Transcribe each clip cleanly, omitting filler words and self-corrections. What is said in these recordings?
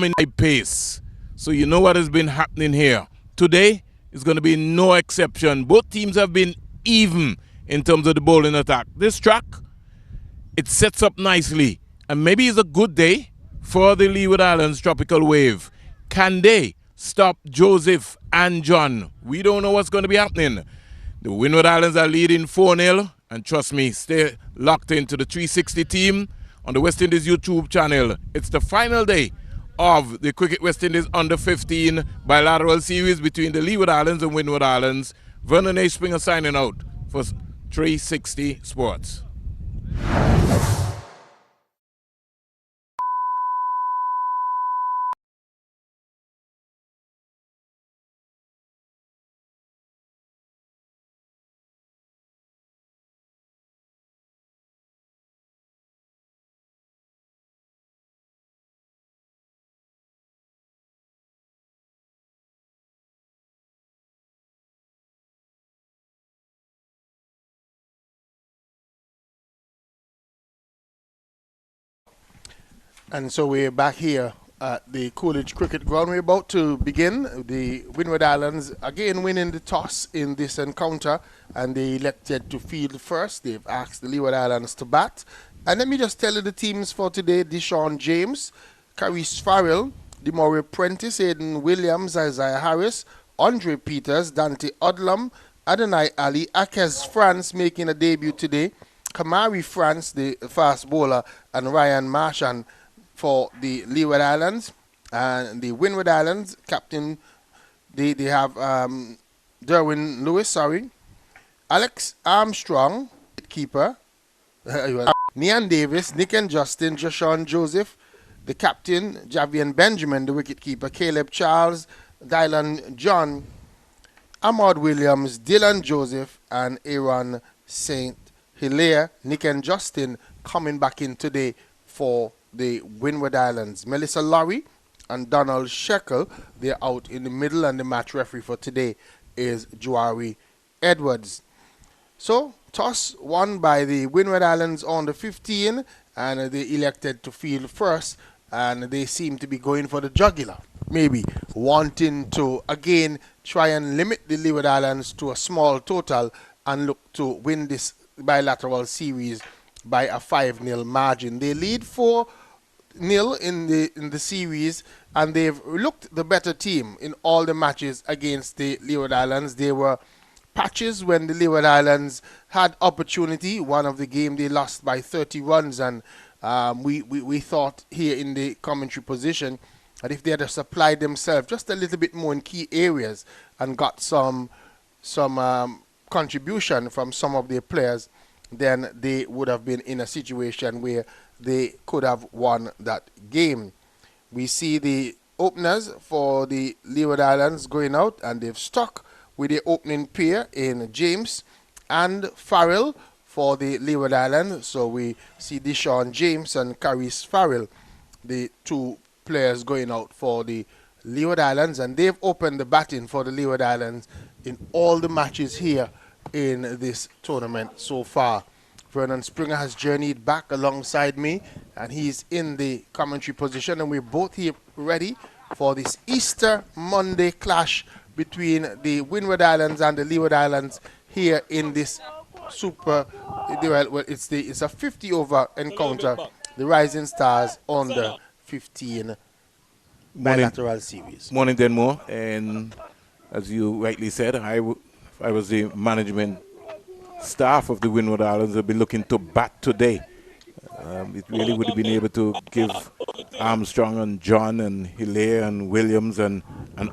in high pace. So you know what has been happening here. Today is going to be no exception. Both teams have been even in terms of the bowling attack. This track, it sets up nicely. And maybe it's a good day for the Leeward Islands tropical wave. Can they stop Joseph and John? We don't know what's going to be happening. The Winward Islands are leading 4-0. And trust me, stay locked into the 360 team on the West Indies YouTube channel. It's the final day of the Cricket West Indies Under 15 bilateral series between the Leeward Islands and Windward Islands. Vernon A. Springer signing out for 360 Sports. And so we're back here at the Coolidge Cricket Ground. We're about to begin. The Winward Islands again winning the toss in this encounter, and they elected to field first. They've asked the Leeward Islands to bat. And let me just tell you the teams for today. Deshaun James, Caris Farrell, Demore Prentice, Aiden Williams, Isaiah Harris, Andre Peters, Dante Odlum, Adonai Ali, Akez France making a debut today, Kamari France, the fast bowler, and Ryan Marchand for the Leeward Islands. And the Windward Islands captain, they have Derwin Lewis, Alex Armstrong, keeper, Nian Davis, Nick and Justin, Joshawn Joseph, the captain, Javian Benjamin, the wicketkeeper, Caleb Charles, Dylan John, Ahmad Williams, Dylan Joseph, and Aaron St. Hilaire. Nick and Justin coming back in today for the Winward Islands. Melissa Laurie and Donald Shekel, they're out in the middle, and the match referee for today is Juari Edwards. So, toss won by the Winward Islands on the 15, and they elected to field first, and they seem to be going for the jugular, maybe wanting to again try and limit the Leeward Islands to a small total and look to win this bilateral series by a 5-0 margin. They lead 4-0 in the series, and they've looked the better team in all the matches against the Leeward Islands. There were patches when the Leeward Islands had opportunity. One of the game they lost by 30 runs, and we thought here in the commentary position that if they had supplied themselves just a little bit more in key areas and got some contribution from some of their players, then they would have been in a situation where they could have won that game. We see the openers for the Leeward Islands going out, and they've stuck with the opening pair in James and Farrell for the Leeward Islands. So we see Deshaun James and Caris Farrell, the two players going out for the Leeward Islands, and they've opened the batting for the Leeward Islands in all the matches here in this tournament so far. Vernon Springer has journeyed back alongside me, and he's in the commentary position, and we're both here ready for this Easter Monday clash between the Winward Islands and the Leeward Islands here in this super, well, it's a 50-over encounter, the Rising Stars under 15 bilateral series. Morning, Denmore, and as you rightly said, I was the management staff of the Winward Islands. Will be looking to bat today. It really would have been able to give Armstrong and John and Hilaire and Williams an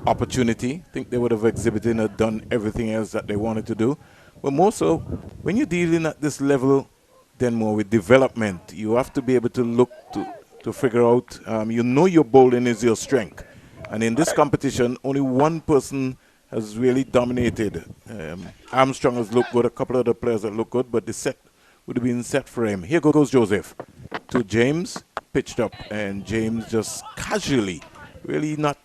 opportunity. I think they would have exhibited and done everything else that they wanted to do. But more so, when you're dealing at this level, then more with development, you have to be able to look to figure out, you know your bowling is your strength. And in this competition, only one person has really dominated. Armstrong has looked good, a couple of the players that look good, but the set would have been set for him. Here goes Joseph to James, pitched up, and James just casually, really not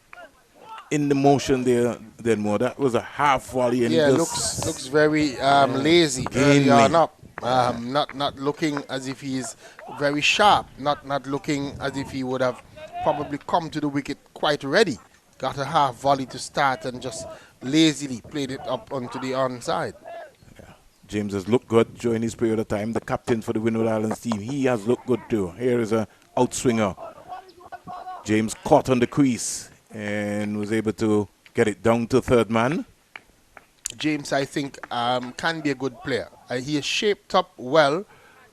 in the motion there then more. That was a half volley, and yeah, just looks very lazy early on up. Not looking as if he's very sharp, not looking as if he would have probably come to the wicket quite ready. Got a half volley to start and just lazily played it up onto the onside. James has looked good during his period of time. The captain for the Winward Islands team, he has looked good too. Here is a outswinger. James caught on the crease and was able to get it down to third man. James, I think, can be a good player. He is shaped up well,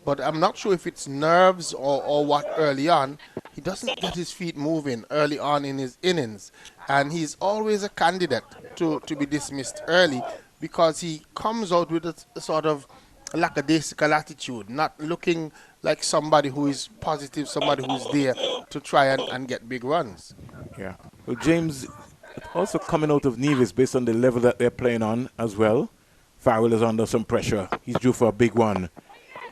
but I'm not sure if it's nerves or what early on. He doesn't get his feet moving early on in his innings, and he's always a candidate to be dismissed early because he comes out with a sort of lackadaisical attitude, not looking like somebody who is positive, somebody who's there to try and get big runs. Yeah. Well, James also coming out of Nevis based on the level that they're playing on as well. Farrell is under some pressure. He's due for a big one.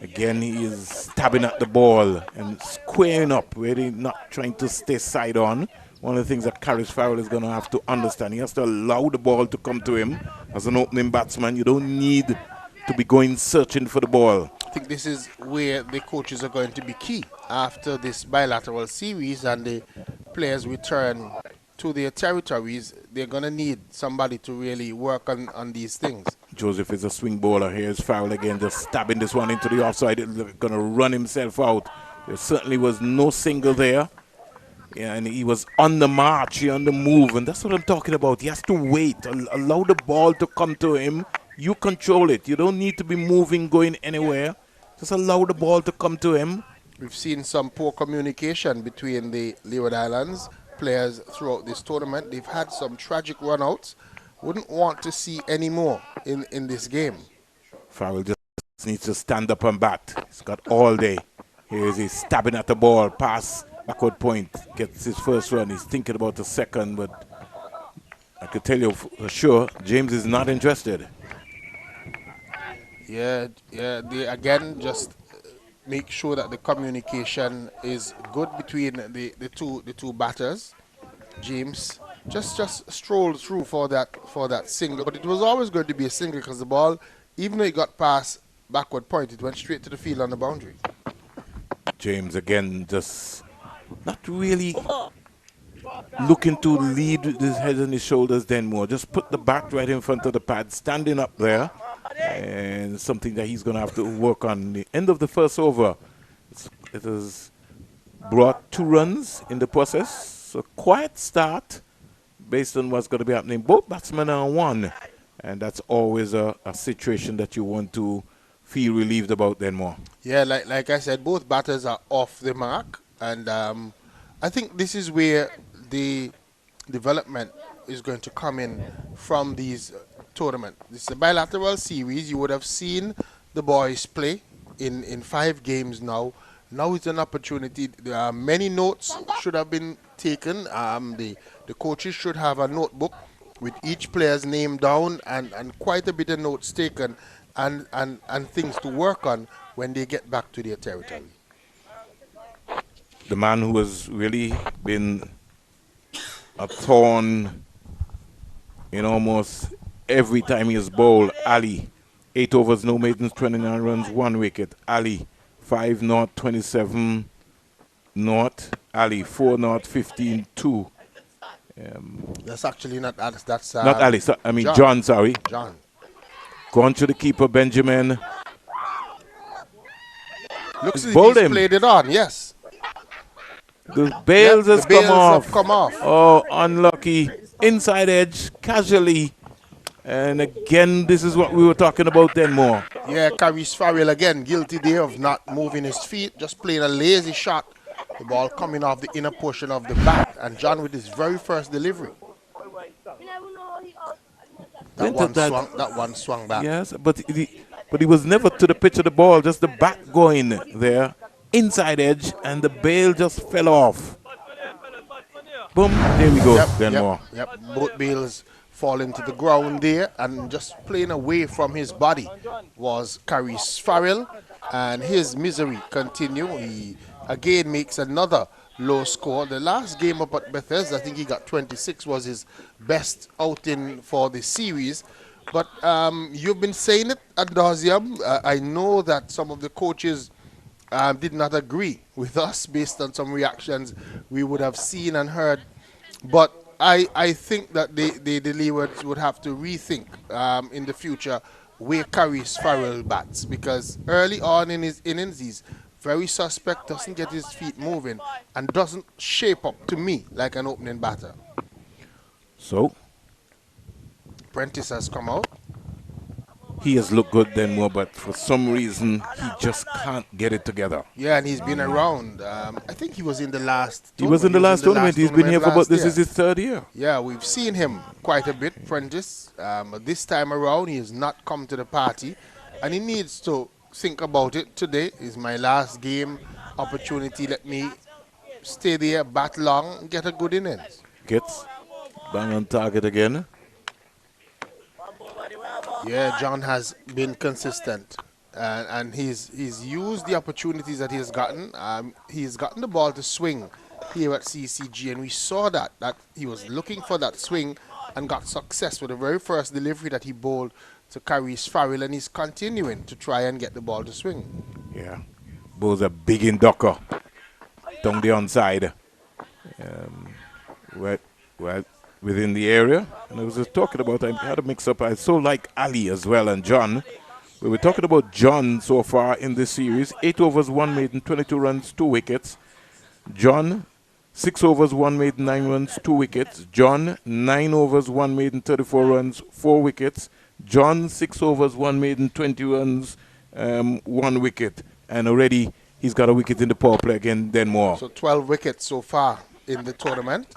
Again, he is stabbing at the ball and squaring up, really not trying to stay side on. One of the things that Caris Farrell is going to have to understand, he has to allow the ball to come to him. As an opening batsman, you don't need to be going searching for the ball. I think this is where the coaches are going to be key after this bilateral series and the players return to their territories. They're going to need somebody to really work on these things. Joseph is a swing bowler. Here's Farrell again, just stabbing this one into the offside. He's going to run himself out. There certainly was no single there. Yeah, and he was on the march, on the move, and that's what I'm talking about. He has to wait, allow the ball to come to him. You control it. You don't need to be moving, going anywhere. Just allow the ball to come to him. We've seen some poor communication between the Leeward Islands players throughout this tournament. They've had some tragic run-outs. Wouldn't want to see any more in this game. Farrell just needs to stand up and bat. He's got all day. Here is he stabbing at the ball, pass, backward point, gets his first run. He's thinking about the second, but I could tell you for sure, James is not interested. Yeah, they again just make sure that the communication is good between the two batters. James just strolled through for that single, but it was always going to be a single because the ball, even though it got past backward point, it went straight to the field on the boundary. James again just not really looking to lead with his head and his shoulders then more. Just put the bat right in front of the pad, standing up there, and something that he's going to have to work on. The end of the first over, it has brought 2 runs in the process. So quiet start based on what's going to be happening. Both batsmen are on 1, and that's always a situation that you want to feel relieved about then more. Yeah, like I said, both batters are off the mark, and I think this is where the development is going to come in from these tournaments. This is a bilateral series. You would have seen the boys play in 5 games now. Now is an opportunity. There are many notes should have been taken. The coaches should have a notebook with each player's name down and quite a bit of notes taken and things to work on when they get back to their territory. The man who has really been a thorn in almost every time he has bowled, Ali. 8 overs, no maidens, 29 runs, 1 wicket. Ali, 5 not, 27 not. Ali, 4 not, 15, 2. That's actually not Alice. That's not Ali. I mean John. Sorry. John. Gone to the keeper, Benjamin. Looks as if he's played it on. Yes. The bails has come off. Oh, unlucky. Inside edge, casually. And again, this is what we were talking about then more. Yeah, Caris Farrell again, guilty there of not moving his feet, just playing a lazy shot. The ball coming off the inner portion of the bat, and John with his very first delivery. That one swung back. Yes, but he was never to the pitch of the ball, just the bat going there, inside edge, and the bail just fell off. Boom, there we go, Glenmore. Yep, both bails falling to the ground there, and just playing away from his body was Caris Farrell, and his misery continue. He again makes another low score. The last game up at Bethesda, I think he got 26, was his best outing for the series. But you've been saying it ad nauseum. I know that some of the coaches did not agree with us based on some reactions we would have seen and heard. But I think that the Leewards would have to rethink in the future where Curry's Farrell bats, because early on in his innings he's very suspect, doesn't get his feet moving, and doesn't shape up to me like an opening batter. So Prentice has come out. he has looked good then more, but for some reason he just can't get it together. Yeah, and he's been around. I think he was in the last tournament. He was in the last tournament. He's been here for about, this is his third year. Yeah, we've seen him quite a bit, Prentice. This time around, he has not come to the party, and he needs to think about it. Today is my last game opportunity. Let me stay there, bat long, and get a good innings. Gets bang on target again. Yeah, John has been consistent, and he's used the opportunities that he has gotten. He's gotten the ball to swing here at CCG, and we saw that he was looking for that swing and got success with the very first delivery that he bowled to Curry's Farrell, and he's continuing to try and get the ball to swing. Yeah, bowls a big inducker down the onside. Right within the area. And I was just talking about, I had a mix-up. I so like Ali as well and John. We were talking about John so far in this series. 8 overs, 1 maiden, 22 runs, 2 wickets. John, 6 overs, 1 maiden, 9 runs, 2 wickets. John, 9 overs, 1 maiden, 34 runs, 4 wickets. John, 6 overs, 1 maiden, 20 runs, 1 wicket. And already he's got a wicket in the power play again, then more. So 12 wickets so far in the tournament.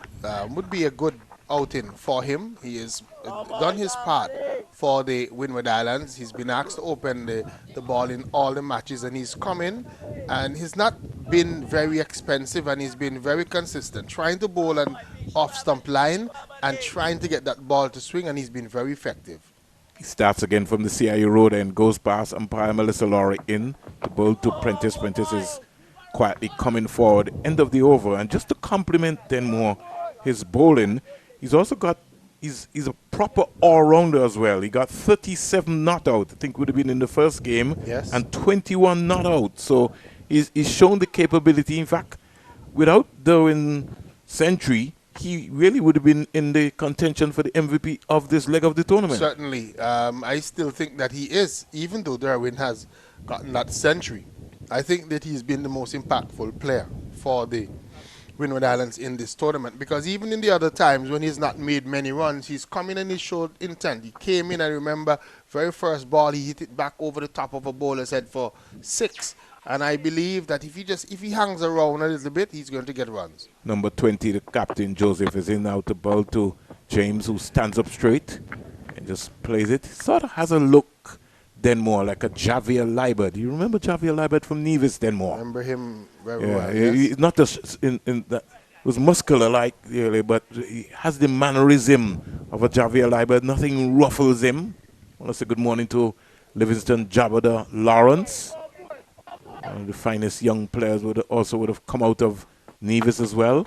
Would be a good outing for him. He has done his part for the Winward Islands. He's been asked to open the ball in all the matches, and he's come in, and he's not been very expensive, and he's been very consistent, trying to bowl an off-stump line and trying to get that ball to swing, and he's been very effective. He starts again from the CIA road and goes past umpire Melissa Laurie in to bowl to Prentice. Prentice is quietly coming forward, end of the over, and just to complement then more his bowling, he's also got, he's a proper all-rounder as well. He got 37 not out, I think would have been in the first game, yes, and 21 not out. So he's shown the capability. In fact, without doing century, he really would have been in the contention for the MVP of this leg of the tournament. Certainly. I still think that he is, even though Derwin has gotten that century. I think that he's been the most impactful player for the Winward Islands in this tournament, because even in the other times when he's not made many runs, he's come in and he showed intent. He came in, I remember, very first ball, he hit it back over the top of a bowler's head for 6. And I believe that if he hangs around a little bit, he's going to get runs. Number 20, the captain, Joseph, is in now to bowl to James, who stands up straight and just plays it. Sort of has a look then more like a Javier Leeward. You remember Javier Leeward from Nevis then more? I remember him very well. He's not just in that. It was muscular like really, but he has the mannerism of a Javier Leeward. Nothing ruffles him. I want to say good morning to Livingston Jabada Lawrence. One of the finest young players would have come out of Nevis as well.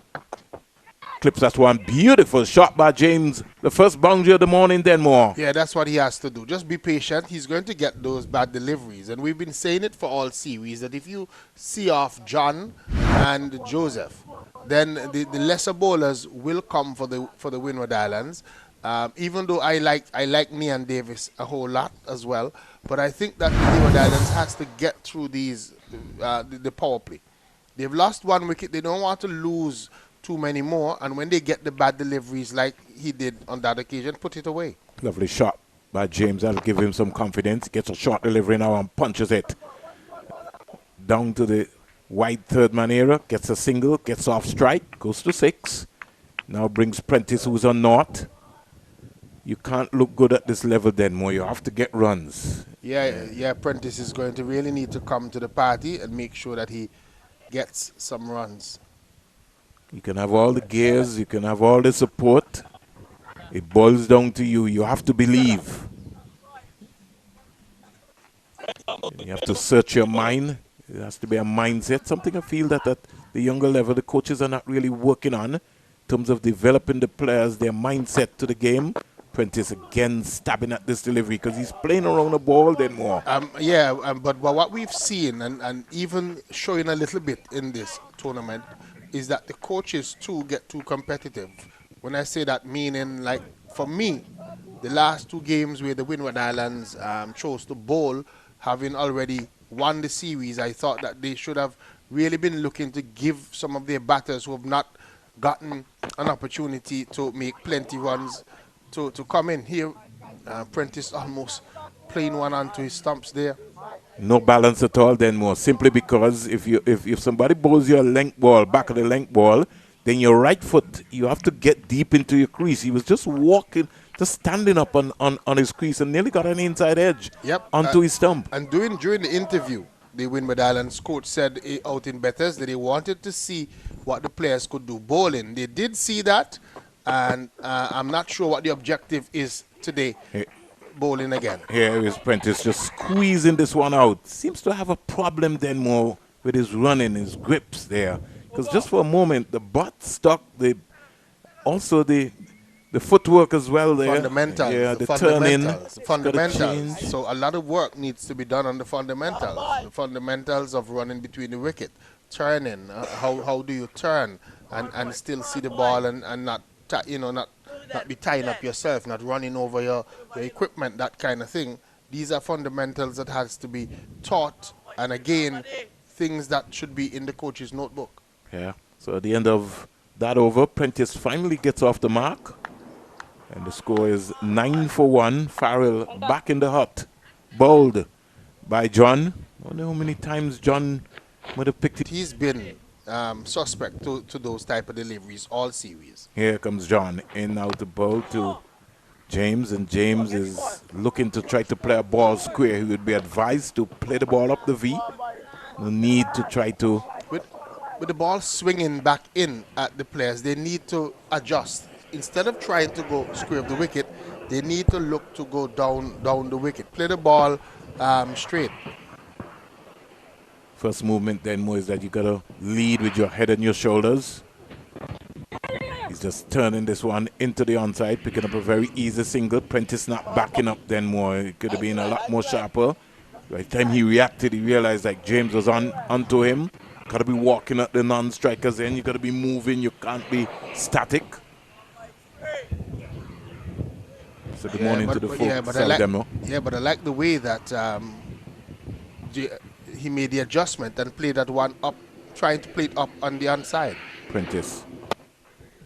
Clips that one beautiful shot by James. The first boundary of the morning, then more. Yeah, that's what he has to do. Just be patient. He's going to get those bad deliveries. And we've been saying it for all series, that if you see off John and Joseph, then the lesser bowlers will come for the Winward Islands. Even though I like Nian Davis a whole lot as well. But I think that the Leeward Islands has to get through these the power play. They've lost 1 wicket. They don't want to lose too many more, and when they get the bad deliveries like he did on that occasion, put it away. Lovely shot by James. That'll give him some confidence. Gets a short delivery now and punches it down to the wide third man area. Gets a single, gets off strike, goes to 6. Now brings Prentice, who's on naught. You can't look good at this level then more. You have to get runs. Yeah, Prentice is going to really need to come to the party and make sure that he gets some runs. You can have all the gears, you can have all the support. It boils down to you. You have to believe. You have to search your mind. It has to be a mindset. Something I feel that at the younger level, the coaches are not really working on in terms of developing the players, their mindset to the game. Prentice again stabbing at this delivery because he's playing around the ball then more. But what we've seen, and even showing a little bit in this tournament, is that the coaches too get too competitive. When I say that, meaning like for me, the last 2 games where the Winward Islands chose to bowl, having already won the series, I thought that they should have really been looking to give some of their batters who have not gotten an opportunity to make plenty runs to come in here. Prentice almost playing one onto his stumps there. No balance at all then more, simply because if somebody bowls you a length ball, back of the length ball, then your right foot, you have to get deep into your crease. He was just walking, just standing up on his crease and nearly got an inside edge onto his stump. And during the interview, the Winward Islands coach said out in Betters that they wanted to see what the players could do bowling. They did see that, and I'm not sure what the objective is today. Bowling again. Here is Prentice just squeezing this one out. Seems to have a problem then more with his running, his grips there. Because just for a moment, the butt stuck, also the footwork as well there. Fundamentals. Yeah, the turning. The fundamentals. So a lot of work needs to be done on the fundamentals. The fundamentals of running between the wicket, turning. How do you turn and still see the ball and not be tying up yourself, not running over your equipment, that kind of thing. These are fundamentals that has to be taught, and again, things that should be in the coach's notebook. Yeah. So at the end of that over, Prentice finally gets off the mark. And the score is 9 for 1. Farrell back in the hut. Bowled by John. I don't know how many times John would have picked it. He's been suspect to those type of deliveries all series. Here comes John in now to bowl to James. And James is looking to try to play a ball square. He would be advised to play the ball up the V. No need to try to... With the ball swinging back in at the players, they need to adjust. Instead of trying to go square of the wicket, they need to look to go down the wicket. Play the ball straight. First movement then more is that you got to lead with your head and your shoulders. He's just turning this one into the onside, picking up a very easy single. Prentice not backing up then more. It could have been a lot more sharper. By the time he reacted, he realized like James was onto him. Got to be walking at the non-strikers end. You got to be moving. You can't be static. So good morning to the folks. But I like the way that he made the adjustment and played that one up, trying to play it up on the onside. Prentice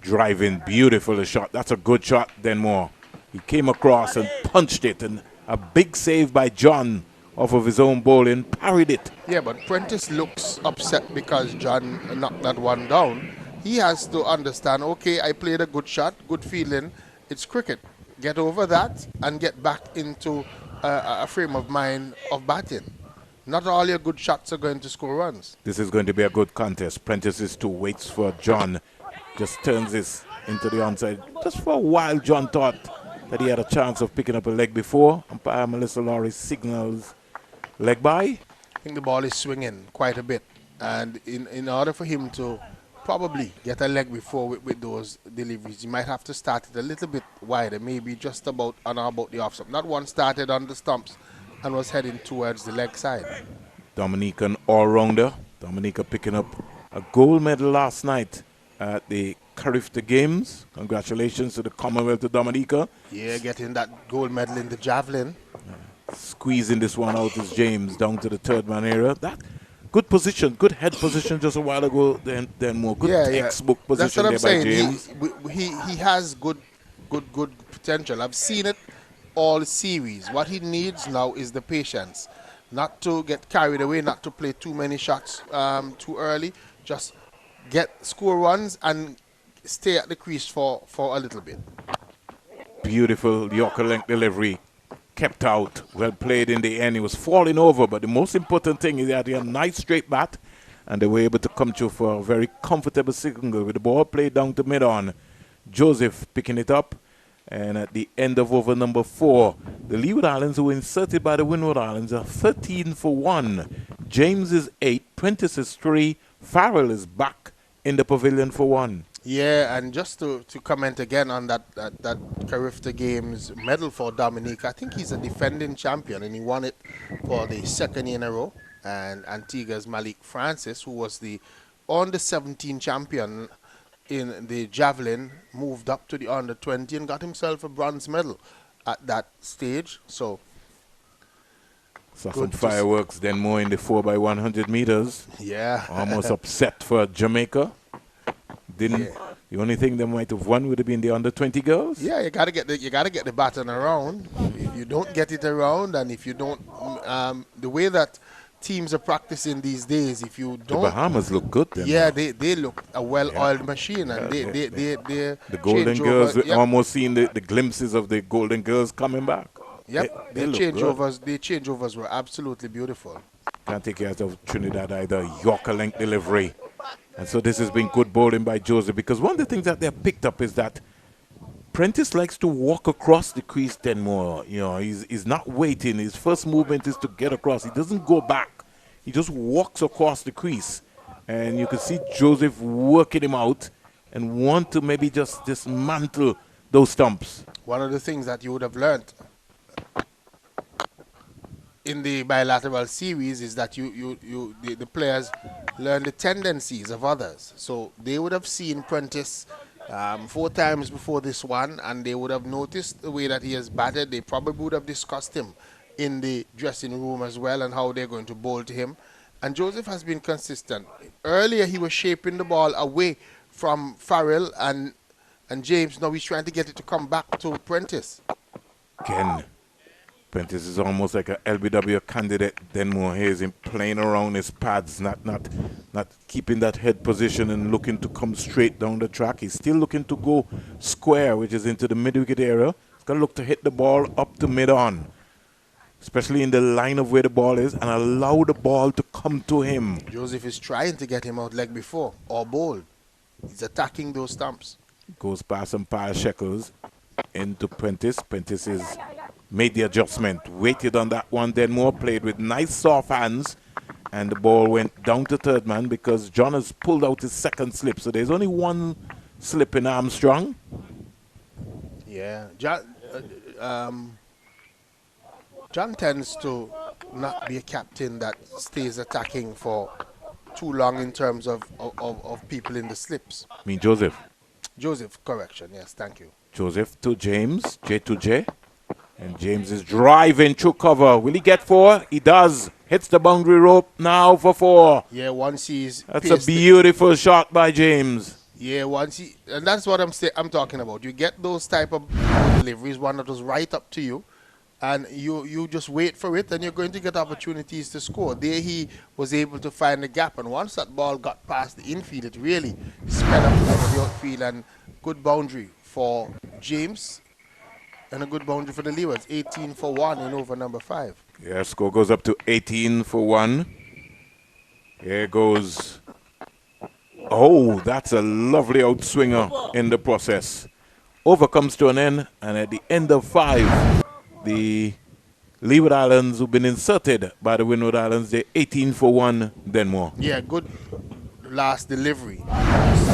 driving, beautiful shot. That's a good shot, Denmore. He came across and punched it, and a big save by John off of his own bowling, parried it. Yeah, but Prentice looks upset because John knocked that one down. He has to understand, okay, I played a good shot, good feeling. It's cricket. Get over that and get back into a frame of mind of batting. Not all your good shots are going to score runs. This is going to be a good contest. Prentice is two, waits for John. Just turns this into the onside. Just for a while, John thought that he had a chance of picking up a leg before. Umpire Melissa Laurie signals leg by. I think the ball is swinging quite a bit. And in order for him to probably get a leg before with those deliveries, he might have to start it a little bit wider, maybe just about the off stump. Not one started on the stumps and was heading towards the leg side. Dominican all-rounder. Dominica picking up a gold medal last night at the Carifta Games. Congratulations to the Commonwealth of Dominica. Yeah, getting that gold medal in the javelin. Squeezing this one out is James down to the third man area. That good position, good head position just a while ago. Then more good textbook position there by James. He has good potential. I've seen it all series. What he needs now is the patience, not to get carried away, not to play too many shots too early. Just score runs and stay at the crease for a little bit. Beautiful Yorker length delivery. Kept out, well played in the end. He was falling over, but the most important thing is that he had a nice straight bat, and they were able to come through for a very comfortable single with the ball played down to mid-on. Joseph picking it up, and at the end of over number 4, the Leeward Islands, who were inserted by the Winward Islands, are 13 for 1. James is 8, Prentice is 3, Farrell is back in the pavilion for 1. Yeah, and just to comment again on that Carifta Games medal for Dominique, I think he's a defending champion and he won it for the second year in a row. And Antigua's Malik Francis, who was the under 17 champion in the javelin, moved up to the under 20 and got himself a bronze medal at that stage. So Saw some good to fireworks, then more in the 4x100 meters. yeah. Almost upset for Jamaica. Didn't. Yeah. The only thing they might have won would have been the under 20 girls. Yeah, you gotta get the baton around. If you don't get it around, and if you don't, the way that teams are practicing these days, if you The don't, Bahamas look good then. yeah, they look a well-oiled Yeah. machine, and Yeah, they The Golden change Girls, over. we're Yep, almost seeing the glimpses of the Golden Girls coming back. yep. They look good. Their changeovers were absolutely beautiful. Can't take it out of Trinidad either. Yorker length delivery. And so this has been good bowling by Joseph, because one of the things that they've picked up is that Prentice likes to walk across the crease then more. You know, he's not waiting. His first movement is to get across. He doesn't go back. He just walks across the crease. And you can see Joseph working him out and want to maybe just dismantle those stumps. One of the things that you would have learned in the bilateral series is that the players learn the tendencies of others. So they would have seen Prentice 4 times before this one, and they would have noticed the way that he has batted. They probably would have discussed him in the dressing room as well and how they're going to bowl to him. And Joseph has been consistent. Earlier he was shaping the ball away from Farrell and James. Now he's trying to get it to come back to Prentice. Again, Prentice is almost like a LBW candidate. Then more he's in playing around his pads, not keeping that head position and looking to come straight down the track. He's still looking to go square, which is into the mid-wicket area. He's got to look to hit the ball up to mid-on, especially in the line of where the ball is, and allow the ball to come to him. Joseph is trying to get him out leg before or bowled. He's attacking those stumps. Goes past some pile shekels into Prentice. Prentice is made the adjustment, waited on that one, then more played with nice soft hands, and the ball went down to third man because John has pulled out his second slip. So there's only one slip in Armstrong. Yeah, John tends to not be a captain that stays attacking for too long in terms of people in the slips. I mean Joseph. Joseph, correction, yes, thank you. Joseph to James, J to J. And James is driving through cover. Will he get 4? He does. Hits the boundary rope now for 4. Yeah, once he's That's a beautiful shot by James. Yeah, and that's what I'm talking about. You get those type of deliveries, one that was right up to you, and you just wait for it, and you're going to get opportunities to score. There he was able to find the gap, and once that ball got past the infield, it really sped up over the outfield, and good boundary for James, and a good boundary for the Leewards. 18 for 1 in over number 5. Yeah, score goes up to 18 for 1. Here goes. Oh, that's a lovely outswinger in the process. Over comes to an end, and at the end of 5, the Leeward Islands, who've been inserted by the Winward Islands, they're 18 for 1, then more. Yeah, good last delivery.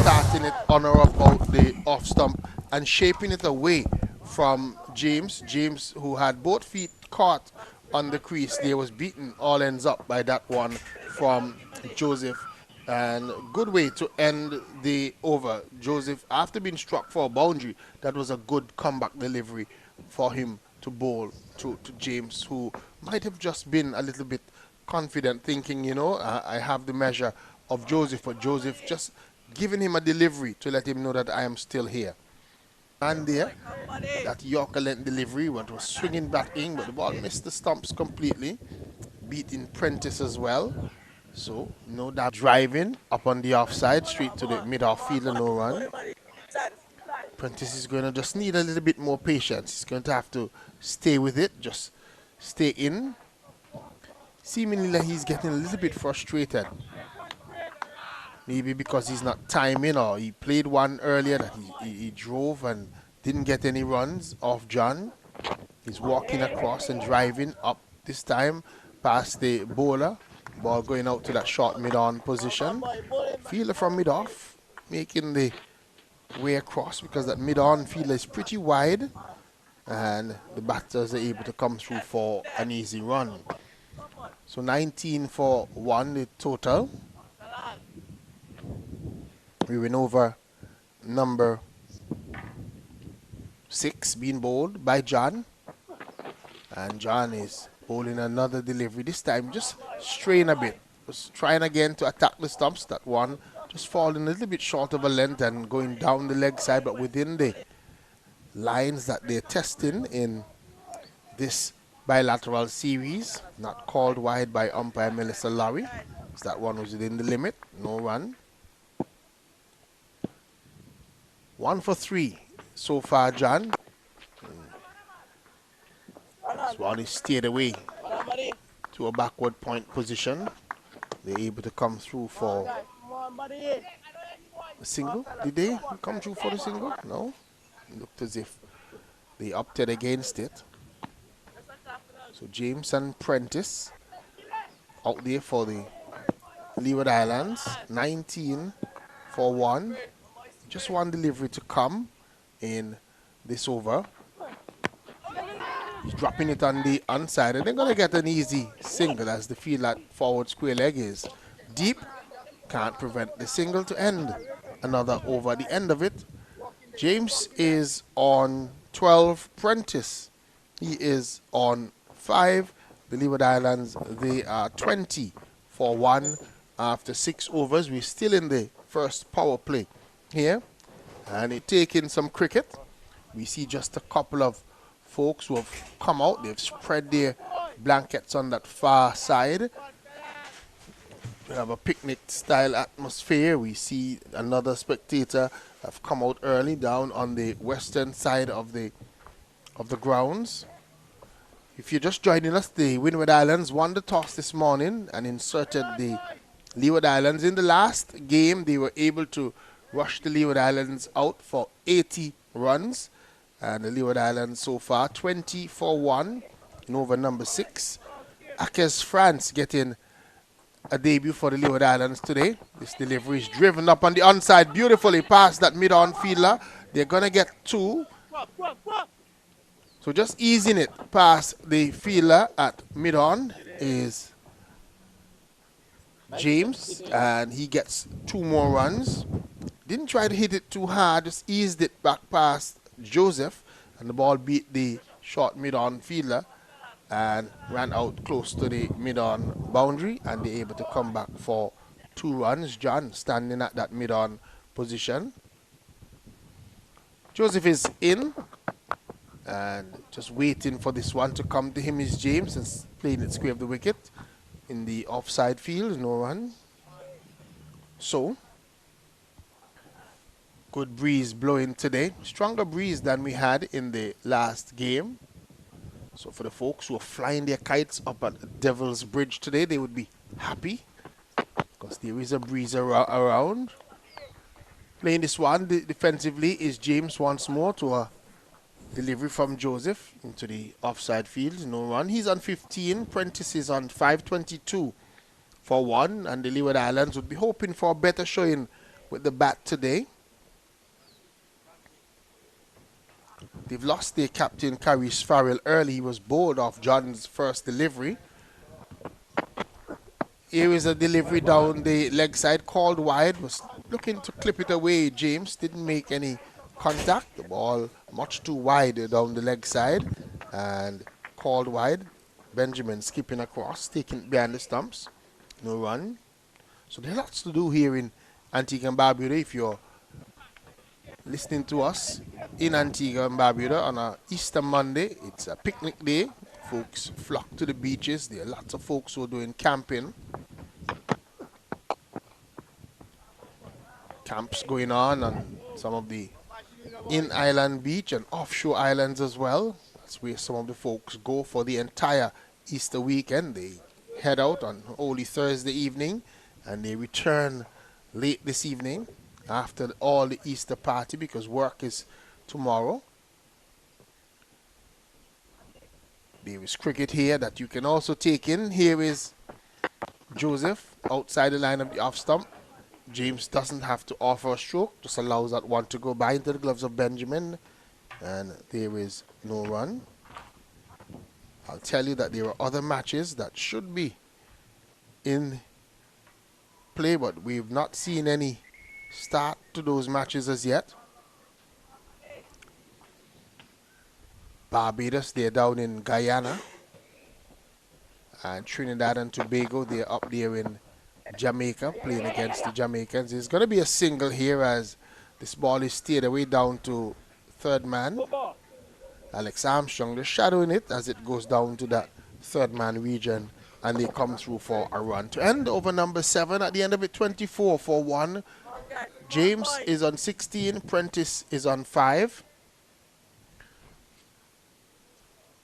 Starting it on or about the off stump and shaping it away from James. James, who had both feet caught on the crease, there was beaten all ends up by that one from Joseph. And good way to end the over. Joseph, after being struck for a boundary, that was a good comeback delivery for him to bowl to James, who might have just been a little bit confident, thinking, I have the measure of Joseph, but Joseph just giving him a delivery to let him know that I am still here. And there, that Yorker length delivery, what was swinging back in, but the ball missed the stumps completely, beating Prentice as well. So, that driving up on the offside, straight to the mid-off field and no run. Prentice is going to just need a little bit more patience. He's going to have to stay with it, just stay in. Seemingly like he's getting a little bit frustrated. Maybe because he's not timing, or he played one earlier that he drove and didn't get any runs off John. He's walking across and driving up this time past the bowler. Ball going out to that short mid-on position. Fielder from mid-off, making the way across because that mid-on fielder is pretty wide and the batters are able to come through for an easy run. So 19 for 1 the total. We went over number 6 being bowled by John. And John is bowling another delivery. This time just strain a bit. Just trying again to attack the stumps. That one just falling a little bit short of a length and going down the leg side, but within the lines that they're testing in this bilateral series. Not called wide by umpire Melissa Lowry. So that one was within the limit. No run. 1 for 3 so far, John. This one is steered away to a backward point position. They're able to come through for a single. Did they come through for the single? No. It looked as if they opted against it. So James and Prentice out there for the Leeward Islands. 19 for 1. Just one delivery to come in this over. He's dropping it on the onside, and they're going to get an easy single as the field at forward square leg is deep. Can't prevent the single to end. Another over at the end of it. James is on 12. Prentice, he is on 5. The Leeward Islands, they are 20 for 1 after 6 overs. We're still in the first power play here, and it taking some cricket. We see just a couple of folks who have come out. They've spread their blankets on that far side. We have a picnic style atmosphere. We see another spectator have come out early down on the western side of the grounds. If you're just joining us, the Windward Islands won the toss this morning and inserted the Leeward Islands. In the last game, they were able to rush the Leeward Islands out for 80 runs. And the Leeward Islands so far 20 for 1 in over number 6. Akes France getting a debut for the Leeward Islands today. This delivery is driven up on the onside beautifully past that mid-on fielder. They're going to get 2. So just easing it past the fielder at mid-on is James, and he gets 2 more runs. Didn't try to hit it too hard, just eased it back past Joseph, and the ball beat the short mid-on fielder and ran out close to the mid-on boundary, and they're able to come back for 2 runs. John standing at that mid-on position. Joseph is in and just waiting for this one to come to him is James, and playing it square of the wicket in the offside field. No run. So good breeze blowing today. Stronger breeze than we had in the last game. So for the folks who are flying their kites up at Devil's Bridge today, they would be happy because there is a breeze around. Playing this one defensively is James once more to a delivery from Joseph into the offside field. No run. He's on 15. Prentice is on 522 for 1. And the Leeward Islands would be hoping for a better showing with the bat today. They've lost their captain, Caris Farrell, early. He was bowled off John's first delivery. Here is a delivery down the leg side, called wide. Was looking to clip it away. James didn't make any contact. The ball much too wide down the leg side and called wide. Benjamin skipping across, taking it behind the stumps. No run. So there's lots to do here in Antigua and Barbuda. If you're listening to us in Antigua and Barbuda on a Easter Monday, it's a picnic day. Folks flock to the beaches. There are lots of folks who are doing camping. Camps going on some of the in-island beach and offshore islands as well. That's where some of the folks go for the entire Easter weekend. They head out on Holy Thursday evening and they return late this evening after all the Easter party because work is tomorrow. There is cricket here that you can also take in. Here is Joseph outside the line of the off stump. James doesn't have to offer a stroke, just allows that one to go by into the gloves of Benjamin, and there is no run. I'll tell you that there are other matches that should be in play, but we've not seen any start to those matches as yet. Barbados, they're down in Guyana, and Trinidad and Tobago, they're up there in Jamaica, playing against the Jamaicans. There's going to be a single here as this ball is steered away down to third man. Alex Armstrong just shadowing it as it goes down to that third man region, and they come through for a run to end over number 7. At the end of it, 24 for 1. James is on 16, Prentice is on 5.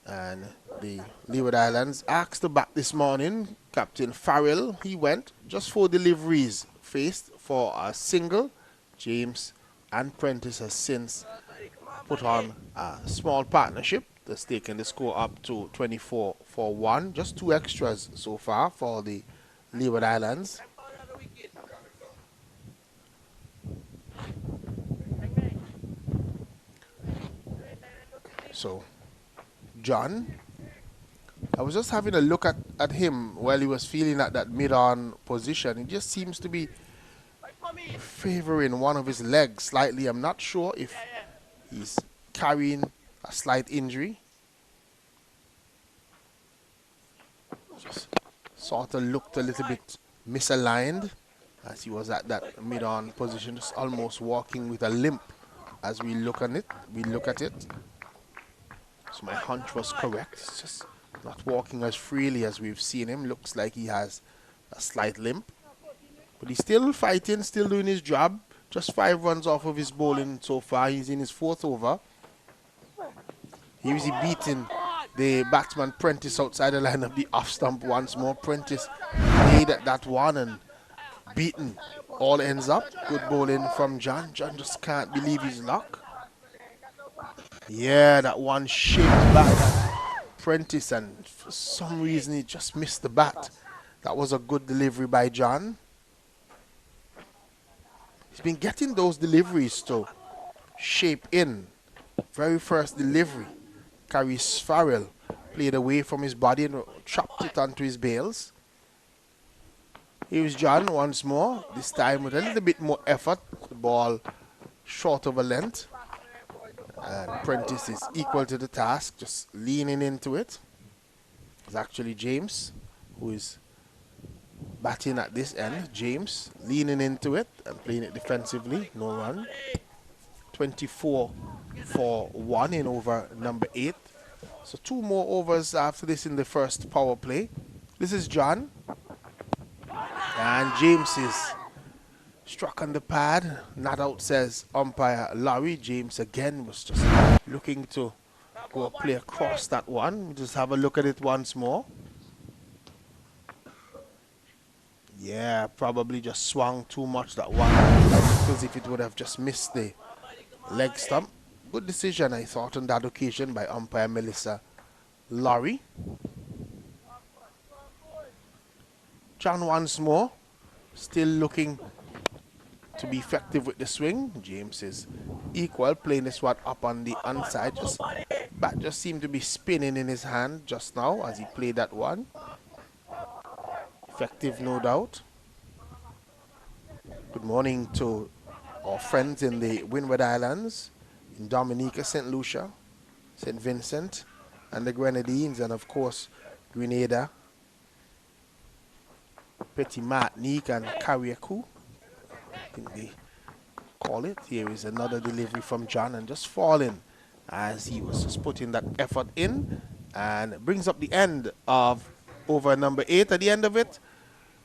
And the Leeward Islands asked to back this morning. Captain Farrell, he went. Just 4 deliveries faced for a single. James and Prentice has since put on a small partnership that's taken the score up to 24 for 1. Just 2 extras so far for the Leeward Islands. So John, I was just having a look at him while he was feeling at that mid-on position. He just seems to be favoring one of his legs slightly. I'm not sure if he's carrying a slight injury. Just sort of looked a little bit misaligned as he was at that mid-on position, just almost walking with a limp as we look at it. So my hunch was correct. It's just not walking as freely as we've seen him. Looks like he has a slight limp. But he's still fighting, still doing his job. Just 5 runs off of his bowling so far. He's in his 4th over. He was beating the batsman Prentice outside the line of the off stump once more. Prentice made at that one and beaten. All ends up. Good bowling from John. John just can't believe his luck. Yeah, that one shaped back Prentice, and for some reason he just missed the bat. That was a good delivery by John. He's been getting those deliveries to shape in. Very first delivery, Caris Farrell played away from his body and chopped it onto his bails. Here's John once more, this time with a little bit more effort. The ball short of a length. And Prentice is equal to the task, just leaning into it. It's actually James who is batting at this end. James leaning into it and playing it defensively. No run. 24 for 1 in over number 8. So 2 more overs after this in the first power play. This is John. And James is struck on the pad. Not out, says umpire Larry. James again was just looking to go play across that one. Just have a look at it once more. Yeah, probably just swung too much that one. As if it would have just missed the leg stump. Good decision, I thought, on that occasion by umpire Melissa Laurie. John once more, still looking to be effective with the swing. James is equal, playing this one up on the onside. Bat just seemed to be spinning in his hand just now as he played that one. Effective, no doubt. Good morning to our friends in the Windward Islands, in Dominica, St. Lucia, St. Vincent, and the Grenadines, and of course, Grenada, Petit Martinique, and Carriacou. I think they call it. Here is another delivery from John, and just falling as he was just putting that effort in, and brings up the end of over number 8. At the end of it,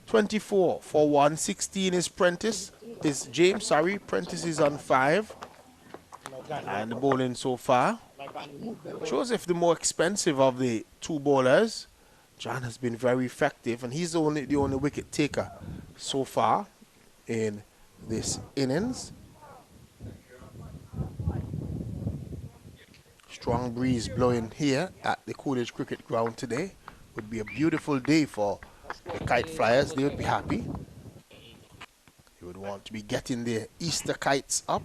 24 for 1. 16 is James. Prentice is on 5. And the bowling so far shows if the more expensive of the 2 bowlers. John has been very effective, and he's the only wicket taker so far in this innings. Strong breeze blowing here at the Coolidge Cricket Ground today. Would be a beautiful day for the kite flyers. They would be happy. They would want to be getting their Easter kites up.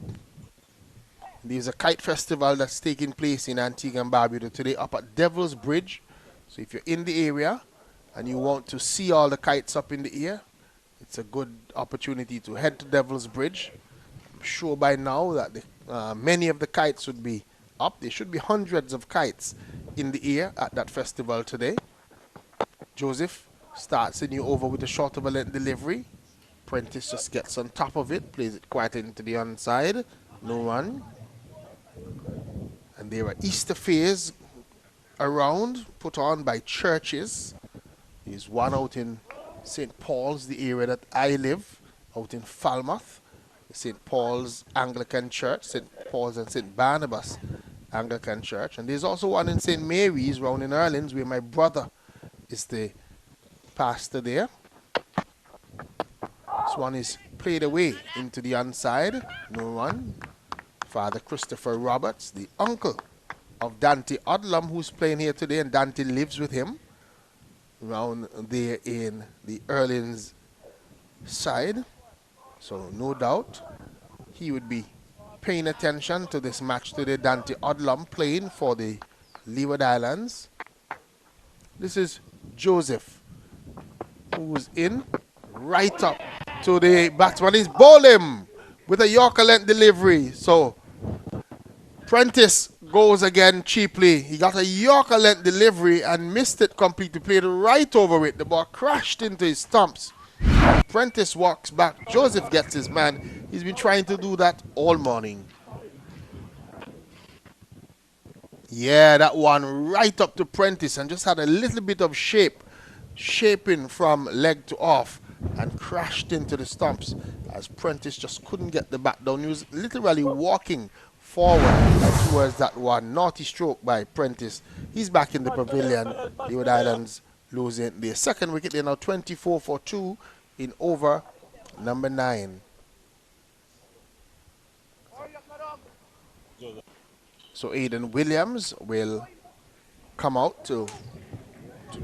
There's a kite festival that's taking place in Antigua and Barbuda today up at Devil's Bridge. So if you're in the area and you want to see all the kites up in the air, it's a good opportunity to head to Devil's Bridge. I'm sure by now that many of the kites would be up. There should be hundreds of kites in the air at that festival today. Joseph starts in you over with a short of a length delivery. Prentice just gets on top of it, plays it quite into the onside. No run. And there are Easter fairs around, put on by churches. There's one out in St. Paul's, the area that I live, out in Falmouth. St. Paul's Anglican Church, St. Paul's and St. Barnabas Anglican Church. And there's also one in St. Mary's, round in Ireland, where my brother is the pastor there. This one is played away into the onside. No run. Father Christopher Roberts, the uncle of Dante Odlum, who's playing here today, and Dante lives with him around there in the Erlins side. So no doubt he would be paying attention to this match today. Dante Odlum playing for the Leeward Islands. This is Joseph, who's in right up to the batsman. He's bowled him with a Yorker length delivery. So Prentice goes again cheaply. He got a Yorker length delivery and missed it completely. Played right over it. The ball crashed into his stumps. Prentice walks back. Joseph gets his man. He's been trying to do that all morning. Yeah, that one right up to Prentice and just had a little bit of shaping from leg to off and crashed into the stumps as Prentice just couldn't get the bat down. He was literally walking forward towards that one. Naughty stroke by Prentice. He's back in the pavilion. Leeward Islands losing their second wicket. They're now 24 for 2 in over number 9. So Aidan Williams will come out to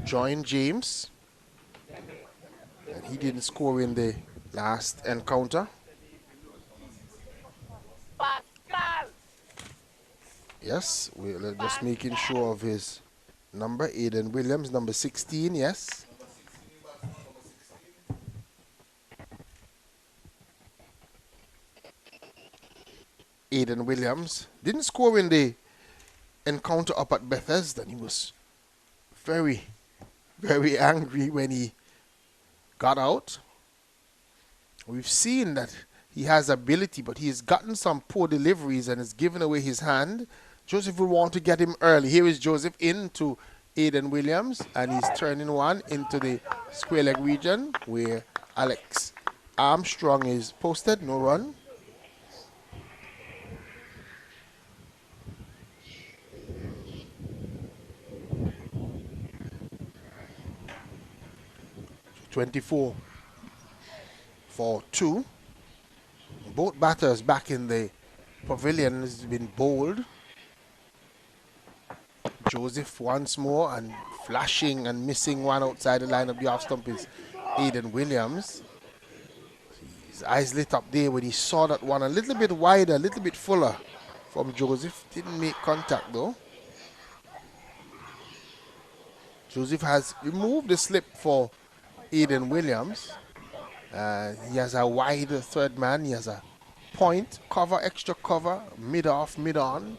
join James. And he didn't score in the last encounter. Yes, we're just making sure of his number. Aidan Williams, number 16, yes. Aidan Williams didn't score in the encounter up at Bethesda. And he was very, very angry when he got out. We've seen that he has ability, but he's gotten some poor deliveries and has given away his hand. Joseph will want to get him early. Here is Joseph into Aidan Williams, and he's turning one into the square leg region where Alex Armstrong is posted. No run. So 24 for 2. Both batters back in the pavilion has been bowled. Joseph once more and flashing and missing one outside the line of the off stump is Aidan Williams. His eyes lit up there when he saw that one a little bit wider, a little bit fuller from Joseph. Didn't make contact though. Joseph has removed the slip for Aidan Williams. He has a wide third man. He has a point, cover, extra cover, mid-off, mid-on.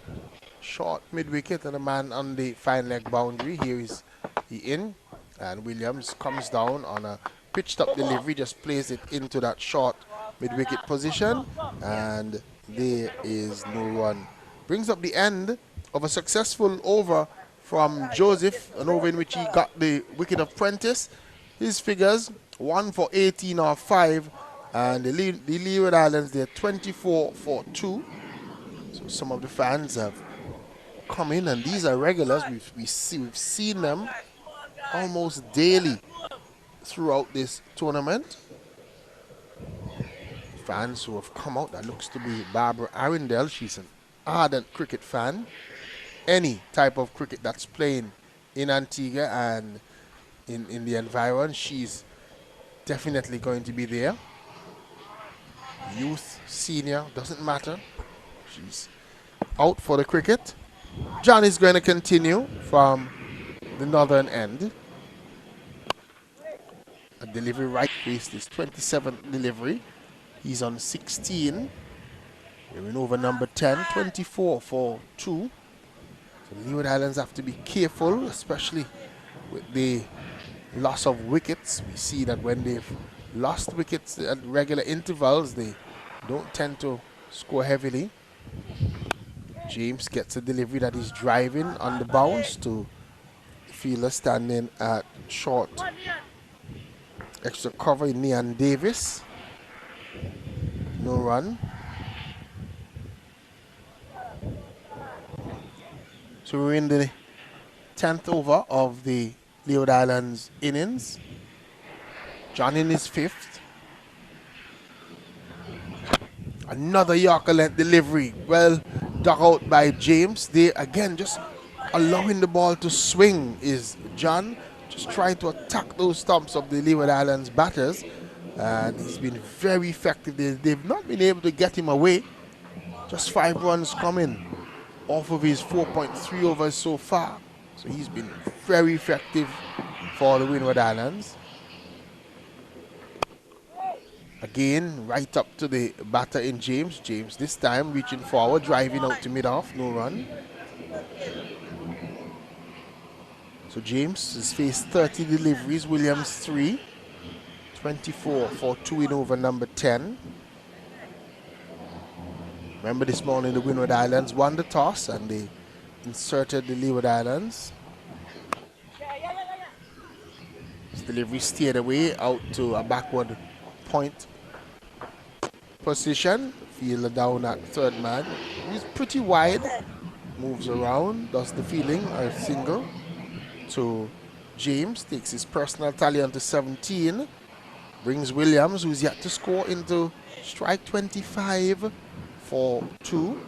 Short mid-wicket and a man on the fine leg boundary. Here is he in. And Williams comes down on a pitched up delivery. Just plays it into that short mid-wicket position. And there is no run. Brings up the end of a successful over from Joseph. An over in which he got the wicket of Prentice. His figures, 1 for 18 or 5. And the Leeward Islands, they're 24 for 2. So some of the fans have come in, and these are regulars. We've seen them almost daily throughout this tournament. Fans who have come out, that looks to be Barbara Arundel. She's an ardent cricket fan. Any type of cricket that's playing in Antigua and in the environment, she's definitely going to be there. youth, senior, doesn't matter. She's out for the cricket. John is going to continue from the northern end. A delivery right faced his 27th delivery. He's on 16. We're in over number 10, 24 for 2. So Leeward Islands have to be careful, especially with the loss of wickets. We see that when they've lost wickets at regular intervals, they don't tend to score heavily. James gets a delivery that is driving on the bounce to the fielder standing at short. Extra cover in Nian Davis. No run. So we're in the 10th over of the Leeward Islands innings. John in his 5th. Another Yorker length delivery. Well dug out by James. They again just allowing the ball to swing is John. Just trying to attack those stumps of the Leeward Islands batters. And he's been very effective. They've not been able to get him away. Just 5 runs coming off of his 4.3 overs so far. So he's been very effective for the Windward Islands. Again, right up to the batter in James. James this time reaching forward, driving out to mid-off, no run. So James has faced 30 deliveries, Williams 3. 24 for 2 in over number 10. Remember this morning the Windward Islands won the toss and they inserted the Leeward Islands. This delivery steered away out to a backward point position. Fielder down at third man. He's pretty wide. Moves around, does the fielding, a single to James. Takes his personal tally onto 17. Brings Williams, who's yet to score, into strike 25 for 2.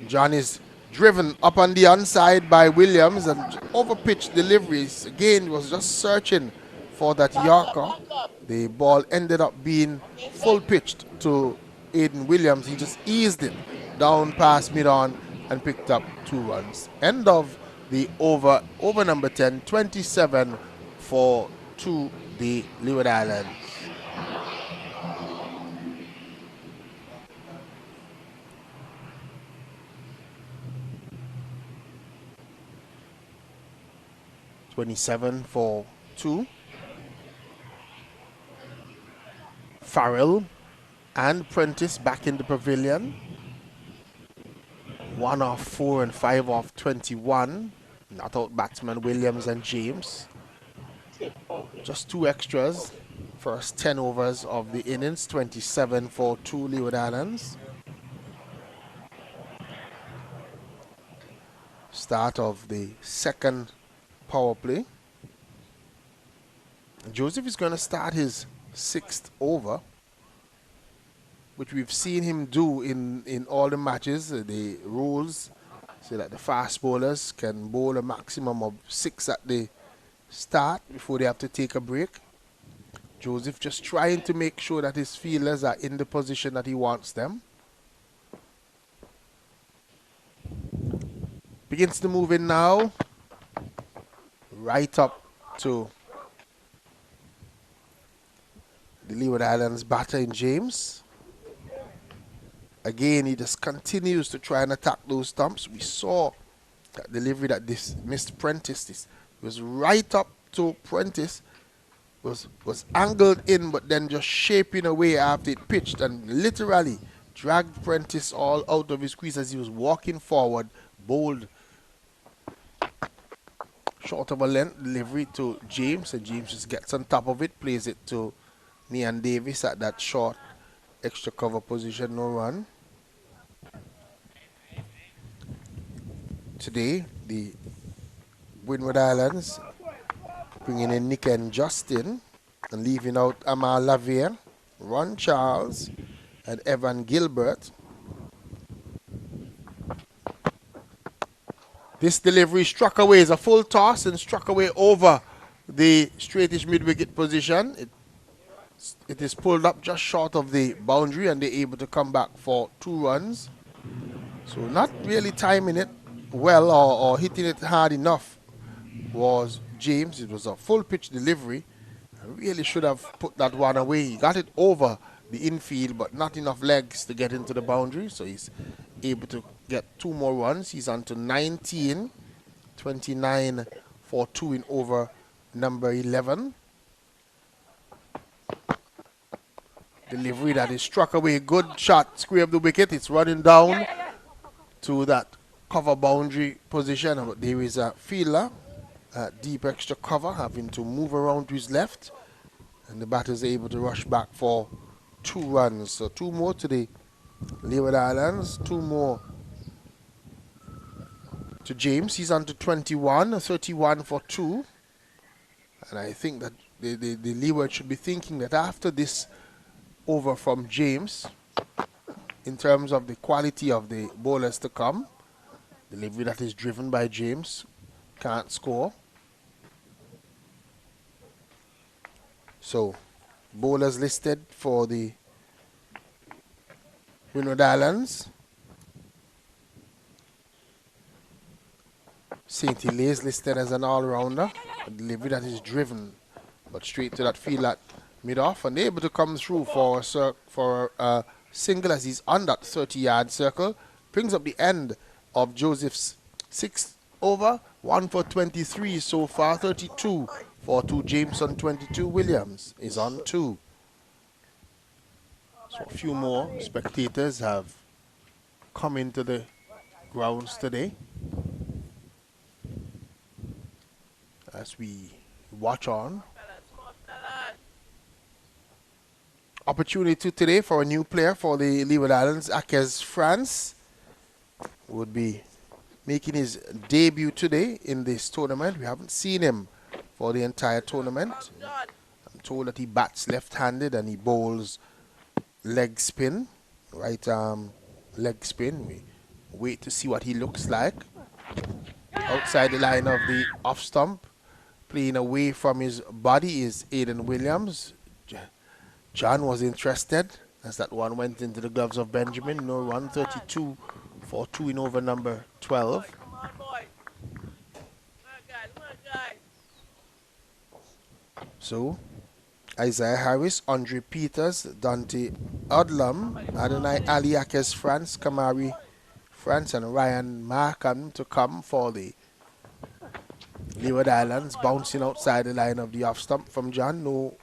John is driven up on the onside by Williams and overpitched deliveries. Again, was just searching for that Yorker. The ball ended up being full pitched to Aiden Williams. He just eased it down past mid-on and picked up 2 runs. End of the over number 10, 27 for 2, the Leeward Islands. (27 for 2). Farrell and Prentice back in the pavilion. 1 off 4 and 5 off 21. Not out batsman Williams and James. Just 2 extras. First 10 overs of the innings. 27 for 2 Leeward Islands. Start of the second power play. Joseph is going to start his 6th over, which we've seen him do in all the matches. The rules say that the fast bowlers can bowl a maximum of 6 at the start before they have to take a break. Joseph just trying to make sure that his fielders are in the position that he wants them. Begins to move in now. Right up to the Leeward Islands batter in James. Again, he just continues to try and attack those stumps. We saw that delivery that this missed Prentice. This was right up to Prentice. Was angled in, but then just shaping away after it pitched and literally dragged Prentice all out of his crease as he was walking forward. Bowled short of a length delivery to James, and James just gets on top of it, plays it to Nian Davis at that short extra cover position, no run. Today, the Windward Islands bringing in Nick and Justin and leaving out Amal Lavier, Ron Charles, and Evan Gilbert. This delivery struck away is a full toss and struck away over the straightish mid-wicket position. It is pulled up just short of the boundary and they're able to come back for 2 runs. So not really timing it well or hitting it hard enough was James. It was a full pitch delivery. I really should have put that one away. He got it over the infield but not enough legs to get into the boundary. So he's able to get 2 more runs. He's on to 19, 29 for 2 in over number 11. Delivery that is struck away. Good shot. Scrape the wicket. It's running down to that cover boundary position. But there is a fielder deep extra cover having to move around to his left. And the batter is able to rush back for 2 runs. So 2 more to the Leeward Islands. 2 more to James. He's on to 21. 31 for 2. And I think that the Leeward should be thinking that after this over from James, in terms of the quality of the bowlers to come, delivery that is driven by James can't score. So bowlers listed for the Winward Islands: St. Elias listed as an all-rounder. A delivery that is driven but straight to that field at mid-off, and able to come through for a single as he's on that 30-yard circle. Brings up the end of Joseph's 6th over. 1 for 23 so far. 32 for 2. James on 22. Williams is on 2. So a few more spectators have come into the grounds today as we watch on. Opportunity today for a new player for the Leeward Islands. Akez France would be making his debut today in this tournament. We haven't seen him for the entire tournament. I'm told that he bats left-handed and he bowls leg spin, right arm leg spin. We wait to see what he looks like. Outside the line of the off stump, playing away from his body, is Aiden Williams. John was interested as that one went into the gloves of Benjamin. No run. 32 for 2 in over number 12. So Isaiah Harris, Andre Peters, Dante Odlum, Adonai Ali, Akez France, Kamari France, and Ryan Markham to come for the Leeward Islands. Bouncing outside the line of the off stump from John. No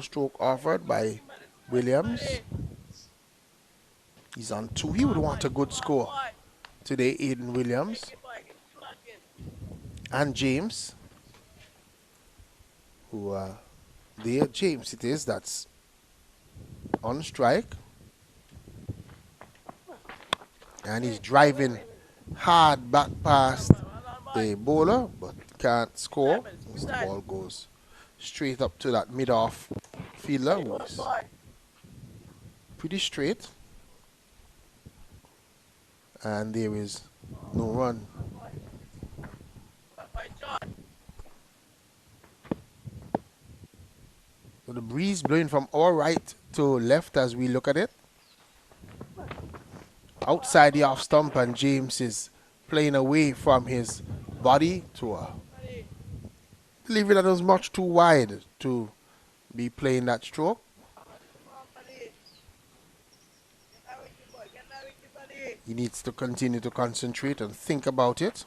stroke offered by Williams. He's on 2. He would want a good score today, Aiden Williams. And James, who there, James it is, that's on strike. And he's driving hard back past the bowler, but can't score. As the ball goes straight up to that mid-off fielder, who is pretty straight. And there is no run. So the breeze blowing from our right to left as we look at it. Outside the off stump, and James is playing away from his body to a delivery that was much too wide to be playing that stroke. He needs to continue to concentrate and think about it.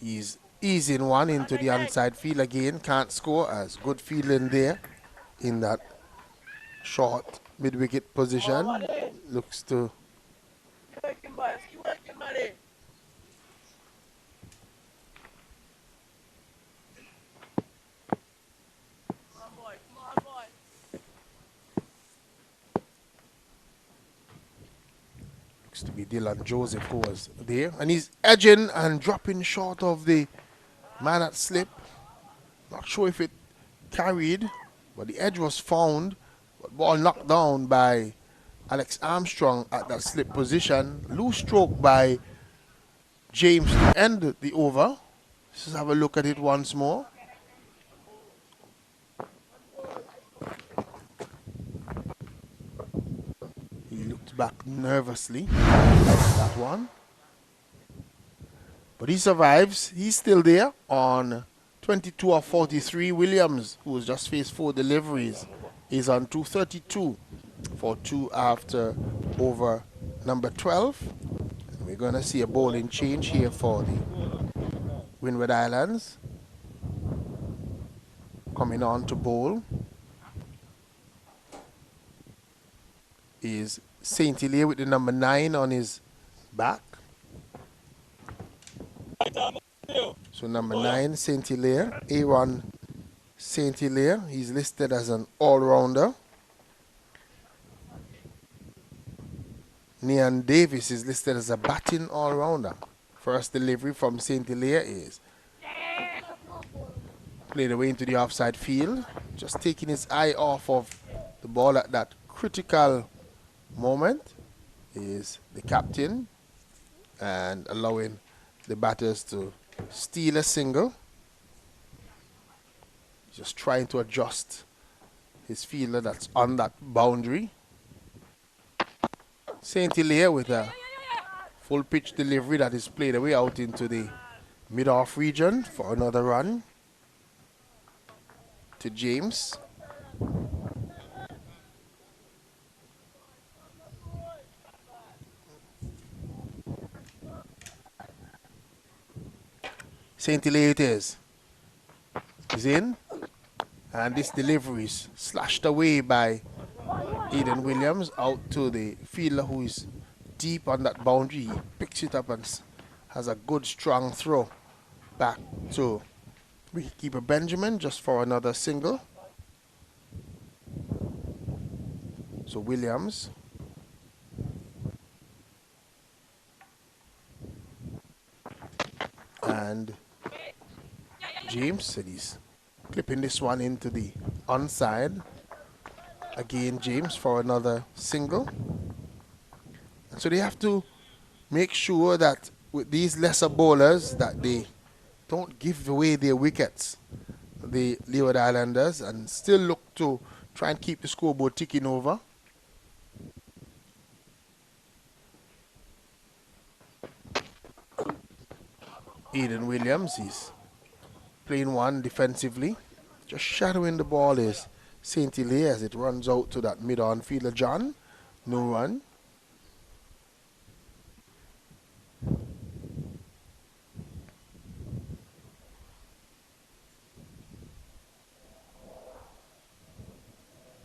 He's easing one into the onside field again. Can't score, as good fielding there in that short mid-wicket position. Looks to be Dylan Joseph who was there, and he's edging and dropping short of the man at slip. Not sure if it carried, but the edge was found, but ball knocked down by Alex Armstrong at that slip position. Loose stroke by James to end the over. Let's just have a look at it once more. He looked back nervously at that one. But he survives. He's still there on 22 of 43. Williams, who has just faced 4 deliveries, is on 232 for 2 after over number 12. And we're going to see a bowling change here for the Winward Islands. Coming on to bowl is Saint Hilaire with the number 9 on his back. So number 9, Saint Hilaire, A1 Saint Hilaire. He's listed as an all-rounder. Nian Davis is listed as a batting all-rounder. First delivery from Saint Hilaire is played away into the offside field. Just taking his eye off of the ball at that critical moment is the captain, and allowing the batters to steal a single. Just trying to adjust his fielder that's on that boundary. Saint Hilaire with a full pitch delivery that is played away out into the mid-off region for another run to James. Saint Hilaire it is. He's in. And this delivery is slashed away by Aiden Williams out to the fielder who is deep on that boundary. He picks it up and has a good strong throw back to wicketkeeper Benjamin just for another single. So Williams and James said he's clipping this one into the onside. Again, James for another single. And so they have to make sure that with these lesser bowlers that they don't give away their wickets, the Leeward Islanders, and still look to try and keep the scoreboard ticking over. Aiden Williams, he's playing one defensively. Just shadowing the ball is Saint Hilaire as it runs out to that mid-on fielder, John. No run.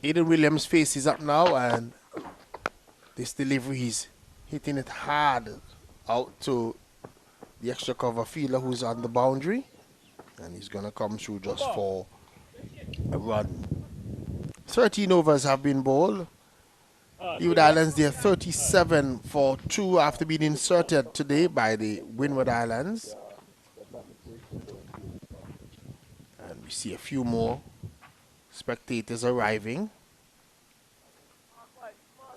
Aiden Williams' face is up now, and this delivery, he's hitting it hard out to the extra cover fielder who's on the boundary. And he's going to come through just for a run. 13 overs have been bowled. Leeward Islands, they're 37 for 2 after being inserted today by the Winward Islands. And we see a few more spectators arriving.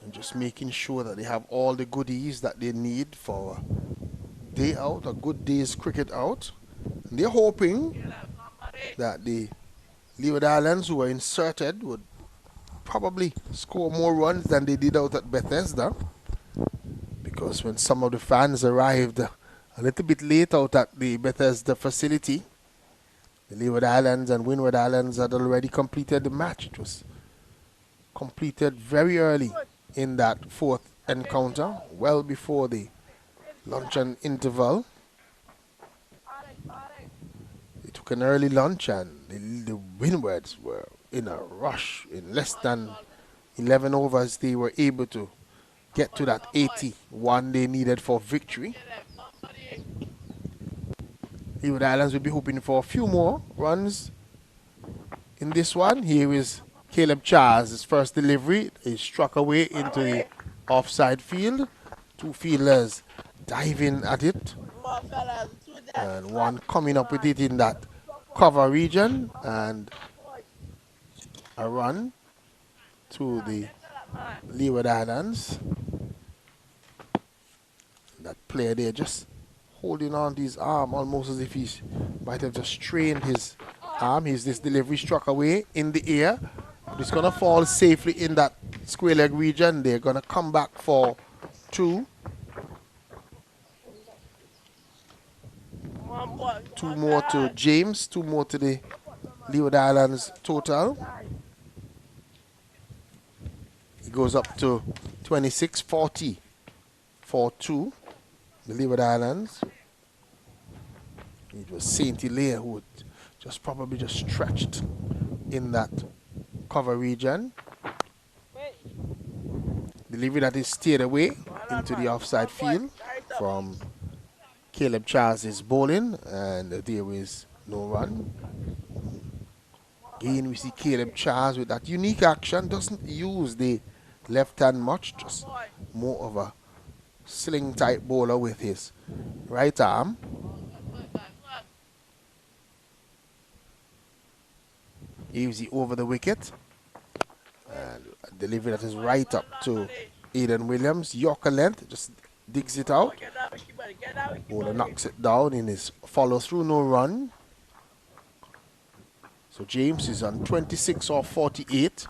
And just making sure that they have all the goodies that they need for a day out, a good day's cricket out. And they're hoping that the Leeward Islands, who were inserted, would probably score more runs than they did out at Bethesda. Because when some of the fans arrived a little bit late out at the Bethesda facility, the Leeward Islands and Winward Islands had already completed the match. It was completed very early in that fourth encounter, well before the luncheon interval. They took an early lunch, and the Windwards were in a rush. In less than 11 overs, they were able to get to that 81 they needed for victory. Leeward Islands will be hoping for a few more runs in this one. Here is Caleb Charles. His first delivery is struck away into the offside field. Two fielders diving at it. And one coming up with it in that cover region. And a run to the Leeward Islands. That player there just holding on to his arm almost as if he might have just strained his arm. Here's this delivery struck away in the air. But it's going to fall safely in that square leg region. They're going to come back for 2. 2 more to James, 2 more to the Leeward Islands total. It goes up to 26-40 for 2, the Leeward Islands. It was Saint Hilaire who would just probably just stretched in that cover region. Delivery that is steered away into the offside field from Caleb Charles' bowling, and there is no run. Again, we see Caleb Charles with that unique action, doesn't use the left hand much, just more of a sling type bowler with his right arm. Easy over the wicket, and a delivery that is right up to Aiden Williams. Yorker length, just digs it out. Bowler knocks it down in his follow through, no run. So James is on 26 off 48.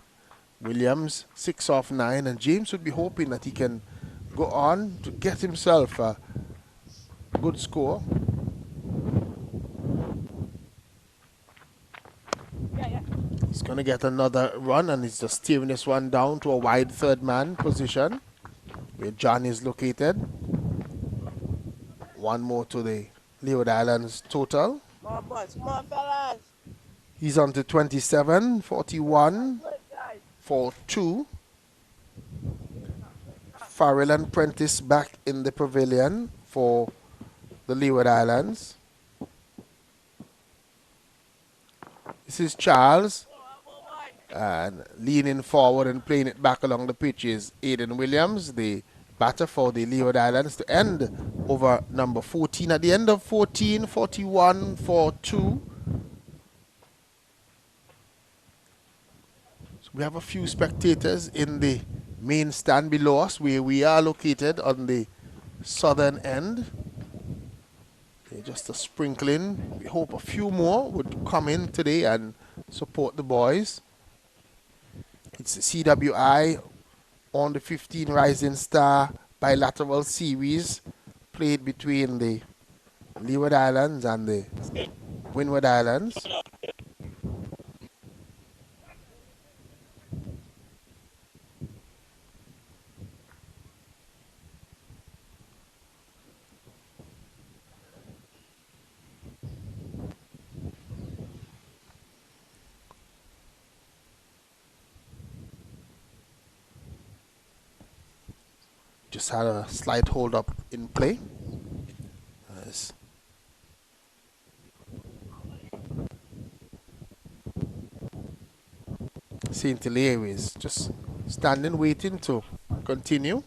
Williams 6 off 9, and James would be hoping that he can go on to get himself a good score. He's going to get another run, and he's just steering this one down to a wide third man position where John is located. 1 more to the Leeward Islands total. Come on, boys. Come on, fellas. He's on to 27, 41 for 2. Farrell and Prentice back in the pavilion for the Leeward Islands. This is Charles, and leaning forward and playing it back along the pitch is Aiden Williams, the batter for the Leeward Islands, to end over number 14. At the end of 14, 41 for 2. So we have a few spectators in the main stand below us, where we are located on the southern end. Just a sprinkling. We hope a few more would come in today and support the boys. It's the CWI on the 15 Rising Star bilateral series played between the Leeward Islands and the Windward Islands. Just had a slight hold up in play. As Saint Hilaire is just standing waiting to continue.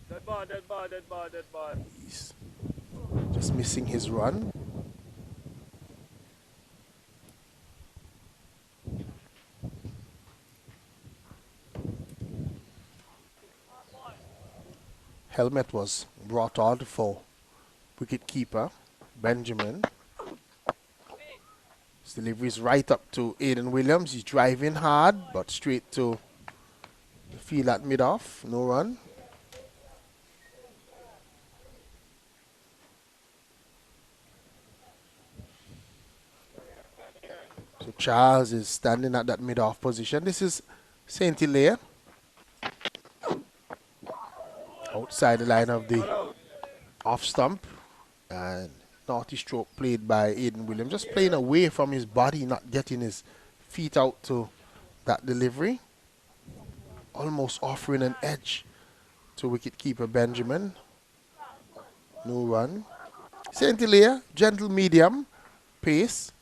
Dead ball, dead ball, dead ball, dead ball. He's just missing his run. Helmet was brought on for wicket keeper Benjamin. His delivery is right up to Aiden Williams. He's driving hard, but straight to the field at mid-off. No run. So Charles is standing at that mid-off position. This is Saint Hilaire. Outside the line of the off stump, and naughty stroke played by Aiden Williams, just playing away from his body, not getting his feet out to that delivery, almost offering an edge to wicketkeeper Benjamin. No run. Saint Hilaire, gentle medium pace.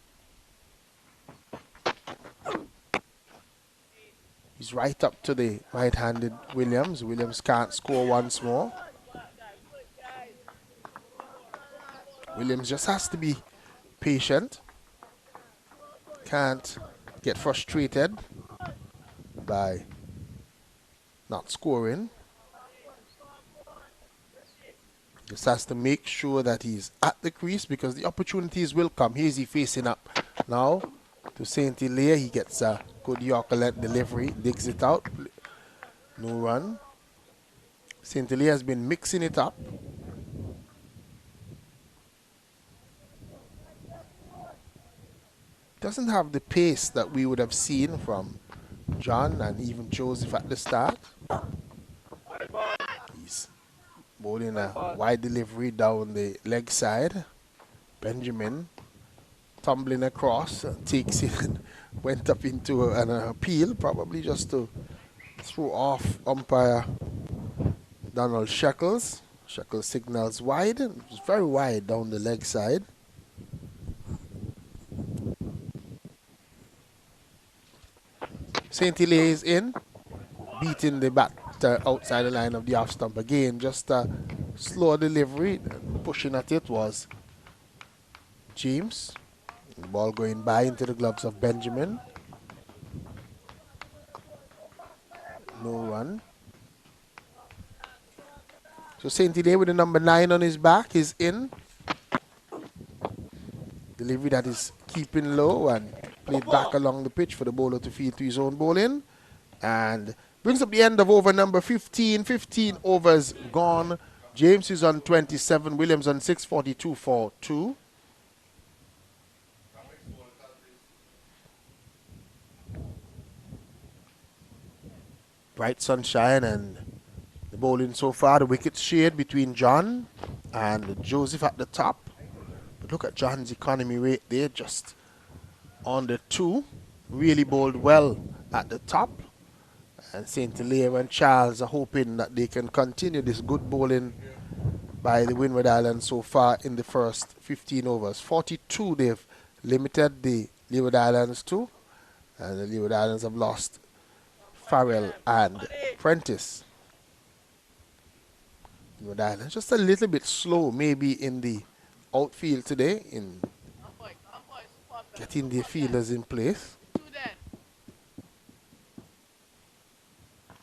He's right up to the right-handed Williams. Williams can't score once more. Williams just has to be patient. Can't get frustrated by not scoring. Just has to make sure that he's at the crease because the opportunities will come. Here's he facing up now to St. Hilaire. He gets a good Yorker length delivery, digs it out. No run. St. Hilaire has been mixing it up. Doesn't have the pace that we would have seen from John and even Joseph at the start. He's bowling a wide delivery down the leg side. Benjamin tumbling across, takes it and went up into an appeal, probably just to throw off umpire Donald Shekels. Shekels signals wide. It was very wide down the leg side. St. Hilaire is in, beating the batter outside the line of the off stump again. Just a slow delivery. Pushing at it was James. The ball going by into the gloves of Benjamin. No run. So St. Hilaire with the number 9 on his back is in. Delivery that is keeping low and played back along the pitch for the bowler to field to his own bowling. And brings up the end of over number 15. 15 overs gone. James is on 27. Williams on 6, 42 for 2. Bright sunshine and the bowling so far. The wickets shade between John and Joseph at the top. But look at John's economy rate there, just on the 2. Really bowled well at the top. And St. Hilaire and Charles are hoping that they can continue this good bowling by the Winward Islands so far in the first 15 overs. 42 they've limited the Leeward Islands to. And the Leeward Islands have lost Farrell and Prentice. Winward Islands just a little bit slow maybe in the outfield today in getting the fielders in place.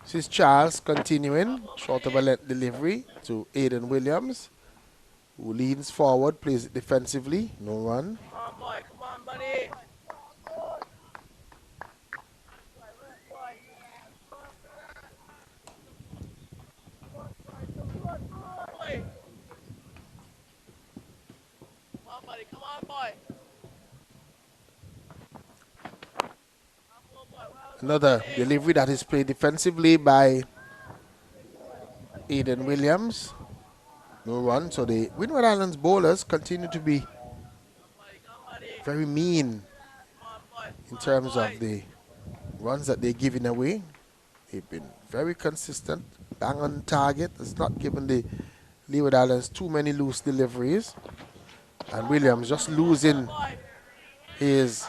This is Charles continuing. Short of a length delivery to Aiden Williams, who leans forward, plays it defensively. No run. Come on, boy. Come on, buddy. Come on, boy. Another delivery that is played defensively by Aiden Williams. No run. So the Winward Islands bowlers continue to be very mean in terms of the runs that they're giving away. They've been very consistent, bang on target. It's not given the Leeward Islands too many loose deliveries. And Williams just losing his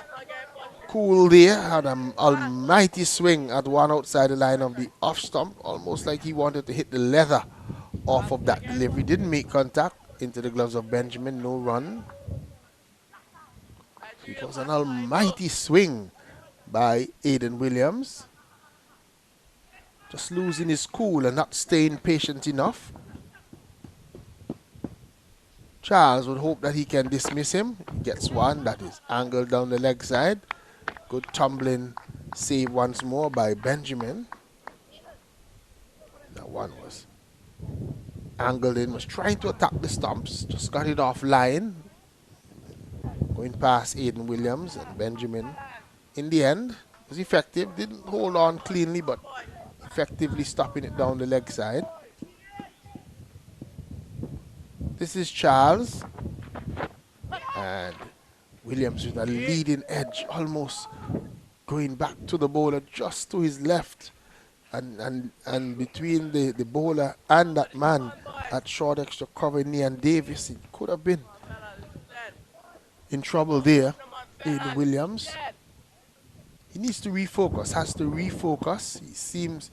cool there. Had an almighty swing at one outside the line of the off stump. Almost like he wanted to hit the leather off of that delivery. Didn't make contact into the gloves of Benjamin. No run. It was an almighty swing by Aiden Williams. Just losing his cool and not staying patient enough. Charles would hope that he can dismiss him. He gets one that is angled down the leg side. Good tumbling save once more by Benjamin. That one was angled in, was trying to attack the stumps. Just got it off line. Going past Aiden Williams and Benjamin. In the end, was effective. Didn't hold on cleanly, but effectively stopping it down the leg side. This is Charles. And Williams with a leading edge, almost going back to the bowler just to his left. And between the bowler and that man at short extra cover, Nian Davis, he could have been in trouble there. Aiden Williams. He needs to refocus, has to refocus. He seems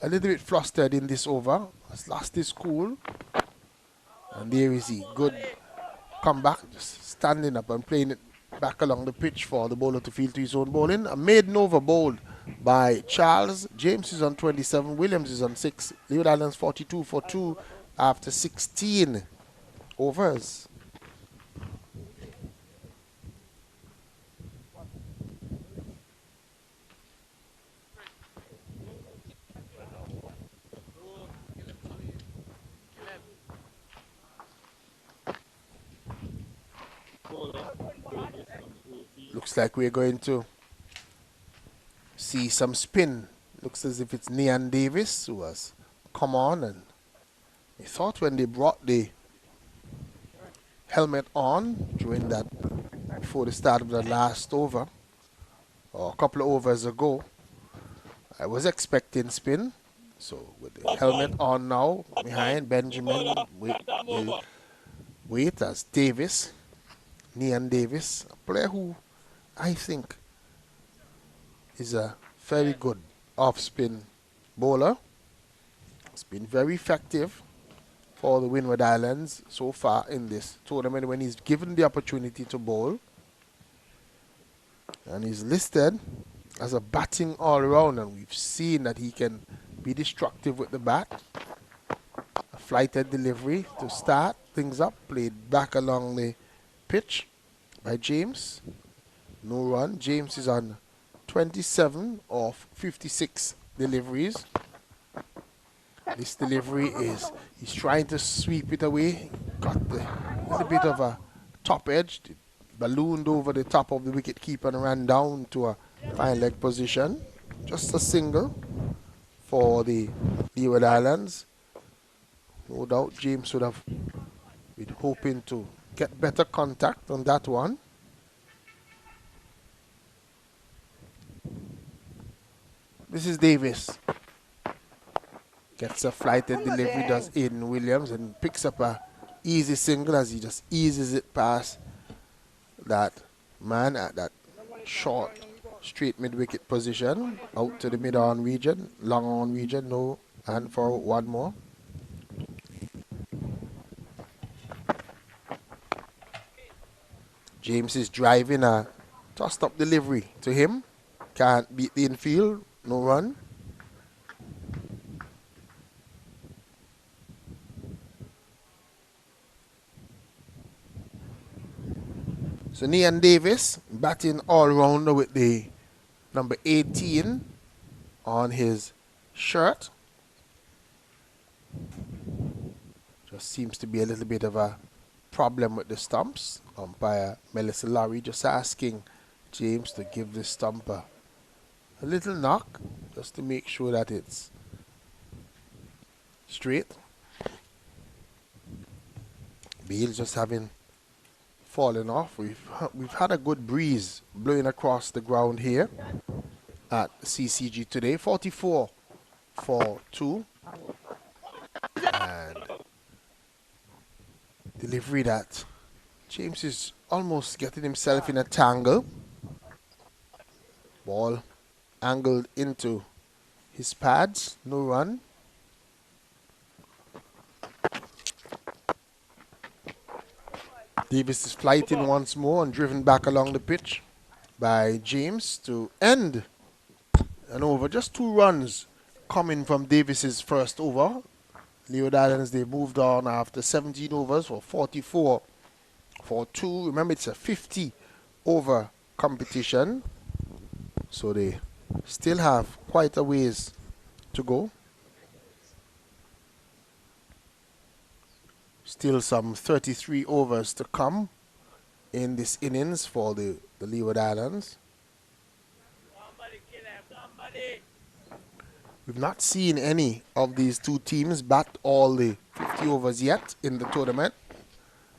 a little bit flustered in this over. Has lost his cool. And there is he. Good comeback, just standing up and playing it back along the pitch for the bowler to field to his own bowling. A maiden over bowled by Charles. James is on 27. Williams is on 6. Leeward Islands 42 for 2 after 16 overs. Looks like we're going to see some spin. Looks as if it's Nian Davis who has come on, and I thought when they brought the helmet on during that, before the start of the last over, or a couple of overs ago, I was expecting spin. So with the helmet on now, behind Benjamin, wait as Davis, Nian Davis, a player who I think is a very good off-spin bowler. It's been very effective for the Windward Islands so far in this tournament when he's given the opportunity to bowl. And he's listed as a batting all-round, and we've seen that he can be destructive with the bat. A flighted delivery to start things up, played back along the pitch by James. No run. James is on 27 of 56 deliveries. This delivery is, he's trying to sweep it away. Got the little bit of a top edge. It ballooned over the top of the wicket keeper and ran down to a fine leg position. Just a single for the Leeward Islands. No doubt James would have been hoping to get better contact on that one. This is Davis. Gets a flighted delivery, does Aiden Williams, and picks up a easy single as he just eases it past that man at that short, straight mid-wicket position, out to the mid-on region, long-on region, no, and for one more. James is driving a tossed-up delivery to him. Can't beat the infield, no run. So Nian Davis batting all-rounder with the number 18 on his shirt. Just seems to be a little bit of a problem with the stumps. Umpire Melissa Lowry just asking James to give the stump a little knock just to make sure that it's straight. Bale's just having fallen off. We've had a good breeze blowing across the ground here at CCG today. 44 for 2. And delivery that James is almost getting himself in a tangle. Ball angled into his pads. No run. Davis is flighting once more and driven back along the pitch by James to end an over. Just 2 runs coming from Davis's first over. Leeward Islands, they moved on after 17 overs for 44 for 2. Remember, it's a 50 over competition, so they still have quite a ways to go. Still some 33 overs to come in this innings for the Leeward Islands. We've not seen any of these two teams bat all the 50 overs yet in the tournament.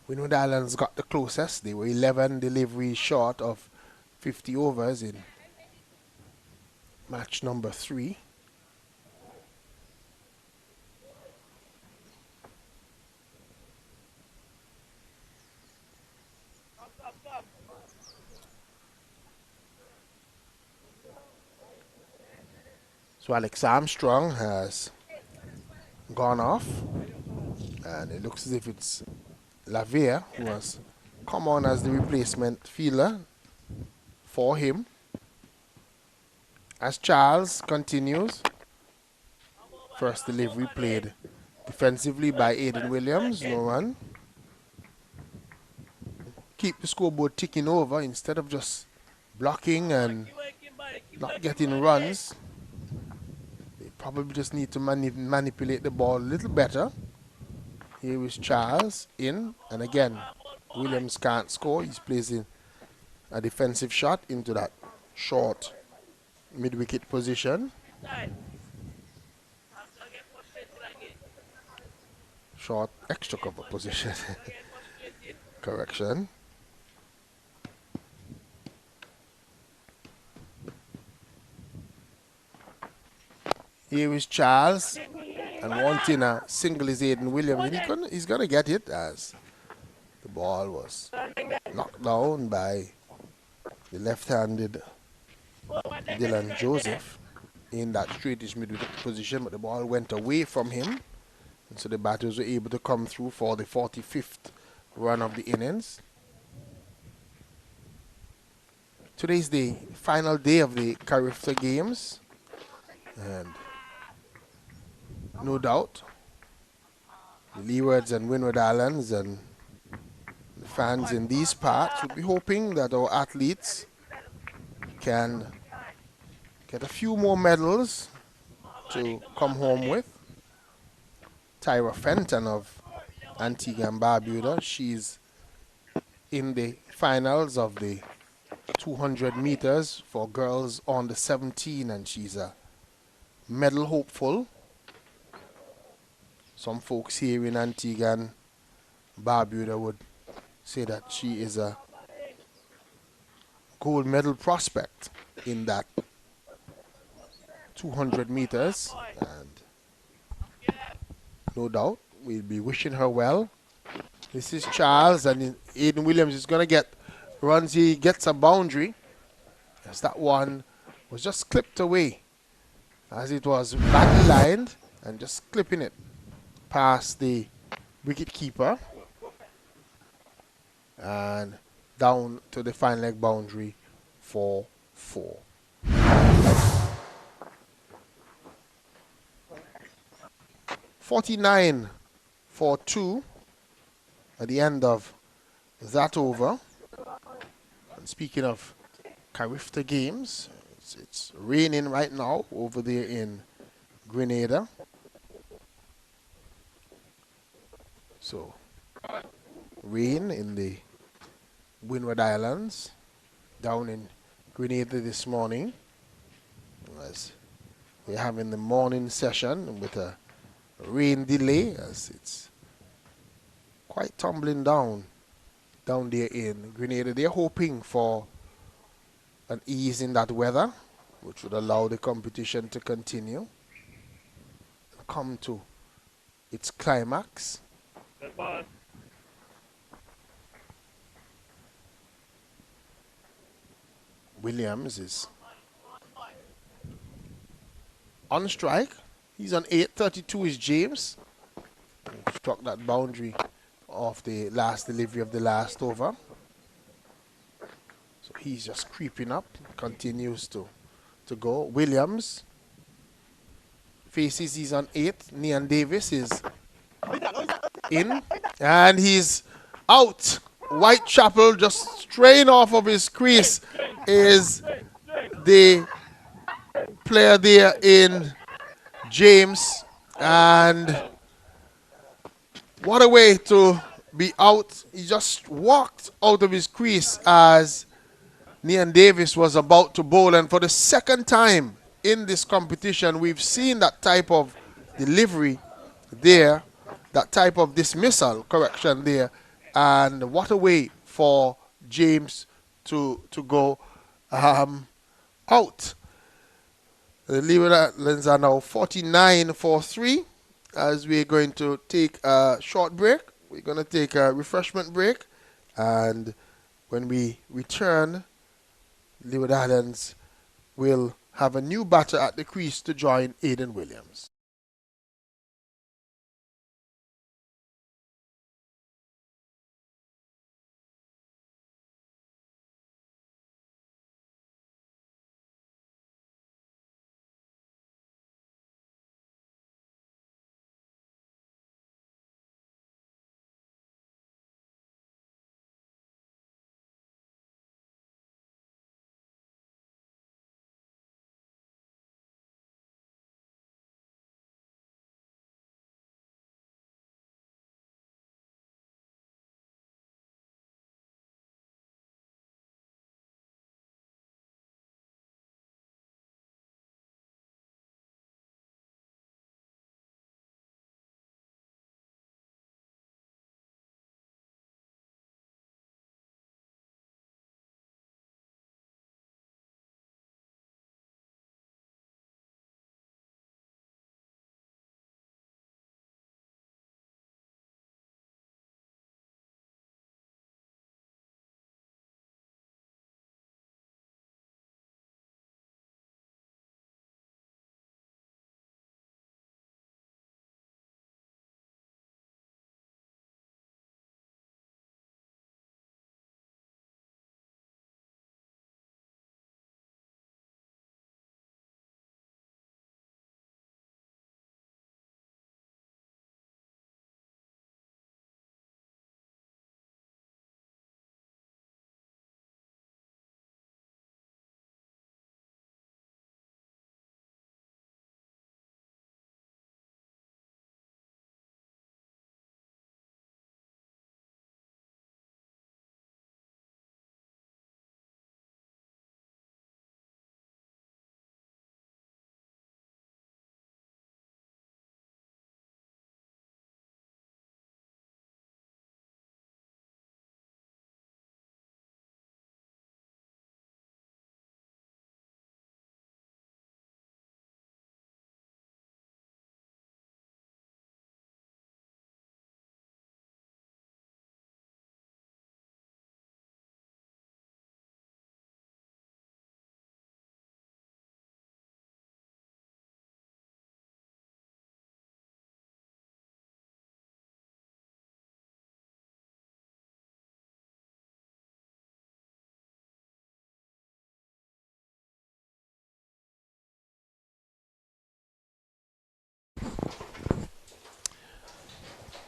Windward Islands got the closest. They were 11 deliveries short of 50 overs in match number 3. So Alex Armstrong has gone off, and it looks as if it's Lavere who has come on as the replacement fielder for him. As Charles continues, first delivery played defensively by Aiden Williams, no run. Keep the scoreboard ticking over instead of just blocking and not getting runs. They probably just need to manipulate the ball a little better. Here is Charles in, and again, Williams can't score. He's placing a defensive shot into that short mid-wicket position. Short extra cover position. Correction. Here is Charles, and wanting a single is Aiden Williams, and he's gonna get it as the ball was knocked down by the left-handed Dylan Joseph in that straightish mid-wicket position, but the ball went away from him, and so the batters were able to come through for the 45th run of the innings. Today's the final day of the Carifta Games, and no doubt the Leewards and Winward Islands and the fans in these parts would be hoping that our athletes can get a few more medals to come home with. Tyra Fenton of Antigua and Barbuda, she's in the finals of the 200 meters for girls on the 17, and she's a medal hopeful. Some folks here in Antigua and Barbuda would say that she is a gold medal prospect in that 200 meters, and no doubt we'll be wishing her well. This is Charles, and Aiden Williams is going to get runs. He gets a boundary, as that one was just clipped away as it was badly lined, and just clipping it past the wicket keeper and down to the fine leg boundary for 4. .49 for 2 at the end of that over. And speaking of Carifta Games, it's raining right now over there in Grenada. So, rain in the Winward Islands, down in Grenada this morning, as they're having the morning session with a rain delay, as it's quite tumbling down there in Grenada. They're hoping for an ease in that weather, which would allow the competition to continue and come to its climax. Williams is on strike. He's on 8. 32 is James. Struck that boundary off the last delivery of the last over. So he's just creeping up, continues to go. Williams faces, he's on 8. Nian Davis is in, and he's out. Whitechapel just straying off of his crease is the player there in James, and what a way to be out. He just walked out of his crease as Nian Davis was about to bowl, and for the second time in this competition we've seen that type of delivery there, that type of dismissal, correction there, and what a way for James to go out. The Leeward Islands are now 49 for 3 as we're going to take a short break. We're going to take a refreshment break, and when we return, Leeward Islands will have a new batter at the crease to join Aiden Williams.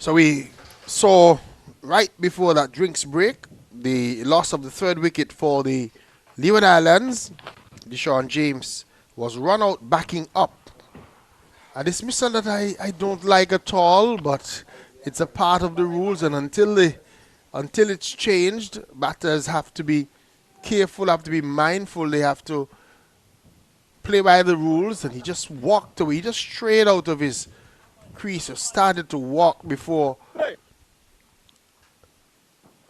So we saw right before that drinks break the loss of the third wicket for the Leeward Islands. Deshaun James was run out backing up. A dismissal that I don't like at all, but it's a part of the rules, and until it's changed, batters have to be careful, have to be mindful, they have to play by the rules. And he just walked away, he just strayed out of his crease or started to walk before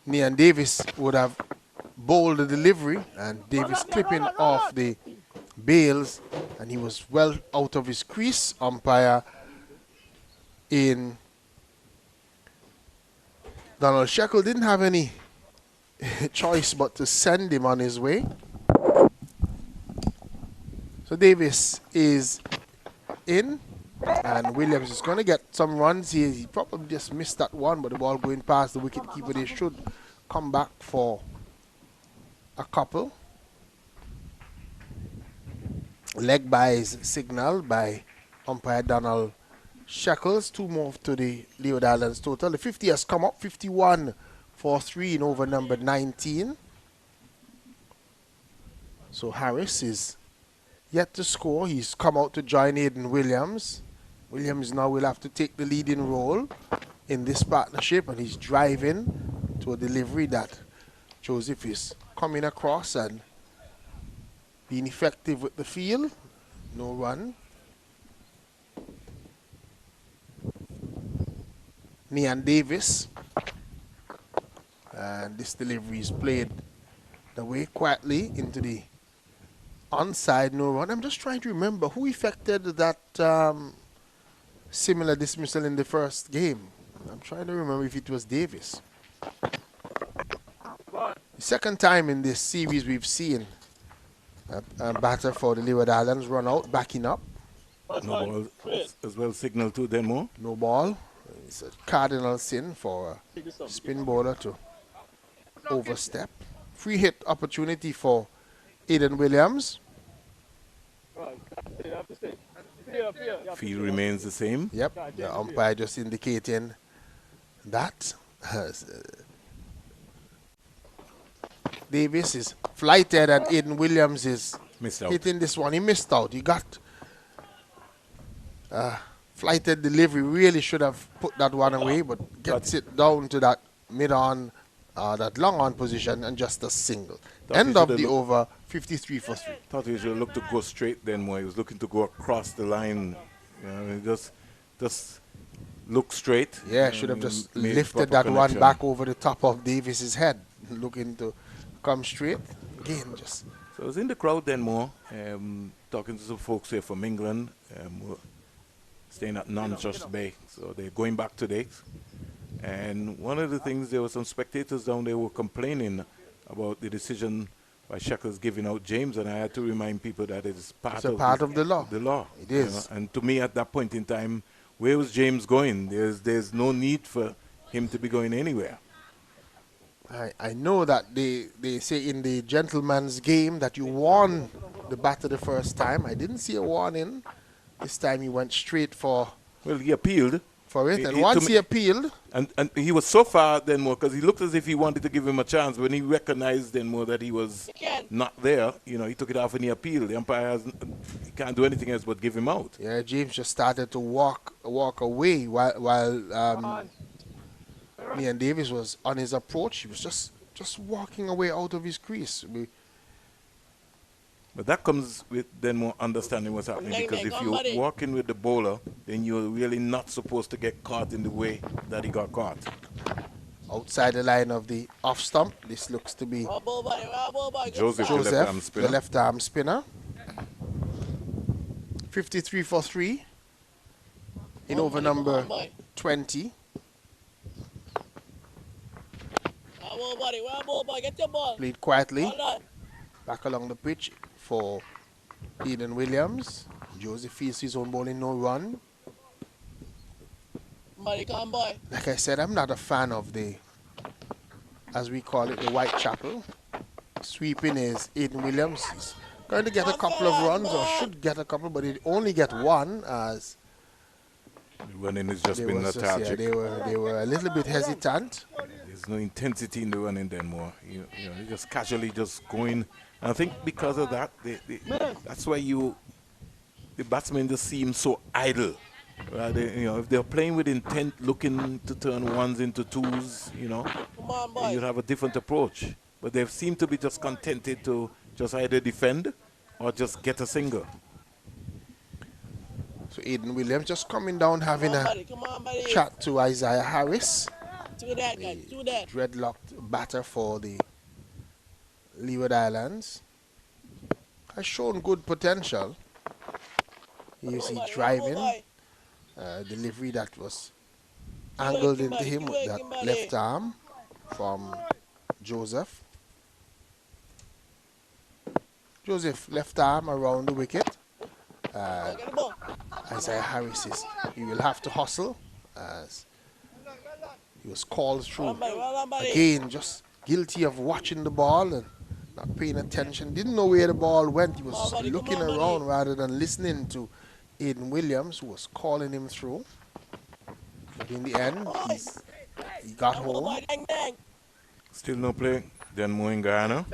Nian Davis would have bowled the delivery, and Davis clipping off the bails, and he was well out of his crease. Umpire in Donald Sheckle didn't have any choice but to send him on his way. So Davis is in, and Williams is going to get some runs here. He probably just missed that one, but the ball going past the wicket keeper. They should come back for a couple. Leg byes signaled by umpire Donald Sheckles. 2 more to the Leeward Islands total. The 50 has come up, 51 for 3 in over number 19. So Harris is yet to score. He's come out to join Aiden Williams. Williams now will have to take the leading role in this partnership, and he's driving to a delivery that Joseph is coming across and being effective with the field. No run. Nian Davis. And this delivery is played the way quietly into the onside, no run. I'm just trying to remember who effected that similar dismissal in the first game. I'm trying to remember if it was Davis. The second time in this series we've seen a batter for the Leeward Islands run out, backing up. No ball as well signal to Denmore. No ball. It's a cardinal sin for a spin bowler to overstep. Free hit opportunity for Aiden Williams. Field remains the same. Yep, the umpire just indicating that. Davis is flighted and Aiden Williams is hitting this one. He missed out. He got flighted delivery. Really should have put that one away, but gets it down to that mid-on, that long-on position, and just a single. End of the over, 53 for 3. Thought he should look to go straight then more. He was looking to go across the line. You know, just look straight. Yeah, should have just lifted that one back over the top of Davis's head, looking to come straight. Again, just. So I was in the crowd then more, talking to some folks here from England, staying at Non-Trust Bay. So they're going back today. And one of the things, there were some spectators down there who were complaining about the decision by Sheckles giving out James, and I had to remind people that it is part of the law. The law. It is. You know? And to me, at that point in time, where was James going? There's no need for him to be going anywhere. I know that they say in the gentleman's game that you warn the batter the first time. I didn't see a warning. This time he went straight for. Well, he appealed. For it, and once he appealed. And he was so far then more, because he looked as if he wanted to give him a chance. When he recognized then more that he was not there, you know, he took it off and he appealed. The umpire he can't do anything else but give him out. Yeah, James just started to walk away while Nian Davis was on his approach. He was just walking away out of his crease. But that comes with then more understanding what's happening, because if you're walking with the bowler, then you're really not supposed to get caught in the way that he got caught. Outside the line of the off stump, this looks to be Joseph, the left arm spinner. 53 for 3 in over number 20. Played quietly back along the pitch for Aiden Williams. Joseph feels his own bowling, no run. Like I said, I'm not a fan of the, as we call it, the Whitechapel. Sweeping is Aiden Williams. He's going to get a couple of runs, or should get a couple, but he only get one, as The running has just been Yeah, lethargic. they were a little bit hesitant. There's no intensity in the running then more. You know, they're just casually just going. And I think because of that, that's why the batsmen just seem so idle. You know, if they're playing with intent, looking to turn ones into twos, you know, Come on, boy. you'd have a different approach. But they seem to be just contented to just either defend or just get a single. So Aiden Williams just coming down having Come on, a buddy. Come on, buddy. chat to Isaiah Harris, Do that, guys. Do that. dreadlocked batter for the Leeward Islands. Has shown good potential. You see driving, delivery that was angled into him with that left arm from Joseph. Joseph left arm around the wicket. Get the ball. Isaiah Harris he will have to hustle as he was called through. Well done, buddy. Again, just guilty of watching the ball and not paying attention. Didn't know where the ball went. He was Come on, buddy. looking Come on, around buddy. rather than listening to Aiden Williams, who was calling him through. But in the end, he got home. Boy, dang, dang. Still no play. Then more in Guyana.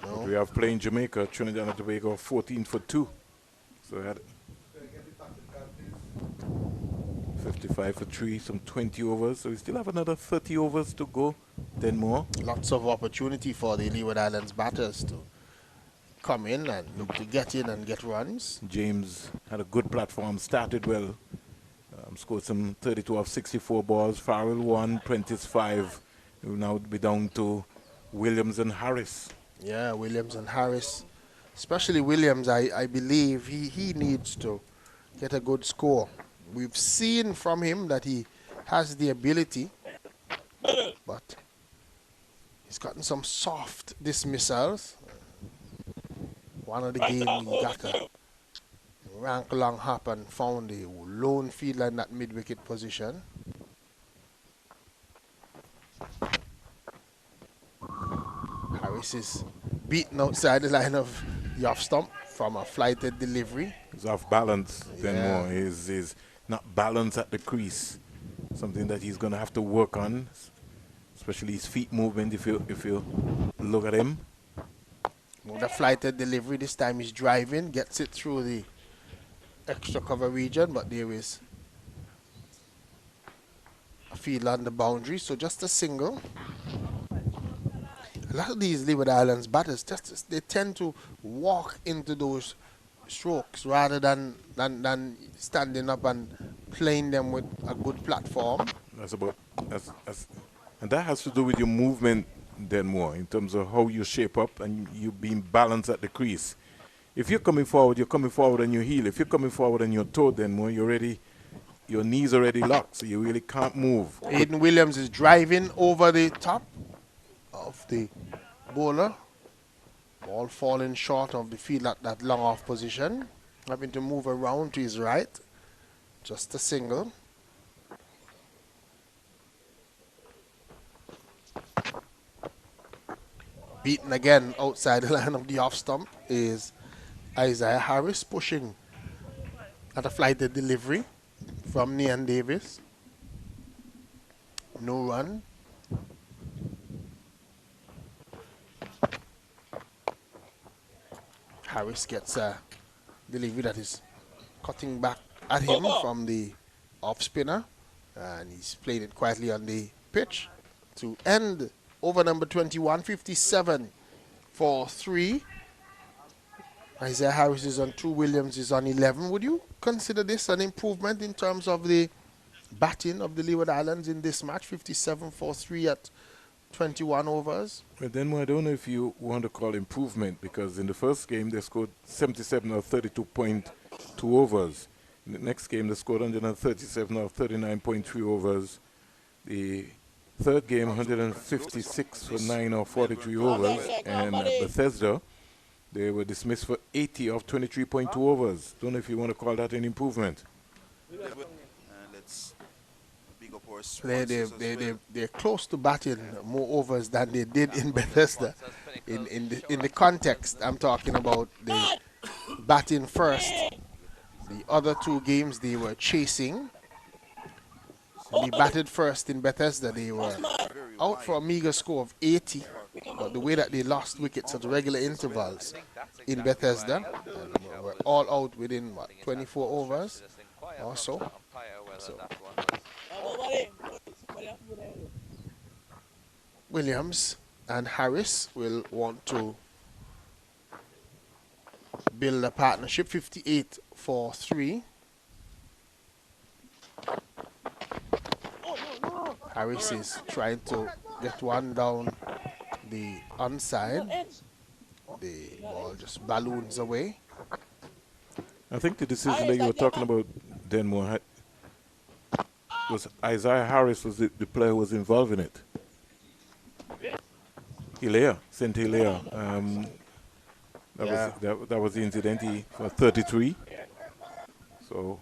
No. We have playing Jamaica, Trinidad and Tobago, 14 for 2. So we had 55 for 3, some 20 overs. So we still have another 30 overs to go. Then more. Lots of opportunity for the Leeward Islands batters to come in and look to get in and get runs. James had a good platform, started well. Scored some 32 of 64 balls. Farrell 1, Prentice 5. We will now be down to Williams and Harris. Yeah, Williams and Harris. Especially Williams, I believe he needs to get a good score. We've seen from him that he has the ability, but he's gotten some soft dismissals. One of the games he got a rank long hop and found a lone fielder in that mid-wicket position. Harris is beaten outside the line of the off stump from a flighted delivery. He's off balance. Then Yeah. more. He's not balanced at the crease. Something that he's going to have to work on, especially his feet movement. If you look at him, With a flighted delivery, this time he's driving, gets it through the extra cover region, but there is a field on the boundary, so just a single. A lot of these Leeward Islands batters, they tend to walk into those strokes rather than standing up and playing them with a good platform. and that has to do with your movement then more in terms of how you shape up and you being balanced at the crease. If you're coming forward and you heel. If you're coming forward and you're toe, then more your knees already locked, so you really can't move. Aiden Williams is driving over the top of the bowler. Ball falling short of the field at that long off position. Having to move around to his right. Just a single. Beaten again outside the line of the off stump is Isaiah Harris, pushing at a flighted delivery from Nian Davis. No run. Harris gets a delivery that is cutting back at him from the off spinner, and he's playing it quietly on the pitch to end over number 21, 57 for 3. Isaiah Harris is on 2, Williams is on 11. Would you consider this an improvement in terms of the batting of the Leeward Islands in this match? 57 for 3 at 21 overs. But then I don't know if you want to call improvement, because in the first game they scored 77 or 32.2 overs. In the next game they scored 137 or 39.3 overs. The third game 156 for 9 or 43 overs, and at Bethesda they were dismissed for 80 of 23.2 overs. Don't know if you want to call that an improvement. They're close to batting more overs than they did in Bethesda. In the context, I'm talking about the batting first. The other two games they were chasing. They batted first in Bethesda. They were out for a meager score of 80. But the way that they lost wickets at regular intervals in Bethesda, and were all out within, what, 24 overs or so. Williams and Harris will want to build a partnership, 58 for 3. Harris is trying to get one down the onside. The ball just balloons away. I think the decision that you were talking about, Denmore, was Isaiah Harris was the player who was involved in it. Hilaire, St. Hilaire. That was the incident for 33. So,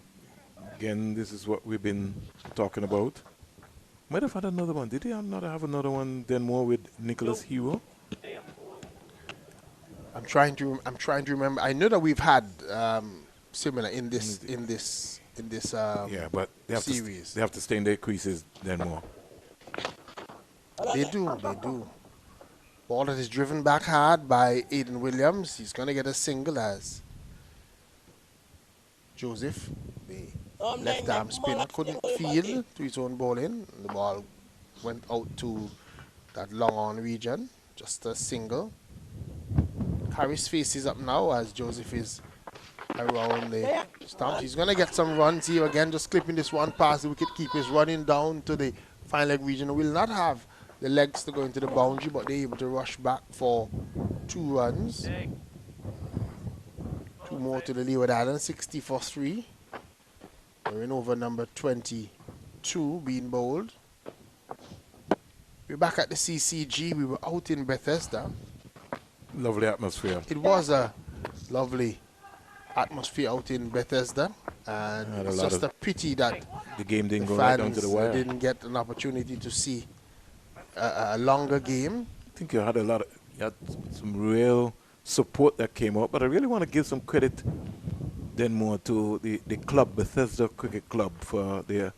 again, this is what we've been talking about. Might have had another one. Did he not have another one then more with Nicholas Hero? I'm trying to remember. I know that we've had similar in this yeah, but they have series. They have to stay in their creases then more. They do. Ball that is driven back hard by Aiden Williams. He's going to get a single as Joseph, the left-arm spinner, couldn't field to his own bowling. The ball went out to that long-on region. Just a single. Harris faces up now as Joseph is around the stump. He's going to get some runs here again, just clipping this one past the wicket keepers, running down to the final leg region. Will not have the legs to go into the boundary, but they're able to rush back for 2 runs. 2 more to the Leeward Islands, 60 for 3. We're in over number 22 being bowled. We're back at the CCG. We were out in Bethesda. Lovely atmosphere. It was a lovely atmosphere out in Bethesda, and it's just a pity that the game didn't the go right down fans to the wire. didn't get an opportunity to see a longer game. I think you had some real support that came out, but I really want to give some credit then more to the club, Bethesda Cricket Club, for their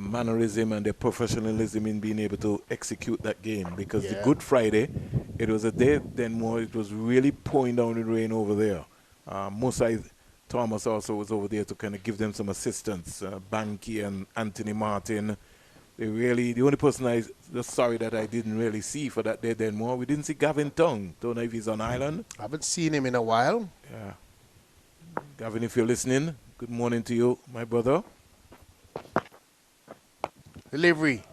mannerism and their professionalism in being able to execute that game, because the Good Friday, it was a day then more, it was really pouring down in rain over there. Mosai Thomas also was over there to kind of give them some assistance. Banky and Anthony Martin. The only person I was sorry that I didn't really see for that day then more, we didn't see Gavin Tongue. Don't know if he's on island. I haven't seen him in a while. Yeah. Gavin, if you're listening, good morning to you, my brother. Delivery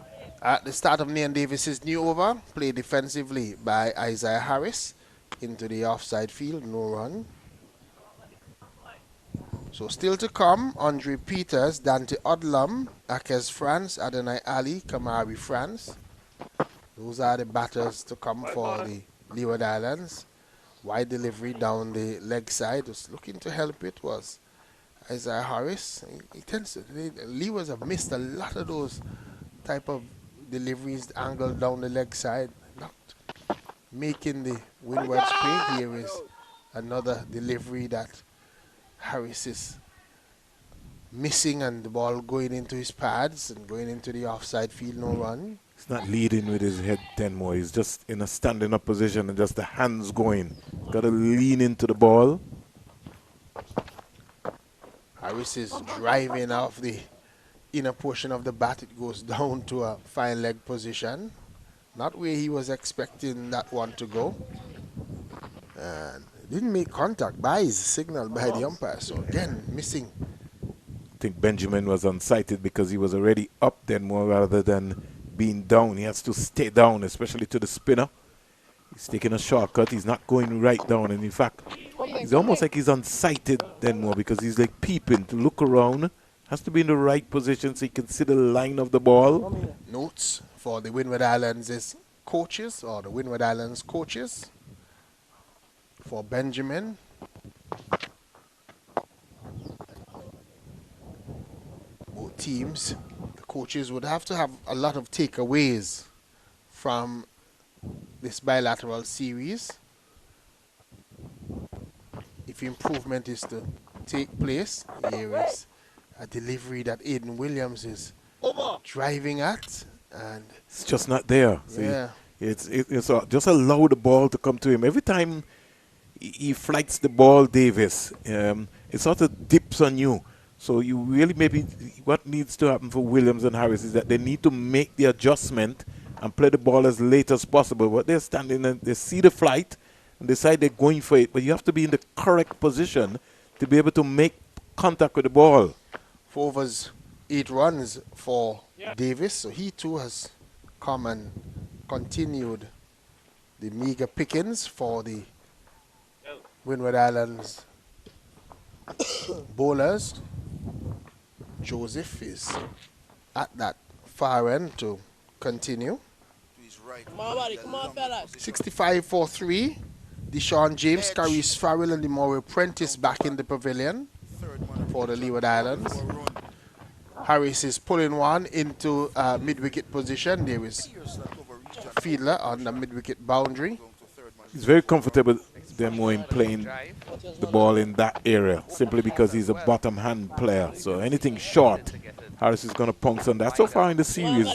at the start of Nian Davis's new over, played defensively by Isaiah Harris into the offside field, no run. So still to come, Andre Peters, Dante Odlum, Akez France, Adonai Ali, Kamari France. Those are the batters to come for the Leeward Islands. Wide delivery down the leg side. Was looking to help it was Isaiah Harris. He tends to, the Leewards have missed a lot of those type of deliveries angled down the leg side. Not making the Windwards pay. Here is another delivery that Harris is missing, and the ball going into his pads and going into the offside field, no run. He's not leading with his head then more. He's just in a standing up position and just the hands going. Got to lean into the ball. Harris is driving off the inner portion of the bat. It goes down to a fine leg position. Not where he was expecting that one to go. And didn't make contact by his signal by the umpire. So again, missing. I think Benjamin was unsighted because he was already up then more rather than being down. He has to stay down, especially to the spinner. He's taking a shortcut. He's not going right down. And in fact, it's almost like he's unsighted then more because he's like peeping to look around. Has to be in the right position so he can see the line of the ball. Notes for the Winward Islands coaches, or the Winward Islands coaches. For Benjamin. Both teams, the coaches would have to have a lot of takeaways from this bilateral series if improvement is to take place. Here is a delivery that Aiden Williams is Over. driving at, and It's just not there. See, yeah, just allow the ball to come to him. Every time he flights the ball, Davis, it sort of dips on you. So you really maybe what needs to happen for Williams and Harris is that they need to make the adjustment and play the ball as late as possible. But they're standing and they see the flight and decide they're going for it. But you have to be in the correct position to be able to make contact with the ball. 4 overs, 8 runs for Davis. So he too has come and continued the meager pickings for the Winward Islands bowlers. Joseph is at that far end to continue. Come on, buddy. Come on, fellas. 65 for 3. Deshaun James carries Farrell and Demore Prentice back in the pavilion for the Leeward Islands. Harris is pulling one into mid-wicket position. There is Fiedler on the mid-wicket boundary. He's very comfortable Denmore in playing the ball in that area simply because he's a bottom hand player. So anything short, Harris is going to pounce on that. So far in the series,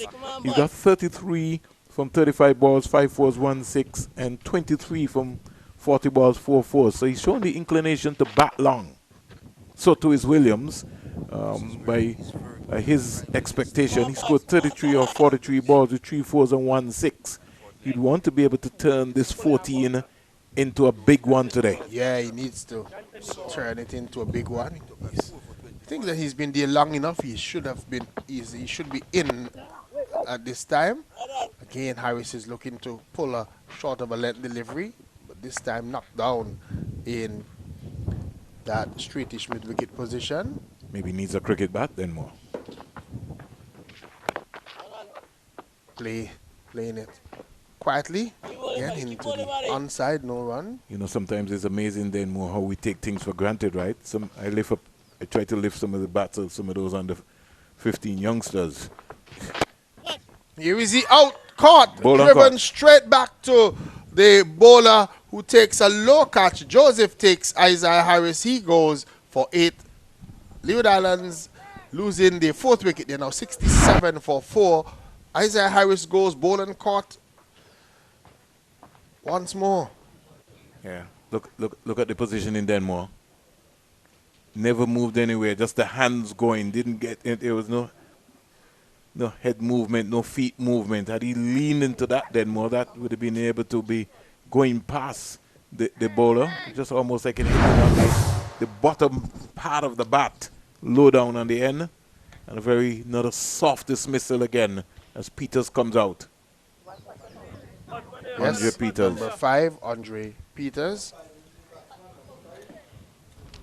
he's got 33 from 35 balls, 5 fours, 1 6, and 23 from 40 balls, 4 fours. So he's shown the inclination to bat long. So too is Williams. By his expectation, he scored 33 or 43 balls with 3 fours and 1 6. He'd want to be able to turn this 14 into a big one today. Yeah, he needs to turn it into a big one. I think that he's been there long enough. He should have been. He should be in at this time. Again, Harris is looking to pull a short of a length delivery, but this time knocked down in that straightish mid-wicket position. Maybe needs a cricket bat then more. Playing it quietly. Again, into the onside, no run. You know, sometimes it's amazing then more how we take things for granted, right? I try to lift some of the bats of some of those under 15 youngsters. Here is he out, caught, Ball driven caught. straight back to the bowler who takes a low catch. Joseph takes Isaiah Harris. He goes for 8. Leeward Islands losing the 4th wicket. They're now 67 for 4. Isaiah Harris goes, ball and caught once more. Yeah, look at the position in Denmore. Never moved anywhere, just the hands going. Didn't get it. There was no head movement, no feet movement. Had he leaned into that Denmore, that would have been able to be going past the bowler. Just almost like it hit on the bottom part of the bat, low down on the end. And another soft dismissal again as Peters comes out. Yes, Andre Peters. number 5, Andre Peters.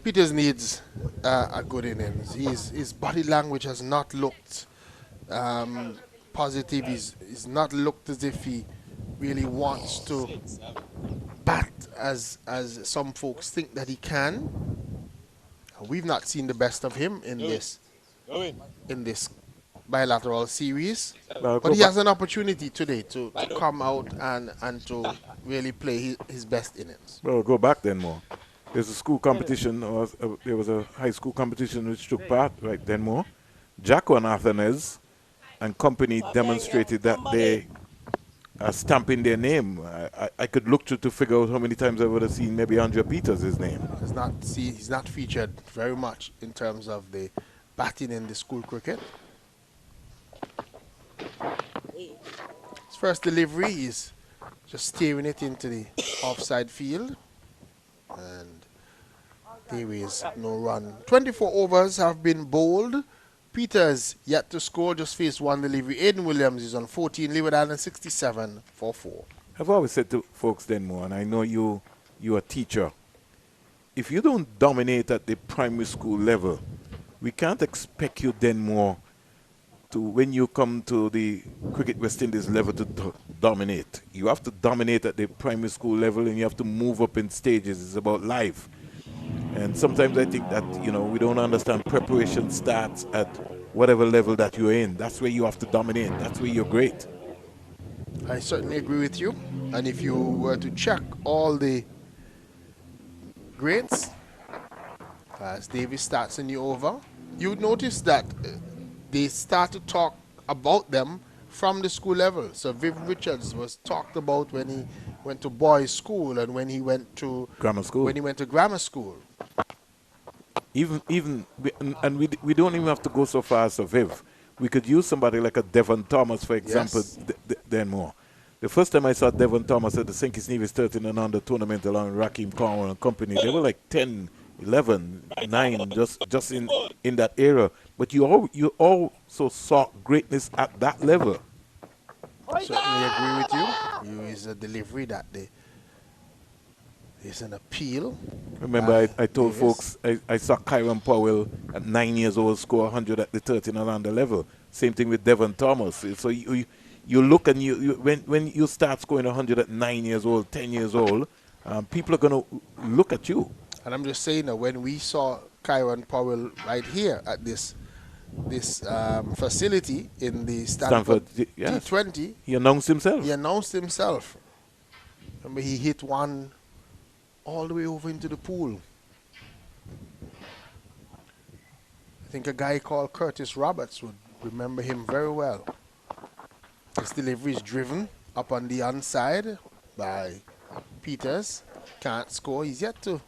Peters needs a good innings. His body language has not looked positive. He's not looked as if he really wants to bat as some folks think that he can. We've not seen the best of him in this bilateral series, but he has an opportunity today to come out and to really play his best innings. Well, go back then more. There's a school competition, or there was a high school competition which took part right then more. Jacko and Athanez and company demonstrated that they are stamping their name. I could look to figure out how many times I would have seen maybe Andre Peters' name. He's not featured very much in terms of the batting in the school cricket. His first delivery is just steering it into the offside field. And there is no run. 24 overs have been bowled. Peters yet to score, just faced 1 delivery. Aiden Williams is on 14. Leeward Islands 67 for 4. I've always said to folks then more, and I know you're a teacher. If you don't dominate at the primary school level, we can't expect you then more to, when you come to the Cricket West Indies level, to dominate. You have to dominate at the primary school level, and you have to move up in stages. It's about life. And sometimes I think that, you know, we don't understand preparation starts at whatever level that you're in. That's where you have to dominate. That's where you're great. I certainly agree with you. And if you were to check all the greats, As Davis starts a new over, you would notice that they start to talk about them from the school level. So Viv Richards was talked about when he went to boys' school and when he went to Grammar school. When he went to grammar school. We don't even have to go so far as a Viv. We could use somebody like a Devon Thomas, for example, Yes. then more. The first time I saw Devon Thomas at the St. Kitts Nevis 13 and under tournament along with Raheem Cornwall and company, they were like 10, 11, 9, just in that era. But you also saw greatness at that level. I certainly agree with you. You is a delivery that day. There's an appeal. Remember, I told Davis. folks I saw Kyron Powell at 9 years old score 100 at the 13 and under level. Same thing with Devon Thomas. So you look and when you start scoring 100 at 9 years old, 10 years old, people are going to look at you. And I'm just saying that when we saw Kyron Powell right here at this facility in the Stanford yes. T20, He announced himself. he announced himself. Remember, he hit one all the way over into the pool. I think a guy called Curtis Roberts would remember him very well. His delivery is driven up on the onside by Peters. Can't score. He's yet to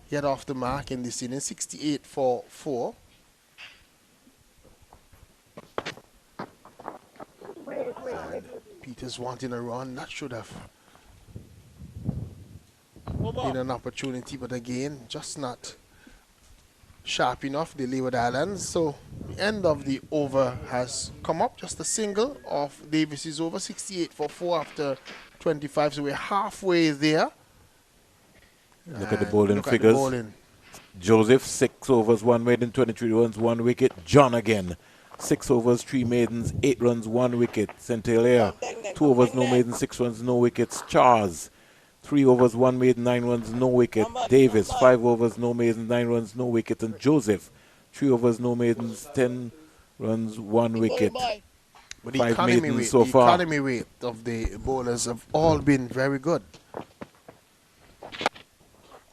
get off the mark in this inning. 68 for 4. And Peters wanting a run. That should have been an opportunity, but again, just not sharp enough, the Leeward Islands. So the end of the over has come up. Just a single of Davis's over. 68 for 4 after 25. So we're halfway there. Look at the And bowling look at the figures. bowling. Joseph, 6 overs, 1 maiden, 23 runs, 1 wicket. John again, 6 overs, 3 maidens, 8 runs, 1 wicket. St. Hilaire, 2 overs, no maiden, 6 runs, no wickets. Charles, 3 overs, 1 maiden, 9 runs, no wicket. Davis, 5 overs, no maiden, 9 runs, no wicket. And Joseph, 3 overs, no maidens, 10 runs, 1 wicket. But the 5 economy maidens rate, so the far. economy rate of the bowlers have all been very good.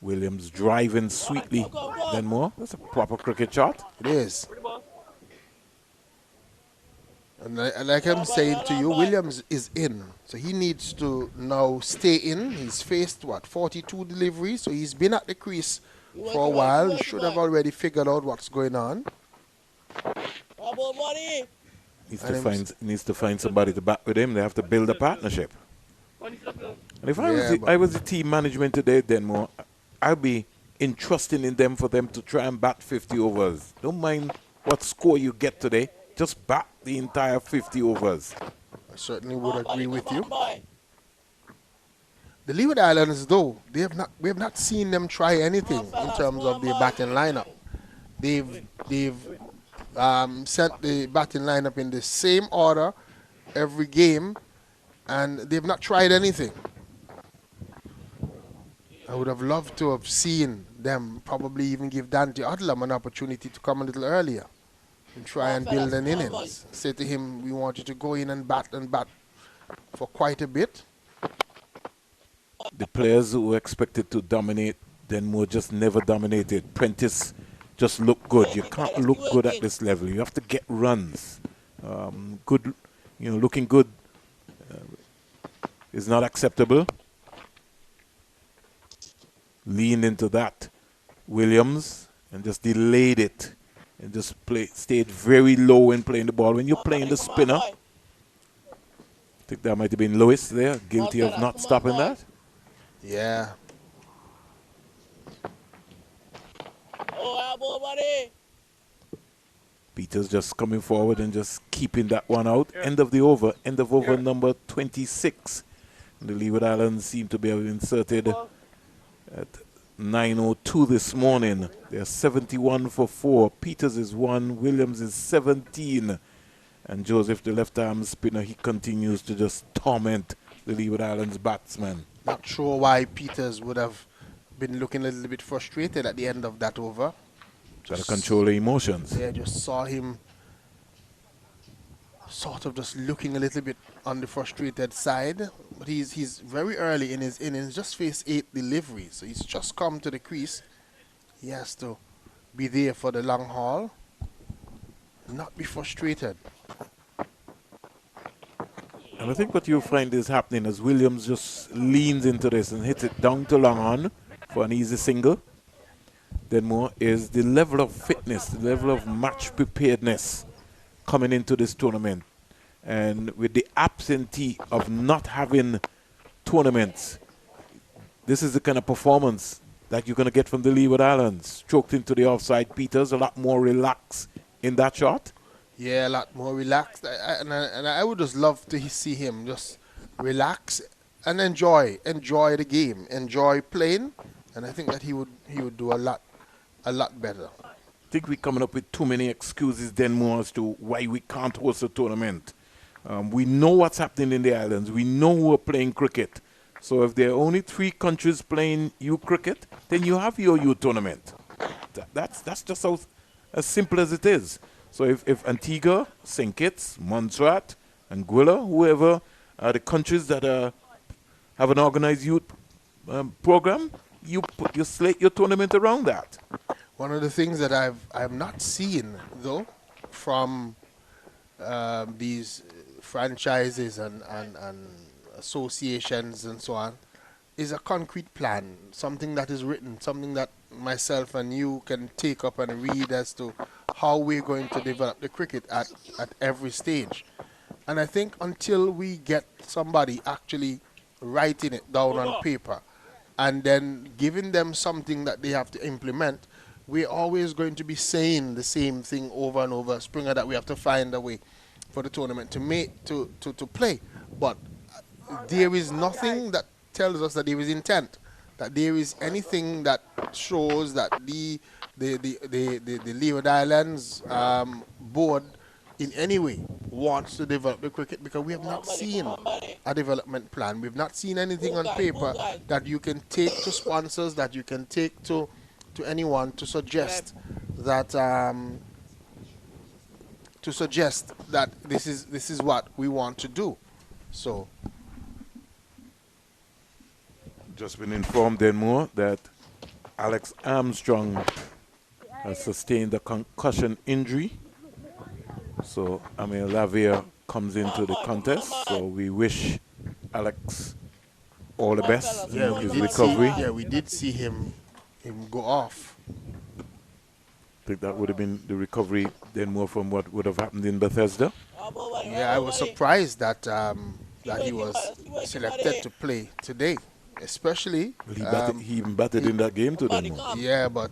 Williams driving sweetly. Then more. That's a proper cricket shot. It is. And like I'm saying to you, Williams is in. So he needs to now stay in. He's faced, 42 deliveries. So he's been at the crease for a while. He should have already figured out what's going on. Needs to find somebody to bat with him. They have to build a partnership. And if I was the team management today, then more, I'd be entrusting in them for them to try and bat 50 overs. Don't mind what score you get today. Just bat the entire 50 overs. I certainly would agree with you. The Leeward Islands, though, we have not seen them try anything in terms of their batting lineup. They've sent the batting lineup in the same order every game, and they've not tried anything. I would have loved to have seen them probably even give Dante Odlam an opportunity to come a little earlier and try and build an innings. Say to him, we want you to go in and bat for quite a bit. The players who were expected to dominate, then more just never dominated. Prentice just looked good. You can't look good at this level. You have to get runs. Good, looking good is not acceptable. Leaned into that, Williams, and just delayed it. And just stayed very low in playing the ball. When you're playing the spinner, I think that might have been Lewis there, guilty of not stopping that. Yeah. Peters just coming forward and just keeping that one out. End of the over. End of over number 26. The Leeward Islands seem to be inserted at 9:02 this morning. They're 71 for 4. Peters is 1. Williams is 17. And Joseph, the left-arm spinner, he continues to just torment the Leeward Islands batsman. Not sure why Peters would have been looking a little bit frustrated at the end of that over. Got to control the emotions. Yeah, just saw him sort of just looking a little bit on the frustrated side. But he's very early in his innings, just faced 8 deliveries. So he's just come to the crease. He has to be there for the long haul, not be frustrated. And I think what you find is happening as Williams just leans into this and hits it down to long on for an easy single. Then more is the level of fitness, the level of match preparedness coming into this tournament. And with the absentee of not having tournaments, this is the kind of performance that you're going to get from the Leeward Islands. Stroked into the offside, Peters, a lot more relaxed in that shot. Yeah, a lot more relaxed. And I would just love to see him just relax and enjoy the game, enjoy playing. And I think that he would do a lot better. I think we're coming up with too many excuses then more as to why we can't host a tournament. We know what's happening in the islands. We know we're playing cricket. So if there are only 3 countries playing U cricket, then you have your U tournament. That's just as simple as it is. So if Antigua, St. Kitts, Montserrat, Anguilla, whoever are the countries that have an organized youth program, you slate your tournament around that. One of the things that I've not seen though from these franchises and associations and so on is a concrete plan, something that is written, something that myself and you can take up and read as to how we're going to develop the cricket at every stage. And I think until we get somebody actually writing it down on paper and then giving them something that they have to implement, we're always going to be saying the same thing over and over, Springer, that we have to find a way for the tournament to play. But there is nothing that tells us that there is intent, that there is anything that shows that the Leeward Islands board in any way wants to develop the cricket, because we have not seen a development plan. We've not seen anything on paper that you can take to sponsors, that you can take to anyone to suggest that this is what we want to do. So Just been informed then more that Alex Armstrong has sustained a concussion injury. So Amir Lavia comes into the contest. So we wish Alex all the best in his recovery. We did see him go off. I think that would have been the recovery then more from what would have happened in Bethesda. Yeah, I was surprised that that he was selected to play today, especially. Well, he even batted in that game today. Yeah, but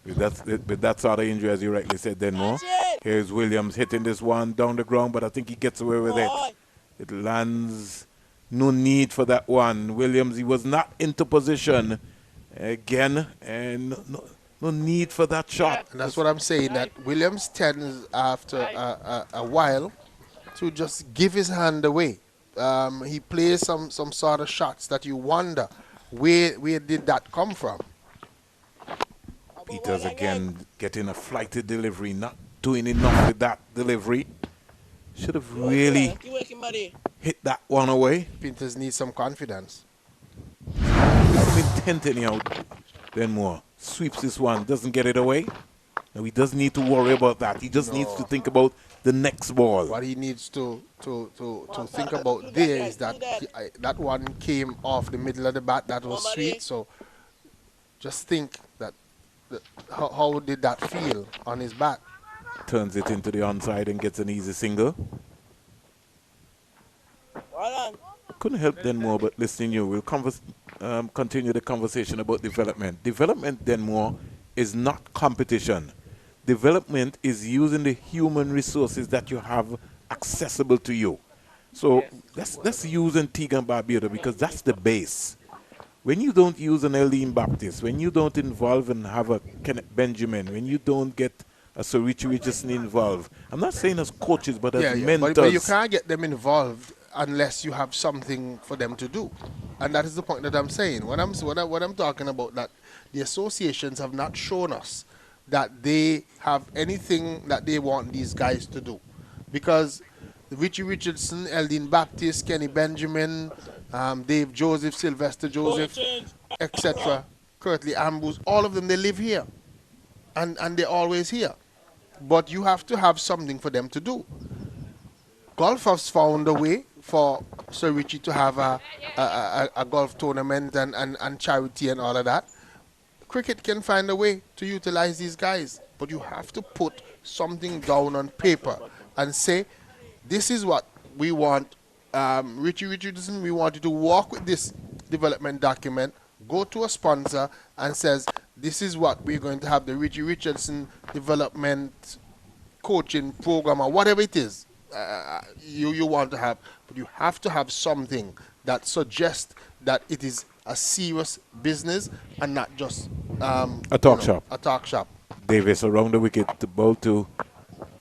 with that sort of injury, as you rightly said, then more. Here's Williams hitting this one down the ground, but I think he gets away with it. It lands. No need for that one. Williams, he was not into position again, and no need for that shot. And that's what I'm saying, that Williams tends after a while to just give his hand away. He plays some sort of shots that you wonder where did that come from. Peters again getting a flighted delivery, not doing enough with that delivery. Should have really hit that one away. Peters needs some confidence. Intent anyhow. Then more sweeps this one, doesn't get it away. Now he doesn't need to worry about that. He just needs to think about the next ball. What he needs to think about there is that that one came off the middle of the bat. That was sweet. So just think that how did that feel on his bat? Turns it into the onside and gets an easy single. Couldn't help then more but listening you. We'll continue the conversation about development. Development then more is not competition. Development is using the human resources that you have accessible to you. So let's use Antigua and Barbuda, because that's the base. When you don't use an Eldine Baptist, when you don't involve and have a Kenneth Benjamin, when you don't get a Sir Richie Richardson involved, I'm not saying as coaches, but as mentors. But you can't get them involved unless you have something for them to do. And that is the point that I'm saying. When I'm talking about that, the associations have not shown us that they have anything that they want these guys to do. Because Richie Richardson, Eldine Baptist, Kenny Benjamin, Dave Joseph, Sylvester Joseph, etc., Curtly Ambrose, all of them, they live here. And they're always here. But you have to have something for them to do. Golf has found a way for Sir Richie to have a golf tournament and charity and all of that. Cricket can find a way to utilize these guys, but you have to put something down on paper and say, this is what we want. Richie Richardson, we want you to walk with this development document, go to a sponsor and says, this is what we're going to have, the Richie Richardson development coaching program or whatever it is you want to have. But you have to have something that suggests that it is a serious business and not just a talk shop. A talk shop. Davis around the wicket, the ball to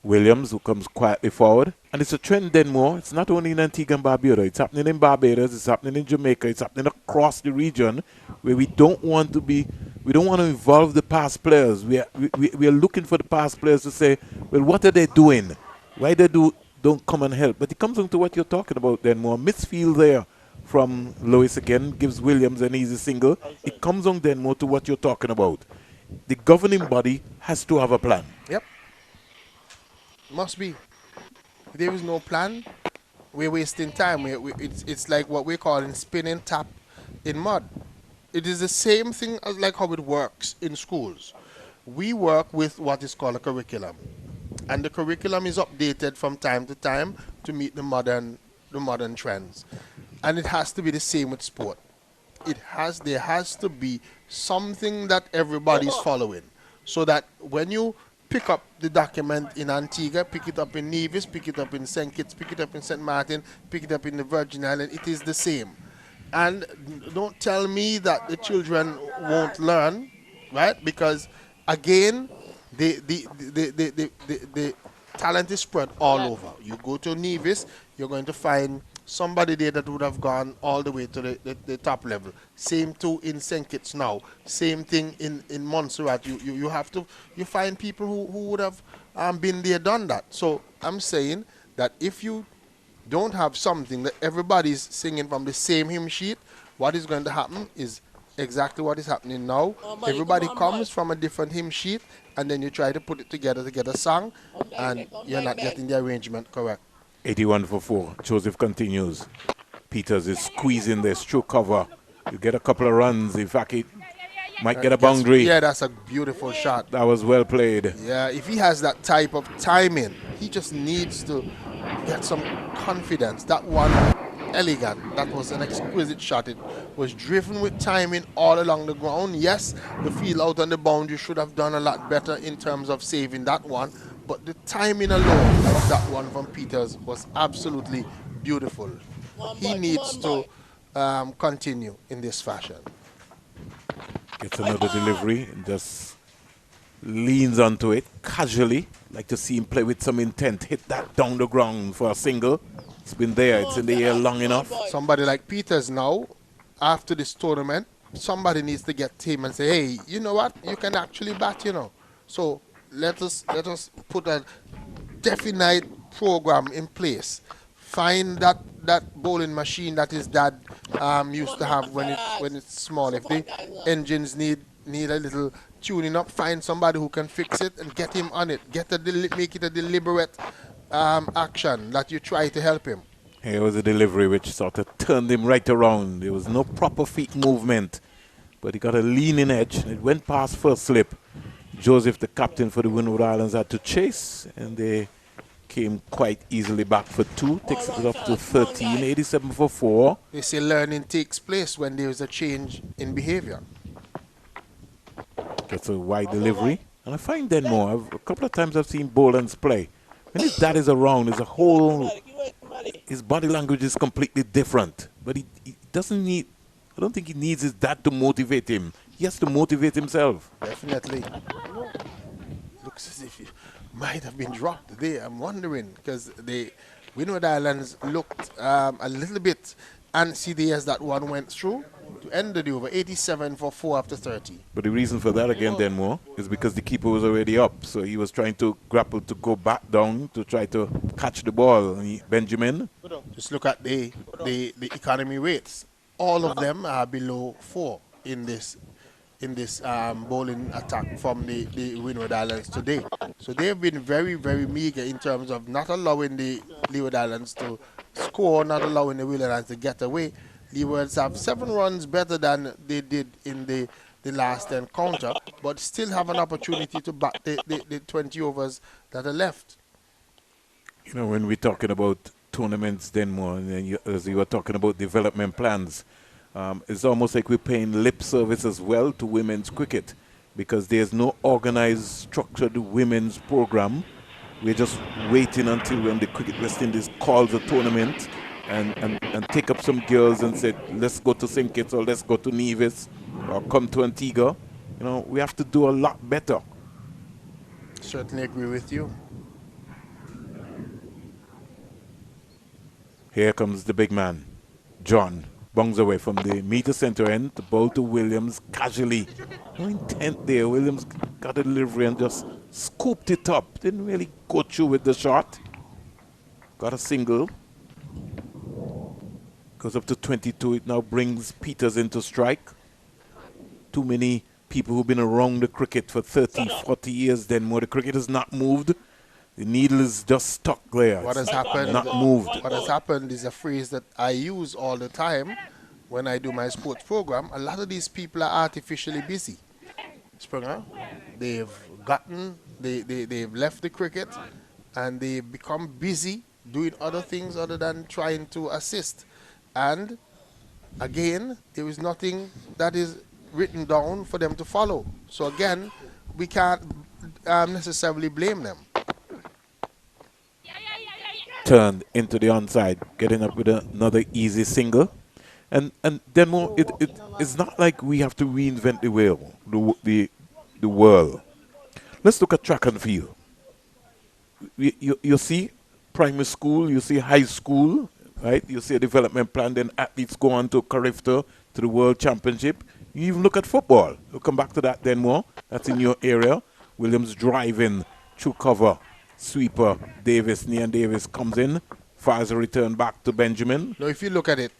Williams, who comes quietly forward. And it's a trend then more. It's not only in Antigua and Barbuda. It's happening in Barbados. It's happening in Jamaica. It's happening across the region where we don't want to involve the past players. We are looking for the past players to say, well, what are they doing? Why they don't come and help? But it comes on to what you're talking about then more. Misfield there from Lewis again gives Williams an easy single. It comes on then more to what you're talking about. The governing body has to have a plan. Yep. Must be. If there is no plan, we're wasting time. It's like what we're calling spinning tap in mud. It is the same thing as like how it works in schools. We work with what is called a curriculum. And the curriculum is updated from time to time to meet the modern trends. And it has to be the same with sport. There has to be something that everybody's following. So that when you pick up the document in Antigua, pick it up in Nevis, pick it up in St. Kitts, pick it up in St. Martin, pick it up in the Virgin Islands, it is the same. And don't tell me that the children won't learn, right? Because again, the talent is spread all over. You go to Nevis, you're going to find somebody there that would have gone all the way to the top level. Same too in St. Kitts now. Same thing in Montserrat. You find people who would have been there, done that. So I'm saying that if you don't have something that everybody's singing from the same hymn sheet, what is going to happen is exactly what is happening now. Everybody comes from a different hymn sheet, and then you try to put it together to get a song, and you're not getting the arrangement correct. 81 for 4. Joseph continues. Peters is squeezing this through cover. You get a couple of runs. In fact, it might get a boundary. Yeah, that's a beautiful shot. That was well played. Yeah, if he has that type of timing, he just needs to get some confidence. That one, elegant. That was an exquisite shot. It was driven with timing all along the ground. Yes, the field out on the boundary should have done a lot better in terms of saving that one. But the timing alone of that one from Peters was absolutely beautiful. He needs to continue in this fashion. Gets another delivery and just leans onto it casually. Like to see him play with some intent. Hit that down the ground for a single. It's been there. It's in the air long enough. Somebody like Peters now, after this tournament, somebody needs to get him and say, hey, you know what? You can actually bat, you know. So let us put a definite program in place. Find that bowling machine that his dad used to have when it's small. If the engines need a little tuning up, find somebody who can fix it and get him on it. Make it a deliberate action that you try to help him. Here was a delivery which sort of turned him right around. There was no proper feet movement, but he got a leaning edge. It went past first slip. Joseph, the captain for the Winward Islands, had to chase, and they came quite easily back for 2. Takes it up to 13, 87 for 4. They say learning takes place when there is a change in behavior. Gets a wide delivery. And I find Denmore, a couple of times I've seen Boland's play. When his dad is around, there's a whole, his body language is completely different. But he doesn't need, I don't think he needs his dad to motivate him. He has to motivate himself. Definitely. Looks as if he might have been dropped there. I'm wondering, because the Winward Islands looked a little bit antsy there as that one went through to end the over 87 for 4 after 30. But the reason for that again, Denmore, is because the keeper was already up. So he was trying to grapple to go back down to try to catch the ball. And Benjamin. Just look at the economy rates. All of them are below 4 in this in this bowling attack from the Winward Islands today. So they've been very, very meager in terms of not allowing the Leeward Islands to score, not allowing the Winward Islands to get away. Leewards have 7 runs better than they did in the last encounter, but still have an opportunity to bat the 20 overs that are left. You know, when we're talking about tournaments, then more, and then as you were talking about development plans, it's almost like we're paying lip service as well to women's cricket, because there's no organized, structured women's program. We're just waiting until when the Cricket West Indies calls a tournament and take up some girls and say, let's go to St. Kitts or let's go to Nevis or come to Antigua. You know, we have to do a lot better. Certainly agree with you. Here comes the big man, John. Bungs away from the meter center end. The ball to Williams casually. No intent there. Williams got a delivery and just scooped it up. Didn't really go through with the shot. Got a single. Goes up to 22. It now brings Peters into strike. Too many people who've been around the cricket for 30, 40 years. Then more. The cricket has not moved. The needle is just stuck there. What has happened? Not moved. What has happened is a phrase that I use all the time when I do my sports program. A lot of these people are artificially busy. Springer, they've left the cricket and they've become busy doing other things other than trying to assist. And again, there is nothing that is written down for them to follow. So again, we can't necessarily blame them. Turned into the onside, getting up with another easy single. And then more, it's not like we have to reinvent the wheel, the world. Let's look at track and field. You see primary school, you see high school, right? You see a development plan, then athletes go on to Carifta, to the World Championship. You even look at football. We'll come back to that then more. That's in your area. Williams driving through cover. Sweeper, Davis, Nian Davis comes in. Fires a return back to Benjamin. Now, if you look at it,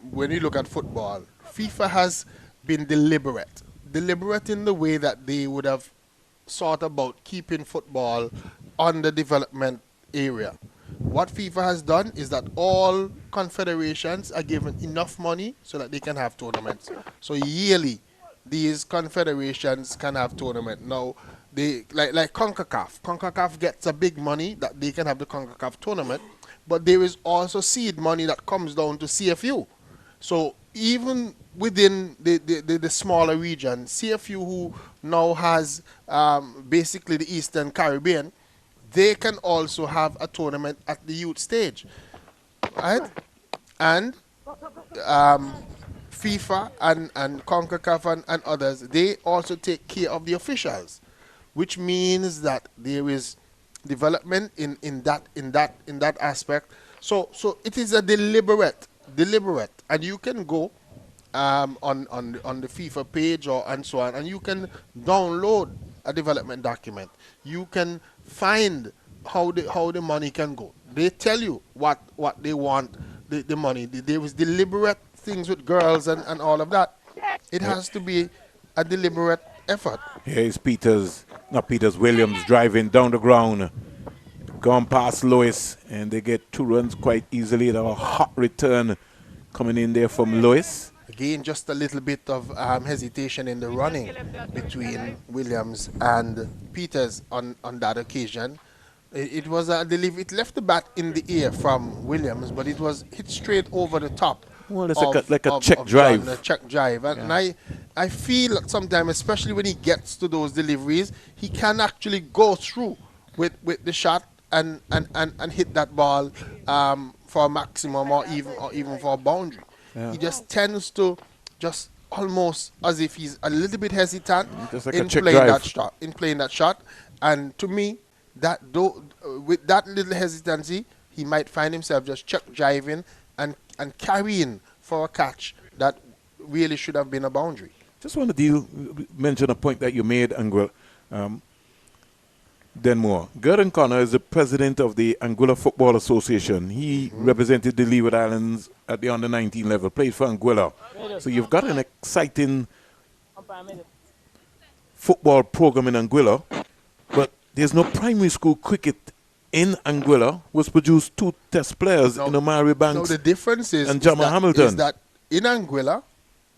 when you look at football, FIFA has been deliberate. Deliberate in the way that they would have thought about keeping football on the development area. What FIFA has done is that all confederations are given enough money so that they can have tournaments. So yearly, these confederations can have tournament. Now, they like CONCACAF. CONCACAF gets a big money that they can have the CONCACAF tournament, but there is also seed money that comes down to CFU. So even within the smaller region, CFU, who now has basically the Eastern Caribbean, they can also have a tournament at the youth stage, right? And FIFA and CONCACAF and others, they also take care of the officials, which means that there is development in that aspect. So it is a deliberate, and you can go on the FIFA page and so on, and you can download a development document. You can find how the money can go. They tell you what they want the money. There was deliberate things with girls and all of that. It has to be a deliberate effort. Here is Williams driving down the ground. Gone past Lewis, and they get 2 runs quite easily. A hot return coming in there from Lewis. Again, just a little bit of hesitation in the running between Williams and Peters on that occasion. It was a delivery. It left the bat in the air from Williams, but it was hit straight over the top. Well, it's like a check drive. A check drive. And I feel sometimes, especially when he gets to those deliveries, he can actually go through with the shot and hit that ball for a maximum or even for a boundary. Yeah. He just tends to just almost as if he's a little bit hesitant like in playing that shot. And to me, with that little hesitancy, he might find himself just check driving and carrying for a catch that really should have been a boundary. Just want to mention a point that you made, Angul. Denmore. Gordon Connor is the president of the Anguilla Football Association. He represented the Leeward Islands at the under-19 level, played for Anguilla. So you've got an exciting football program in Anguilla, but there's no primary school cricket in Anguilla. Was produced 2 test players in Omari Banks. No, the difference and Jama Hamilton. Is that in Anguilla,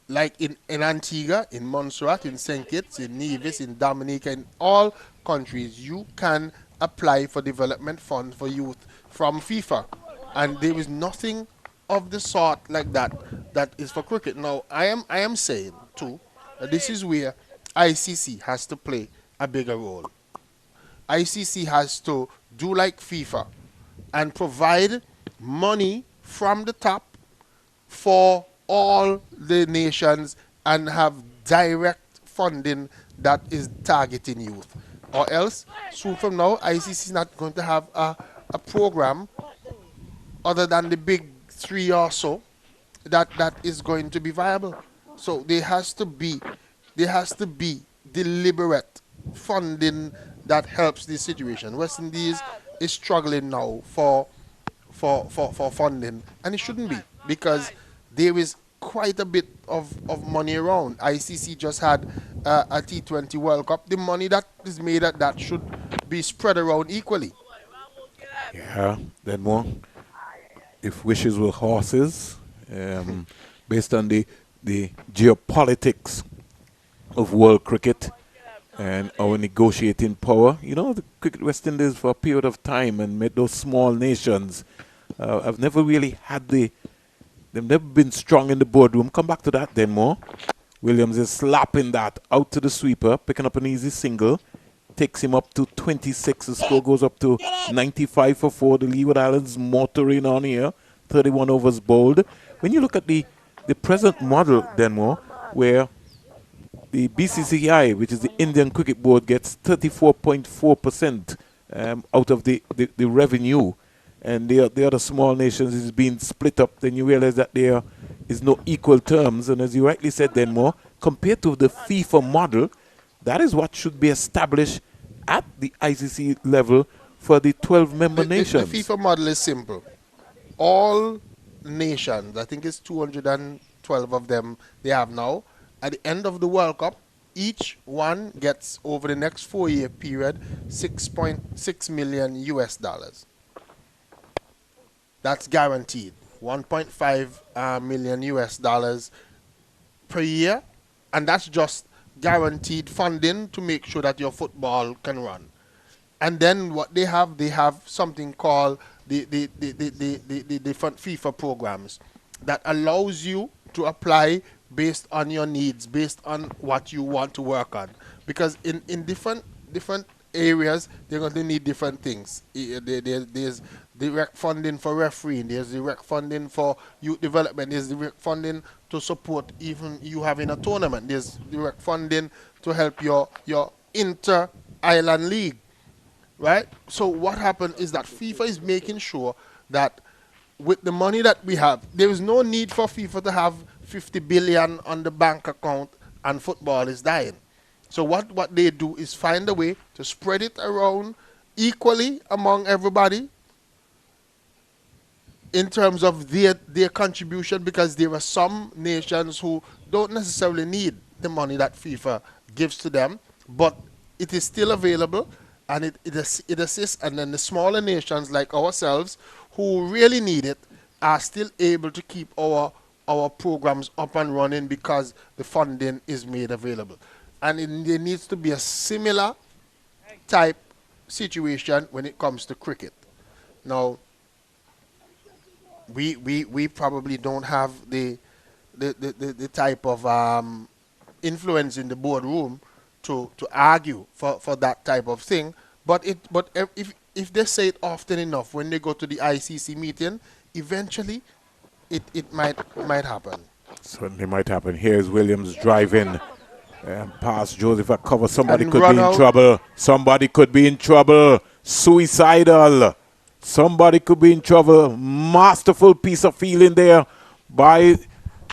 like in Antigua, in Montserrat, in St. Kitts, in Nevis, in Dominica, in all countries, you can apply for development funds for youth from FIFA. And there is nothing of the sort like that that is for cricket. Now, I am saying, too, that this is where ICC has to play a bigger role. ICC has to do like FIFA and provide money from the top for all the nations and have direct funding that is targeting youth. Or else, soon from now, ICC is not going to have a program other than the big 3 or so that is going to be viable. So there has to be deliberate funding that helps this situation. West Indies is struggling now for funding, and it shouldn't be, because there is quite a bit of money around. ICC just had a T20 World Cup. The money that is made at that should be spread around equally. Yeah, then more. If wishes were horses, based on the geopolitics of world cricket and our negotiating power, you know, the Cricket West Indies for a period of time and made those small nations have never really had they've never been strong in the boardroom. Come back to that then more. Williams is slapping that out to the sweeper, picking up an easy single. Takes him up to 26. The score goes up to 95 for 4. The Leeward Islands motoring on here. 31 overs bowled. When you look at the present model, Denmore, where the BCCI, which is the Indian Cricket Board, gets 34.4% out of the revenue, and the other small nations is being split up, then you realize that there is no equal terms. And as you rightly said, Denmore, compared to the FIFA model, that is what should be established at the ICC level for the 12-member nations. The FIFA model is simple. All nations, I think it's 212 of them they have now, at the end of the World Cup, each one gets, over the next 4-year period, $6.6 million US. That's guaranteed. 1.5 million US dollars per year, and that's just guaranteed funding to make sure that your football can run. And then what they have something called the different FIFA programs that allows you to apply based on your needs, based on what you want to work on. Because in different areas, they're going to need different things. There's direct funding for refereeing, there's direct funding for youth development, there's direct funding to support even you having a tournament, there's direct funding to help your inter-island league, right? So what happened is that FIFA is making sure that with the money that we have, there is no need for FIFA to have 50 billion on the bank account and football is dying. So what they do is find a way to spread it around equally among everybody in terms of their contribution, because there are some nations who don't necessarily need the money that FIFA gives to them, but it is still available and it assists. And then the smaller nations like ourselves who really need it are still able to keep our programs up and running because the funding is made available. And there needs to be a similar type situation when it comes to cricket. Now, we probably don't have the type of influence in the boardroom to argue for that type of thing. But if they say it often enough when they go to the ICC meeting, eventually it might happen. Certainly might happen. Here's Williams driving past Joseph at cover. Somebody And could run be in out. trouble. Somebody could be in trouble. Suicidal. Somebody could be in trouble. Masterful piece of feeling there by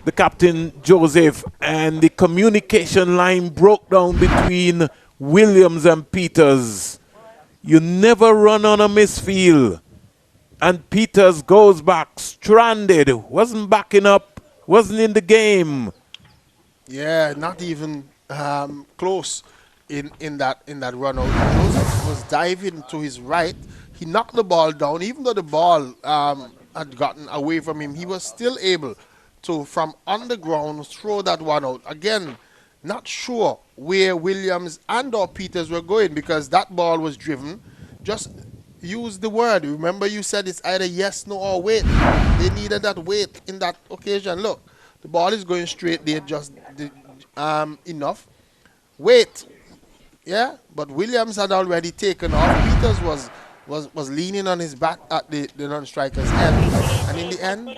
the captain, Joseph. And the communication line broke down between Williams and Peters. You never run on a misfield. And Peters goes back stranded. Wasn't backing up. Wasn't in the game. Yeah, not even close. in that run out. Joseph was diving to his right. He knocked the ball down, even though the ball had gotten away from him. He was still able to, from on the ground, throw that one out. Again, not sure where Williams and or Peters were going because that ball was driven. Just use the word. Remember you said it's either yes, no, or wait. They needed that wait in that occasion. Look, the ball is going straight there, just enough. Wait. Yeah, but Williams had already taken off. Peters was leaning on his back at the non-striker's end. And in the end,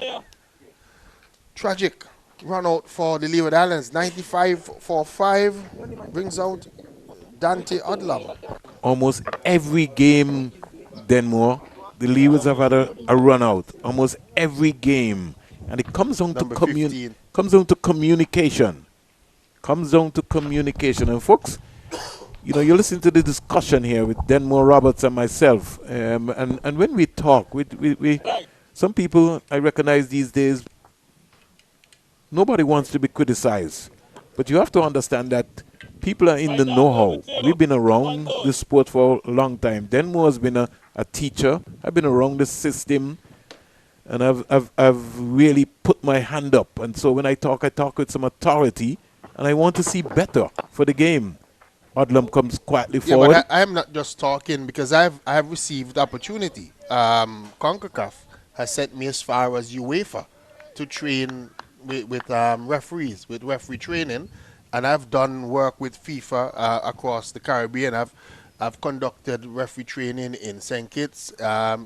tragic run out for the Leeward Islands. 95 for 5 brings out Dante Odlum. Almost every game, Denmore, the Leewards have had a run out. Almost every game. And it comes down to communication. Comes down to communication. And folks, you know, you listen to the discussion here with Denmore Roberts and myself. And when we talk, we some people I recognize these days, nobody wants to be criticized. But you have to understand that people are in the know-how. We've been around this sport for a long time. Denmore has been a teacher. I've been around the system. And I've really put my hand up. And so when I talk with some authority. And I want to see better for the game. Odlum comes quietly forward. But I am not just talking because I have received opportunity. CONCACAF has sent me as far as UEFA to train with referees, with referee training. And I've done work with FIFA across the Caribbean. I've conducted referee training in St. Kitts,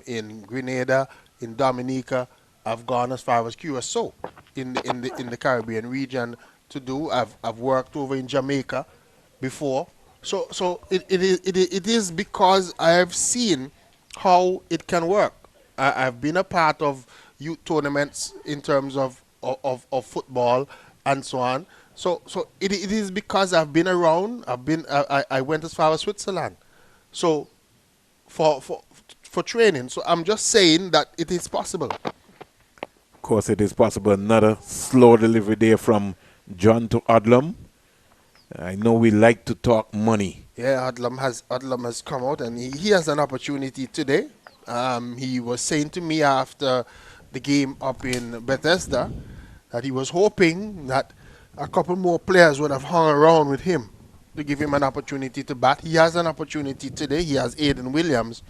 in Grenada, in Dominica. I've gone as far as Curacao in the Caribbean region to do. I've worked over in Jamaica before. So it is because I have seen how it can work. I've been a part of youth tournaments in terms of football and so on. So it is because I've been around. I went as far as Switzerland. So for training. So I'm just saying that it is possible. Of course, it is possible. Another slow delivery there from John to Odlum. I know we like to talk money. Yeah, Odlum has come out and he has an opportunity today. He was saying to me after the game up in Bethesda that he was hoping that a couple more players would have hung around with him to give him an opportunity to bat. He has an opportunity today. He has Aiden Williams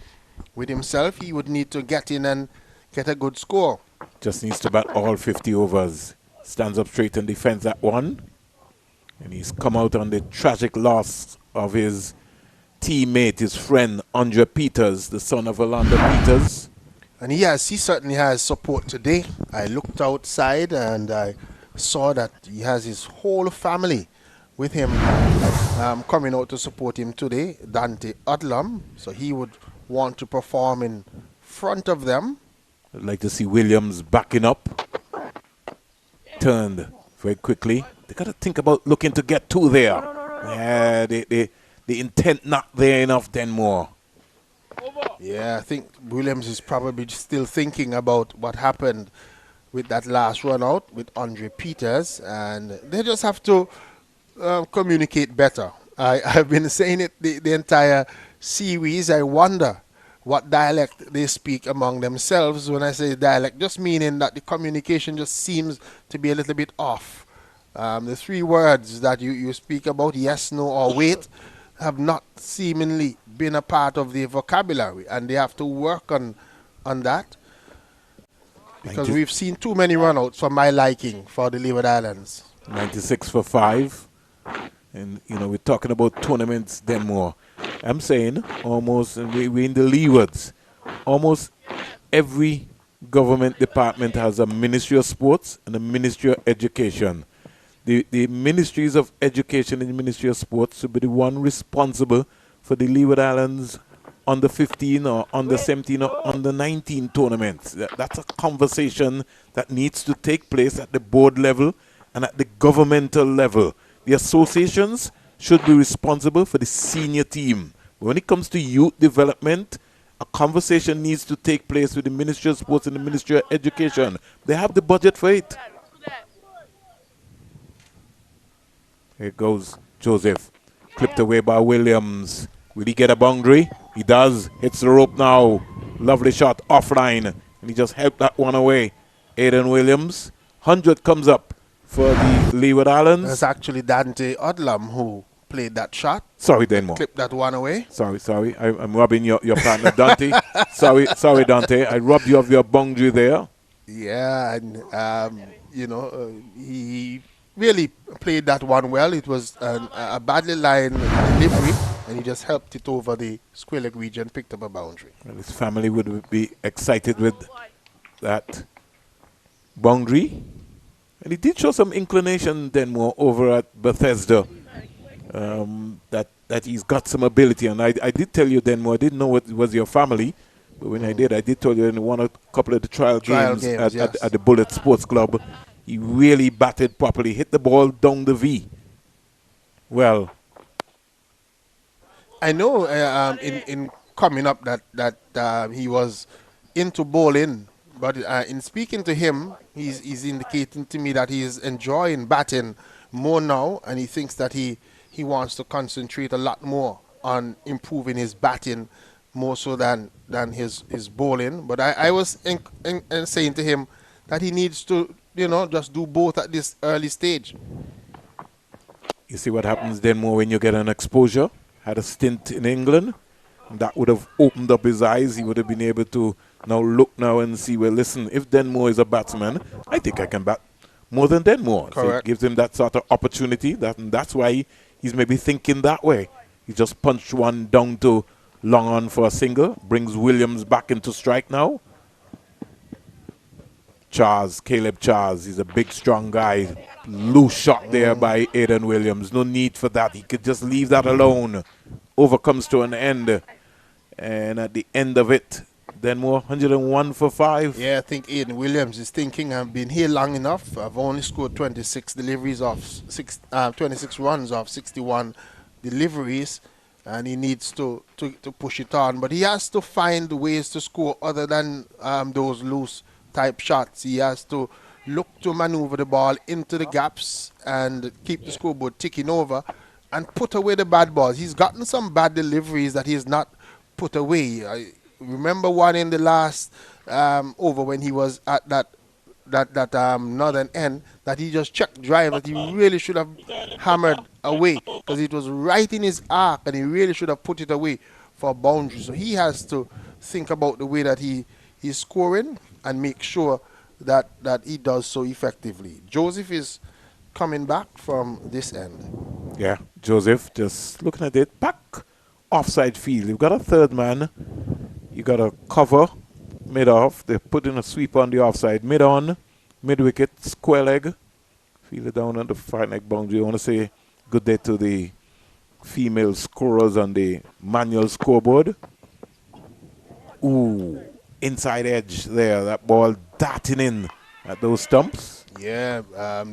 with himself. He would need to get in and get a good score. Just needs to bat all 50 overs. Stands up straight and defends that one. And he's come out on the tragic loss of his teammate, his friend, Andre Peters, the son of Orlando Peters. And he certainly has support today. I looked outside and I saw that he has his whole family with him coming out to support him today, Dante Odlum. So he would want to perform in front of them. I'd like to see Williams backing up. Turned very quickly. They got to think about looking to get two there. Yeah, the intent not there enough, Denmore. Yeah, I think Williams is probably still thinking about what happened with that last run out with Andre Peters, and they just have to communicate better. I've been saying it the entire series. I wonder what dialect they speak among themselves. When I say dialect, just meaning that the communication just seems to be a little bit off. The 3 words that you speak about, yes, no, or wait, have not seemingly been a part of the vocabulary, and they have to work on that because we've seen too many runouts for my liking for the Leeward Islands. 96 for 5. And, you know, we're talking about tournaments, Denmore. I'm saying almost, we're in the Leewards. Almost every government department has a Ministry of Sports and a Ministry of Education. The Ministries of Education and the Ministry of Sports should be the one responsible for the Leeward Islands under 15 or under 17 or under 19 tournaments. That's a conversation that needs to take place at the board level and at the governmental level. The associations should be responsible for the senior team. But when it comes to youth development, a conversation needs to take place with the Ministry of Sports and the Ministry of Education. They have the budget for it. Here goes Joseph. Clipped away by Williams. Will he get a boundary? He does. Hits the rope now. Lovely shot offline. And he just helped that one away. Aidan Williams. 100 comes up for the Leeward Islands. That's actually Dante Odlam who played that shot. Sorry, Denmore. Clipped that one away. Sorry. I'm robbing your partner, Dante. sorry, Dante. I robbed you of your boundary there. Yeah, and he really played that one well. It was a badly lined delivery, and he just helped it over the square leg region, picked up a boundary. Well, his family would be excited with that boundary. And he did show some inclination then more over at Bethesda, that he's got some ability. And I did tell you then more, I didn't know it was your family, but when I did tell you in a couple of the trial games yes. at the Bullet Sports Club, he really batted properly, hit the ball down the V. Well, I know in coming up that he was into bowling, but in speaking to him, he's indicating to me that he's enjoying batting more now, and he thinks that he wants to concentrate a lot more on improving his batting more so than his bowling. But I was saying to him that he needs to, just do both at this early stage. You see what happens then more when you get an exposure. Had a stint in England. That would have opened up his eyes. He would have been able to now look now and see, well, listen, if Denmore is a batsman, I think I can bat more than Denmore. So it gives him that sort of opportunity. That's why he's maybe thinking that way. He just punched one down to long on for a single. Brings Williams back into strike now. Caleb Charles, he's a big, strong guy. Loose shot there by Aidan Williams. No need for that. He could just leave that alone. Over comes to an end. And at the end of it, Denmore 101 for 5. Yeah, I think Aidan Williams is thinking, I've been here long enough. I've only scored 26 deliveries of 26 runs of 61 deliveries, and he needs to push it on. But he has to find ways to score other than those loose type shots. He has to look to maneuver the ball into the gaps and keep the scoreboard ticking over and put away the bad balls. He's gotten some bad deliveries that he's not put away. I remember one in the last over when he was at that northern end that he just checked drive that he really should have hammered away because it was right in his arc and he really should have put it away for a boundary. So he has to think about the way that he's scoring and make sure that he does so effectively. Joseph is coming back from this end. Yeah, Joseph, just looking at it, back offside field. You've got a third man. You got a cover mid-off. They put in a sweep on the offside. Mid-on, mid-wicket, square leg. Feel it down on the far leg boundary. I want to say good day to the female scorers on the manual scoreboard. Ooh, inside edge there. That ball darting in at those stumps. Yeah,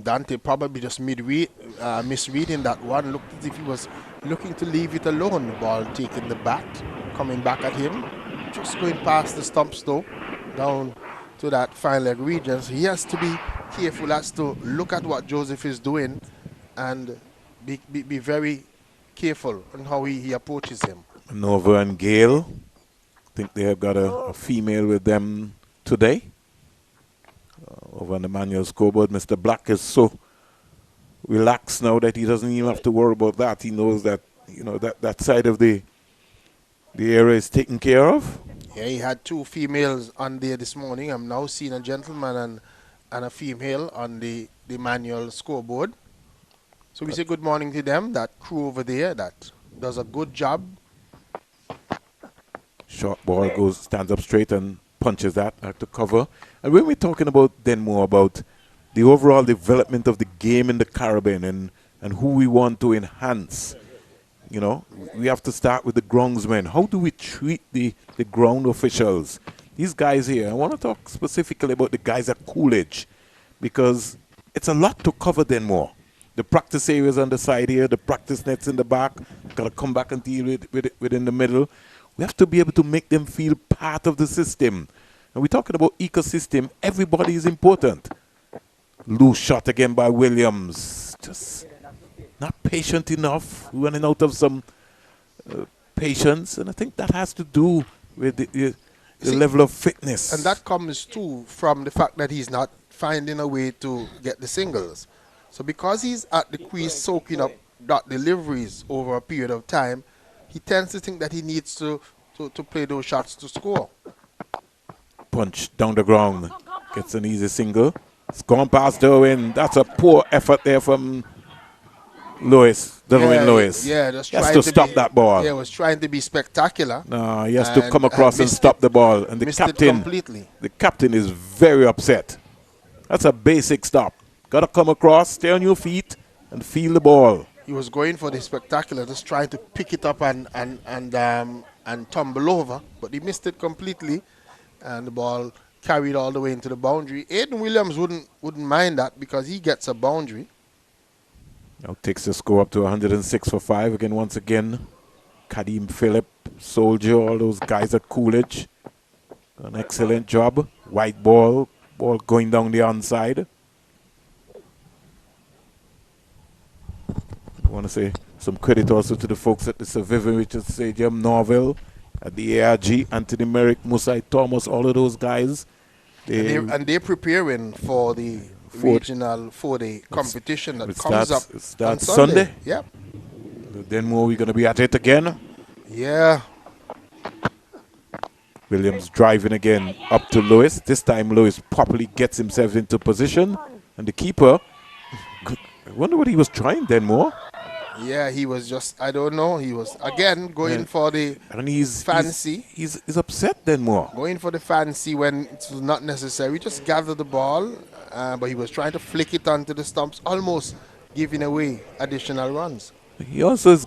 Dante probably just misreading that one. Looked as if he was looking to leave it alone. The ball taking the bat, coming back at him. Just going past the stumps though, down to that fine leg region. So he has to be careful as to look at what Joseph is doing and be very careful on how he approaches him. Nova and Gale, I think they have got a female with them today. Over on the manual scoreboard, Mr. Black is so relaxed now that he doesn't even have to worry about that. He knows that, that side of the area is taken care of. Yeah, he had 2 females on there this morning. I'm now seeing a gentleman and a female on the manual scoreboard. So we say good morning to them, that crew over there that does a good job. Short ball stands up straight and punches that to cover. And when we're talking about then more about the overall development of the game in the Caribbean and who we want to enhance, we have to start with the groundsmen. How do we treat the ground officials? These guys here, I want to talk specifically about the guys at Coolidge because it's a lot to cover then more. The practice areas on the side here, the practice nets in the back, got to come back and deal with it in the middle. We have to be able to make them feel part of the system. And we're talking about ecosystem. Everybody is important. Loose shot again by Williams. Just not patient enough, running out of some patience, and I think that has to do with the level of fitness. And that comes too from the fact that he's not finding a way to get the singles. So because he's at the crease soaking up dot deliveries over a period of time, he tends to think that he needs to play those shots to score. Punch down the ground, gets an easy single. It's gone past Derwin. That's a poor effort there from Lewis, Derwin Lewis. Yeah, he has to stop that ball. Yeah, was trying to be spectacular. No, he has to come across and stop the ball. And the captain is very upset. That's a basic stop. Got to come across, stay on your feet, and feel the ball. He was going for the spectacular, just trying to pick it up and tumble over, but he missed it completely, and the ball carried all the way into the boundary. Aiden Williams wouldn't mind that because he gets a boundary. Now takes the score up to 106 for 5 again. Once again, Kadeem Phillip, Soldier, all those guys at Coolidge, an excellent job. White ball going down the onside. I want to say some credit also to the folks at the Sir Vivian Richards Stadium, Norville, at the ARG, Anthony Merrick, Musai Thomas, all of those guys. They're preparing for the regional 4-day competition that comes up on Sunday. Yep. Then more we're going to be at it again. Yeah. Williams driving again up to Lewis. This time Lewis properly gets himself into position. And the keeper, I wonder what he was trying then more. Yeah, he was just, I don't know. He was, again, going for the fancy. He's upset then more. Going for the fancy when it's not necessary. Just gather the ball, but he was trying to flick it onto the stumps, almost giving away additional runs. He also has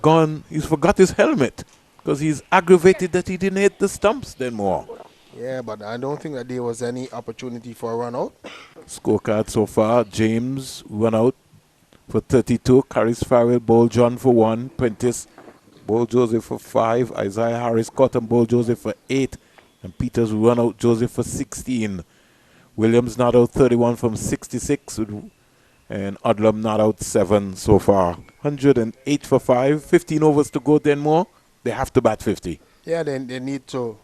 he's forgot his helmet because he's aggravated that he didn't hit the stumps then more. Yeah, but I don't think that there was any opportunity for a run out. Scorecard so far, James run out for 32, Caris Farrell, Ball John for 1, Prentice, Ball Joseph for 5, Isaiah Harris caught and Ball Joseph for 8, and Peters run out Joseph for 16. Williams not out 31 from 66, and Odlum not out 7 so far. 108 for 5, 15 overs to go then more. They have to bat 50. Yeah, they need to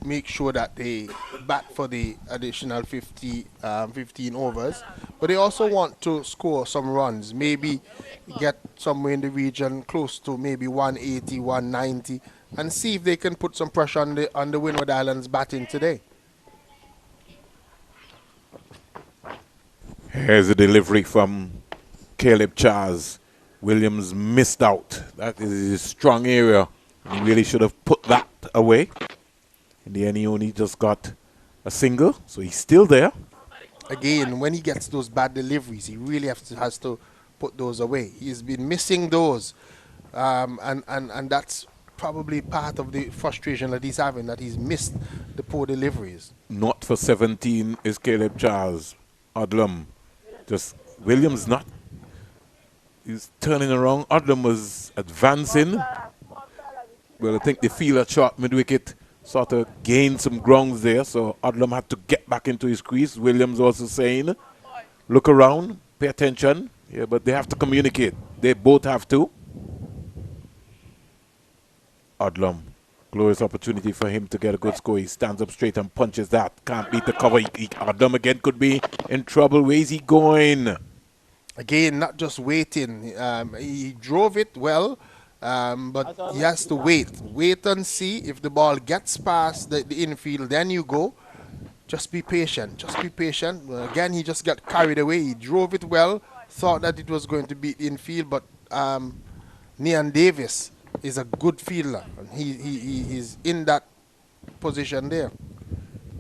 make sure that they bat for the additional 15 overs. But they also want to score some runs, maybe get somewhere in the region close to maybe 180, 190, and see if they can put some pressure on the Winward Islands batting today. Here's a delivery from Caleb Charles. Williams missed out. That is his strong area. He really should have put that away. In the end, he only just got a single, so he's still there. Again, when he gets those bad deliveries, he really has to put those away. He's been missing those, and that's probably part of the frustration that he's having, that he's missed the poor deliveries. Not for 17 is Caleb Charles. Odlum. Just Williams not. He's turning around. Odlum was advancing. Well, I think the fielder shot mid-wicket sort of gained some grounds there, so Odlum had to get back into his crease. Williams also saying, look around, pay attention. Yeah, but they have to communicate. They both have to. Odlum, glorious opportunity for him to get a good score. He stands up straight and punches that. Can't beat the cover. Odlum again could be in trouble. Where is he going? Again, not just waiting. He drove it well. But he has to wait and see if the ball gets past the infield, then you go. Just be patient, again, he just got carried away. He drove it well, thought that it was going to be infield, but Nian Davis is a good fielder, and he's in that position there.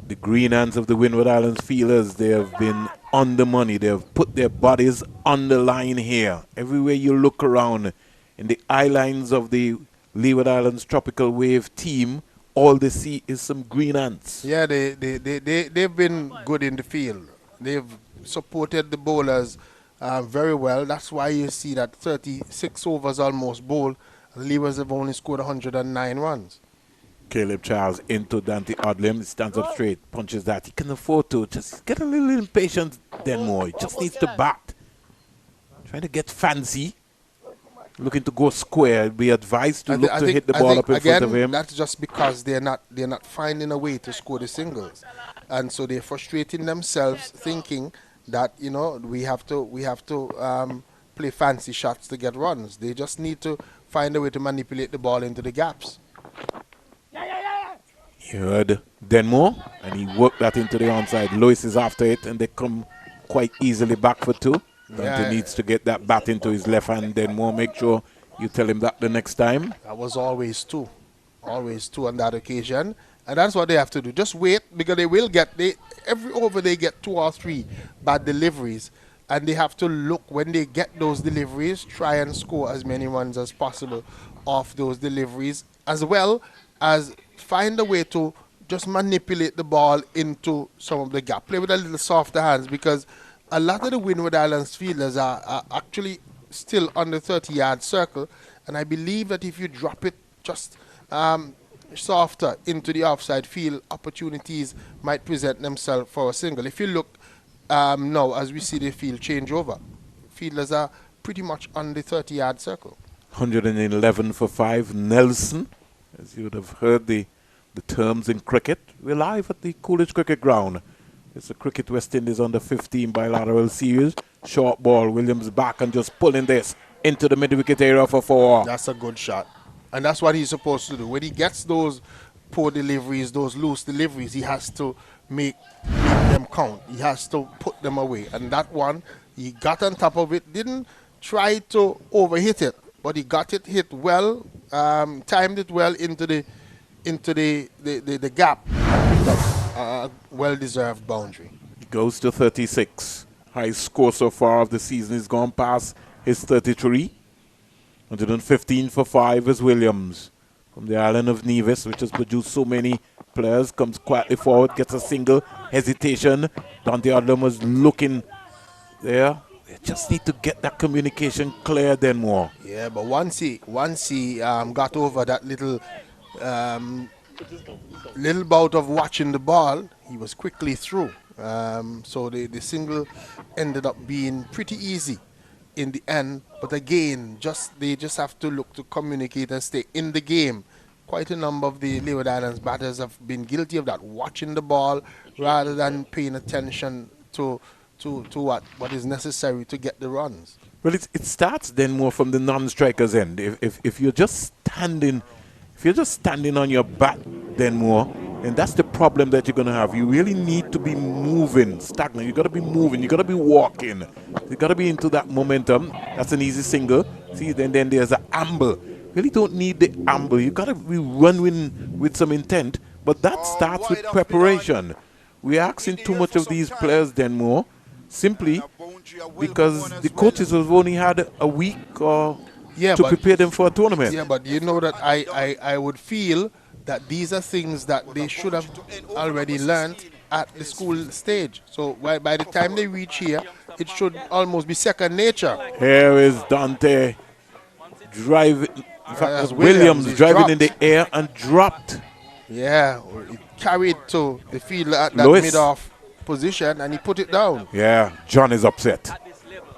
The green hands of the Windward Islands fielders, they have been on the money. They have put their bodies on the line here. Everywhere you look around, in the eye lines of the Leeward Islands Tropical Wave team, all they see is some green ants. Yeah, they've been good in the field. They've supported the bowlers very well. That's why you see that 36 overs almost bowled. The Leewards have only scored 109 runs. Caleb Charles into Dante Odlum. He stands up straight, punches that. He can afford to just get a little impatient then more. He just needs to bat. Trying to get fancy. looking to go square, be advised to look I to think, hit the I ball think up in again, front of him. that's just because they're not finding a way to score the singles, and so they're frustrating themselves, thinking that we have to play fancy shots to get runs. They just need to find a way to manipulate the ball into the gaps. You heard Denmore, and he worked that into the onside. Lewis is after it, and they come quite easily back for two. Dante needs to get that bat into his left hand. Denmore, make sure you tell him that the next time. That was always two on that occasion, and that's what they have to do. Just wait, because they will get every over they get 2 or 3 bad deliveries, and they have to look when they get those deliveries, try and score as many runs as possible off those deliveries, as well as find a way to just manipulate the ball into some of the gap. Play with a little softer hands, because a lot of the Windward Islands fielders are actually still on the 30-yard circle, and I believe that if you drop it just softer into the offside field, opportunities might present themselves for a single. If you look now, as we see the field change over, fielders are pretty much on the 30-yard circle. 111 for 5. Nelson, as you would have heard the terms in cricket. We're live at the Coolidge Cricket Ground. It's the Cricket West Indies under 15 bilateral series. Short ball, Williams back and just pulling this into the mid-wicket area for 4. That's a good shot. And that's what he's supposed to do. When he gets those poor deliveries, those loose deliveries, he has to make them count. He has to put them away. And that one, he got on top of it, didn't try to overhit it, but he got it hit well, timed it well into the gap. Well-deserved boundary. He goes to 36. High score so far of the season. He's gone past his 33. 115 for 5 is Williams from the island of Nevis, which has produced so many players. Comes quietly forward, gets a single. Hesitation. Dante Odlum was looking there. They just need to get that communication clear then more. Yeah, but once he got over that little bout of watching the ball, he was quickly through. So the single ended up being pretty easy in the end. But again, they just have to look to communicate and stay in the game. Quite a number of the Leeward Islands batters have been guilty of that, watching the ball rather than paying attention to what is necessary to get the runs. Well, it starts then more from the non-strikers end. If you're just standing, on your bat, then more, and that's the problem that you're going to have. You really need to be moving, stagnant. You got to be moving. You got to be walking. You got to be into that momentum. That's an easy single. See, then there's an amble. Really don't need the amble. You got to be running with some intent. But that starts with preparation. We're asking too much of these players then more, simply because the coaches have only had a week to prepare them for a tournament. Yeah, but you know that I would feel that these are things that they should have already learned at the school stage. So by the time they reach here, it should almost be second nature. Here is Dante driving. In fact, Williams driving in the air and dropped. Yeah, it carried to the field at that mid-off position, and he put it down. Yeah, John is upset.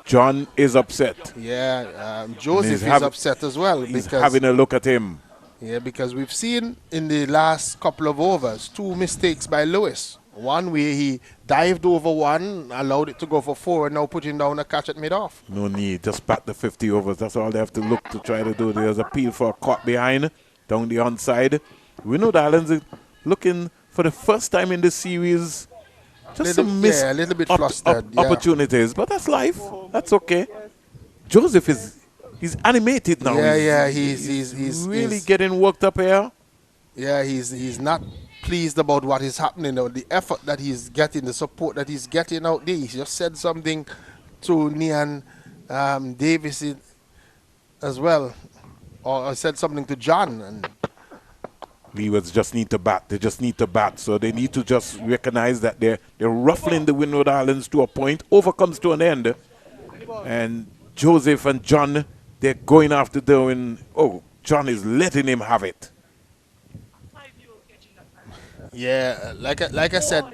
John is upset. Yeah, Joseph is upset as well. He's having a look at him. Yeah, because we've seen in the last couple of overs 2 mistakes by Lewis. One where he dived over one, allowed it to go for 4, and now putting down a catch at mid-off. No need, just bat the 50 overs. That's all they have to look to try to do. There's a appeal for a caught behind, down the onside. Winward Islands is looking for the first time in this series. Just some missed a little bit flustered, opportunities, but that's life. That's okay. Joseph he's animated now. He's really getting worked up here. Yeah, he's not pleased about what is happening now. The effort that he's getting, the support that he's getting out there. He just said something to Nian Davis as well, or said something to John. And Leewards just need to bat. They just need to bat. So they need to just recognize that they're ruffling the Winward Islands to a point. Over comes to an end. And Joseph and John, they're going after Darwin. Oh, John is letting him have it. Yeah, like I said,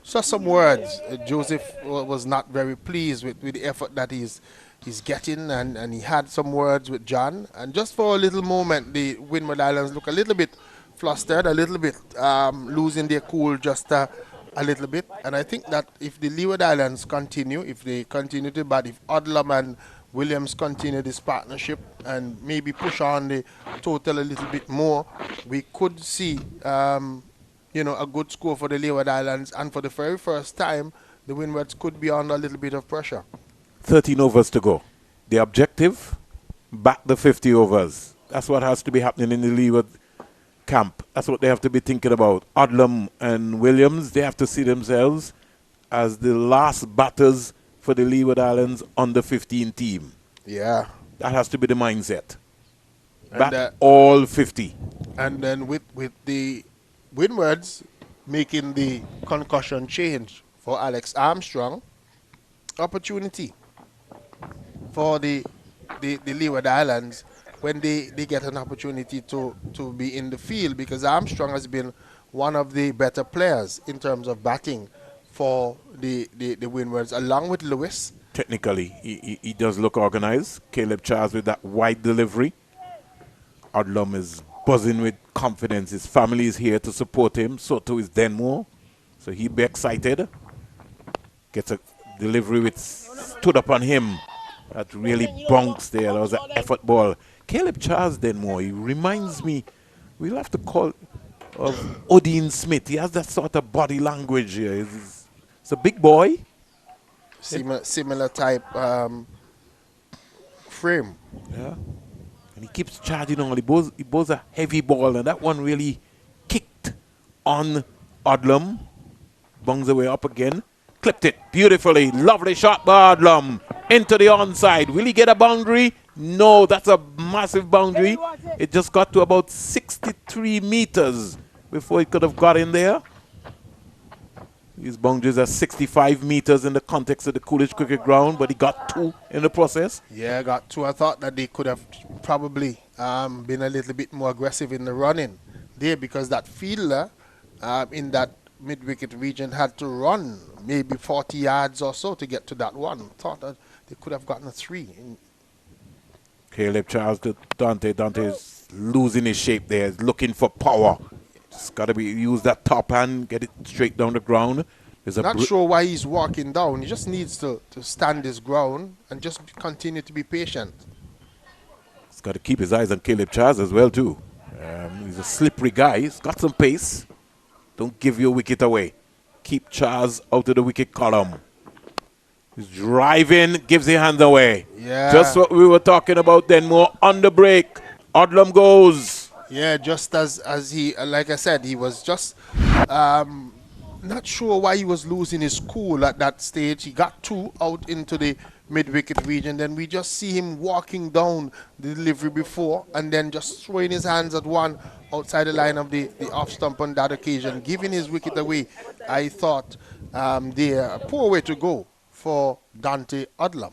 just some words. Joseph was not very pleased with the effort that he's he's getting, and he had some words with John. And just for a little moment, the Windward Islands look a little bit flustered, a little bit losing their cool just a little bit. And I think that if the Leeward Islands continue, if they continue to bat, if Odlum and Williams continue this partnership and maybe push on the total a little bit more, we could see, a good score for the Leeward Islands. And for the very first time, the Windwards could be under a little bit of pressure. 13 overs to go. The objective, back the 50 overs. That's what has to be happening in the Leeward camp. That's what they have to be thinking about. Odlum and Williams, they have to see themselves as the last batters for the Leeward Islands under 15 team. Yeah. That has to be the mindset. And Bat all 50. And then with the Windwards making the concussion change for Alex Armstrong, opportunity for the Leeward Islands when they get an opportunity to be in the field, because Armstrong has been one of the better players in terms of batting for the Windwards, along with Lewis. Technically, he does look organized. Caleb Charles with that wide delivery. Odlum is buzzing with confidence. His family is here to support him. So too is Denmore. So he'll be excited. Gets a delivery which stood up on him. That really bunks there. That was an effort ball. Caleb Charles Denmore, he reminds me, we'll have to call of Odin Smith. He has that sort of body language here. He's a big boy. Similar type frame. Yeah. And he keeps charging on. He bows a heavy ball, and that one really kicked on Odlum. Bungs away up again. Clipped it beautifully. Lovely shot by Odlum. Into the onside. Will he get a boundary? No, that's a massive boundary. It just got to about 63 meters before it could have got in there. These boundaries are 65 meters in the context of the Coolidge Cricket Ground, but he got 2 in the process. Yeah, got 2. I thought that they could have probably been a little bit more aggressive in the running there, because that fielder in that mid-wicket region had to run maybe 40 yards or so to get to that one. Thought that they could have gotten a 3. Caleb Charles to Dante. Dante is losing his shape there. He's looking for power. It's got to use that top hand, get it straight down the ground. Not sure why he's walking down. He just needs to stand his ground and just continue to be patient. He's got to keep his eyes on Caleb Charles as well too. He's a slippery guy. He's got some pace. Don't give your wicket away. Keep Charles out of the wicket column. He's driving, gives the hands away. Yeah. Just what we were talking about then. More on the break. Odlum goes. Yeah, just as he, like I said, he was just not sure why he was losing his cool at that stage. He got 2 out into the mid-wicket region. Then we just see him walking down the delivery before and then just throwing his hands at one outside the line of the off stump on that occasion, giving his wicket away. I thought a poor way to go for Dante Odlum.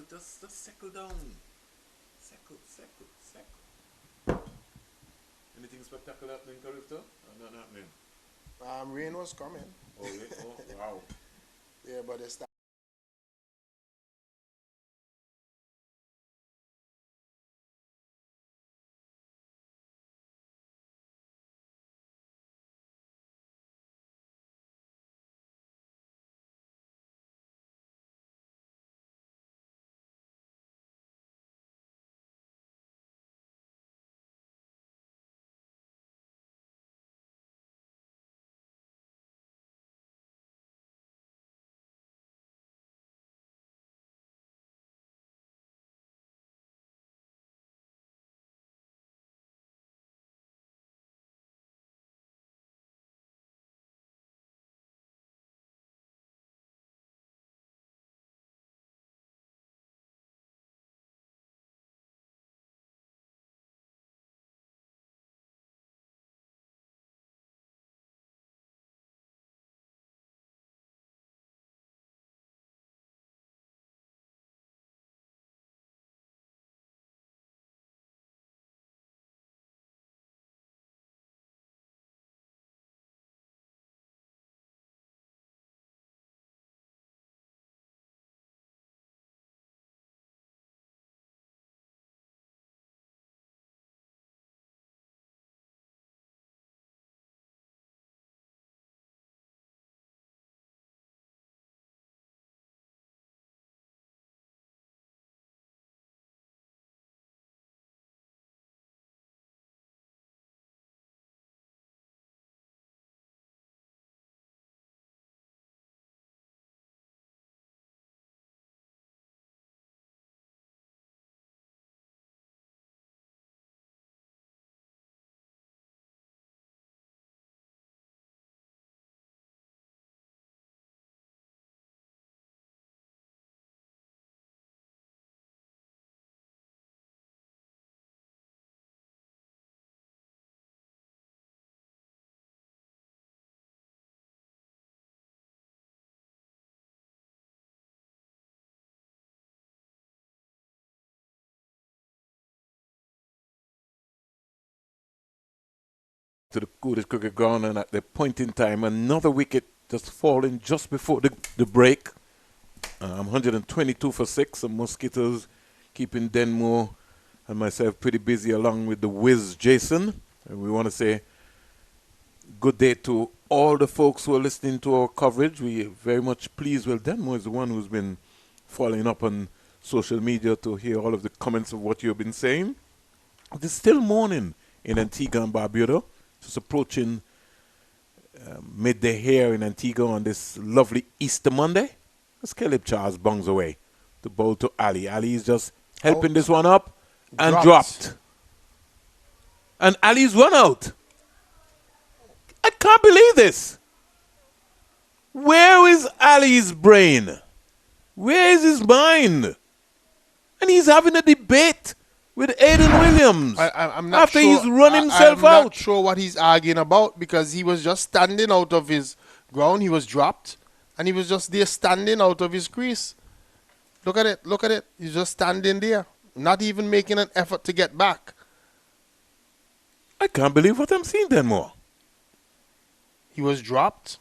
Just settle down. Settle. Anything spectacular happening, Carifta? Not happening. Rain was coming. Oh, wow. Yeah, but it's to the Coolidge Cricket Ground, and at the point in time, another wicket just falling just before the break. 122 for 6. The Mosquitoes keeping Denmore and myself pretty busy, along with the whiz Jason. And we want to say good day to all the folks who are listening to our coverage. We are very much pleased. Well, Denmore is the one who's been following up on social media to hear all of the comments of what you've been saying. It is still morning in Antigua and Barbuda. Just approaching midday here in Antigua on this lovely Easter Monday. As Caleb Charles bungs away to bowl to Ali. Ali is just helping this one up and dropped. And Ali's run out. I can't believe this. Where is Ali's brain? Where is his mind? And he's having a debate with Aiden Williams I'm not after sure, he's run himself out. I'm not sure what he's arguing about, because he was just standing out of his ground. He was dropped, and he was just there standing out of his crease. Look at it. Look at it. He's just standing there, not even making an effort to get back. I can't believe what I'm seeing, Denmore. He was dropped,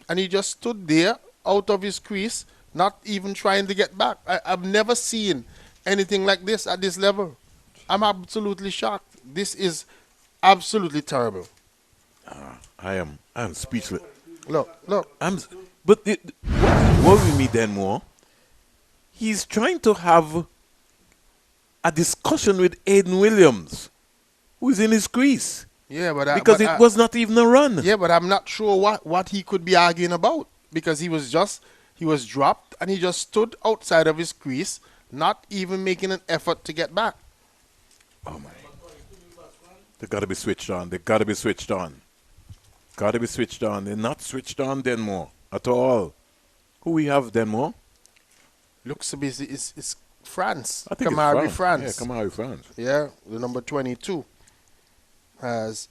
and he just stood there out of his crease, not even trying to get back. I've never seen anything like this at this level. I'm absolutely shocked. This is absolutely terrible. I'm speechless. Look. But what is worrying me, Denmore, he's trying to have a discussion with Aiden Williams, who's in his crease. Yeah, but because it was not even a run. Yeah, but I'm not sure what he could be arguing about, because he was dropped, and he just stood outside of his crease, not even making an effort to get back. Oh my! They got to be switched on. They got to be switched on. Got to be switched on. They're not switched on, Denmore, at all. Who we have, Denmore? Looks to be it's France. I think Kamari it's France. Yeah, Kamari France. Yeah, the number 22 has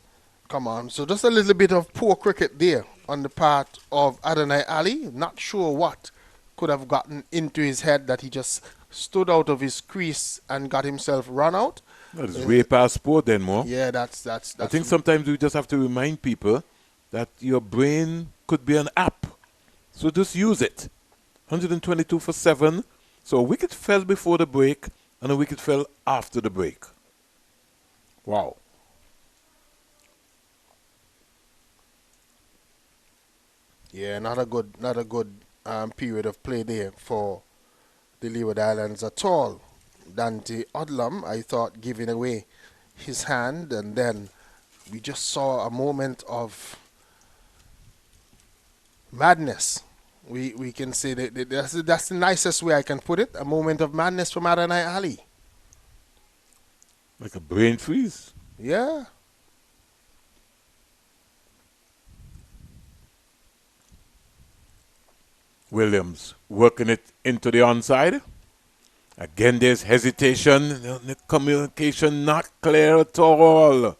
come on. So just a little bit of poor cricket there on the part of Adonai Ali. Not sure what could have gotten into his head that he just stood out of his crease and got himself run out. That is way past sport, Denmore. Yeah, that's I think sometimes we just have to remind people that your brain could be an app. So just use it. 122 for 7. So a wicket fell before the break, and a wicket fell after the break. Wow. Yeah, not a good period of play there for the Leeward Islands at all. Dante Odlum, I thought, giving away his hand, and then we just saw a moment of madness. We can say that that's the nicest way I can put it. A moment of madness from Adonai Ali. Like a brain freeze. Yeah. Williams working it into the onside. Again, there's hesitation. The communication not clear at all.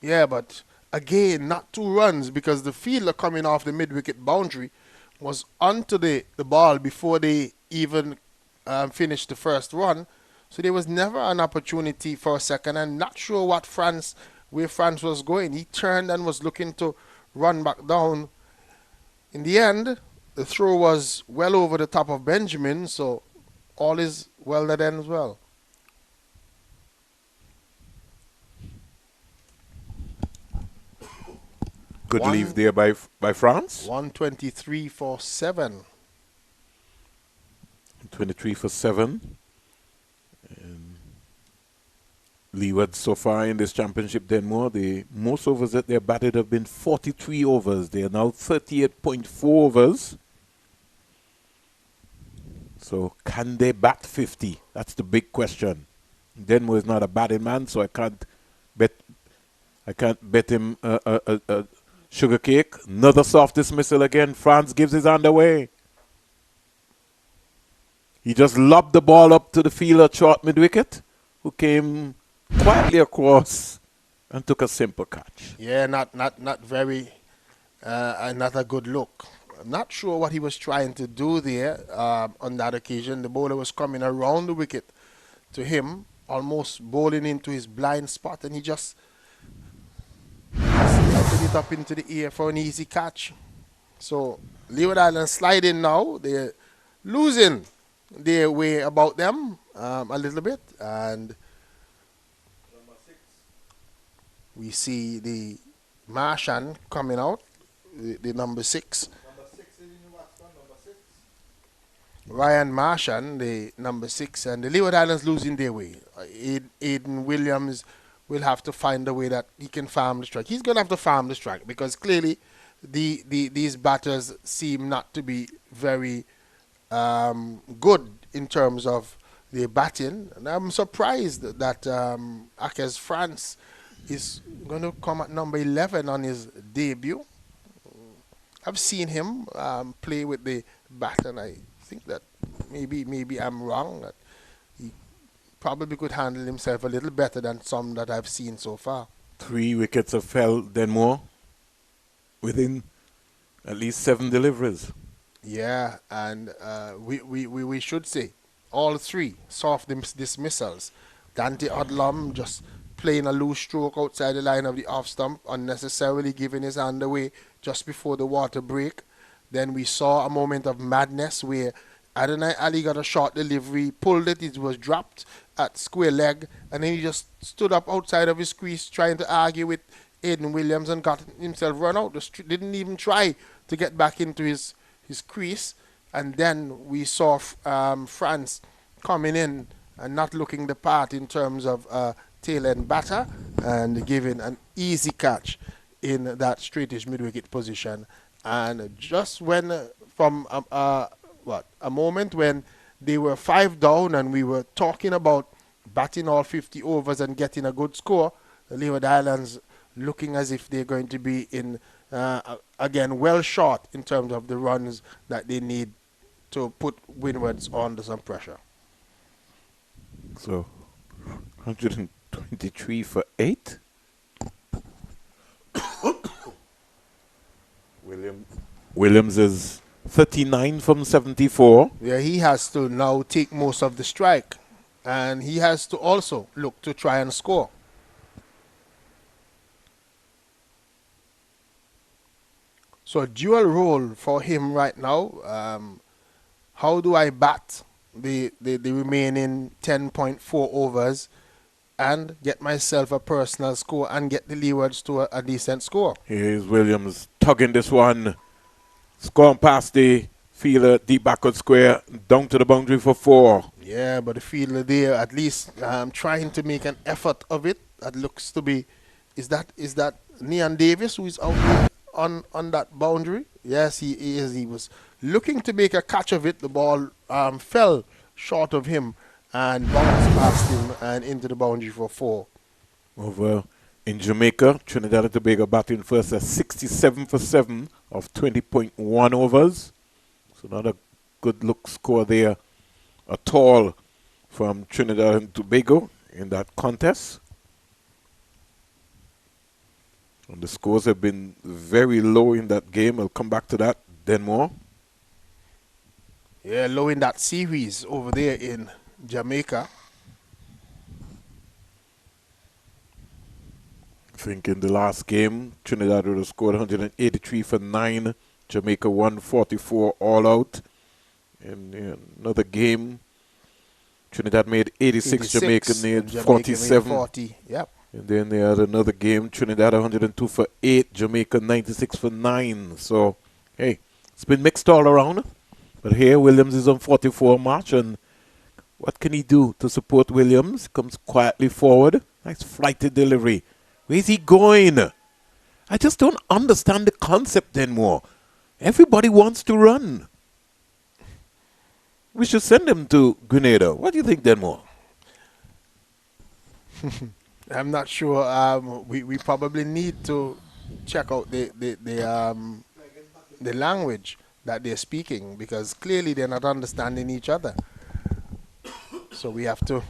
Yeah, but again, not 2 runs, because the fielder coming off the mid-wicket boundary was onto the ball before they even finished the first run. So there was never an opportunity for a second. I'm not sure where France was going. He turned and was looking to run back down. In the end, the throw was well over the top of Benjamin, so all is well that ends well. Good leave there by France. 123 for 7. 23 for 7. And Leeward so far in this championship, Denmore, the most overs that they're batted have been 43 overs. They are now 38.4 overs. So can they bat 50? That's the big question. Denmore is not a batting man, so I can't bet him a sugar cake. Another soft dismissal again. France gives his hand away. He just lobbed the ball up to the fielder short mid-wicket, who came quietly across and took a simple catch. Yeah, not very, not a good look. I'm not sure what he was trying to do there on that occasion. The bowler was coming around the wicket to him, almost bowling into his blind spot, and he just it up into the air for an easy catch. So Leeward Islands slide in now. They're losing their way about them a little bit. And we see the Martian coming out, the number 6. Ryan Martian, the number 6, and the Leeward Islands losing their way. Aiden Williams will have to find a way that he can farm the strike. He's going to have to farm the strike because clearly these batters seem not to be very good in terms of their batting. And I'm surprised that Akez France is going to come at number 11 on his debut. I've seen him play with the bat, and I think that maybe I'm wrong. That he probably could handle himself a little better than some that I've seen so far. 3 wickets have fell, then more, within at least 7 deliveries. Yeah, and we should say all 3 soft dismissals. Dante Odlum just playing a loose stroke outside the line of the off stump, unnecessarily giving his hand away just before the water break. Then we saw a moment of madness where Adonai Ali got a short delivery, pulled it, it was dropped at square leg, and then he just stood up outside of his crease trying to argue with Aiden Williams and got himself run out. Didn't even try to get back into his crease. And then we saw France coming in and not looking the part in terms of tail end batter and giving an easy catch in that straightish mid-wicket position. And just when, from a moment when they were 5 down and we were talking about batting all 50 overs and getting a good score, the Leeward Islands looking as if they're going to be in, again, well short in terms of the runs that they need to put Windwards under some pressure. So, 123 for 8. Williams is 39 from 74. Yeah, he has to now take most of the strike. And he has to also look to try and score. So a dual role for him right now. How do I bat the remaining 10.4 overs and get myself a personal score and get the Leewards to a decent score? Here's Williams tugging this one. Scoring past the fielder, deep backward square, down to the boundary for 4. Yeah, but the fielder there at least trying to make an effort of it. That looks to be, is that Neon Davis who is out on that boundary? Yes, he is. He was looking to make a catch of it. The ball fell short of him and bounced past him and into the boundary for 4. Over in Jamaica, Trinidad and Tobago batting first at 67 for 7 of 20.1 overs. So not a good look score there at all from Trinidad and Tobago in that contest. And the scores have been very low in that game. I'll come back to that then more. Yeah, low in that series over there in Jamaica. I think in the last game, Trinidad would have scored 183 for 9. Jamaica 144 all out. In another game, Trinidad made 86, Jamaica made 47. 40. Yep. And then they had another game, Trinidad 102 for 8, Jamaica 96 for 9. So, hey, it's been mixed all around. But here, Williams is on 44 march, and what can he do to support Williams? Comes quietly forward. Nice flighted delivery. Where's he going? I just don't understand the concept anymore. Everybody wants to run. We should send him to Grenada. What do you think, Denmore? I'm not sure. We probably need to check out the language that they're speaking, because clearly they're not understanding each other. So we have to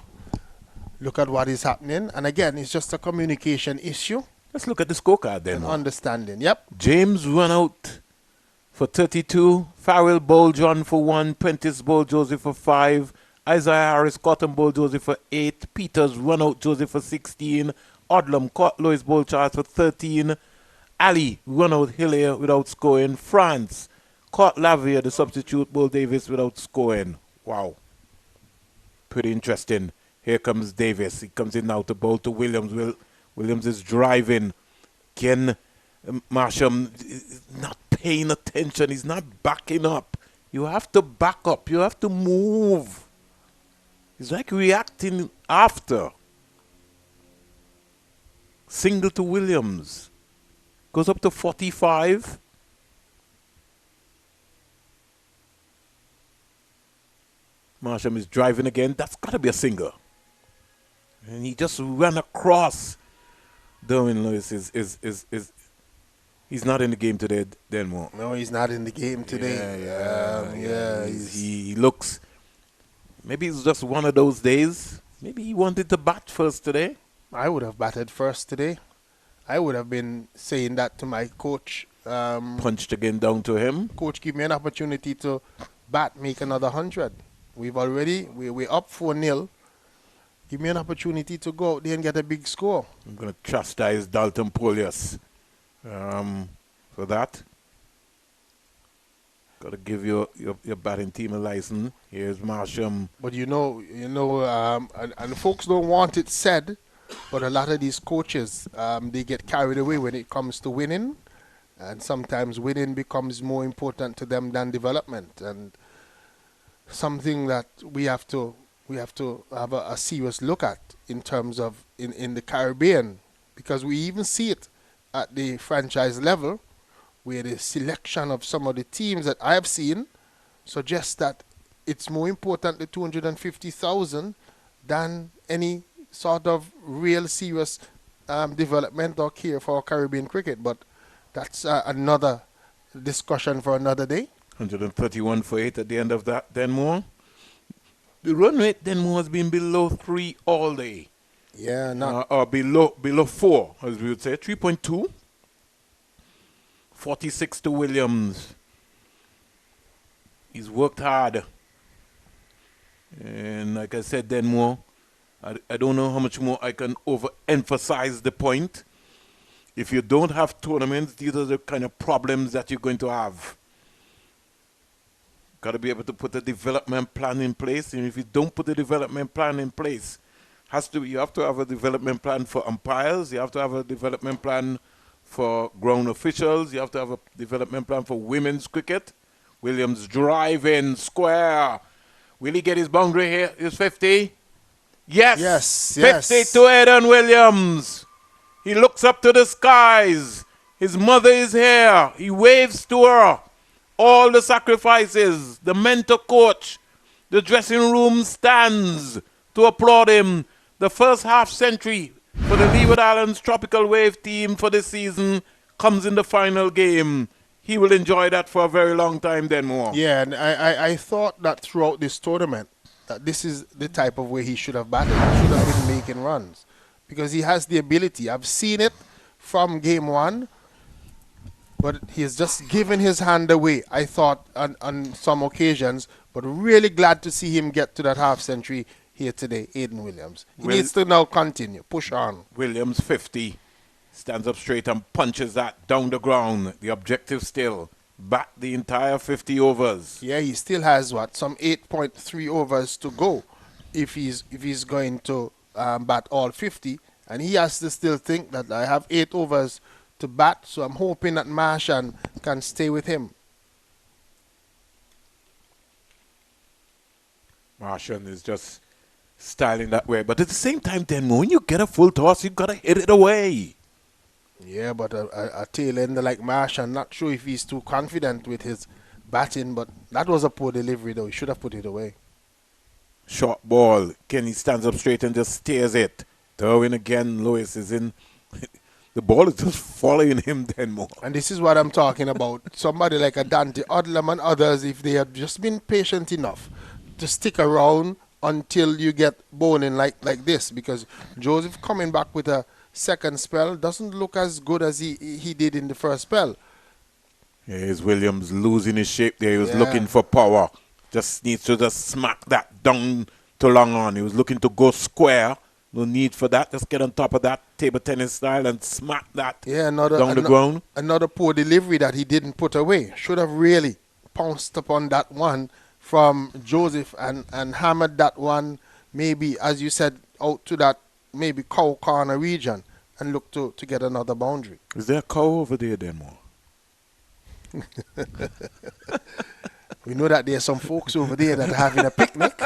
look at what is happening. And again, it's just a communication issue. Let's look at the scorecard then. Understanding, yep. James run out for 32. Farrell bowled John for 1. Prentice bowled Joseph for 5. Isaiah Harris caught and bowled Joseph for 8. Peters run out Joseph for 16. Odlum caught Lois bowled Charles for 13. Ali run out Hillier without scoring. France caught Lavia, the substitute, Bull Davis without scoring. Wow. Pretty interesting. Here comes Davis. He comes in now to bowl to Williams. Williams is driving. Again, Marsham is not paying attention. He's not backing up. You have to back up. You have to move. He's like reacting after. Single to Williams. Goes up to 45. Marsham is driving again. That's got to be a single. And he just ran across. Darwin Lewis is he's not in the game today, Denmore. No, he's not in the game today. He looks. Maybe it's just one of those days. Maybe he wanted to bat first today. I would have batted first today. I would have been saying that to my coach. Punched again down to him. Coach, give me an opportunity to bat, make another 100. We're up 4-0. Give me an opportunity to go out there and get a big score. I'm going to chastise Dalton Polius for that. Got to give your batting team a license. Here's Marsham. But and folks don't want it said, but a lot of these coaches, they get carried away when it comes to winning. And sometimes winning becomes more important to them than development. And something that we have to have a serious look at in terms of in the Caribbean, because we even see it at the franchise level, where the selection of some of the teams that I have seen suggests that it's more important, the 250,000, than any sort of real serious development or care for Caribbean cricket. But that's another discussion for another day. 131 for 8 at the end of that. Denmore. The run rate Denmore has been below 3 all day. Yeah, or below 4, as we would say. 3.2. 46 to Williams. He's worked hard. And like I said, Denmore, I don't know how much more I can overemphasize the point. If you don't have tournaments, these are the kind of problems that you're going to have. Got to be able to put a development plan in place. And if you don't put a development plan in place, you have to have a development plan for umpires. You have to have a development plan for ground officials. You have to have a development plan for women's cricket. Williams driving square. Will he get his boundary here? Is 50? Yes. 50 to Eden Williams. He looks up to the skies. His mother is here. He waves to her. All the sacrifices, the mentor coach, the dressing room stands to applaud him. The first half century for the Leeward Islands Tropical Wave team for this season comes in the final game. He will enjoy that for a very long time, Denmore. Yeah, and I thought that throughout this tournament, that this is the type of way he should have batted. He should have been making runs, because he has the ability. I've seen it from game 1. But he's just given his hand away, I thought, on some occasions. But really glad to see him get to that half century here today, Aiden Williams. He needs to now continue, push on. Williams, 50, stands up straight and punches that down the ground. The objective still, bat the entire 50 overs. Yeah, he still has, some 8.3 overs to go if he's going to bat all 50. And he has to still think that I have 8 overs to bat, so I'm hoping that Marsham can stay with him. Marsham is just styling that way. But at the same time, then, when you get a full toss, you've got to hit it away. Yeah, but a tail ender like Marsham, not sure if he's too confident with his batting, but that was a poor delivery, though. He should have put it away. Short ball. Kenny stands up straight and just steers it. Throwing again. Lewis is in. The ball is just following him then more. And this is what I'm talking about. Somebody like a Dante Odlam and others, if they had just been patient enough to stick around until you get bowling like this, because Joseph coming back with a second spell doesn't look as good as he did in the first spell. Here's Williams losing his shape there. He was looking for power. Just needs to just smack that down to long on. He was looking to go square. No need for that. Just get on top of that table tennis style and smack that Yeah, down the ground. another poor delivery that he didn't put away. Should have really pounced upon that one from Joseph and hammered that one, maybe, as you said, out to that maybe cow corner region and look to get another boundary. Is there a cow over there, Denmore? We know that there's some folks over there that are having a picnic.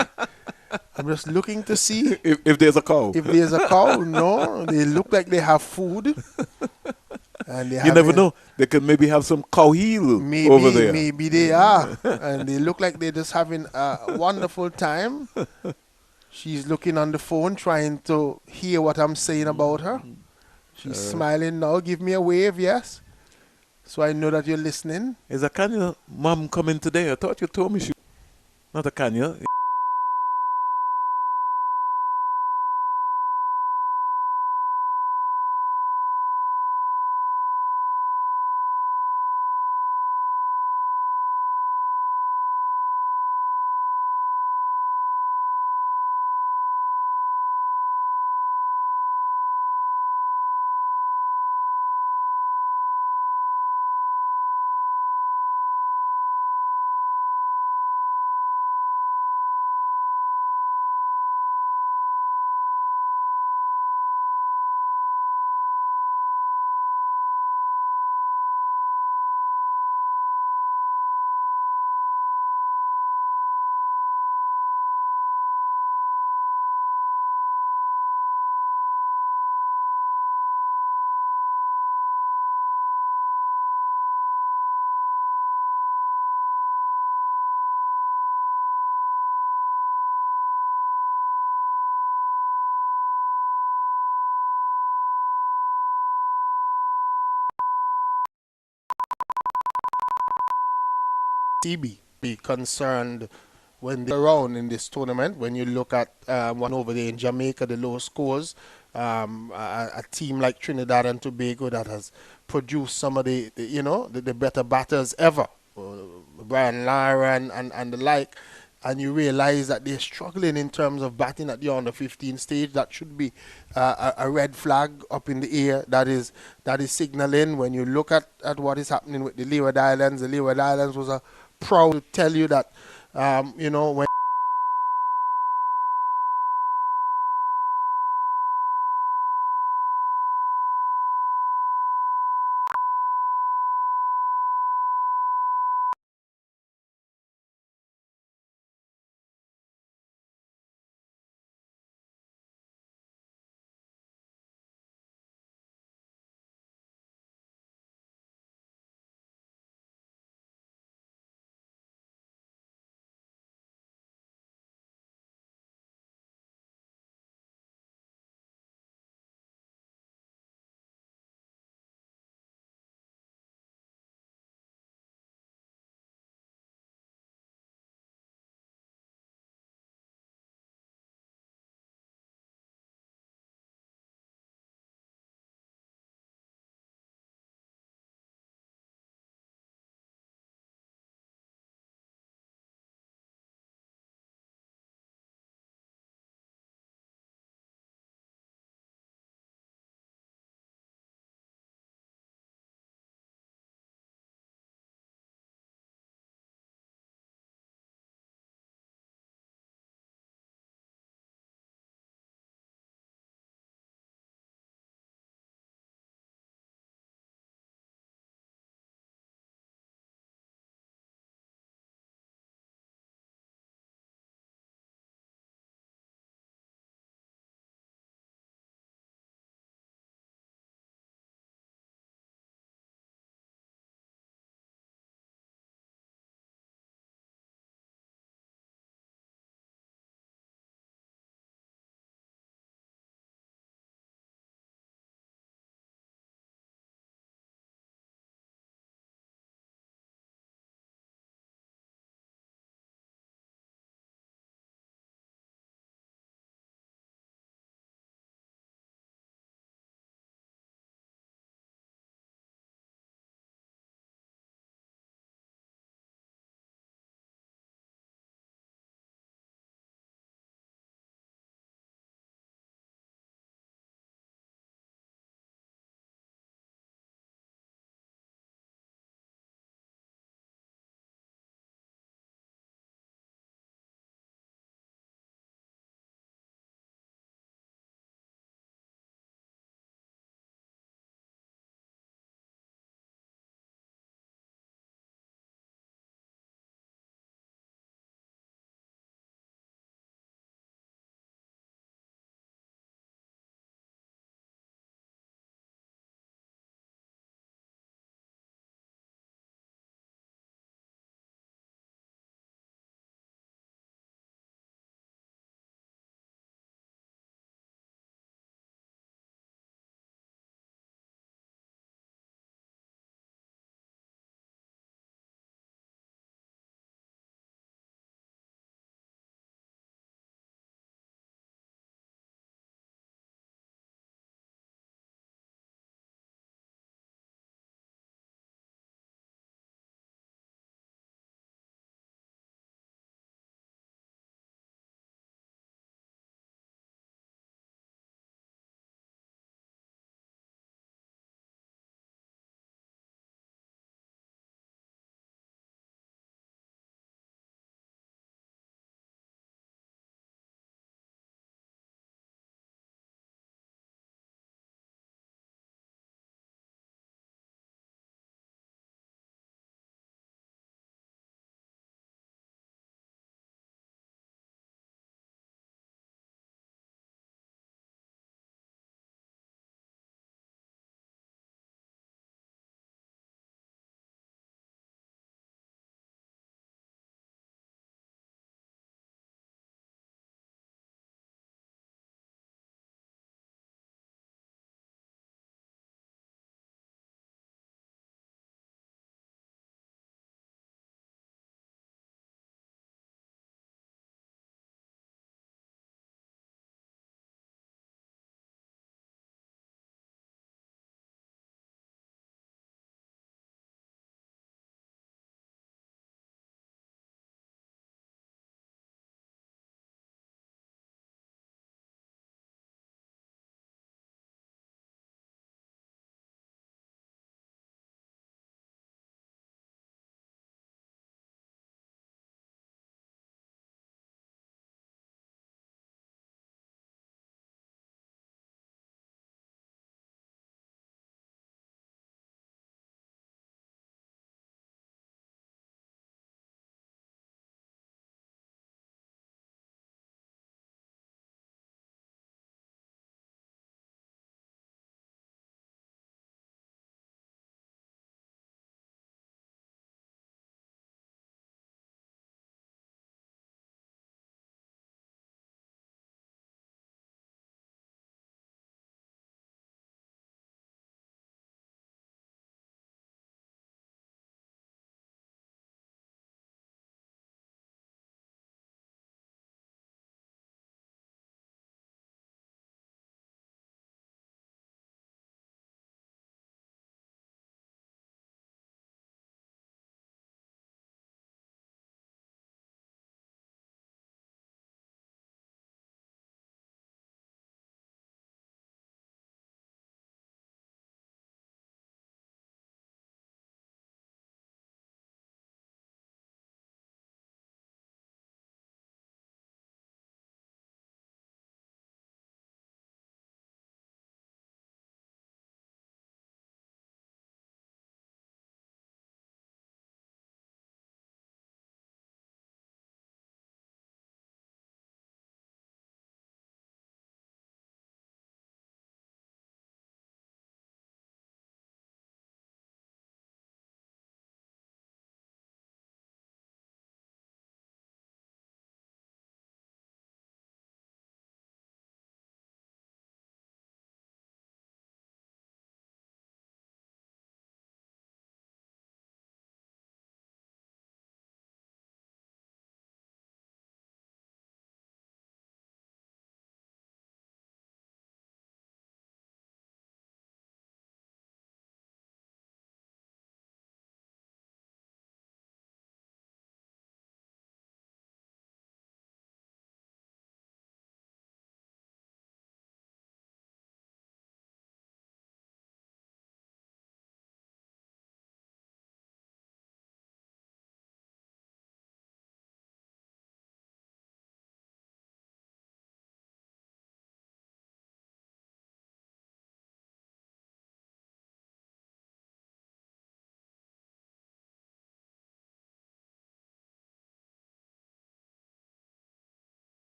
I'm just looking to see If there's a cow. if there's a cow. No, they look like they have food. And they You never know. They could maybe have some cow heel over there. Maybe they are. And they look like they're just having a wonderful time. She's looking on the phone trying to hear what I'm saying about her. She's smiling now. Give me a wave, yes? So I know that you're listening. Is a Kanya mom coming today? I thought you told me she... Not a Kanya. TB be concerned when they're around in this tournament. When you look at one over there in Jamaica, the low scores, a team like Trinidad and Tobago that has produced some of the better batters ever, Brian Lara and the like, and you realize that they're struggling in terms of batting at the under 15 stage. That should be a red flag up in the air. That is signaling. When you look at what is happening with the Leeward Islands was a proud to tell you that when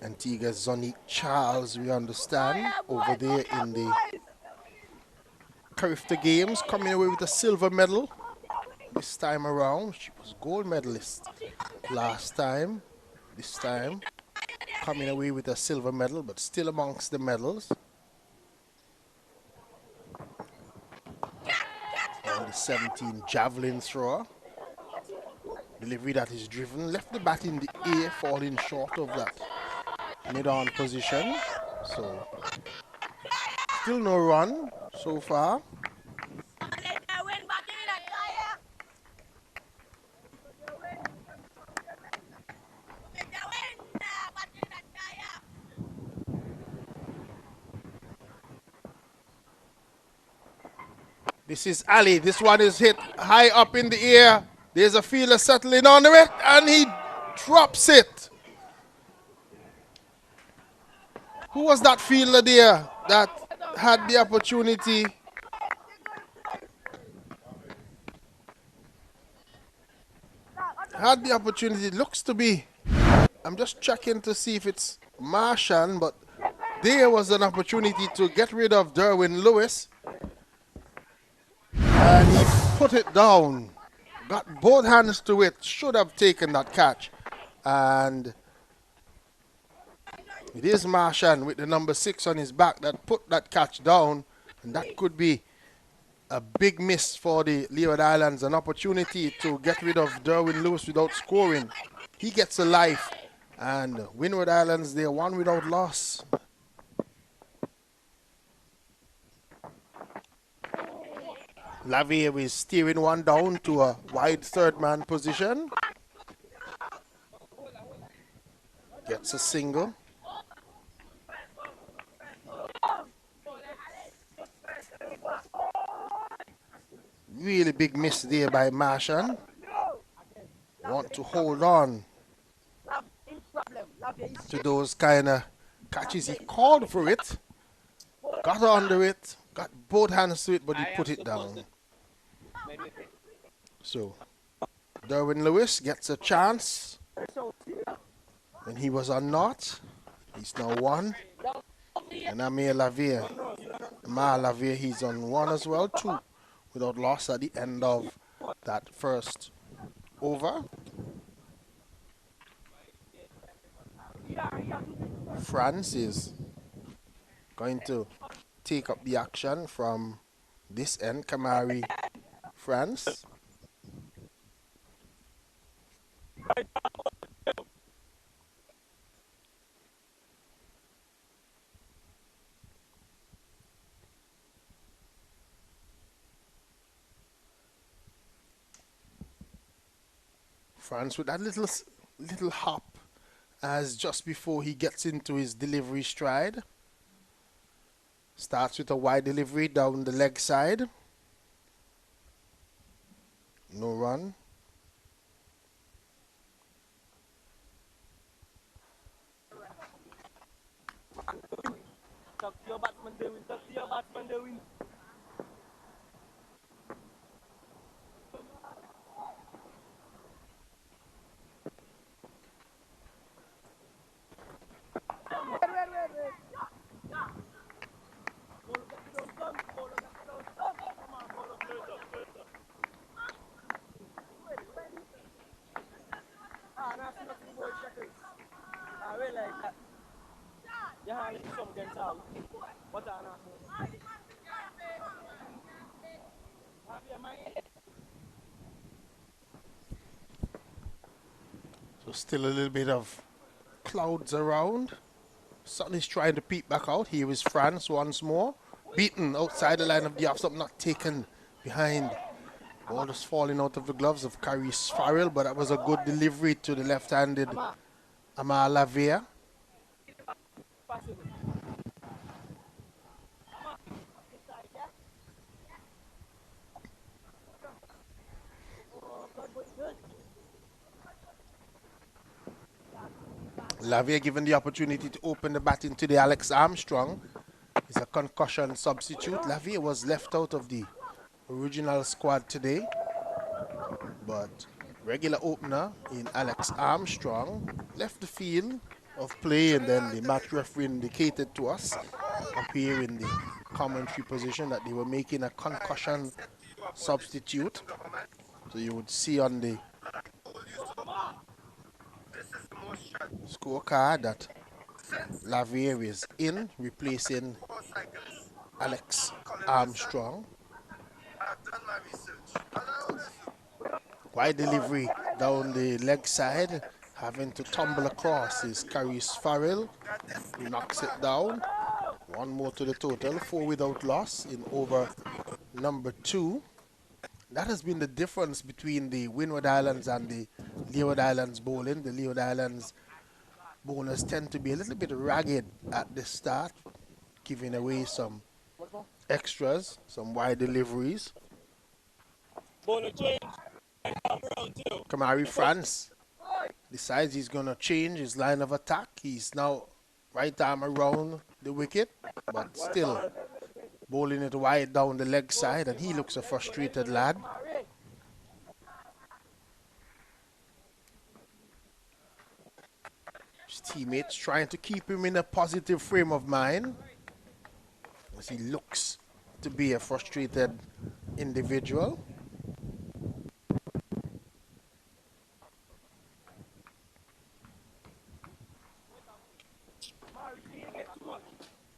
Antigua's Zonique Charles, we understand, over there in the Carifta Games, coming away with a silver medal this time around. She was gold medalist last time. This time, coming away with a silver medal, but still amongst the medals. And the 17 javelin thrower. Delivery that is driven, left the bat in the air, falling short of that mid-on position. So, still no run so far. This is Ali. This one is hit high up in the air. There's a fielder settling under it, and he drops it. Who was that fielder there that had the opportunity? Had the opportunity. It looks to be. I'm just checking to see if it's Martian, but there was an opportunity to get rid of Derwin Lewis. And he put it down. Got both hands to it. Should have taken that catch. And it is Martian with the number 6 on his back that put that catch down. And that could be a big miss for the Leeward Islands. An opportunity to get rid of Derwin Lewis without scoring. He gets a life. And Windward Islands, they're one without loss. Lavier is steering one down to a wide third man position. Gets a single. Really big miss there by Martian. Want to hold on to those kind of catches. He called for it, got under it, got both hands to it, but he put it down. So, Derwin Lewis gets a chance. And he was on naught. He's now 1. And Amir Lavier, he's on 1 as well, 2 without loss at the end of that first over. France is going to take up the action from this end. Kamari, France. France with that little hop as just before he gets into his delivery stride. Starts with a wide delivery down the leg side. No run. So still a little bit of clouds around. Sun is trying to peep back out. Here is France once more. Beaten outside the line of the off-stop, not taken behind. Ball just falling out of the gloves of Caris Farrell, but that was a good delivery to the left-handed Amar Lavier. Lavier given the opportunity to open the batting to the Alex Armstrong. He's a concussion substitute. Lavier was left out of the original squad today, but regular opener in Alex Armstrong left the field of play, and then the match referee indicated to us up here in the commentary position that they were making a concussion substitute. So you would see on the scorecard that Lavier is in, replacing Alex Armstrong. Wide delivery down the leg side, having to tumble across is Caris Farrell, who knocks it down. One more to the total, 4 without loss in over number 2. That has been the difference between the Windward Islands and the Leeward Islands bowling. The Leeward Islands bowlers tend to be a little bit ragged at the start, giving away some extras, some wide deliveries. Kamari France decides he's going to change his line of attack. He's now right arm around the wicket, but still bowling it wide down the leg side, and he looks a frustrated lad. His teammates trying to keep him in a positive frame of mind, as he looks to be a frustrated individual.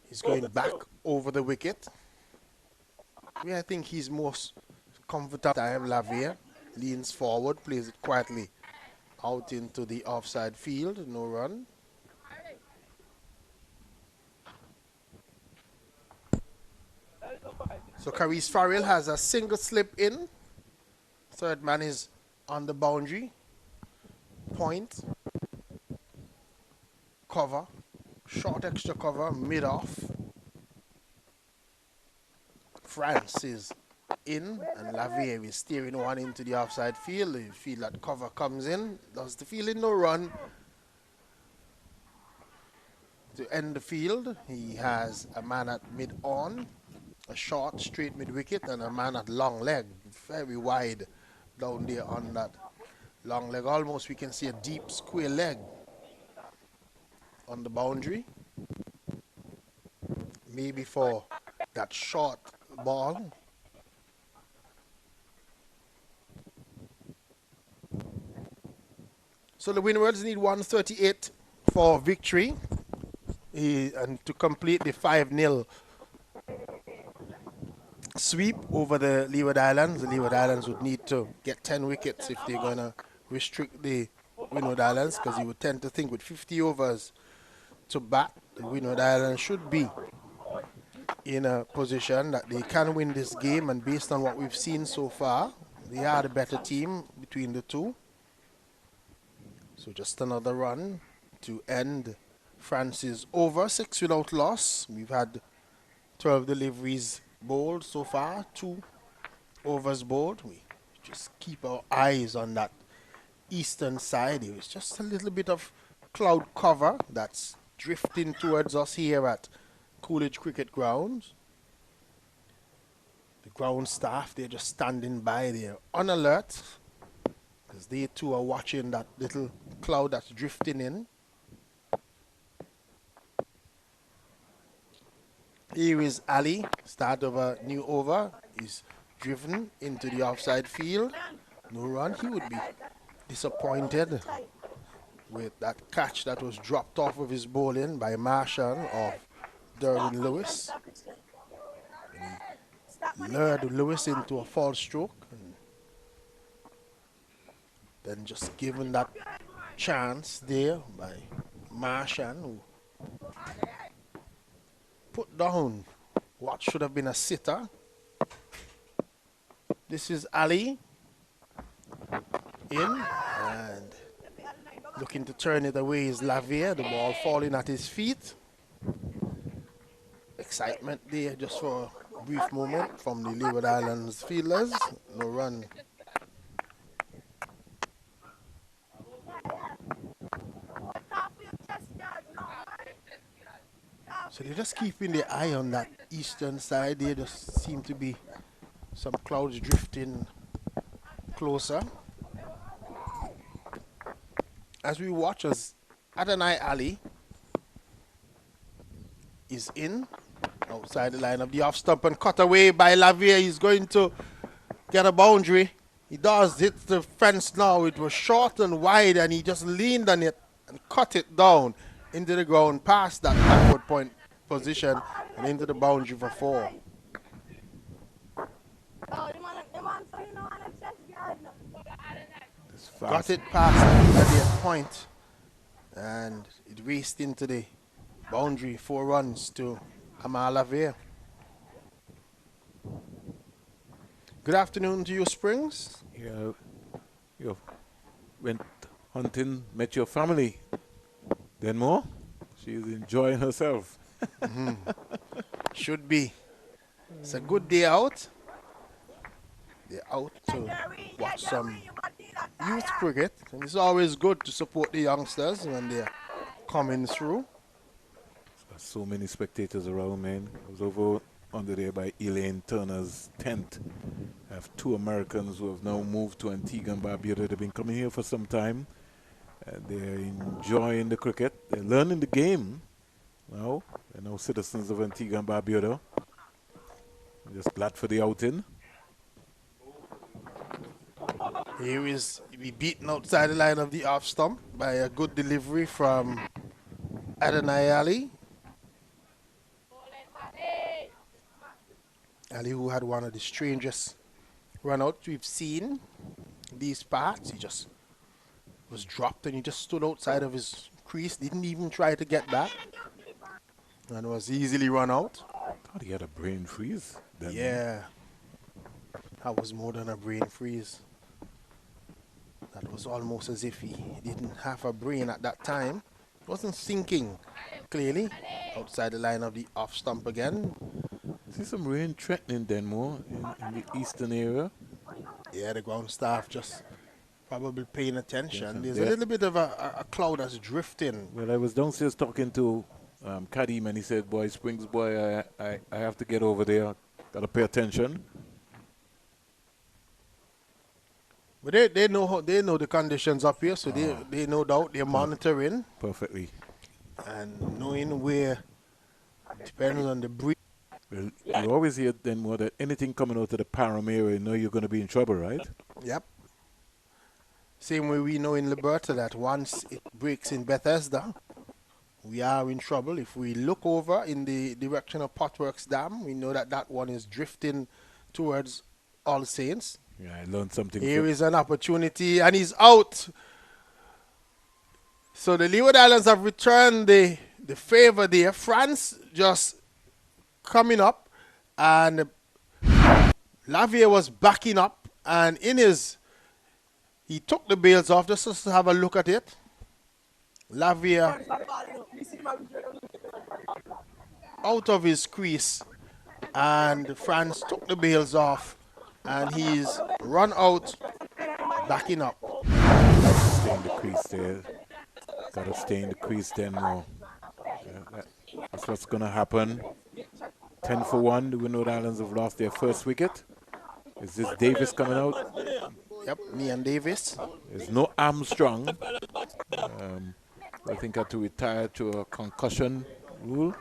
He's going back over the wicket. I think he's most comfortable. Time Lavier leans forward, plays it quietly out into the offside field. No run. So Caris Farrell has a single slip in. Third man is on the boundary. Point. Cover. Short extra cover, mid-off. France is in, and Lavier is steering one into the offside field. You feel that cover comes in. Does the fielding no run to end the field? He has a man at mid-on, a short straight mid-wicket, and a man at long leg. Very wide down there on that long leg. Almost we can see a deep square leg on the boundary. Maybe for that short ball. So the Windwards need 138 for victory and to complete the 5-0 sweep over the Leeward Islands. The Leeward Islands would need to get 10 wickets if they're going to restrict the Windward Islands, because you would tend to think with 50 overs to bat, the Windward Islands should be in a position that they can win this game, and based on what we've seen so far, they are the better team between the two. So just another run to end France's over. 6 without loss. We've had 12 deliveries bowled so far, 2 overs bowled. We just keep our eyes on that eastern side. There is just a little bit of cloud cover that's drifting towards us here at Coolidge Cricket Grounds. The ground staff, they're just standing by. They're on alert, because they too are watching that little cloud that's drifting in. Here is Ali, start of a new over. He's driven into the offside field. No run. He would be disappointed with that catch that was dropped off of his bowling by Marshall of Derwin Lewis. He lured Lewis into a false stroke, and then just given that chance there by Marshall, who put down what should have been a sitter. This is Ali in, and looking to turn it away is Lavier. The ball falling at his feet. Excitement there just for a brief moment from the Leeward Islands fielders. No run. So they're just keeping their eye on that eastern side. There just seem to be some clouds drifting closer. As we watch as Adonai Ali is in. Outside the line of the off stump and cut away by Lavier. He's going to get a boundary. He does hit the fence now. It was short and wide, and he just leaned on it and cut it down into the ground past that backward point position and into the boundary for 4. Got it past the 30th point, and it raced into the boundary. 4 runs to Amal Lavier. Good afternoon to you, Springs. Yeah, you went hunting, met your family. Then more? She's enjoying herself. Should be. It's a good day out. They're out to watch some youth cricket. And it's always good to support the youngsters when they're coming through. There's so many spectators around, man. I was over under there by Elaine Turner's tent. I have 2 Americans who have now moved to Antigua and Barbuda. They've been coming here for some time. They're enjoying the cricket. They're learning the game now. They're now citizens of Antigua and Barbuda. I'm just glad for the outing. Here is be beaten outside the line of the off stump by a good delivery from Adonai Ali. Ali, who had one of the strangest run-outs we've seen these parts. He just was dropped and he just stood outside of his crease, didn't even try to get back, and was easily run out. Thought he had a brain freeze. Then. Yeah, that was more than a brain freeze. That was almost as if he didn't have a brain at that time. Wasn't thinking clearly. Outside the line of the off stump again. See some rain threatening Denmore in the eastern area. Yeah, the ground staff just probably paying attention. Yes, There's yeah. a little bit of a cloud that's drifting. Well, I was downstairs talking to Kadim, and he said, boy, Springs boy, I have to get over there. Got to pay attention. But they know the conditions up here, so they no doubt they're monitoring Perfectly. and knowing where, depending on the breeze. Well, you always hear Denmore that anything coming out of the Param area, you know you're going to be in trouble, right? Yep. Same way we know in Liberta that once it breaks in Bethesda, we are in trouble. If we look over in the direction of Potworks Dam, we know that that one is drifting towards All Saints. Yeah, I learned something. Here is an opportunity, and he's out. So the Leeward Islands have returned the favor there. France just coming up, and Lavier was backing up, and he took the bails off just to have a look at it. Lavier out of his crease, and France took the bails off, and he's run out, backing up. Stay in the crease there. Got to stay in the crease then more. That's what's going to happen. 10 for 1. The Winward Islands have lost their first wicket. Is this Davis coming out? Yep, me and Davis. There's no Armstrong. I think had to retire to a concussion rule.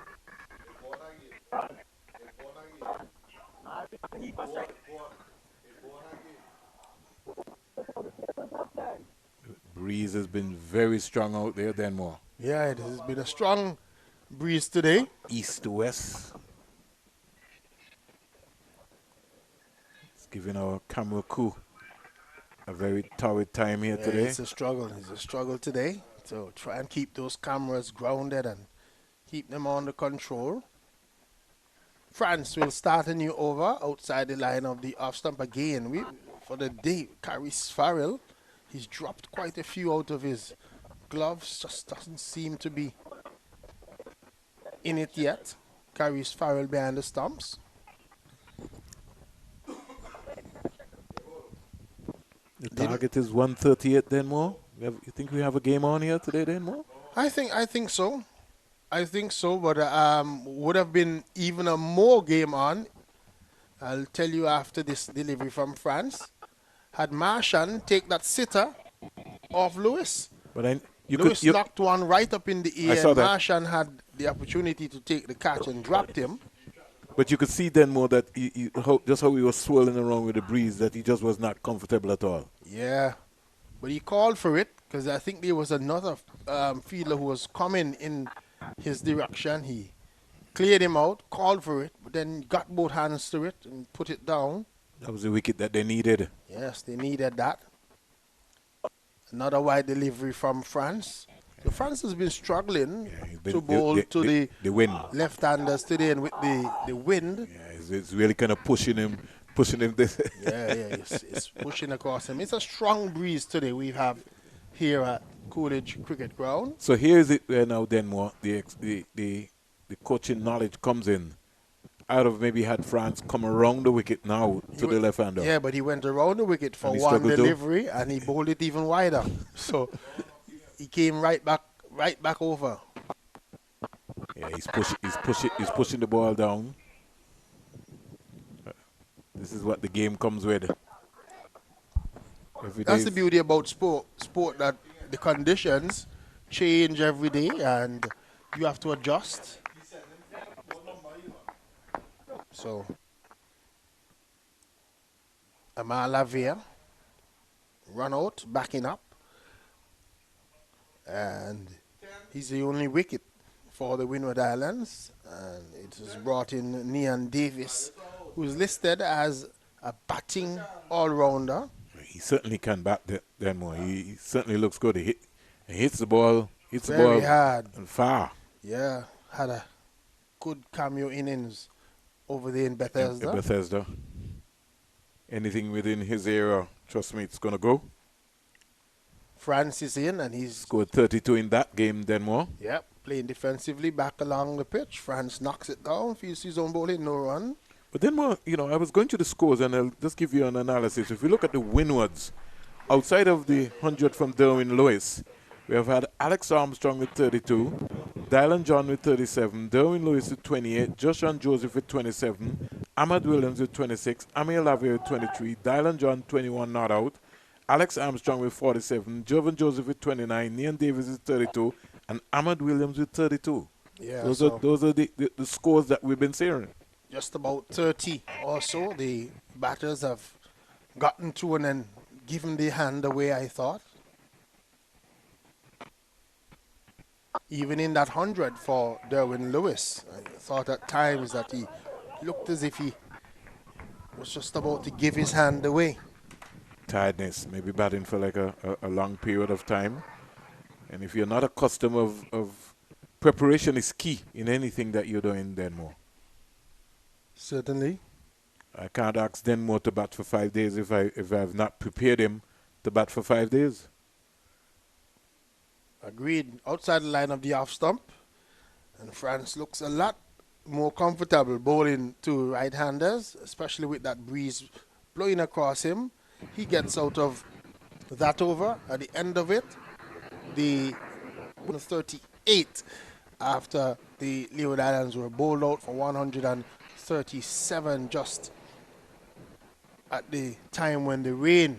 Breeze has been very strong out there, Denmore. Yeah, it has been a strong breeze today. East to west. It's giving our camera crew a very torrid time here today. It's a struggle. It's a struggle today. So try and keep those cameras grounded and keep them under control. France will start a new over outside the line of the off stump again. For the day, Caris Farrell, he's dropped quite a few out of his gloves. Just doesn't seem to be in it yet. Caris Farrell behind the stumps. The target is 138, Denmore. You think we have a game on here today, Denmore? I think so. I think so, but would have been even a more game on. I'll tell you after this delivery from France. Had Marchand take that sitter off Lewis. But Lewis knocked one right up in the air. I saw that. Marchand had the opportunity to take the catch and dropped him. But you could see then more that just how he was swirling around with the breeze, that he just was not comfortable at all. Yeah, but he called for it because I think there was another fielder who was coming in his direction. He cleared him out, called for it, but then got both hands to it and put it down. That was the wicket that they needed. Yes, they needed that. Another wide delivery from France. So France has been struggling to bowl to the wind. left-handers today, and with the wind. Yeah, it's really kind of pushing him this. It's pushing across him. It's a strong breeze today we have here at Coolidge Cricket Ground. So here is it where now Denmore, the coaching knowledge comes in. Out of maybe had France come around the wicket now to the left-hander. Yeah, but he went around the wicket for one delivery and he bowled it even wider. So he came right back over. Yeah, he's pushing the ball down. This is what the game comes with. That's the beauty about sport that the conditions change every day and you have to adjust. So, Amal Lavia run out, backing up. And he's the only wicket for the Winward Islands. And it has brought in Nian Davis, who's listed as a batting all-rounder. He certainly can bat Denmore. He certainly looks good. He hits the ball, Very hard and far. Yeah, had a good cameo innings over there in Bethesda. Anything within his area, trust me, it's going to go. France is in and he's scored 32 in that game, Denmore. Yep, playing defensively back along the pitch. France knocks it down, feels his own bowling, no run. But Denmore, I was going to the scores and I'll just give you an analysis. If you look at the Windwards, outside of the 100 from Derwin Lewis, we have had Alex Armstrong with 32, Dylan John with 37, Derwin Lewis with 28, Joshua Joseph with 27, Ahmad Williams with 26, Amir Lavia with 23, Dylan John 21 not out, Alex Armstrong with 47, Jovan Joseph with 29, Nian Davis with 32, and Ahmad Williams with 32. Yeah, those are the scores that we've been seeing. Just about 30 or so. The batters have gotten to and then given the hand away, I thought. Even in that 100 for Derwin Lewis, I thought at times that he looked as if he was just about to give his hand away. Tiredness, maybe batting for like a long period of time. And if you're not accustomed of preparation is key in anything that you're doing, Denmore. Certainly. I can't ask Denmore to bat for 5 days if I've not prepared him to bat for 5 days. Agreed. Outside the line of the off stump. And France looks a lot more comfortable bowling to right-handers, especially with that breeze blowing across him. He gets out of that over. At the end of it, the 38 after the Leeward Islands were bowled out for 137 just at the time when the rain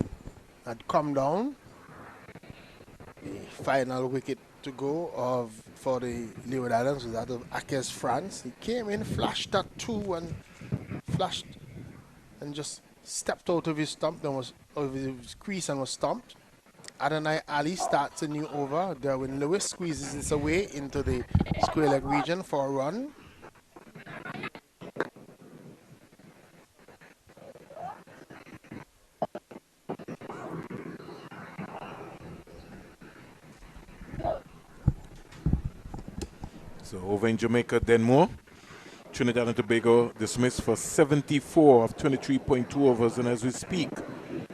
had come down. The final wicket to go for the Leeward Islands was that of Akes France. He came in, flashed at 2 and flashed and just stepped out of his stump, then was over his crease and was stumped. Adonai Ali starts a new over. Derwin Lewis squeezes this away into the square leg region for a run. So over in Jamaica, Denmore. Trinidad and Tobago dismissed for 74 of 23.2 overs, and as we speak,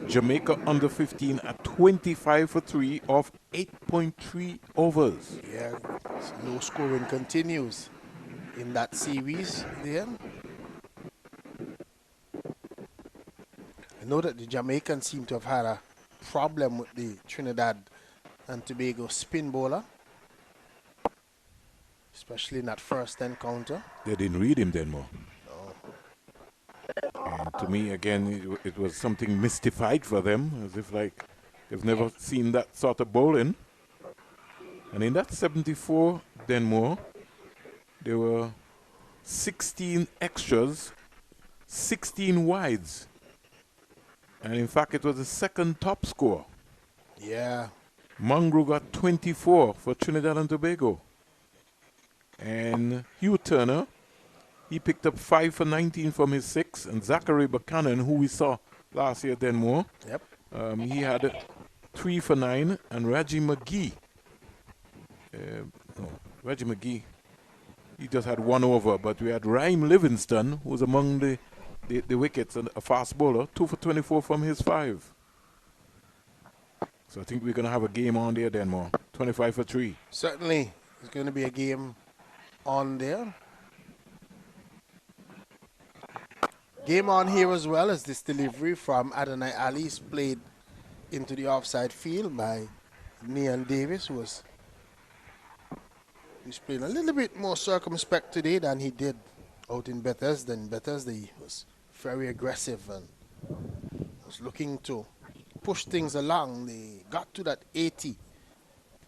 Jamaica under 15 at 25 for 3 of 8.3 overs. Yeah, low scoring continues in that series there. I know that the Jamaicans seem to have had a problem with the Trinidad and Tobago spin bowler, especially in that first encounter. They didn't read him, Denmore. And to me, again, it was something mystified for them, as if like they've never seen that sort of bowling. And in that 74, Denmore, there were 16 extras, 16 wides. And in fact, it was the second top score. Yeah. Mungrew got 24 for Trinidad and Tobago. And Hugh Turner, he picked up 5 for 19 from his 6. And Zachary Buchanan, who we saw last year at Denmore, Yep. he had 3 for 9. And Reggie McGee, Reggie McGee, he just had 1 over. But we had Rhyme Livingston, who was among the wickets, and a fast bowler, 2 for 24 from his 5. So I think we're going to have a game on there, Denmore. 25 for 3. Certainly, there's going to be a game on there. Game on here as well as this delivery from Adonai Ali is played into the offside field by Nian Davis, he's playing a little bit more circumspect today than he did out in Bethesda. In Bethesda, he was very aggressive and was looking to push things along. They got to that 80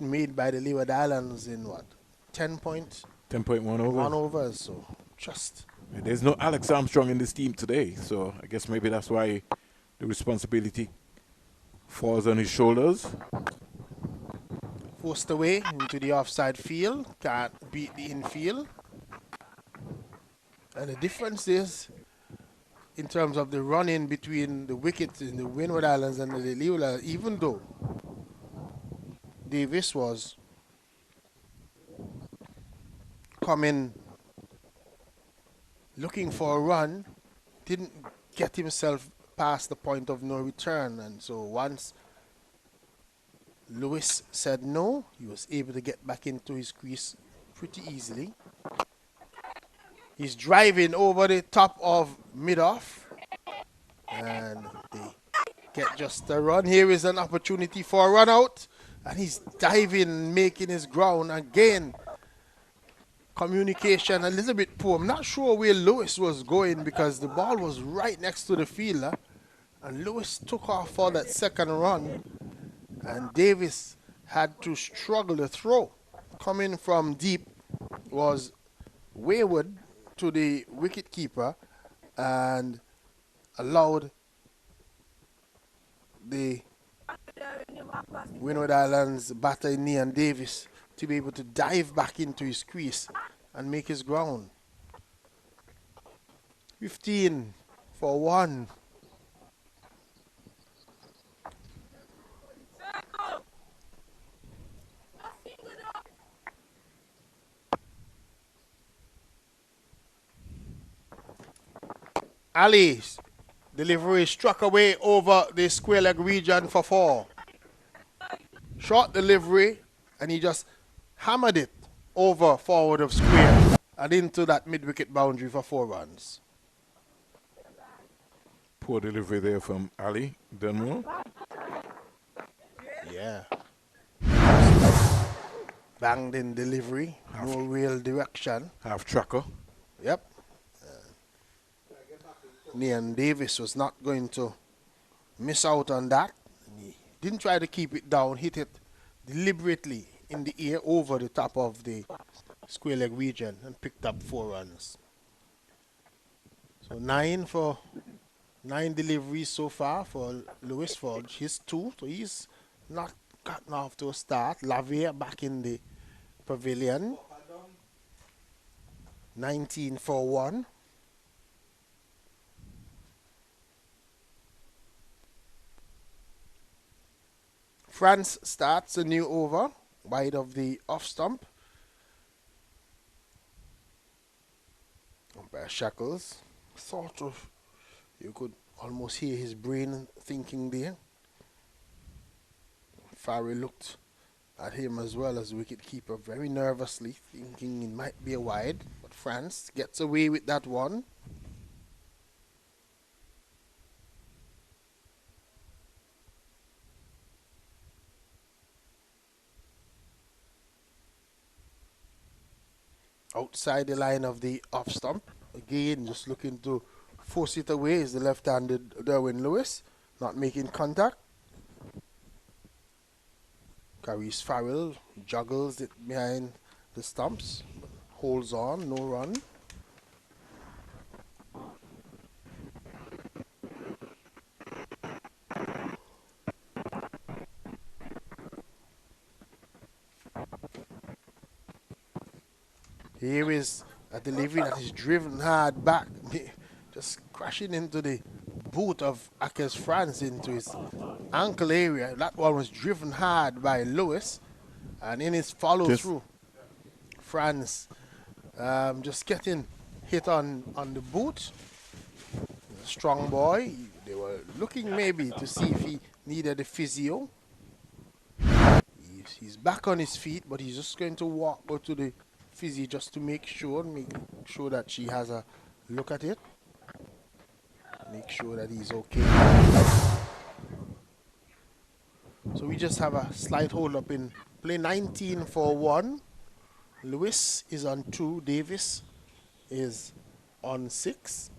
made by the Leeward Islands in what? 10.1 over. 1 over, so just... There's no Alex Armstrong in this team today, so I guess maybe that's why the responsibility falls on his shoulders. Forced away into the offside field, can't beat the infield. And the difference is, in terms of the run-in between the wickets in the Windward Islands and the Leeward Islands, even though Davis was coming looking for a run, didn't get himself past the point of no return. And so once Lewis said no, he was able to get back into his crease pretty easily. He's driving over the top of mid-off, and they get just a run. Here is an opportunity for a run out, and he's diving, making his ground again. Communication a little bit poor. I'm not sure where Lewis was going because the ball was right next to the fielder, and Lewis took off for that second run, and Davis had to struggle to throw. Coming from deep was wayward to the wicket keeper and allowed the Winward Islands batter Nian Davis to be able to dive back into his crease and make his ground. 15 for 1. Ali's delivery struck away over the square leg region for 4. Short delivery, and he just hammered it over forward of square and into that mid-wicket boundary for 4 runs. Poor delivery there from Ali Dunmore. Yeah. Banged in delivery, no real direction. Half tracker. Yep. Nian Davis was not going to miss out on that. He didn't try to keep it down, hit it deliberately in the air over the top of the square leg region and picked up 4 runs. So 9 deliveries so far for Lewis for his 2. So he's not gotten off to a start. Lavier back in the pavilion. 19 for 1. France starts a new over, wide of the off stump. Umpire Shackles, sort of, you could almost hear his brain thinking there. Farrell looked at him as well as wicketkeeper very nervously, thinking it might be a wide, but France gets away with that one. Outside the line of the off stump. Again, just looking to force it away is the left-handed Derwin Lewis. Not making contact. Caris Farrell juggles it behind the stumps. holds on, no run. Here is a delivery that is driven hard back, just crashing into the boot of Akers France into his ankle area. That one was driven hard by Lewis, and in his follow through, France just getting hit on the boot. Strong boy. They were looking maybe to see if he needed a physio. He's back on his feet, but he's just going to go to the physio just to make sure that she has a look at it. Make sure that he's okay. So we just have a slight hold up in play. 19 for 1. Lewis is on 2. Davis is on 6.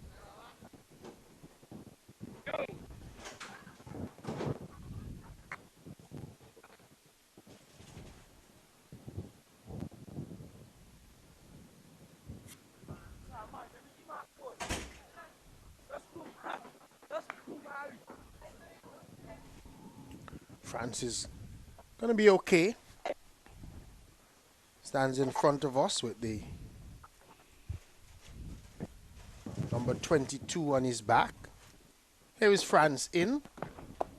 France is going to be okay. Stands in front of us with the number 22 on his back. Here is France in.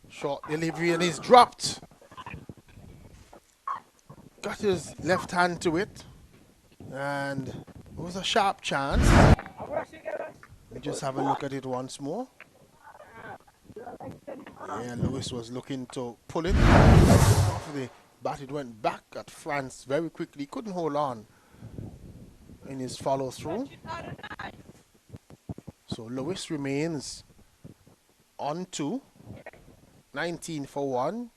Short delivery and he's dropped. Got his left hand to it. And it was a sharp chance. We just have a look at it once more. Yeah, Lewis was looking to pull it off the bat. It went back at France very quickly. Couldn't hold on in his follow through. So Lewis remains on 2. 19 for 1.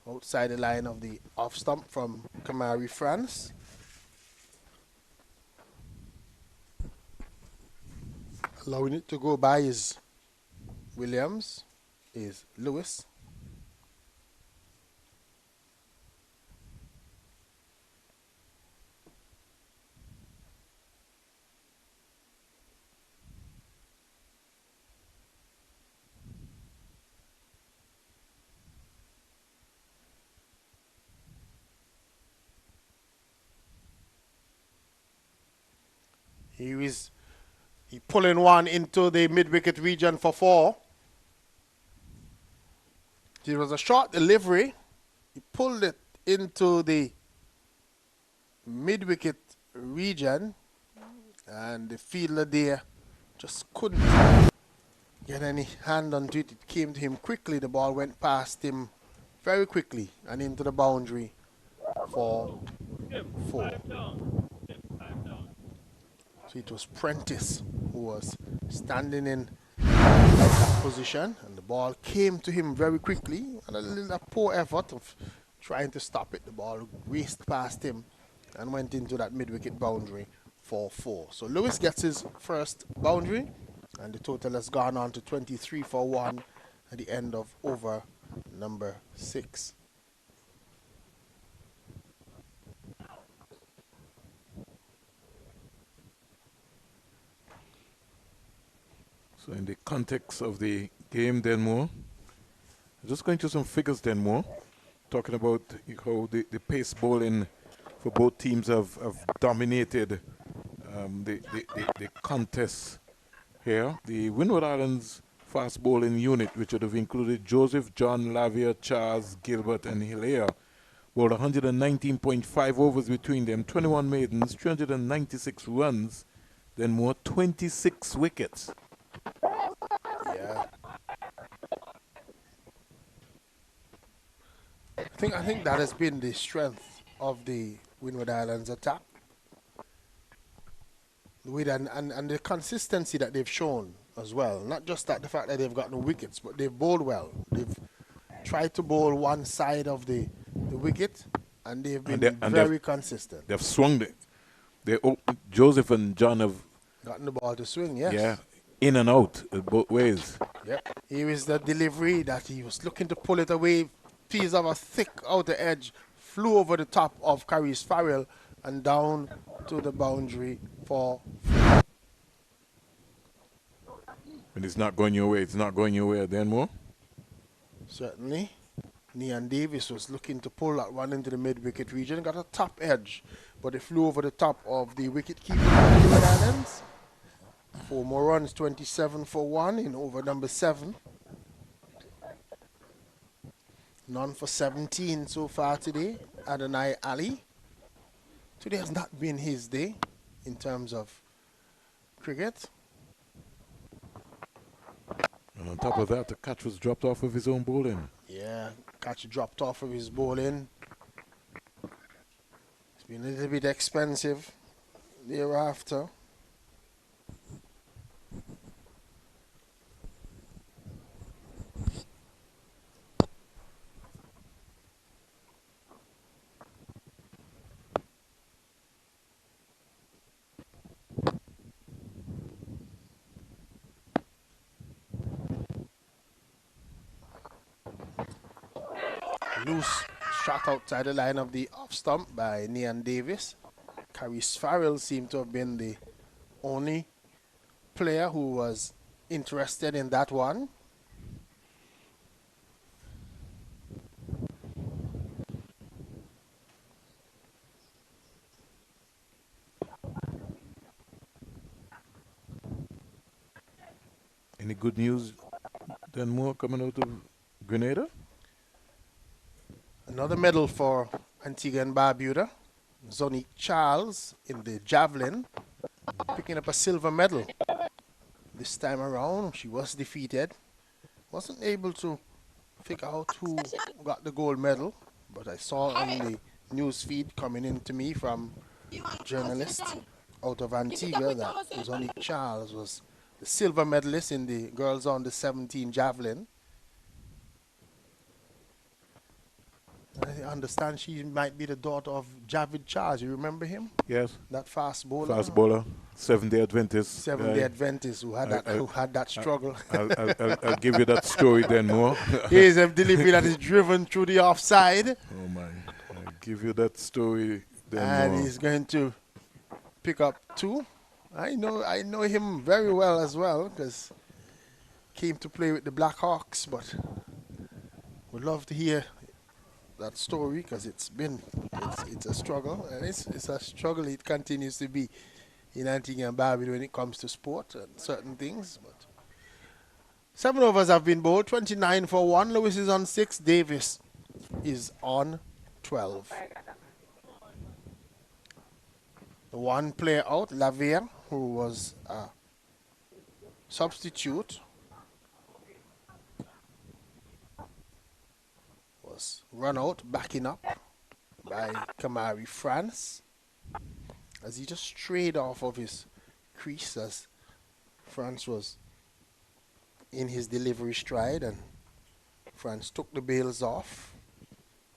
Outside the line of the off stump from Kamari, France. Allowing it to go by is Williams, is Lewis. He pulling one into the mid-wicket region for 4. It was a short delivery. He pulled it into the mid-wicket region, and the fielder there just couldn't get any hand onto it. It came to him quickly. The ball went past him very quickly and into the boundary for 4. So it was Prentice who was standing in that position, and the ball came to him very quickly, and a poor effort of trying to stop it. The ball raced past him and went into that mid-wicket boundary for 4. So Lewis gets his first boundary, and the total has gone on to 23 for 1 at the end of over number 6. So in the context of the game, then more, just going to some figures then more, talking about how the pace bowling for both teams have dominated the contest here. The Winward Islands fast bowling unit, which would have included Joseph, John, Lavia, Charles, Gilbert, and Hilaire, bowled 119.5 overs between them, 21 maidens, 396 runs, then more 26 wickets. Yeah. I think that has been the strength of the Winward Islands attack. And the consistency that they've shown as well. Not just that the fact that they've got no wickets, but they've bowled well. They've tried to bowl one side of the wicket, and they've been very consistent. They've swung it. Joseph and John have gotten the ball to swing, yes. Yeah, in and out both ways. Yep. Here is the delivery that he was looking to pull it away. Piece of a thick outer edge flew over the top of Caris Farrell and down to the boundary for When it's not going your way, it's not going your way, then more. certainly. Nian Davis was looking to pull that one into the mid-wicket region. Got a top edge, but it flew over the top of the wicket keeper of the Leeward Islands. 4 more runs, 27 for 1 in over number 7. None for 17 so far today. Adonai Ali. Today has not been his day in terms of cricket. And on top of that, the catch was dropped off of his own bowling. Yeah, catch dropped off of his bowling. It's been a little bit expensive thereafter. Loose shot outside the line of the off stump by Nian Davis. Caris Farrell seemed to have been the only player who was interested in that one. Any good news then more coming out of Grenada? Another medal for Antigua and Barbuda. Zonique Charles in the javelin, picking up a silver medal. This time around, she was defeated. Wasn't able to figure out who got the gold medal, but I saw on the news feed coming in to me from journalists out of Antigua that Zonique Charles was the silver medalist in the girls under 17 javelin. I understand she might be the daughter of Javid Charles. You remember him? Yes. That fast bowler. Fast bowler, Seventh-day Adventist. Seventh-day Adventist who had that struggle. I'll give you that story then more. Here's a delivery that is driven through the offside. Oh my! I'll give you that story then And more. he's going to pick up 2. I know him very well as well because came to play with the Black Hawks, but would love to hear that story because it's a struggle, and it's a struggle it continues to be in Antigua and Barbuda when it comes to sport and certain things. But 7 overs have been bowled, 29 for 1. Lewis is on 6, Davis is on 12. The one player out, Lavier, who was a substitute, was run out, backing up by Kamari France as he just strayed off of his crease as France was in his delivery stride, and France took the bails off.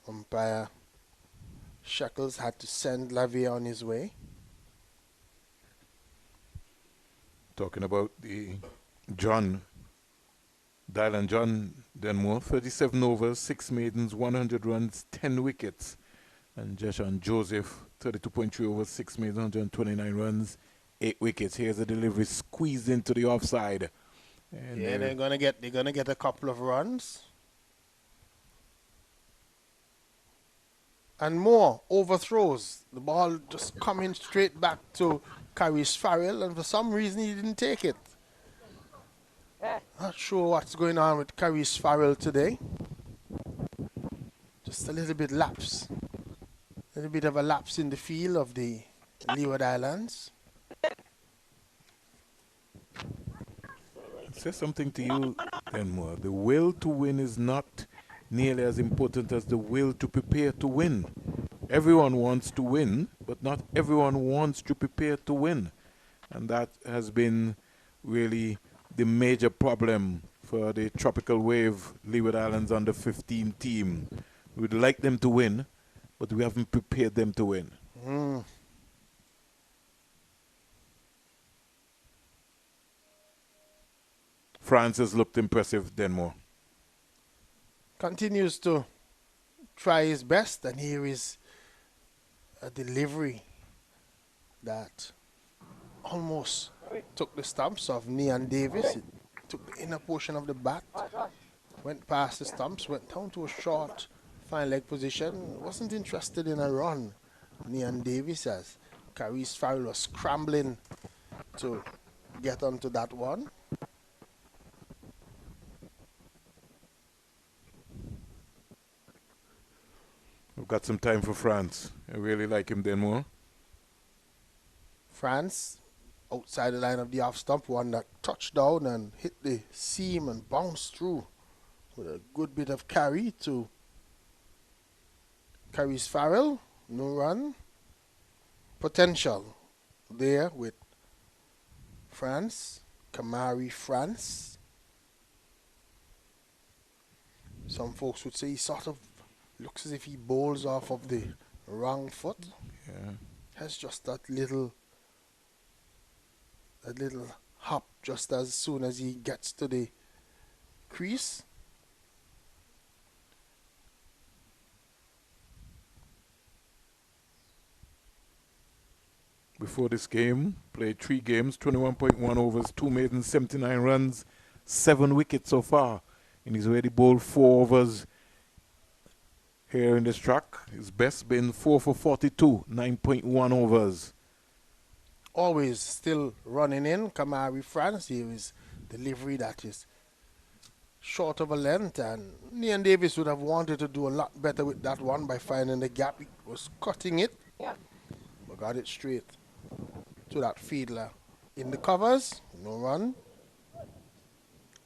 Umpire Shackles had to send Lavier on his way. Talking about the John, Dylan John Denmore, 37 overs, 6 maidens, 100 runs, 10 wickets. And Jeshan Joseph, 32.3 overs, 6 maidens, 129 runs, 8 wickets. Here's a delivery squeezed into the offside. And Yeah, they're gonna get a couple of runs. And more overthrows. The ball just coming straight back to Caris Farrell, and for some reason he didn't take it. Not sure what's going on with Caris Farrell today. Just a little bit lapse. A little bit of a lapse in the field of the Leeward Islands. say something to you, Denmore. The will to win is not nearly as important as the will to prepare to win. Everyone wants to win, but not everyone wants to prepare to win. And that has been really the major problem for the Tropical Wave Leeward Islands under 15 team. We'd like them to win, but we haven't prepared them to win. France has looked impressive, Denmore. Continues to try his best, and here is a delivery that almost took the stumps of Neon Davis. It took the inner portion of the bat, went past the stumps, went down to a short fine leg position. Wasn't interested in a run. Neon Davis, as Caris Farrell was scrambling to get onto that one. We've got some time for France. I really like him then more. France, outside the line of the off stump, one that touched down and hit the seam and bounced through with a good bit of carry to Caris Farrell. No run. Potential there with France. Kamari France. Some folks would say he sort of looks as if he bowls off of the wrong foot. Yeah. Has just that little hop just as soon as he gets to the crease. Before this game, played 3 games, 21.1 overs, 2 maidens, 79 runs, 7 wickets so far. And he's already bowled 4 overs here in this track. His best been 4 for 42, 9.1 overs. Always still running in. Kamari France. Here is delivery that is short of a length, and Neon Davis would have wanted to do a lot better with that one by finding the gap. He was cutting it, but got it straight to that fielder. In the covers, no run.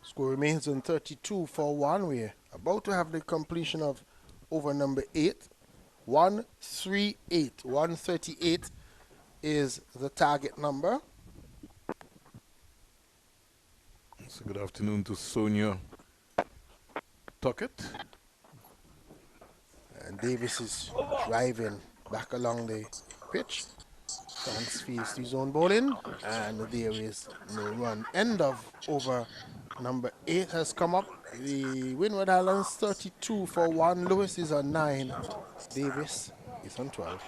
Score remains on 32 for 1. We're about to have the completion of over number 8. 138. 138 is the target number. So good afternoon to Sonia Tuckett. And Davis is driving back along the pitch. France feeds to his own bowling, and there is no run. End of over number 8 has come up. The Winward Islands 32 for 1. Lewis is on 9. Davis is on 12.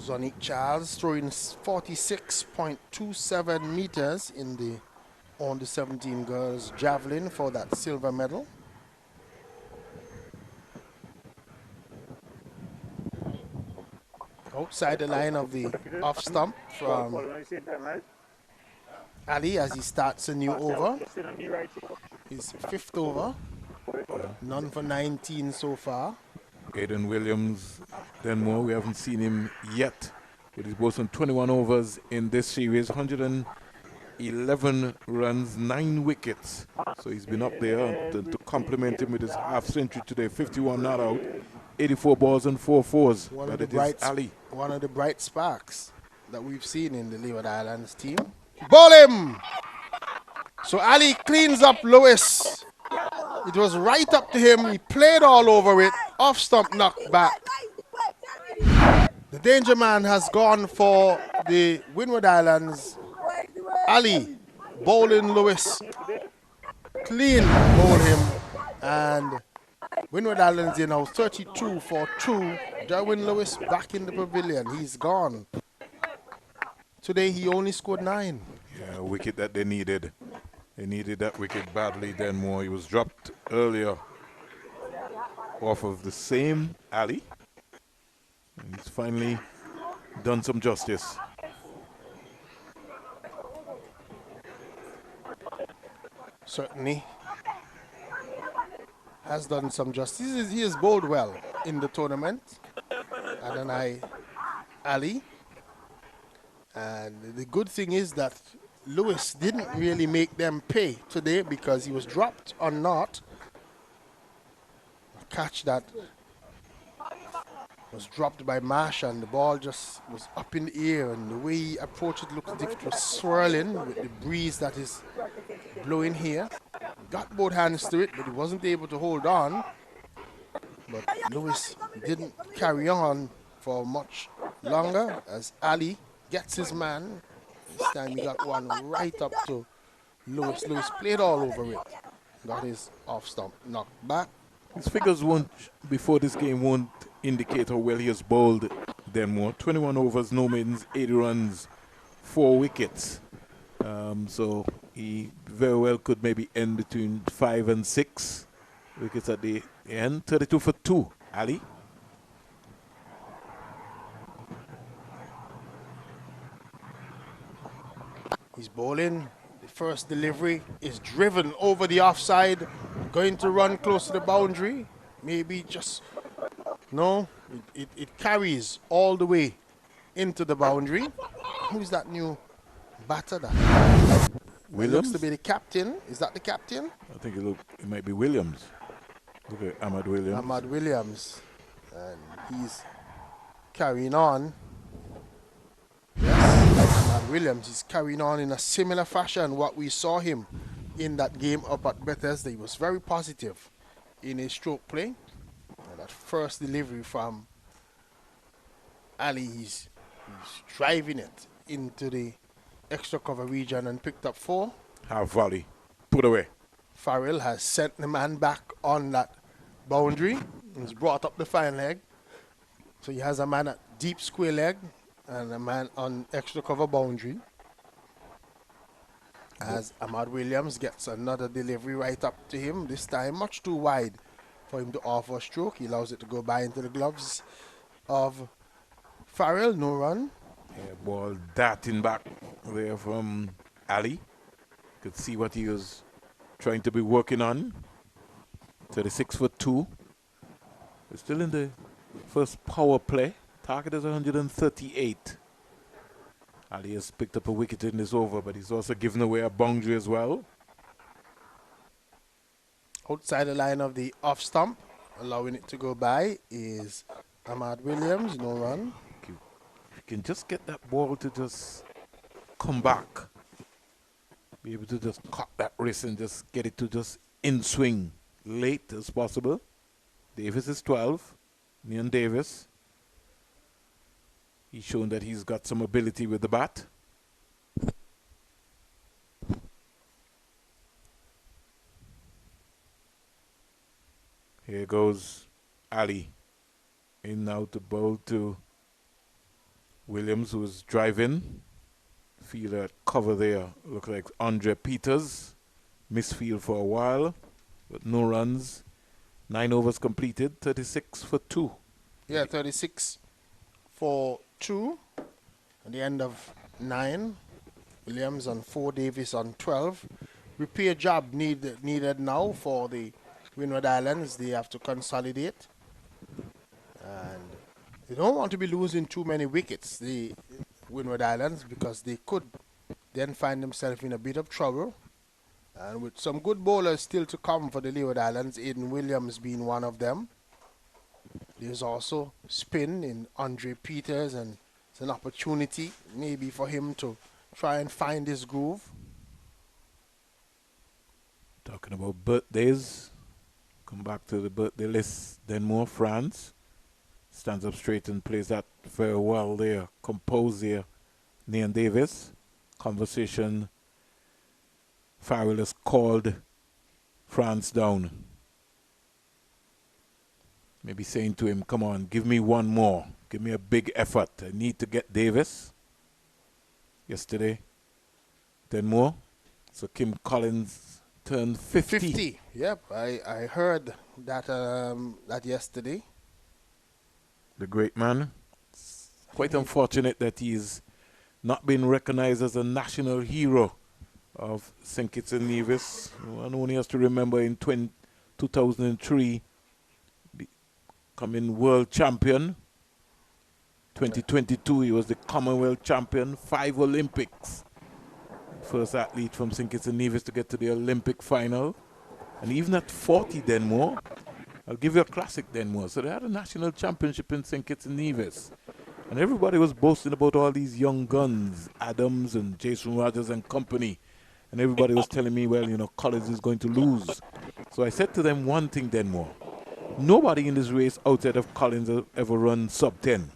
Sonic Charles throwing 46.27 meters in the on the 17 girls javelin for that silver medal. Outside the line of the off stump from Ali as he starts a new over. His 5th over. None for 19 so far. Aiden Williams, then more. We haven't seen him yet. But he's both on 21 overs in this series, 111 runs, 9 wickets. So he's been up there to complement him with his half century today. 51 not out, 84 balls and 4 fours. But it is Ali. One of the bright sparks that we've seen in the Leeward Islands team. Ball him! So Ali cleans up Lewis. It was right up to him. He played all over it. Off stump knocked back. The danger man has gone for the Windward Islands. Ali bowling Lewis. Clean bowl him. And Windward Islands, 32 for 2. Darwin Lewis back in the pavilion. He's gone. Today he only scored 9. Yeah, a wicket that they needed. They needed that wicket badly then more. He was dropped earlier off of the same alley. And he's finally done some justice. Certainly has done some justice. He has bowled well in the tournament. Adonai Ali. And the good thing is that Lewis didn't really make them pay today because he was dropped on not. A catch that was dropped by Marsh, and the ball just was up in the air, and the way he approached it looked as if it was swirling with the breeze that is blowing here. Got both hands to it, but he wasn't able to hold on. But Lewis didn't carry on for much longer as Ali gets his man. This time he got one right up to Lewis. Lewis played all over it. Got his off stump knocked back. His figures won't, before this game, won't indicate how well he has bowled Denmore. 21 overs, no maidens, 80 runs, 4 wickets. So he very well could maybe end between 5 and 6 wickets at the end. 32 for 2, Ali. He's bowling. The first delivery is driven over the offside, going to run close to the boundary. Maybe just, no, it carries all the way into the boundary. Who's that new batter? That Williams? looks to be the captain. Is that the captain? I think it might be Williams. Look at Ahmad Williams. Ahmad Williams. And he's carrying on. Yes, Ahmad Williams is carrying on in a similar fashion what we saw him in that game up at Bethesda. He was very positive in his stroke play. And that first delivery from Ali, he's driving it into the extra cover region and picked up 4. Half volley. Put away. Farrell has sent the man back on that boundary. He's brought up the fine leg. So he has a man at deep square leg and a man on extra cover boundary. As Ahmad Williams gets another delivery right up to him, this time much too wide for him to offer a stroke. He allows it to go by into the gloves of Farrell. No run. Yeah, ball darting back there from Ali. Could see what he was trying to be working on. 36 for 2. We're still in the first power play. Target is 138. Ali has picked up a wicket in this over, but he's also given away a boundary as well. Outside the line of the off stump, allowing it to go by, is Ahmad Williams. No run. If you can just get that ball to just come back, be able to just cut that wrist and just get it to just in swing late as possible. Davis is 12. Neon Davis. He's shown that he's got some ability with the bat. Here goes Ali. In now to bowl to Williams, who's driving. Fielder at cover there. Look like Andre Peters. Misfield for a while, but no runs. 9 overs completed. 36 for 2. Yeah, 36 for 2. At the end of 9. Williams on 4, Davis on 12. Repair job needed now for the Winward Islands. They have to consolidate. And they don't want to be losing too many wickets, the Winward Islands, because they could then find themselves in a bit of trouble. And with some good bowlers still to come for the Leeward Islands, Aiden Williams being one of them. There's also spin in Andre Peters, and it's an opportunity maybe for him to try and find his groove. Talking about birthdays, come back to the birthday list. Denmore, France. Stands up straight and plays that very well there. Composed there. Neon Davis. Conversation. Farrell has called France down. Maybe saying to him, come on, give me one more. Give me a big effort. I need to get Davis. Yesterday. Denmore. So Kim Collins turned 50. 50. Yep, I heard that that yesterday. The great man. It's quite unfortunate that he's not been recognized as a national hero of St. Kitts and Nevis. One only has to remember in 2003 becoming world champion. 2022 he was the Commonwealth champion. 5 Olympics. First athlete from St. Kitts and Nevis to get to the Olympic final. And even at 40 Denmore, I'll give you a classic then more. So they had a national championship in St. Kitts and Nevis. And everybody was boasting about all these young guns, Adams and Jason Rogers and company. And everybody was telling me, well, you know, Collins is going to lose. So I said to them one thing then more. Nobody in this race outside of Collins have ever run sub 10.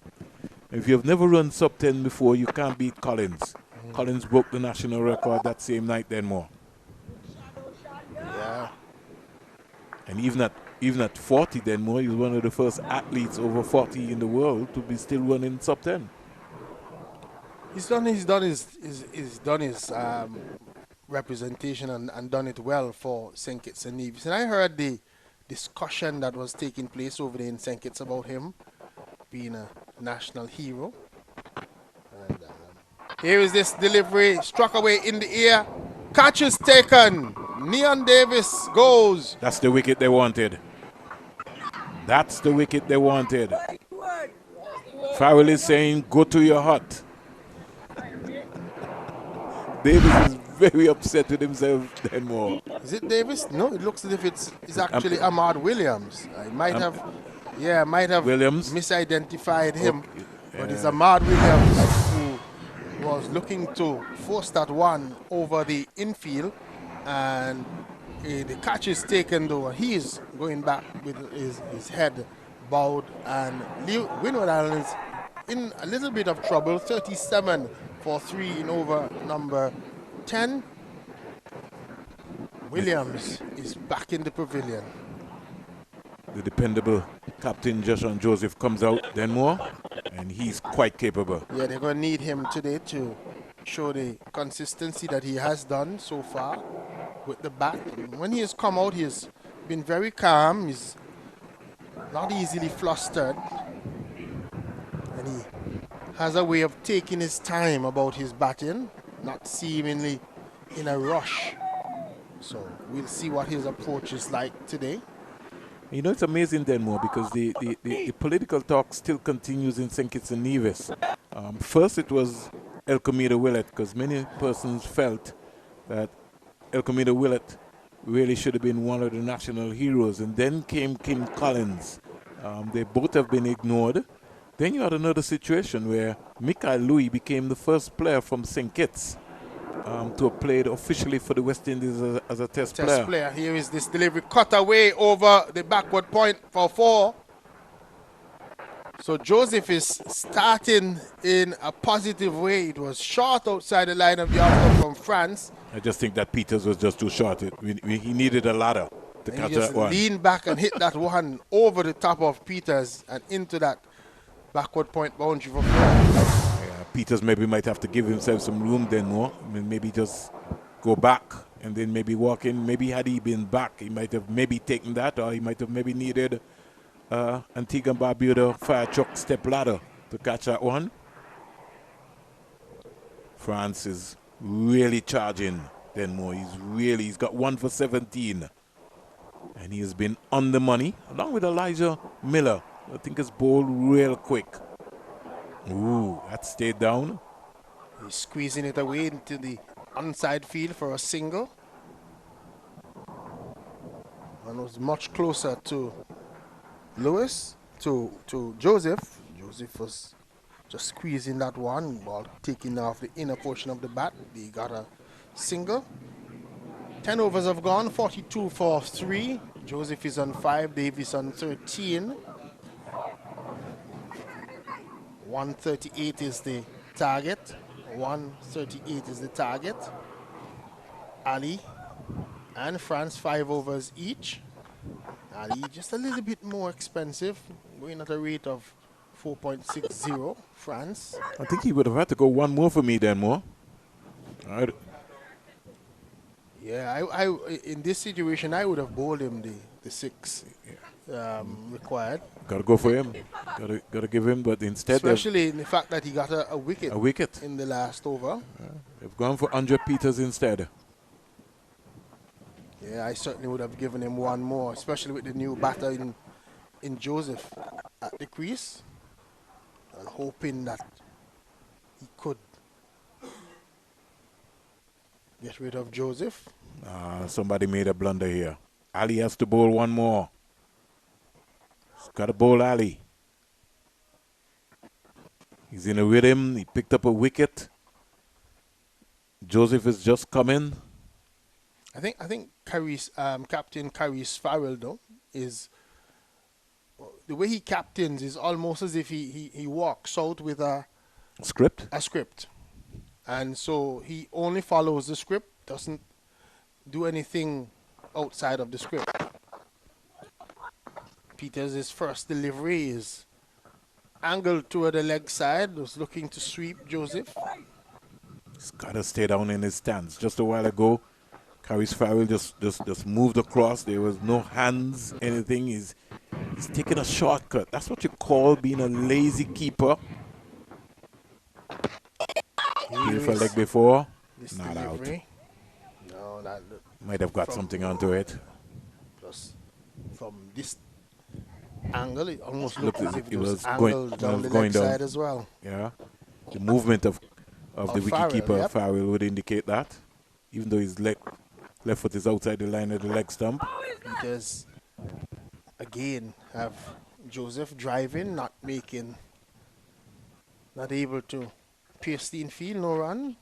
If you've never run sub 10 before, you can't beat Collins. Collins broke the national record that same night then more. Yeah. And even at 40 then more, he was one of the first athletes over 40 in the world to be still running sub 10. He's done his representation and done it well for St. Kitts and Nevis. And I heard the discussion that was taking place over there in St. Kitts about him being a national hero. And here is this delivery, struck away in the air. Catch is taken. Neon Davis goes. That's the wicket they wanted. That's the wicket they wanted. Farrell is saying, go to your hut. Davis is very upset with himself then more. Is it Davis? No, it looks as if it's actually Ahmad Williams. I might have Williams misidentified him. Okay. But it's Ahmad Williams who was looking to force that one over the infield. And the catch is taken though. He is going back with his head bowed. And Winward Islands in a little bit of trouble. 37 for 3 in over number 10. Williams is back in the pavilion. The dependable captain Joshua Joseph comes out then more, and he's quite capable. Yeah, they're going to need him today to show the consistency that he has done so far with the bat. When he has come out, he has been very calm. He's not easily flustered. And he has a way of taking his time about his batting, not seemingly in a rush. So we'll see what his approach is like today. You know, it's amazing then more because the political talk still continues in St. Kitts and Nevis. First it was El Comida Willett, because many persons felt that El Comida Willett really should have been one of the national heroes. And then came Kim Collins. They both have been ignored. Then you had another situation where Mikael Louis became the first player from St. Kitts to have played officially for the West Indies as a test player. Here is this delivery cut away over the backward point for 4. So Joseph is starting in a positive way. It was short outside the line of the outcome from France. I just think that Peters was just too short. He needed a ladder to catch that one. He leaned back and hit that one over the top of Peters and into that backward point boundary for 4. Peters maybe might have to give himself some room then more. I mean, maybe just go back and then maybe walk in. Maybe had he been back, he might have maybe taken that, or he might have maybe needed Antigua and Barbuda fire truck step ladder to catch that one. France is really charging then more. He's got 1 for 17. And he has been on the money, along with Elijah Miller. I think it's bowled real quick. Ooh, that stayed down. He's squeezing it away into the onside field for a single. And was much closer to Lewis, to Joseph. Joseph was just squeezing that one while taking off the inner portion of the bat. He got a single. 10 overs have gone, 42 for 3. Joseph is on 5, Davis on 13. 138 is the target. 138 is the target. Ali and France 5 overs each. Ali just a little bit more expensive, going at a rate of 4.60. France. I think he would have had to go one more for me then more. Yeah, I in this situation I would have bowled him the 6 required. Gotta go for him. Gotta give him, but instead, especially in the fact that he got a wicket. A wicket in the last over. They've gone for Andre Peters instead. Yeah, I certainly would have given him one more, especially with the new batter in Joseph at the crease, and hoping that he could get rid of Joseph. Somebody made a blunder here. Ali has to bowl one more. Got a bowl alley. He's in a rhythm. He picked up a wicket. Joseph is just coming. I think Captain Carys Farrell though is the way he captains is almost as if he walks out with a Script. script, and so he only follows the script, doesn't do anything outside of the script. Peters' first delivery is angled toward the leg side, was looking to sweep Joseph. He's got to stay down in his stance. Just a while ago, Carys Farrell just moved across. There was no hands, anything. He's taking a shortcut. That's what you call being a lazy keeper. Beautiful leg before. This Not delivery. No, that look. Might have got something onto it. Plus, from this angle, it almost Looked looked as as if if it it was was angled down the going leg down. side as well. Yeah. The movement of the Farrell, wicketkeeper yep. Farrell would indicate that. Even though his left foot is outside the line of the leg stump. Because, again, have Joseph driving, not able to pierce the infield, no run.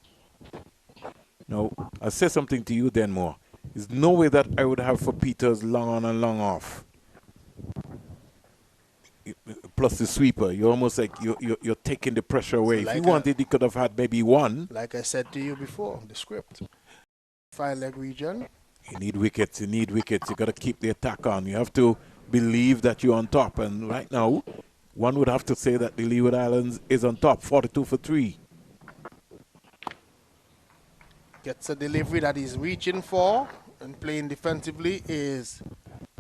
No, I'll say something to you then more. There's no way that I would have for Peters long on and long off. Plus the sweeper, you're almost like you're taking the pressure away. So if he like wanted, he could have had maybe one. Like I said to you before, the script. 5-leg region. You need wickets, you need wickets. You got to keep the attack on. You have to believe that you're on top. And right now, one would have to say that the Leeward Islands is on top, 42 for 3. Gets a delivery that he's reaching for and playing defensively is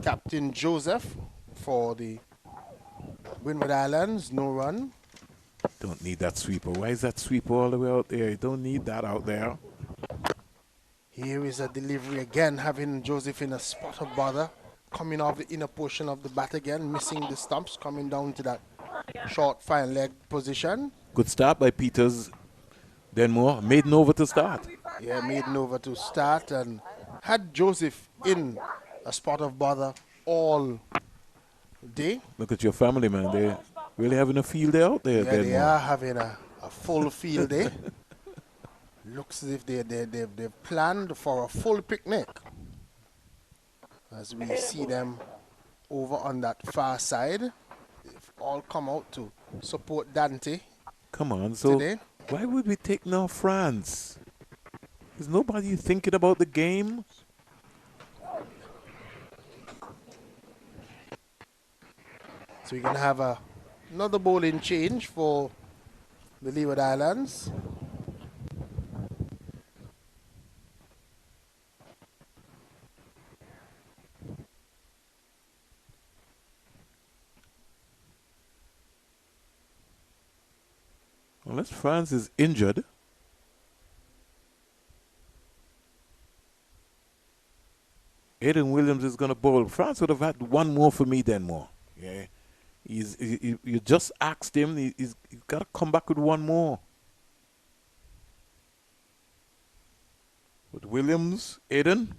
Captain Joseph for the Winward Islands. No run. Don't need that sweeper. Why is that sweeper all the way out there? You don't need that out there. Here is a delivery again, having Joseph in a spot of bother. Coming off the inner portion of the bat again, missing the stumps, coming down to that short fine leg position. Good start by Peters. Denmore made over to start. Yeah, maiden over to start and had Joseph in a spot of bother all day. Look at your family, man. They're really having a field day out there. Yeah, they Denmore. are having a full field day. Looks as if they've planned for a full picnic. As we see them over on that far side. They've all come out to support Dante Come on, so today. why would we take now France? Is nobody thinking about the game? So we're going to have another bowling change for the Leeward Islands. Unless France is injured. Aiden Williams is going to bowl. France would have had one more for me then more. Yeah, you just asked him. He's got to come back with one more. But Williams, Aiden,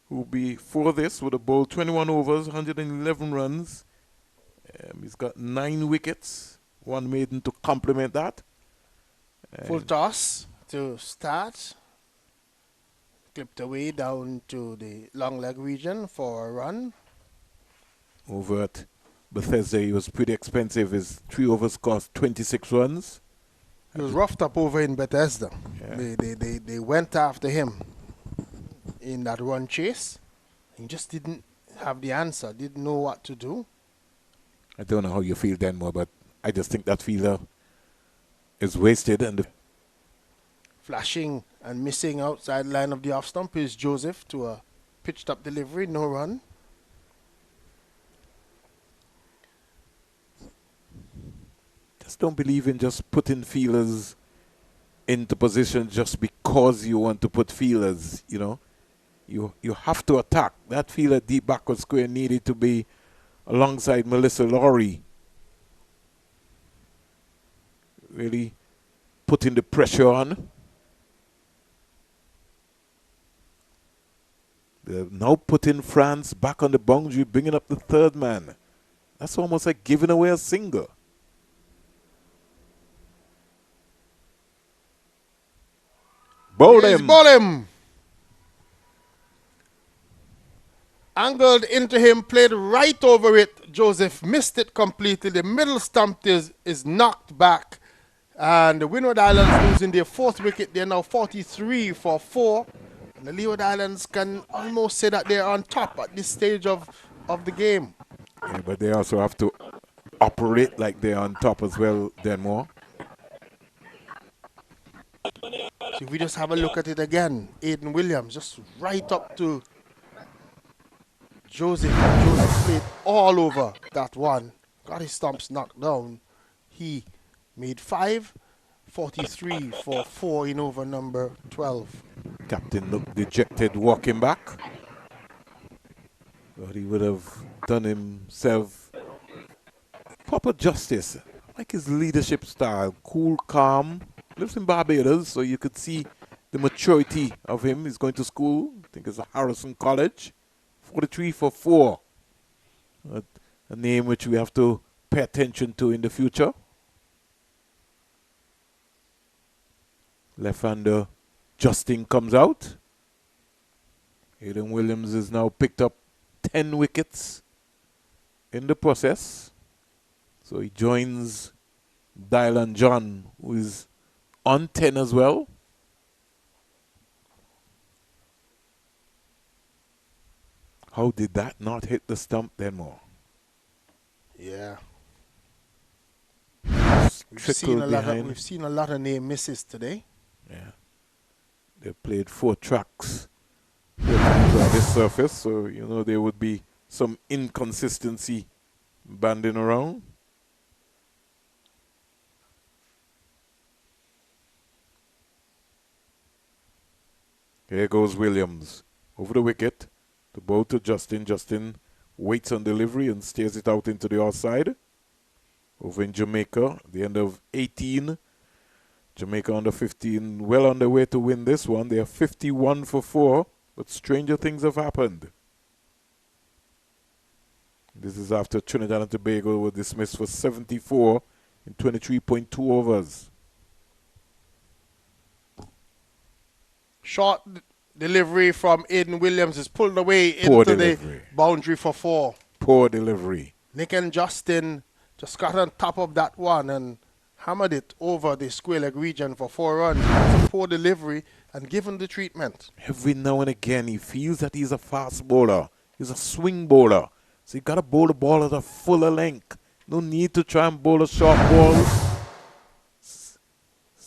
who will be for this with a bowl 21 overs, 111 runs. He's got 9 wickets. One maiden to complement that. Full toss to start. Clipped away down to the long leg region for a run. Over at Bethesda, he was pretty expensive. His 3 overs cost 26 runs. He was roughed up over in Bethesda. Yeah. They went after him in that run chase. He just didn't have the answer, didn't know what to do. I don't know how you feel, Denmore, but I just think that fielder is wasted. And Flashing and missing outside line of the off stump is Joseph to a pitched up delivery, no run. just don't believe in just putting feelers into position just because you want to put feelers, you know. You have to attack. That feeler deep backward square needed to be alongside Melissa Laurie. Really putting the pressure on. They're now putting France back on the boundary, bringing up the third man. That's almost like giving away a single. Bowled He's him. ball him. Angled into him, played right over it. Joseph missed it completely. The middle stump is knocked back. And the Windward Islands losing their 4th wicket. They're now 43 for 4. And the Leeward Islands can almost say that they're on top at this stage of the game. Yeah, but they also have to operate like they're on top as well, Denmore. So if we just have a look at it again, Aiden Williams just right up to Joseph. Joseph played all over that one. Got his stumps knocked down. He made 5, 43 for 4 in over number 12. Captain looked dejected walking back. But he would have done himself proper justice. Like his leadership style, cool, calm. Lives in Barbados, so you could see the maturity of him. He's going to school, I think it's Harrison College. 43 for 4. A name which we have to pay attention to in the future. Left-hander Justin comes out. Aiden Williams has now picked up 10 wickets in the process. So he joins Dylan John, who is on 10 as well. How did that not hit the stump then more? Yeah. We've Trickled seen a lot of near misses today. Yeah. They played 4 tracks 4 times on this surface, so you know there would be some inconsistency banding around. Here goes Williams over the wicket. The ball to Justin. Justin waits on delivery and steers it out into the outside. Over in Jamaica, the end of 18. Jamaica under 15 well on their way to win this one. They are 51 for 4, but stranger things have happened. This is after Trinidad and Tobago were dismissed for 74 in 23.2 overs. Short delivery from Aiden Williams is pulled away into the boundary for 4. Poor delivery. Nick and Justin just got on top of that one and hammered it over the square leg region for 4 runs. It's a poor delivery and given the treatment. Every now and again he feels that he's a fast bowler. He's a swing bowler. So you got to bowl the ball at a fuller length. No need to try and bowl a short ball. It's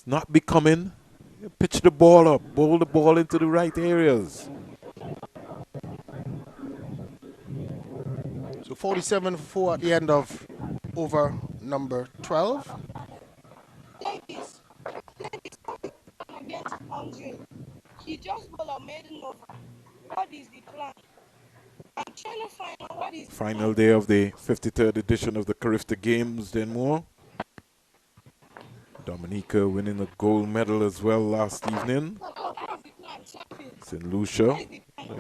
not becoming. You pitch the ball up. Bowl the ball into the right areas. So 47 for 4 at the end of over number 12. He just made an over. What is the plan? I'm trying to find out what is Final day of the 53rd edition of the Carifta Games, then more. Dominica winning a gold medal as well last evening. St. Lucia.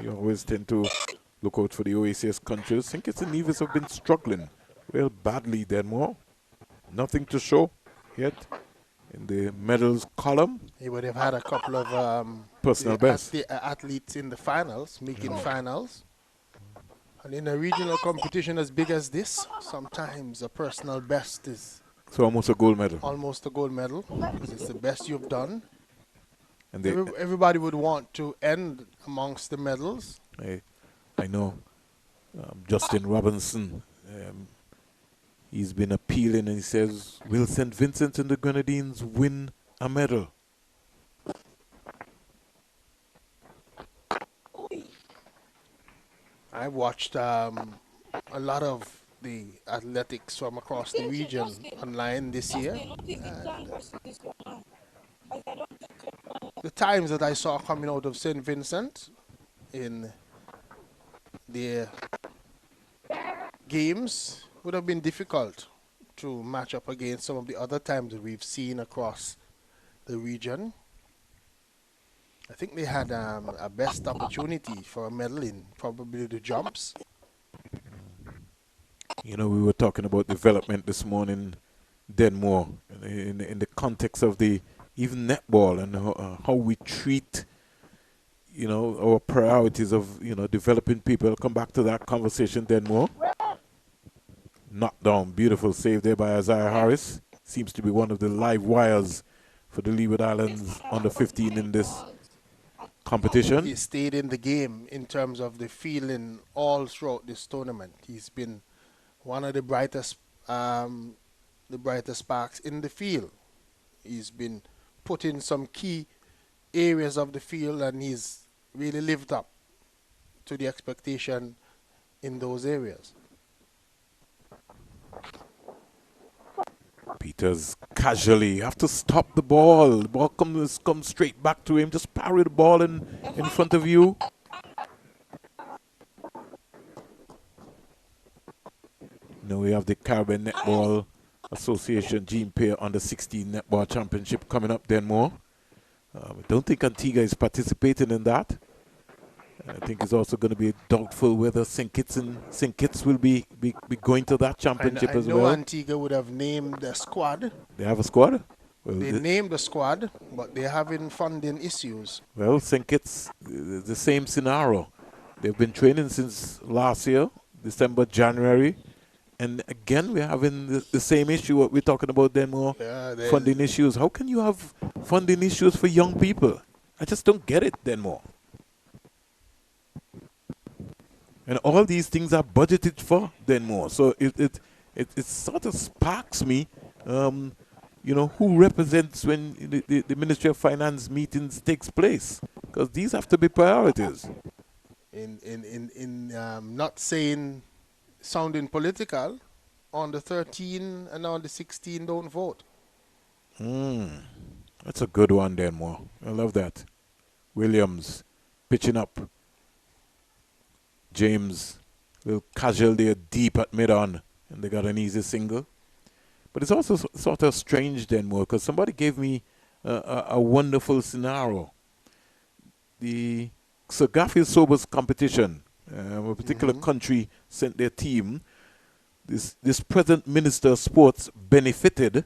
You always tend to look out for the OACS countries. St. Kitts and Nevis have been struggling real badly, Denmore. Nothing to show yet in the medals column. He would have had a couple of personal best athletes in the finals, making finals. And in a regional competition as big as this, sometimes a personal best is so almost a gold medal. Almost a gold medal, because it's the best you've done. And everybody would want to end amongst the medals. I know. Justin Robinson, he's been appealing and he says, will St. Vincent and the Grenadines win a medal? I watched a lot of the athletics from across the region online this year. The times that I saw coming out of St. Vincent in their games would have been difficult to match up against some of the other times that we've seen across the region. I think they had a best opportunity for a medal in probably the jumps. You know, we were talking about development this morning, Denmore, in the context of the even netball and how we treat, you know, our priorities of, you know, developing people. I'll come back to that conversation, Denmore. Knocked down, beautiful save there by Isaiah Harris. Seems to be one of the live wires for the Leeward Islands under 15 in this competition. He stayed in the game in terms of the feeling all throughout this tournament. He's been one of the brightest sparks in the field. He's been put in some key areas of the field, and he's really lived up to the expectation in those areas. Peters casually have to stop the ball. The ball comes straight back to him. Just parry the ball in front of you. Now we have the Caribbean Netball Association Jean Under 16 Netball Championship coming up, Denmore. I don't think Antigua is participating in that. I think it's also going to be doubtful whether St. Kitts will be going to that championship as well. I know Antigua would have named the squad. They have a squad? Well, they named the squad, but they're having funding issues. Well, St. Kitts, the same scenario. They've been training since last year, December, January. And again, we're having the same issue what we're talking about then more, funding issues. How can you have funding issues for young people? I just don't get it then more. And all these things are budgeted for then more. So it sort of sparks me, you know, who represents when the Ministry of Finance meetings takes place. Because these have to be priorities. In not saying sounding political, on the 13 and on the 16 don't vote. That's a good one, Denmore. I love that. Williams pitching up. James, little casual there deep at mid-on, and they got an easy single. But it's also sort of strange, Denmore, because somebody gave me a wonderful scenario. The Sir Garfield Sobers competition, a particular country sent their team. This present Minister of Sports benefited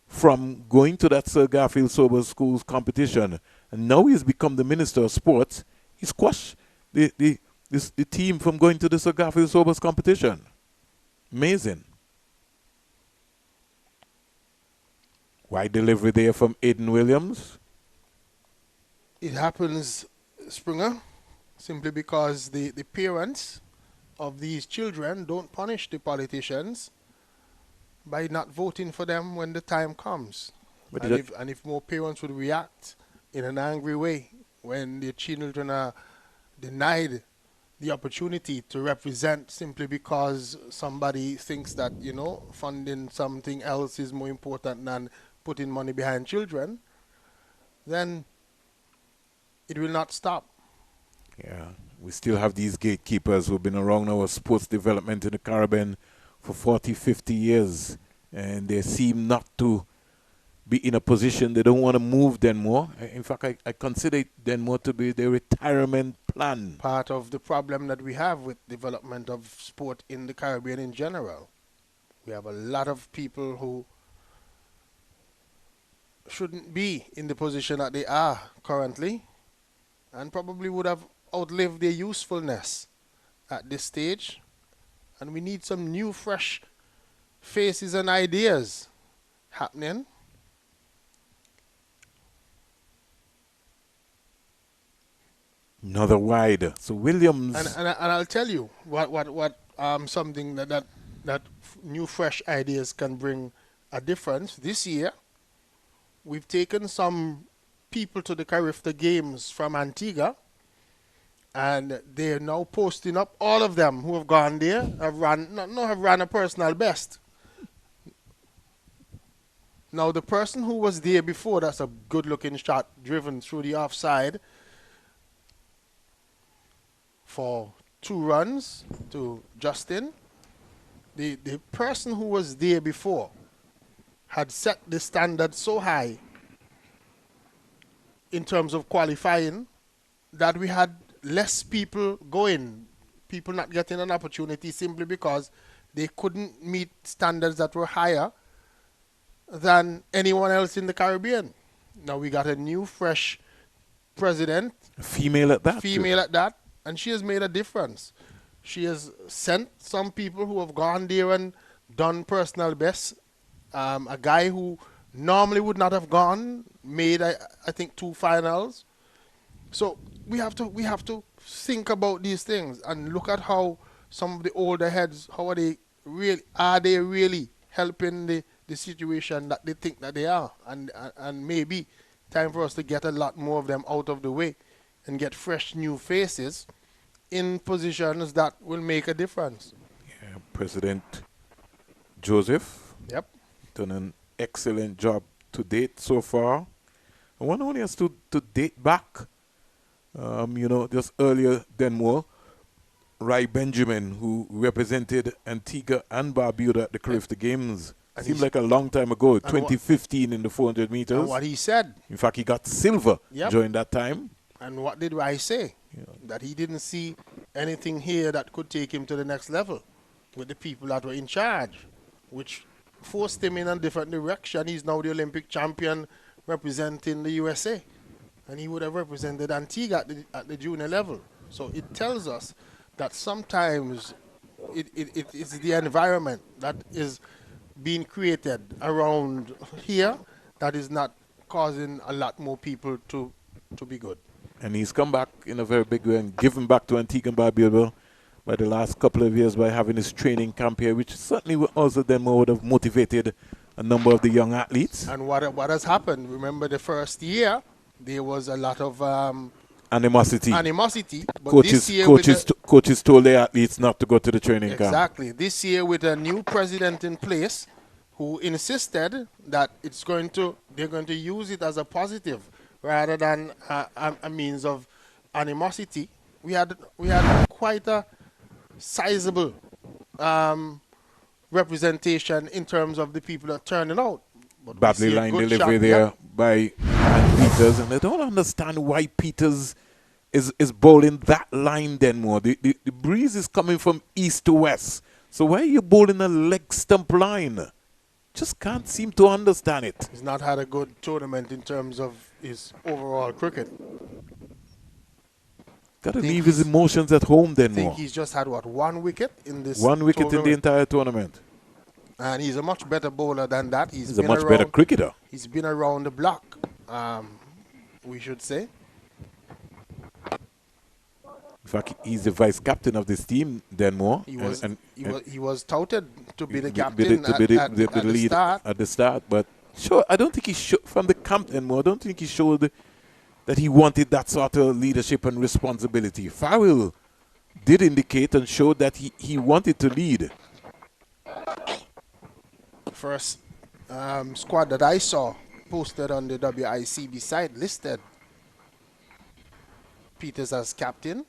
from going to that Sir Garfield Sobers Schools competition. And now he's become the Minister of Sports. He squashed the team from going to the Sir Garfield Sobers competition. Amazing. Wide delivery there from Aiden Williams. It happens, Springer, simply because the parents of these children don't punish the politicians by not voting for them when the time comes. And if more parents would react in an angry way when their children are denied the opportunity to represent simply because somebody thinks that, you know, funding something else is more important than putting money behind children, then it will not stop. Yeah, we still have these gatekeepers who've been around our sports development in the Caribbean for 40, 50 years, and they seem not to be in a position. They don't want to move Denmore. In fact, I consider Denmore to be their retirement plan. Part of the problem that we have with development of sport in the Caribbean in general. We have a lot of people who shouldn't be in the position that they are currently and probably would have outlived their usefulness at this stage. And we need some new, fresh faces and ideas happening. Another wide. So Williams. And I'll tell you what something that new, fresh ideas can bring a difference. This year, we've taken some people to the Carifta Games from Antigua, and they're now posting up. All of them who have gone there have ran a personal best. Now, the person who was there before, that's a good-looking shot driven through the offside for 2 runs to Justin. The person who was there before had set the standard so high in terms of qualifying that we had less people going, people not getting an opportunity simply because they couldn't meet standards that were higher than anyone else in the Caribbean. Now we got a new, fresh president, Female at that. female at that, and she has made a difference. She has sent some people who have gone there and done personal best. A guy who normally would not have gone made, I think, 2 finals. So we have to think about these things and look at how some of the older heads, how are they really helping the situation that they think that they are, and maybe time for us to get a lot more of them out of the way and get fresh new faces in positions that will make a difference. Yeah, President Joseph Yep. done an excellent job to date so far. And one only has to date back, just earlier than more. Rai Benjamin, who represented Antigua and Barbuda at the Caribbean Games. And Seems he's- like a long time ago, 2015 in the 400 meters. And what he said, In fact, he got silver Yep. during that time. and what did I say? That he didn't see anything here that could take him to the next level with the people that were in charge, which forced him in a different direction. He's now the Olympic champion representing the USA, and he would have represented Antigua at the junior level. So it tells us that sometimes it's the environment that is being created around here that is not causing a lot more people to be good. And he's come back in a very big way and given back to Antigua and Barbuda by the last couple of years by having his training camp here, which certainly would also then would have motivated a number of the young athletes. And what has happened? Remember, the first year there was a lot of Animosity. but Coaches, this year with coaches told their athletes not to go to the training camp. exactly this year with a new president in place who insisted that they're going to use it as a positive rather than a means of animosity. We had quite a sizable representation in terms of the people that turning out. But we Badly see a line good delivery shot, there yeah. by Peters, and I don't understand why Peters is bowling that line then more. The breeze is coming from east to west, so why are you bowling a leg stump line? Just can't seem to understand it. He's not had a good tournament in terms of his overall cricket. Gotta think leave his he's- emotions at home then I think more. he's just had, 1 wicket in this One wicket in the tournament. entire tournament. And he's a much better bowler than that. He's a much better cricketer. He's been around the block, we should say. In fact, he's the vice captain of this team then more. He was and he was touted to be the be captain the at the lead start. at the start. But sure, I don't think he showed from the camp anymore. I don't think he showed that he wanted that sort of leadership and responsibility. Farrell did indicate and showed that he wanted to lead. First squad that I saw posted on the WICB site listed Peters as captain.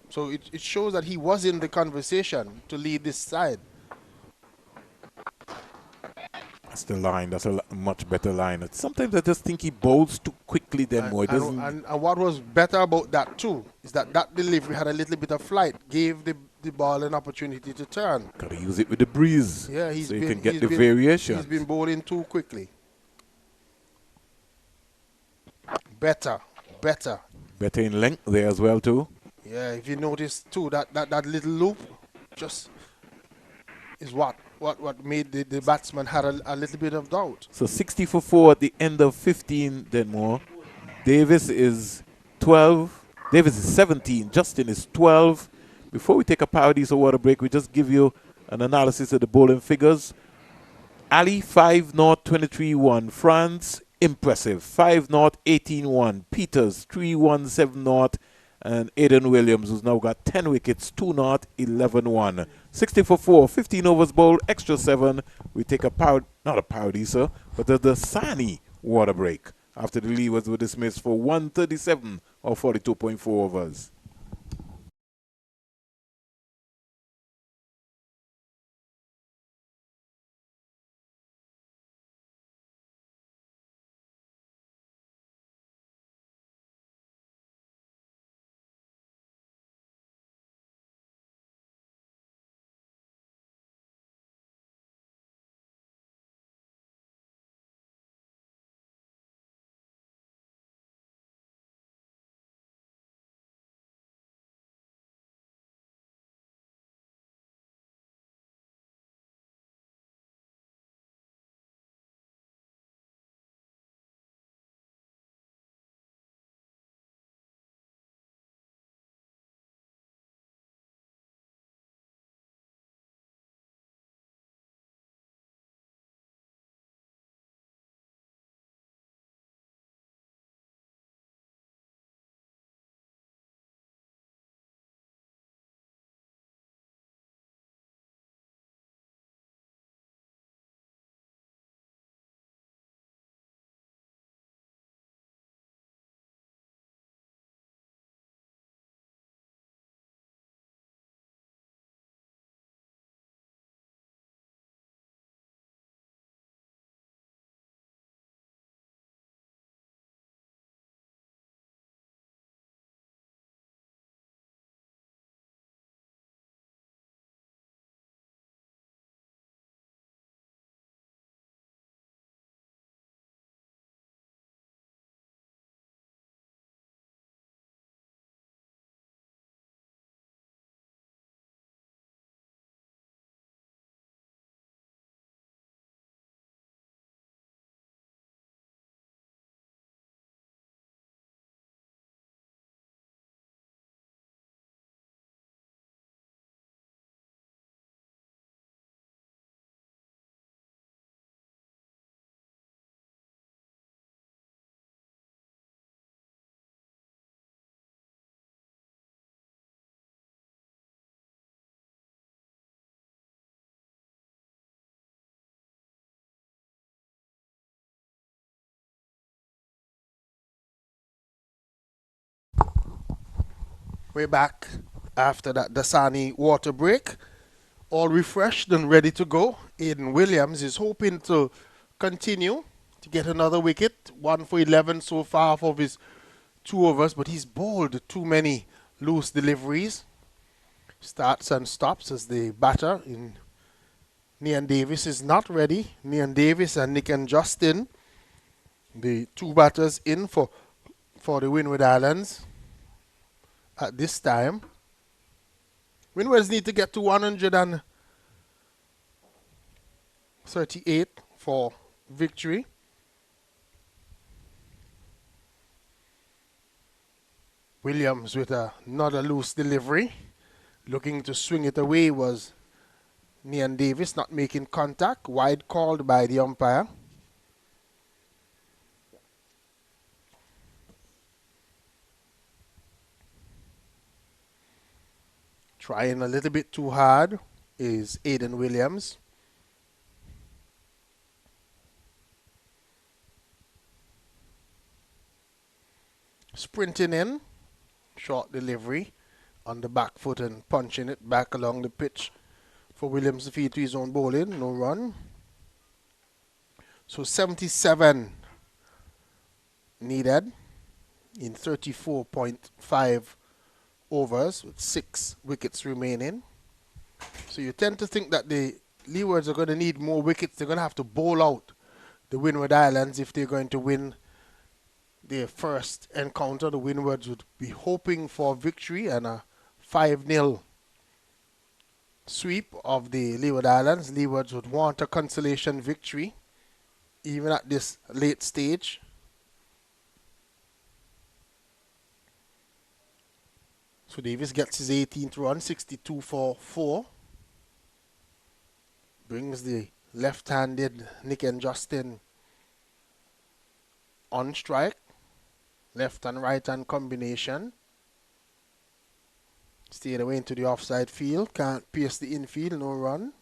So it shows that he was in the conversation to lead this side. That's the line. That's a much better line. Sometimes I just think he bowls too quickly then more. It doesn't. And what was better about that too is that delivery had a little bit of flight, gave the ball an opportunity to turn. Gotta use it with the breeze. Yeah, so you can get the been, variation. He's been bowling too quickly. Better. Better in length there as well too. Yeah, if you notice too, that little loop just is what made the batsman had a little bit of doubt. So 60 for 4 at the end of 15 then more. Davis is 12. Davis is 17. Justin is 12. Before we take a Paradise or water break, we just give you an analysis of the bowling figures. Ali 5-0, 23-1. France, impressive. 5-0, 18-1. Peters 3-1, 7-0. And Aidan Williams, who's now got 10 wickets, 2-0, 11-1. 60 for 4, 15 overs bowled, extra 7. We take not a Paradise, but the Sani water break after the Leewards were dismissed for 137 or 42.4 overs. We're back after that Dasani water break. All refreshed and ready to go. Aiden Williams is hoping to continue to get another wicket. 1 for 11 so far of his 2 overs, but he's bowled too many loose deliveries. Starts and stops as the batter in Nian Davis is not ready. Nian Davis and Nick and Justin, the 2 batters in for the Winward Islands at this time. Winwards need to get to 138 for victory. Williams with another loose delivery. Looking to swing it away was Nian Davis, not making contact. Wide called by the umpire. Trying a little bit too hard is Aiden Williams. Sprinting in, short delivery on the back foot and punching it back along the pitch for Williams to feed to his own bowling. No run. So 77 needed in 34.5 overs with 6 wickets remaining. So you tend to think that the Leewards are going to need more wickets. They're going to have to bowl out the Winward Islands if they're going to win their first encounter. The Windwards would be hoping for victory and a 5-0 sweep of the Leeward Islands. Leewards would want a consolation victory even at this late stage. So Davis gets his 18th run, 62 for 4. Brings the left-handed Nick and Justin on strike. Left and right hand combination. Stayed away into the offside field. Can't pierce the infield. No run.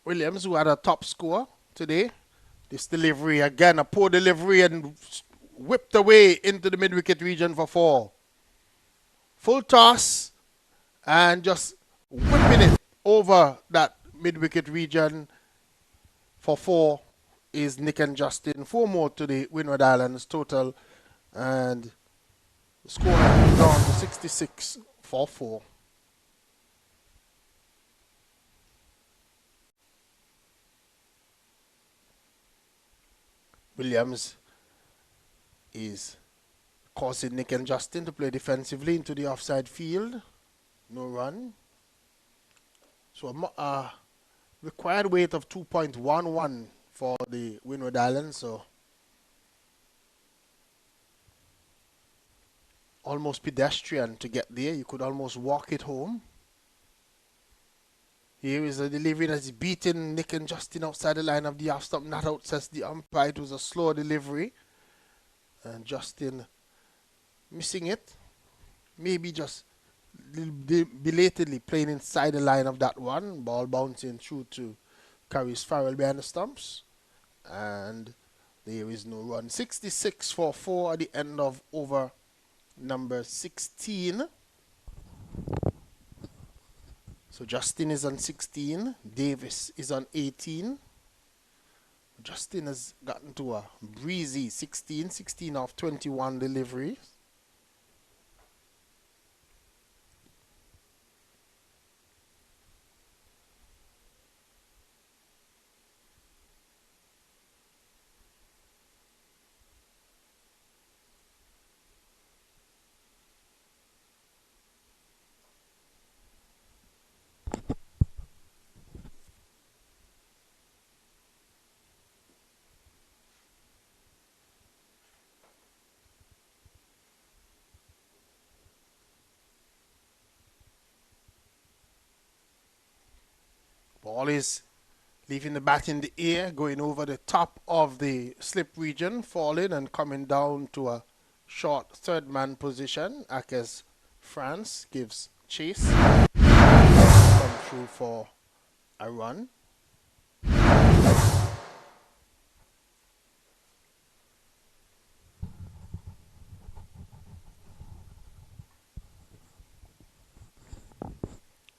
Williams, who had a top score today. This delivery, again, a poor delivery and whipped away into the mid-wicket region for 4. Full toss and just whipping it over that mid-wicket region for 4 is Nick and Justin. 4 more to the Winward Islands total, and the score is down to 66 for 4. Williams is causing Nick and Justin to play defensively into the offside field. No run. So a required weight of 2.11 for the Winward Islands. So almost pedestrian to get there. You could almost walk it home. Here is a delivery that's beaten Nick and Justin outside the line of the off stump. Not out, says the umpire. It was a slow delivery. And Justin missing it. Maybe just belatedly playing inside the line of that one. Ball bouncing through to Carries Farrell behind the stumps. And there is no run. 66 for 4 at the end of over number 16. So Justin is on 16. Davis is on 18. Justin has gotten to a breezy 16 off 21 deliveries. Ball is leaving the bat in the air, going over the top of the slip region, falling and coming down to a short third man position. Akes France gives chase, come through for a run.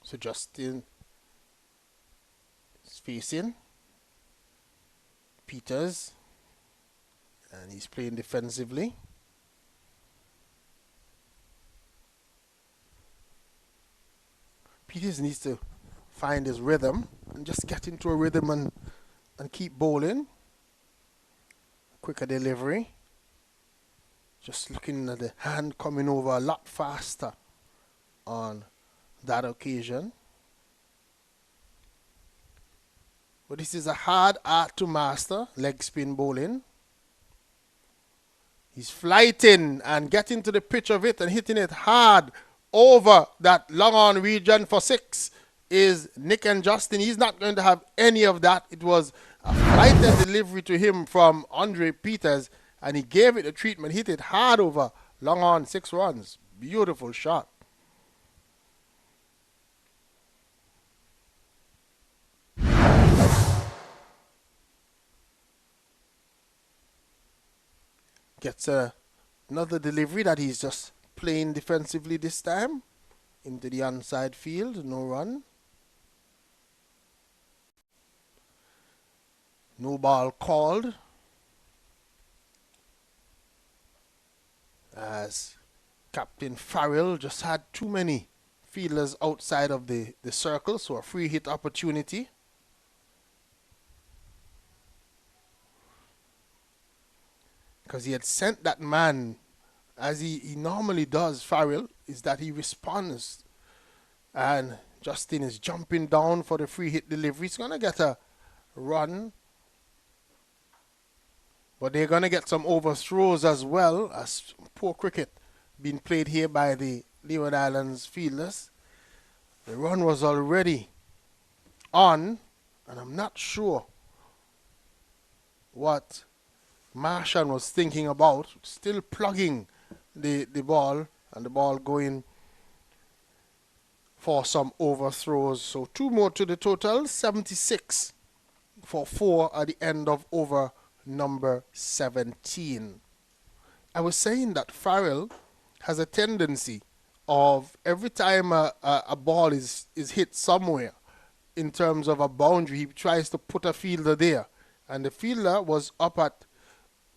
So Justin is facing Peters, and he's playing defensively. Peters needs to find his rhythm and just get into a rhythm and keep bowling. Quicker delivery. Just looking at the hand coming over a lot faster on that occasion. But this is a hard art to master, leg spin bowling. He's flighting and getting to the pitch of it and hitting it hard over that long on region for 6 is Nick and Justin. He's not going to have any of that. It was a flighted delivery to him from Andre Peters, and he gave it a treatment, hit it hard over long on, 6 runs. Beautiful shot. Gets another delivery that he's just playing defensively this time. Into the onside field, no run. No ball called. As Captain Farrell just had too many fielders outside of the circle, so a free hit opportunity. Because he had sent that man, as he normally does, Farrell, is that he responds. And Justin is jumping down for the free hit delivery. He's going to get a run. But they're going to get some overthrows as well, as poor cricket being played here by the Leeward Islands fielders. The run was already on, and I'm not sure what Martian was thinking about. Still plugging the ball, and the ball going for some overthrows. So 2 more to the total, 76 for 4 at the end of over number 17. I was saying that Farrell has a tendency of every time a ball is hit somewhere in terms of a boundary, he tries to put a fielder there. And the fielder was up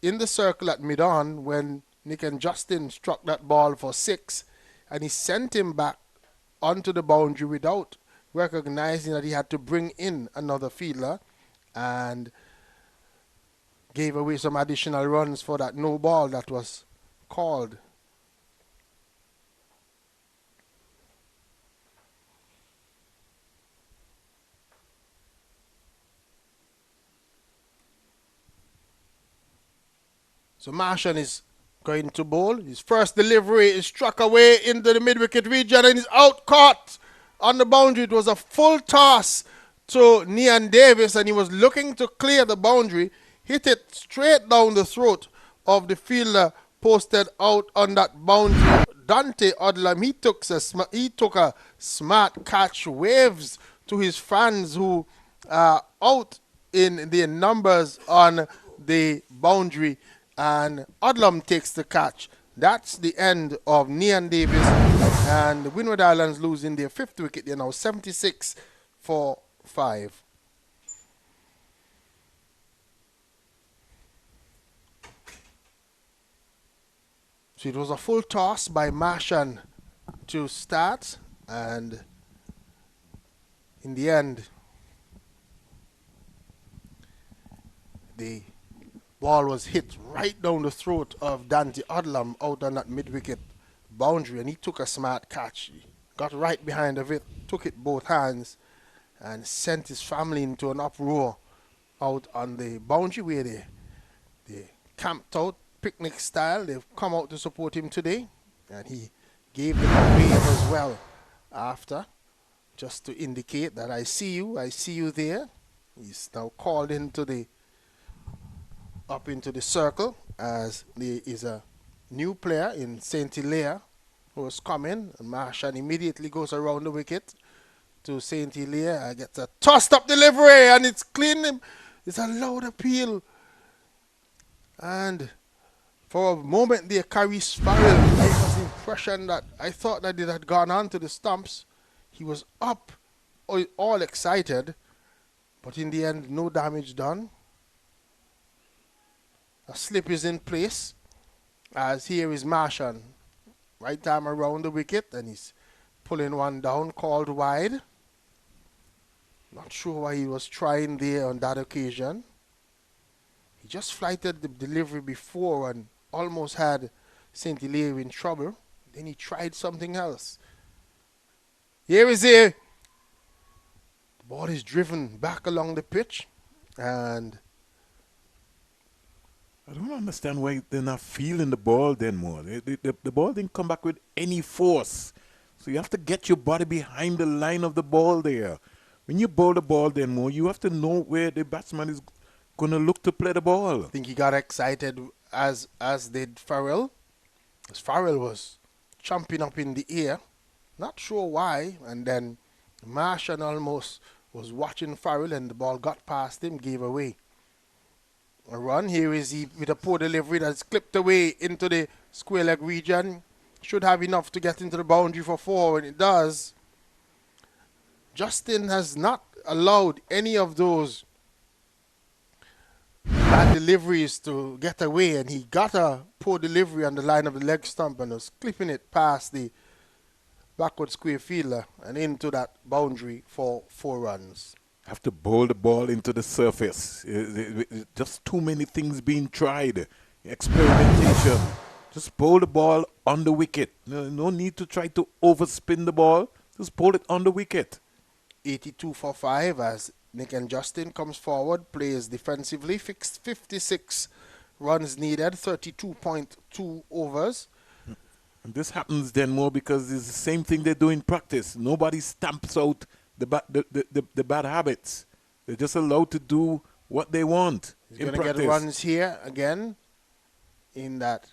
in the circle at mid-on when Nick and Justin struck that ball for 6, and he sent him back onto the boundary without recognizing that he had to bring in another fielder, and gave away some additional runs for that no ball that was called. So Martian is going to bowl. His first delivery is struck away into the mid-wicket region and is out caught on the boundary. It was a full toss to Nian Davis, and he was looking to clear the boundary. Hit it straight down the throat of the fielder posted out on that boundary. Dante Odlam, he took a smart catch. Waves to his fans who are out in their numbers on the boundary, and Odlam takes the catch. That's the end of Nian Davis, and the Winward Islands losing their 5th wicket. They're now 76 for 5. So it was a full toss by Martian to start, and in the end, the ball was hit right down the throat of Dante Odlam out on that mid-wicket boundary, and he took a smart catch. He got right behind of it, took it both hands, and sent his family into an uproar out on the boundary where they camped out, picnic style. They've come out to support him today, and he gave them a wave as well after, just to indicate that I see you there. He's now called into the up into the circle as there is a new player in St. Hilaire who has come in. And Martian immediately goes around the wicket to St. Hilaire. Gets a tossed up delivery and it's clean. It's a loud appeal. And for a moment there, Caris Farrell, I was the impression that I thought that it had gone on to the stumps. He was up, all excited, but in the end, no damage done. A slip is in place, as here is Martian. Right arm around the wicket, and he's pulling one down, called wide. Not sure why he was trying there on that occasion. He just flighted the delivery before and almost had St. Hilaire in trouble. Then he tried something else. Here is it. The ball is driven back along the pitch. And I don't understand why they're not feeling the ball then more. The ball didn't come back with any force. So you have to get your body behind the line of the ball there. When you bowl the ball then more, you have to know where the batsman is going to look to play the ball. I think he got excited as did Farrell. As Farrell was jumping up in the air. Not sure why. And then Martian almost was watching Farrell and the ball got past him, gave away a run. Here is he with a poor delivery that's clipped away into the square leg region. Should have enough to get into the boundary for 4, and it does. Justin has not allowed any of those bad deliveries to get away, and he got a poor delivery on the line of the leg stump and was clipping it past the backward square fielder and into that boundary for 4 runs. Have to bowl the ball into the surface. Just too many things being tried. Experimentation. Just bowl the ball on the wicket. No need to try to overspin the ball. Just bowl it on the wicket. 82 for 5 as Nick and Justin comes forward, plays defensively, fixed 56 runs needed, 32.2 overs. And this happens then more because it's the same thing they do in practice. Nobody stamps out the bad habits. They're just allowed to do what they want. He's going to get runs here again in that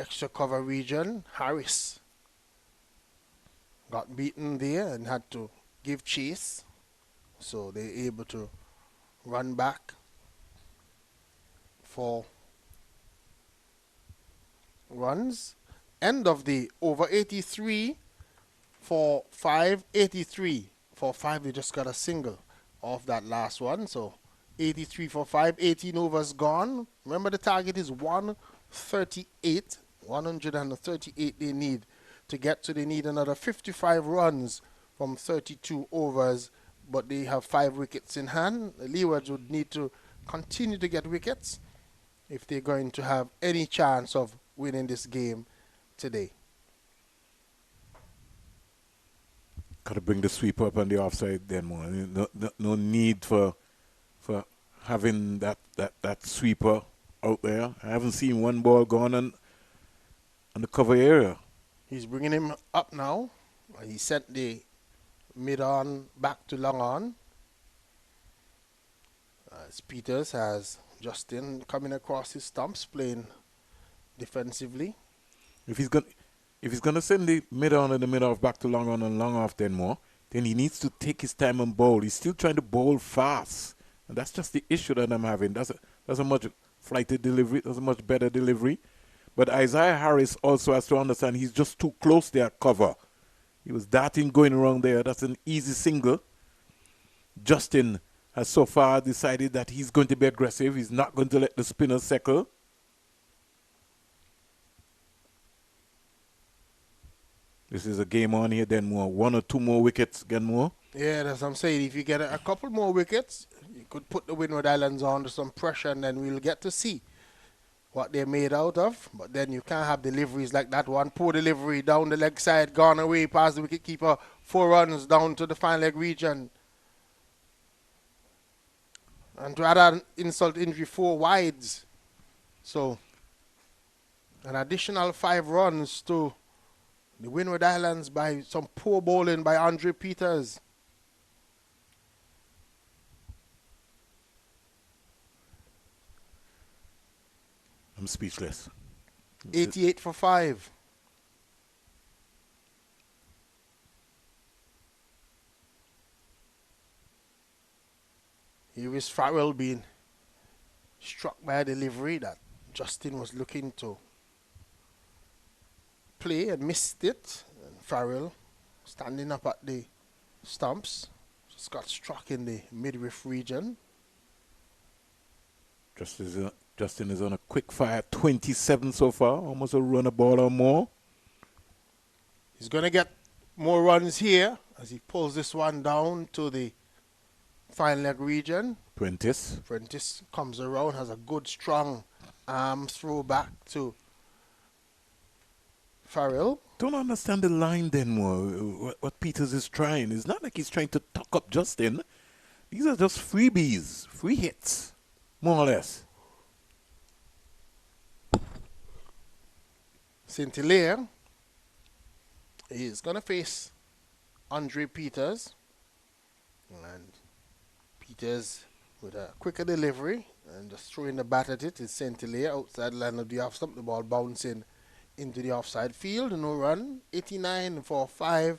extra cover region. Harris got beaten there and had to give chase. So they're able to run back for runs. End of the over. 83 for 5. 83 for 5. They just got a single off that last one. So 83 for 5. 18 overs gone. Remember the target is 138. 138 they need to get to. They need another 55 runs from 32 overs. But they have 5 wickets in hand. The Leewards would need to continue to get wickets if they're going to have any chance of winning this game today. Got to bring the sweeper up on the offside then more. No need for having that sweeper out there. I haven't seen one ball gone on the cover area. He's bringing him up now. He sent the mid-on back to long on. As Peters has Justin coming across his stumps, playing defensively. If he's gonna send the mid-on and the mid-off back to long on and long off then more, then he needs to take his time and bowl. He's still trying to bowl fast. And that's just the issue that I'm having. That's a much flighted delivery. That's a much better delivery. But Isaiah Harris also has to understand he's just too close there at cover. He was darting going around there. That's an easy single. Justin has so far decided that he's going to be aggressive. He's not going to let the spinner settle. This is a game on here, then more. 1 or 2 more wickets, again more. Yeah, that's what I'm saying. If you get a couple more wickets, you could put the Windward Islands under some pressure and then we'll get to see what they're made out of. But then you can't have deliveries like that one. Poor delivery down the leg side, gone away past the wicketkeeper. 4 runs down to the final leg region. And to add an insult injury, 4 wides. So an additional 5 runs to the Windward Islands by some poor bowling by Andre Peters. I'm speechless. 88 for 5. Here is Farrell being struck by a delivery that Justin was looking to play and missed it. And Farrell standing up at the stumps. Just got struck in the midriff region. Justin is on a quick fire, 27 so far, almost a run a ball or more. He's going to get more runs here as he pulls this one down to the final leg region. Prentice comes around, has a good strong arm throw back to Farrell. Don't understand the line then more, what Peters is trying. It's not like he's trying to tuck up Justin. These are just freebies, free hits, more or less. St. Hilaire is going to face Andre Peters. And Peters with a quicker delivery and just throwing the bat at it is St. Hilaire outside line of the off stump. The ball bouncing into the offside field. No run. 89 for 5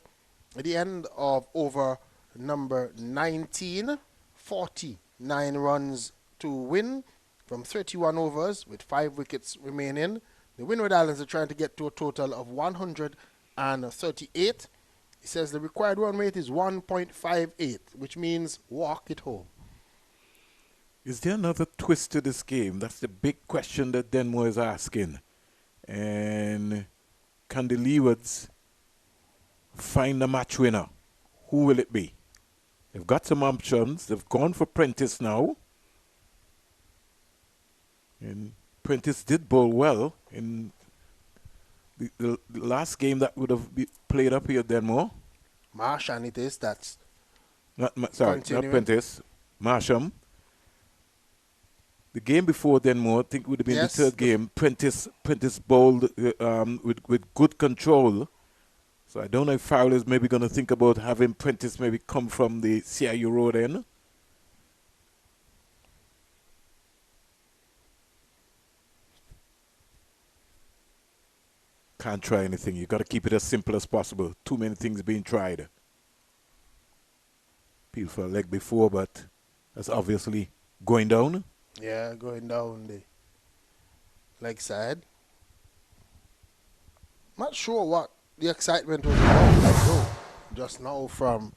at the end of over number 19. 49 runs to win from 31 overs with 5 wickets remaining. The Windward Islands are trying to get to a total of 138. He says the required run rate is 1.58, which means walk it home. Is there another twist to this game? That's the big question that Denmore is asking. And can the Leewards find a match winner? Who will it be? They've got some options. They've gone for Prentice now. And Prentice did bowl well in the last game that would have played up here, Denmore. Marsham it is, that's not Prentice. Marsham. The game before Denmore, I think would have been the third game. Prentice bowled with good control. So I don't know if Farrell is maybe going to think about having Prentice maybe come from the CIU road end. Can't try anything. You got to keep it as simple as possible. Too many things being tried. Peel for a leg before, but that's obviously going down. Yeah, going down the leg side. Not sure what the excitement was about just now from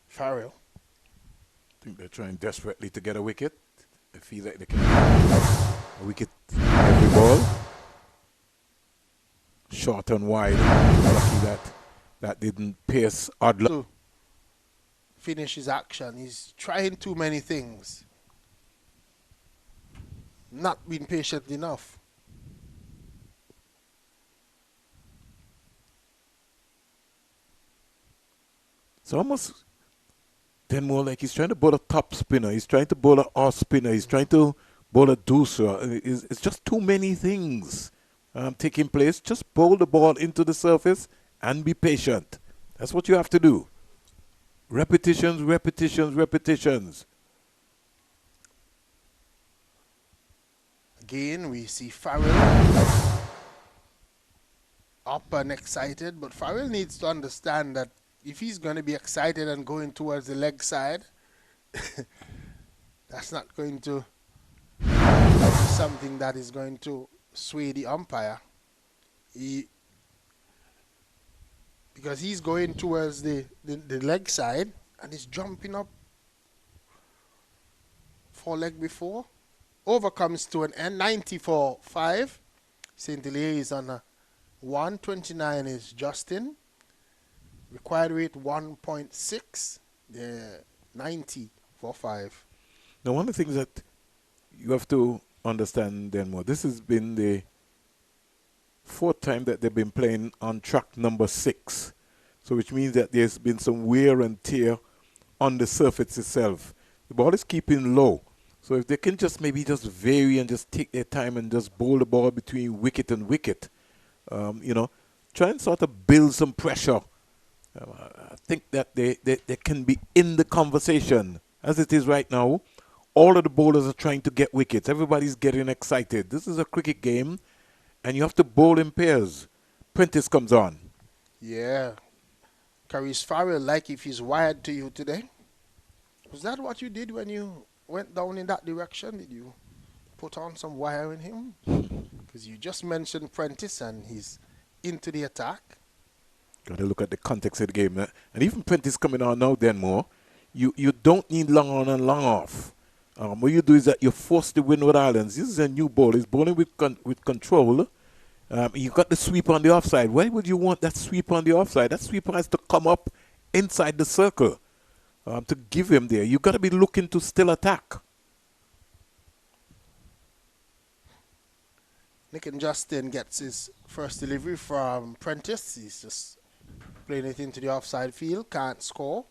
Farrell. I think they're trying desperately to get a wicket. They feel like they can get a wicket every ball. Short and wide. Lucky that didn't pierce Adler. To finish his action. He's trying too many things. Not being patient enough. It's almost then more like he's trying to bowl a top spinner. He's trying to bowl a off spinner. He's trying to bowl a deucer. It's just too many things taking place. Just bowl the ball into the surface and be patient. That's what you have to do. Repetitions, repetitions, repetitions. Again, we see Farrell up and excited, but Farrell needs to understand that if he's going to be excited and going towards the leg side, that's not going to be something that is going to sway the umpire. Because he's going towards the leg side and he's jumping up 4 leg before. Over comes to an end, 90-5. St. Hilaire is on a 129 is Justin. Required rate 1.6. 90-5. Now, one of the things that you have to understand, Denmore, this has been the 4th time that they've been playing on track number 6. So which means that there's been some wear and tear on the surface itself. The ball is keeping low. So if they can just maybe just vary and just take their time and just bowl the ball between wicket and wicket, try and sort of build some pressure. I think that they can be in the conversation. As it is right now, all of the bowlers are trying to get wickets. Everybody's getting excited. This is a cricket game, and you have to bowl in pairs. Prentice comes on. Yeah. Caris Farrell, like if he's wired to you today. Was that what you did when you went down in that direction? Did you put on some wire in him? Because you just mentioned Prentice and he's into the attack. Got to look at the context of the game. And even Prentice coming on now, Denmore, you don't need long on and long off. What you do is that you force the Windward Islands. This is a new ball. He's bowling with control. You got the sweep on the offside. Why would you want that sweep on the offside? That sweeper has to come up inside the circle to give him there. You got to be looking to still attack. Nick and Justin gets his first delivery from Prentice. He's just playing it into the offside field. Can't score.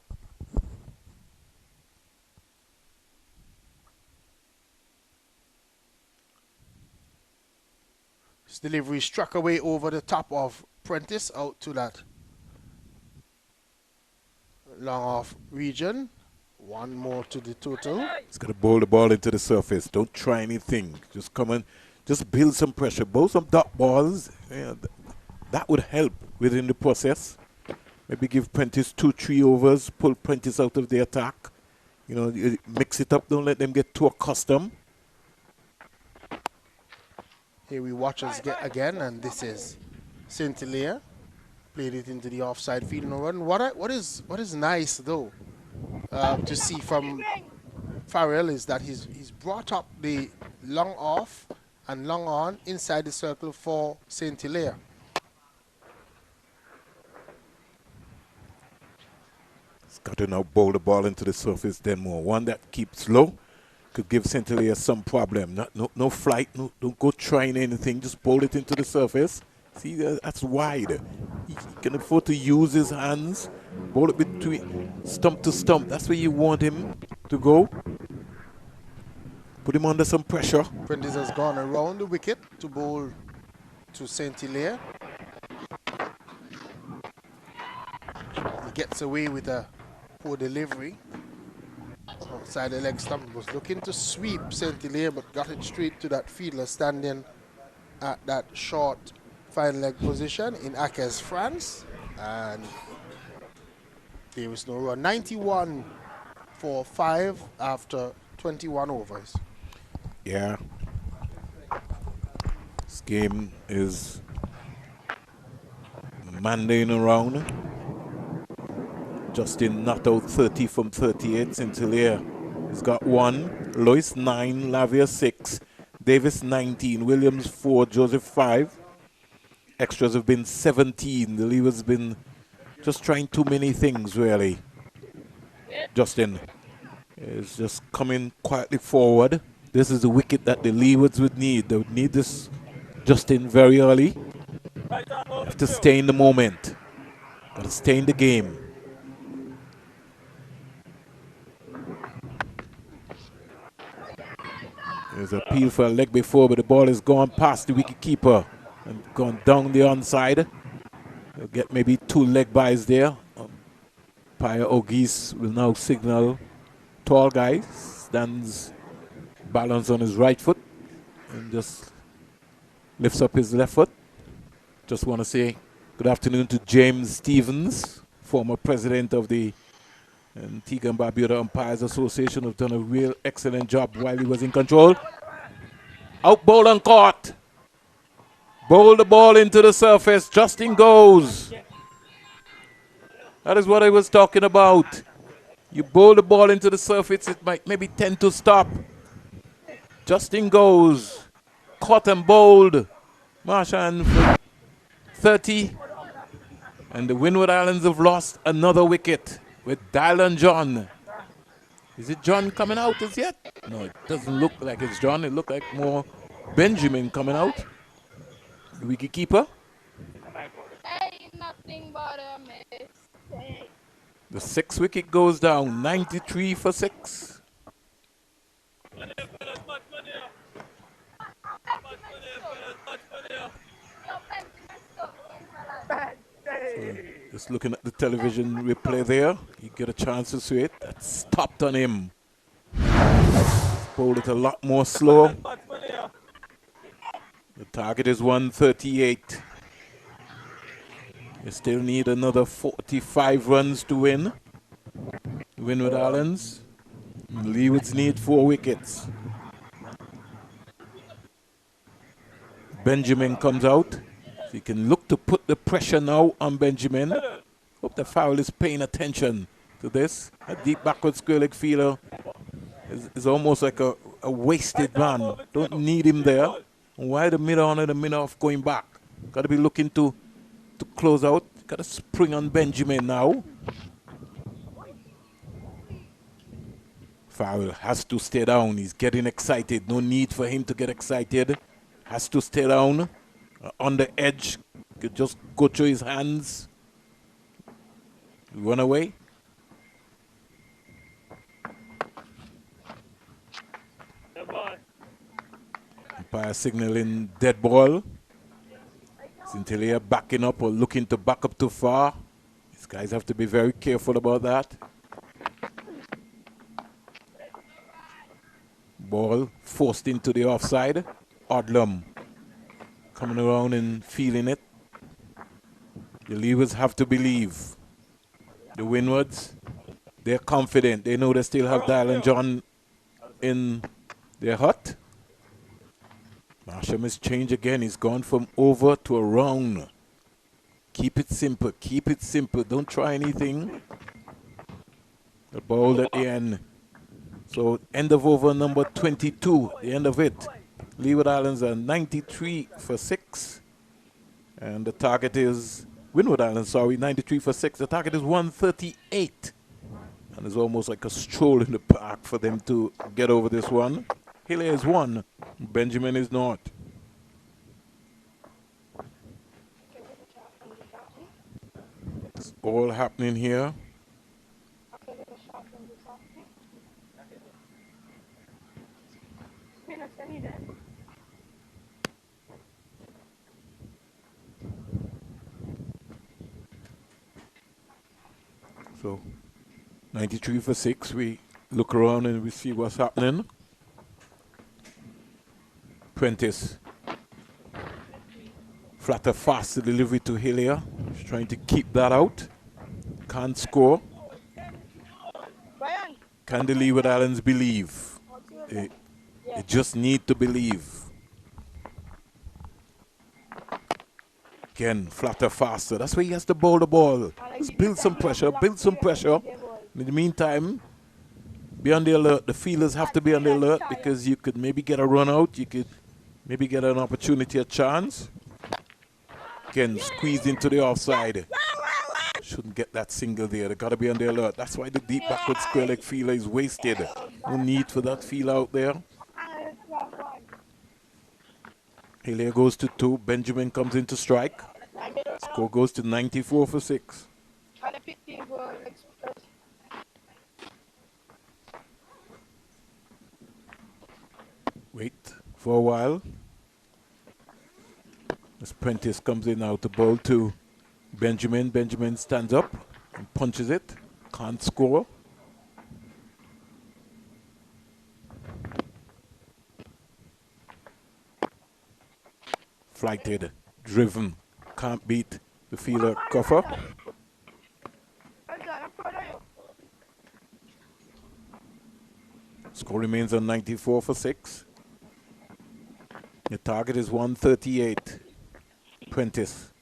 His delivery struck away over the top of Prentice out to that long off region. One more to the total. He's got to bowl the ball into the surface. Don't try anything. Just come and just build some pressure. Bowl some dot balls. Yeah, that would help within the process. Maybe give Prentice 2-3 overs. Pull Prentice out of the attack. You know, you mix it up. Don't let them get too accustomed. Here we watch us get again, and this is St. Hilaire. Played it into the offside field. No run. What is nice though to see from Farrell is that he's brought up the long off and long on inside the circle for St. Hilaire. He's got to now bowl the ball into the surface then more. One that keeps low could give St. Hilaire some problem. No flight, don't go trying anything. Just bowl it into the surface. See, that's wide. He can afford to use his hands. Bowl it between stump to stump. That's where you want him to go. Put him under some pressure. Prentice has gone around the wicket to bowl to St. Hilaire. He gets away with a poor delivery. Outside the leg stump, was looking to sweep St. Hilaire, but got it straight to that fielder standing at that short fine leg position in Akes, France. And there was no run. 91 for 5 after 21 overs. Yeah. This game is manding around. Justin not out 30 from 38. St. Hilaire has got 1. Lois 9. Lavia 6. Davis 19. Williams 4. Joseph 5. Extras have been 17. The Leeward's been just trying too many things, really. Justin is just coming quietly forward. This is the wicket that the Leewards would need. They would need this Justin very early. Have to stay in the moment. Got to stay in the game. There's an appeal for a leg before, but the ball has gone past the wicket keeper and gone down the onside. They'll get maybe 2 leg byes there. Paya Ogis will now signal. Tall guy stands balanced on his right foot and just lifts up his left foot. Just want to say good afternoon to James Stevens, former president of the Antigua and Barbuda Umpires Association, who've done a real excellent job while he was in control. Out bowl and caught. Bowl the ball into the surface. Justin goes. That is what I was talking about. You bowl the ball into the surface, it might maybe tend to stop. Justin goes. Caught and bowled. Marshall for 30. And the Winward Islands have lost another wicket with Dylan John. Is it John coming out as yet? No, it doesn't look like it's John. It looked like more Benjamin coming out. The wicket keeper. Ain't nothing but a mistake. The 6th wicket goes down. 93 for 6. So just looking at the television replay there, you get a chance to see it. That stopped on him. Bowled it a lot more slow. The target is 138. You still need another 45 runs to win. Winward Islands. Leewards need 4 wickets. Benjamin comes out. So you can look to put the pressure now on Benjamin. Hope the foul is paying attention to this. A deep backward square leg fielder is almost like a wasted man. Don't need him there. Why the mid-on and the mid-off going back? Got to be looking to close out. Got to spring on Benjamin now. Farrell has to stay down. He's getting excited. No need for him to get excited. Has to stay down. On the edge. Could just go through his hands. Run away. Umpire signaling dead ball. Centillia backing up or looking to back up too far. These guys have to be very careful about that. Ball forced into the offside. Odlum coming around and feeling it. The Leewards have to believe. The Windwards, they're confident. They know they still have Dylan John in their hut. Marsham has changed again. He's gone from over to around. Keep it simple. Keep it simple. Don't try anything. The ball at the end. So end of over number 22. The end of it. Leeward Islands are 93 for 6. And the target is, Winward Islands, sorry, 93 for 6. The target is 138. And it's almost like a stroll in the park for them to get over this one. Hilaire is 1. Benjamin is not. It's all happening here. So 93 for 6. We look around and we see what's happening. Prentice. Flatter fast the delivery to Hilaire. He's trying to keep that out. Can't score. Can the Leeward Islands believe? They just need to believe. Again, flatter faster. That's where he has to bowl the ball. Just build some pressure, build some pressure. In the meantime, be on the alert. The fielders have to be on the alert because you could maybe get a run out. You could maybe get an opportunity, a chance. Again, squeezed into the offside. Shouldn't get that single there. They got to be on the alert. That's why the deep backward square leg feeler is wasted. No need for that feel out there. Hilaire goes to 2. Benjamin comes in to strike. Score goes to 94 for 6. Wait for a while. As Prentice comes in now to bowl to Benjamin. Benjamin stands up and punches it. Can't score. Flighted, driven, can't beat the fielder cover. Score remains on 94 for 6. The target is 138. Prentice.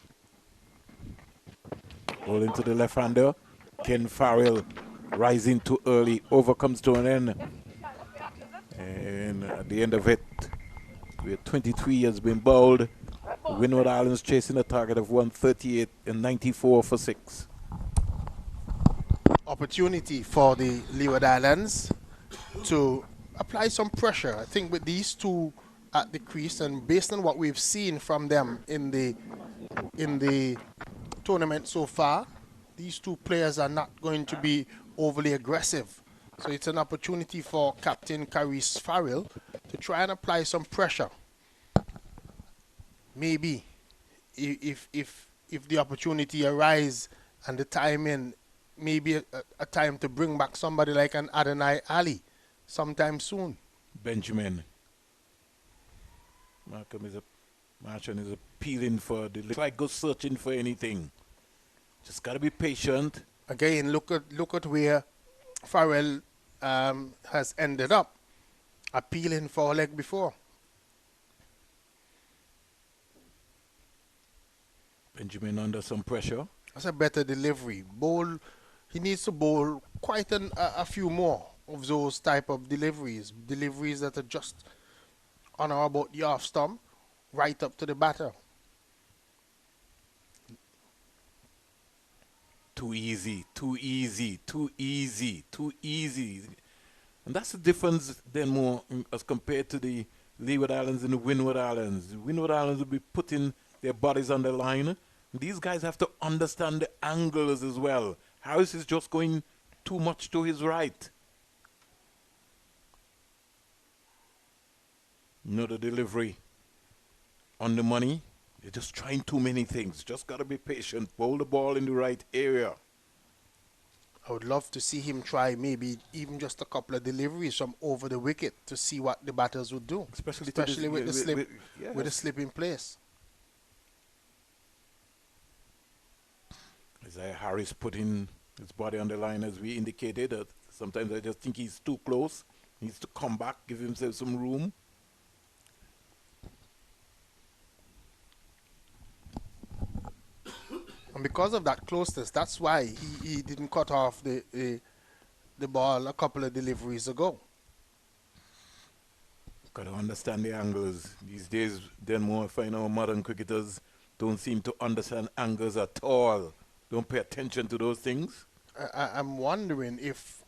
Ball into the left-hander. Ken Farrell rising too early. Over comes to an end. And at the end of it, where 23 has been bowled. Winward Islands chasing a target of 138 and 94 for 6. Opportunity for the Leeward Islands to apply some pressure. I think with these two at the crease and based on what we've seen from them in the tournament so far, these two players are not going to be overly aggressive. So it's an opportunity for Captain Caris Farrell to try and apply some pressure. Maybe if the opportunity arises and the timing, maybe a time to bring back somebody like an Adonai Ali sometime soon. Benjamin. Marchand is appealing for the. It's like go searching for anything. Just gotta be patient. Again, look at where Farrell has ended up, appealing for a leg before. Benjamin under some pressure. That's a better delivery. He needs to bowl quite a few more of those type of deliveries. Deliveries that are just on or about the off stump, right up to the batter. Too easy, too easy, too easy, too easy. And that's the difference then more as compared to the Leeward Islands and the Windward Islands. The Windward Islands will be putting their bodies on the line. These guys have to understand the angles as well. Harris is just going too much to his right. The delivery on the money. They're just trying too many things. Just got to be patient. Bowl the ball in the right area. I would love to see him try maybe even just a couple of deliveries from over the wicket to see what the batters would do. Especially with the slip in place. Isaiah Harris putting his body on the line as we indicated. Sometimes I just think he's too close. He needs to come back, give himself some room. And because of that closeness, that's why he didn't cut off the ball a couple of deliveries ago. Got to understand the angles. These days, then more find our modern cricketers don't seem to understand angles at all. Don't pay attention to those things. I'm wondering if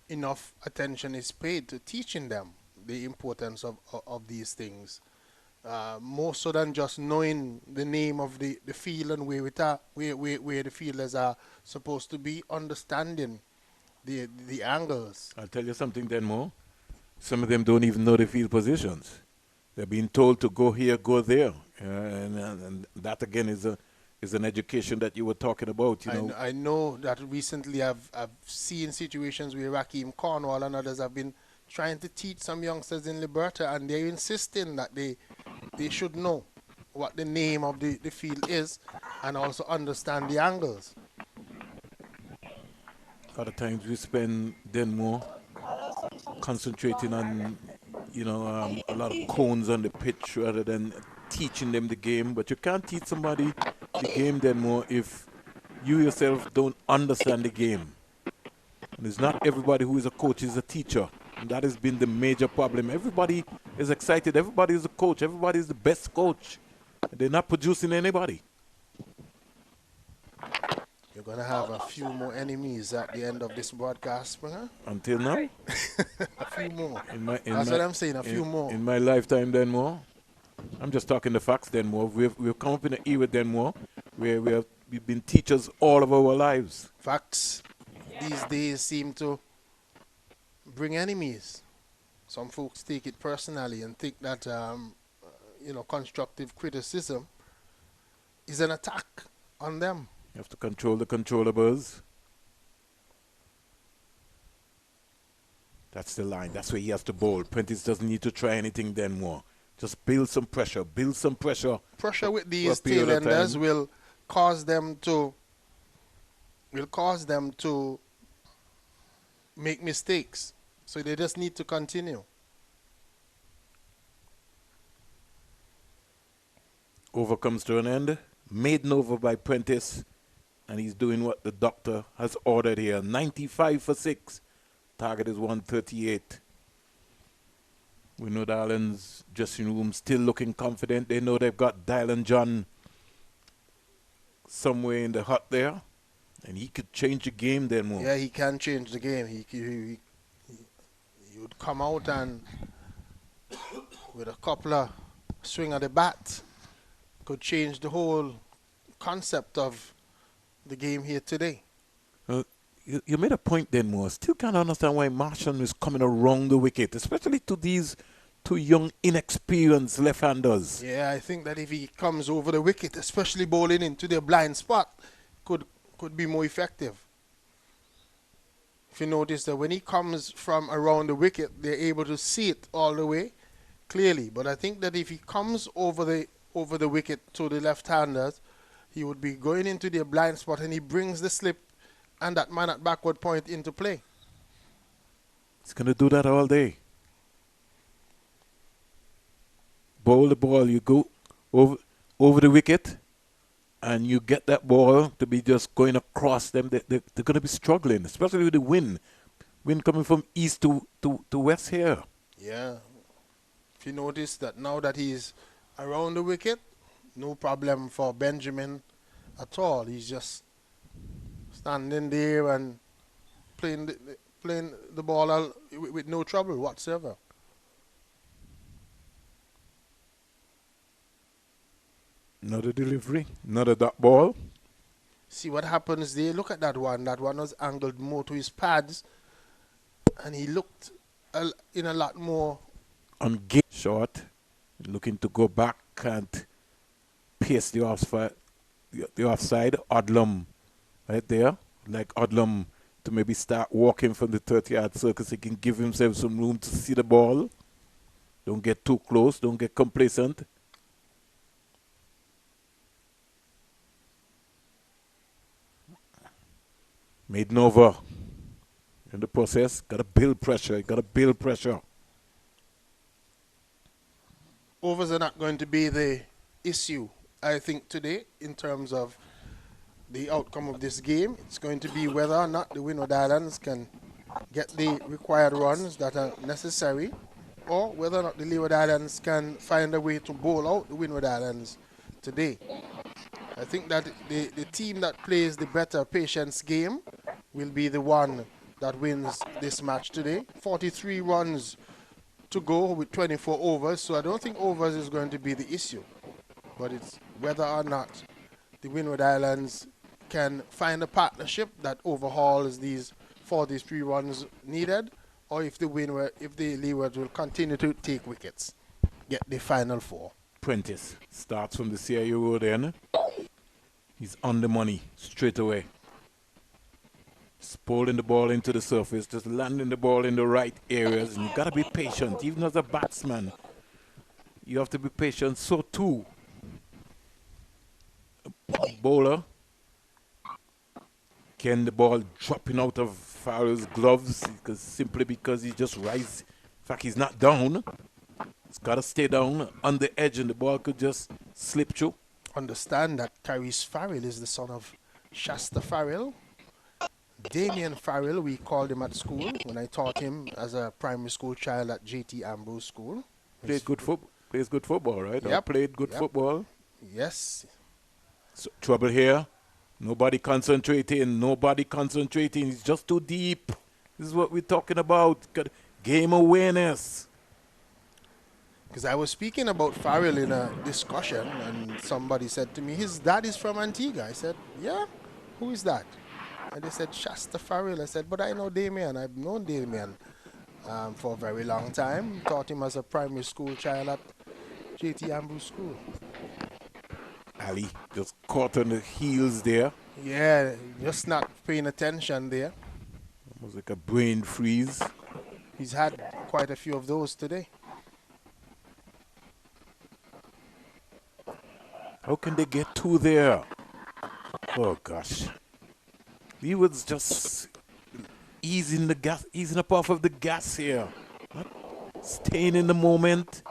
enough attention is paid to teaching them the importance of these things. More so than just knowing the name of the field and where the fielders are supposed to be, understanding the angles. I'll tell you something then more. Some of them don't even know the field positions. They're being told to go here, go there. And that again is an education that you were talking about. I know that recently I've seen situations where Rakeem Cornwall and others have been trying to teach some youngsters in Liberta, and they're insisting that they should know what the name of the field is and also understand the angles. A lot of times we spend then more concentrating on, a lot of cones on the pitch rather than teaching them the game. But you can't teach somebody the game then more if you yourself don't understand the game. And it's not everybody who is a coach is a teacher. And that has been the major problem. Everybody is excited. Everybody is a coach. Everybody is the best coach. They're not producing anybody. You're going to have a few more enemies at the end of this broadcast, Springer. Until now? A few more. That's what I'm saying, a few more. In my lifetime, then more. I'm just talking the facts, then more. We've come up in an era, then more, where we've been teachers all of our lives. Facts these days seem to bring enemies. Some folks take it personally and think that, constructive criticism is an attack on them. You have to control the controllables. That's the line. That's where he has to bowl. Prentice doesn't need to try anything then more. Just build some pressure. Build some pressure. Pressure with these tail-enders will cause them to make mistakes. So they just need to continue. Over comes to an end. Maiden over by Prentice. And he's doing what the doctor has ordered here. 95 for 6. Target is 138. Winward Islands dressing room still looking confident. They know they've got Dylan John somewhere in the hut there. And he could change the game then more. Yeah, he can change the game. He would come out and with a couple of swing of the bat could change the whole concept of the game here today. You made a point then, more. Still can't understand why Marshall is coming around the wicket, especially to these two young, inexperienced left-handers. Yeah, I think that if he comes over the wicket, especially bowling into the blind spot, could be more effective. If you notice that when he comes from around the wicket, they're able to see it all the way clearly. But I think that if he comes over the wicket to the left-handers, he would be going into their blind spot, and he brings the slip and that man at backward point into play. He's going to do that all day. Bowl the ball, you go over the wicket, and you get that ball to be just going across them. They're going to be struggling, especially with the wind. Wind coming from east to west here. Yeah. If you notice that now that he's around the wicket, no problem for Benjamin at all. He's just standing there and playing the ball with no trouble whatsoever. Another delivery, another dot ball. See what happens there. Look at that one. That one was angled more to his pads, and he looked in a lot more. On game short, looking to go back and pace the offside. The offside, Odlum right there. Like Odlum to maybe start walking from the 30-yard circle so he can give himself some room to see the ball. Don't get too close. Don't get complacent. Maiden over in the process. Got to build pressure. Got to build pressure. Overs are not going to be the issue, I think, today in terms of the outcome of this game. It's going to be whether or not the Winward Islands can get the required runs that are necessary, or whether or not the Leeward Islands can find a way to bowl out the Winward Islands today. I think that the team that plays the better patience game will be the one that wins this match today. 43 runs to go with 24 overs, so I don't think overs is going to be the issue. But it's whether or not the Winward Islands can find a partnership that overhauls these 43 runs needed, or if the Leeward will continue to take wickets, get the final 4. Prentice starts from the CIU road end. He's on the money straight away. Just pulling the ball into the surface, just landing the ball in the right areas. And you got to be patient. Even as a batsman, you have to be patient. So too, a bowler, can the ball dropping out of Farrell's gloves simply because he just rises. In fact, he's not down. It's got to stay down on the edge, and the ball could just slip through. Understand that Tyrese Farrell is the son of Shasta Farrell. Damien Farrell, we called him at school when I taught him as a primary school child at J.T. Ambrose School. Plays good football, right? Yep. Played good football. Yes. So, trouble here. Nobody concentrating. It's just too deep. This is what we're talking about. Got game awareness. Because I was speaking about Farrell in a discussion, and somebody said to me, his dad is from Antigua. I said, yeah? Who is that? And they said, Shasta Farrell. I said, but I know Damien. I've known Damien for a very long time. Taught him as a primary school child at J.T. Ambrose School. Ali just caught on the heels there. Yeah, just not paying attention there. Almost like a brain freeze. He's had quite a few of those today. How can they get two there? Oh gosh. Leeward's just easing up off of the gas here. Not staying in the moment.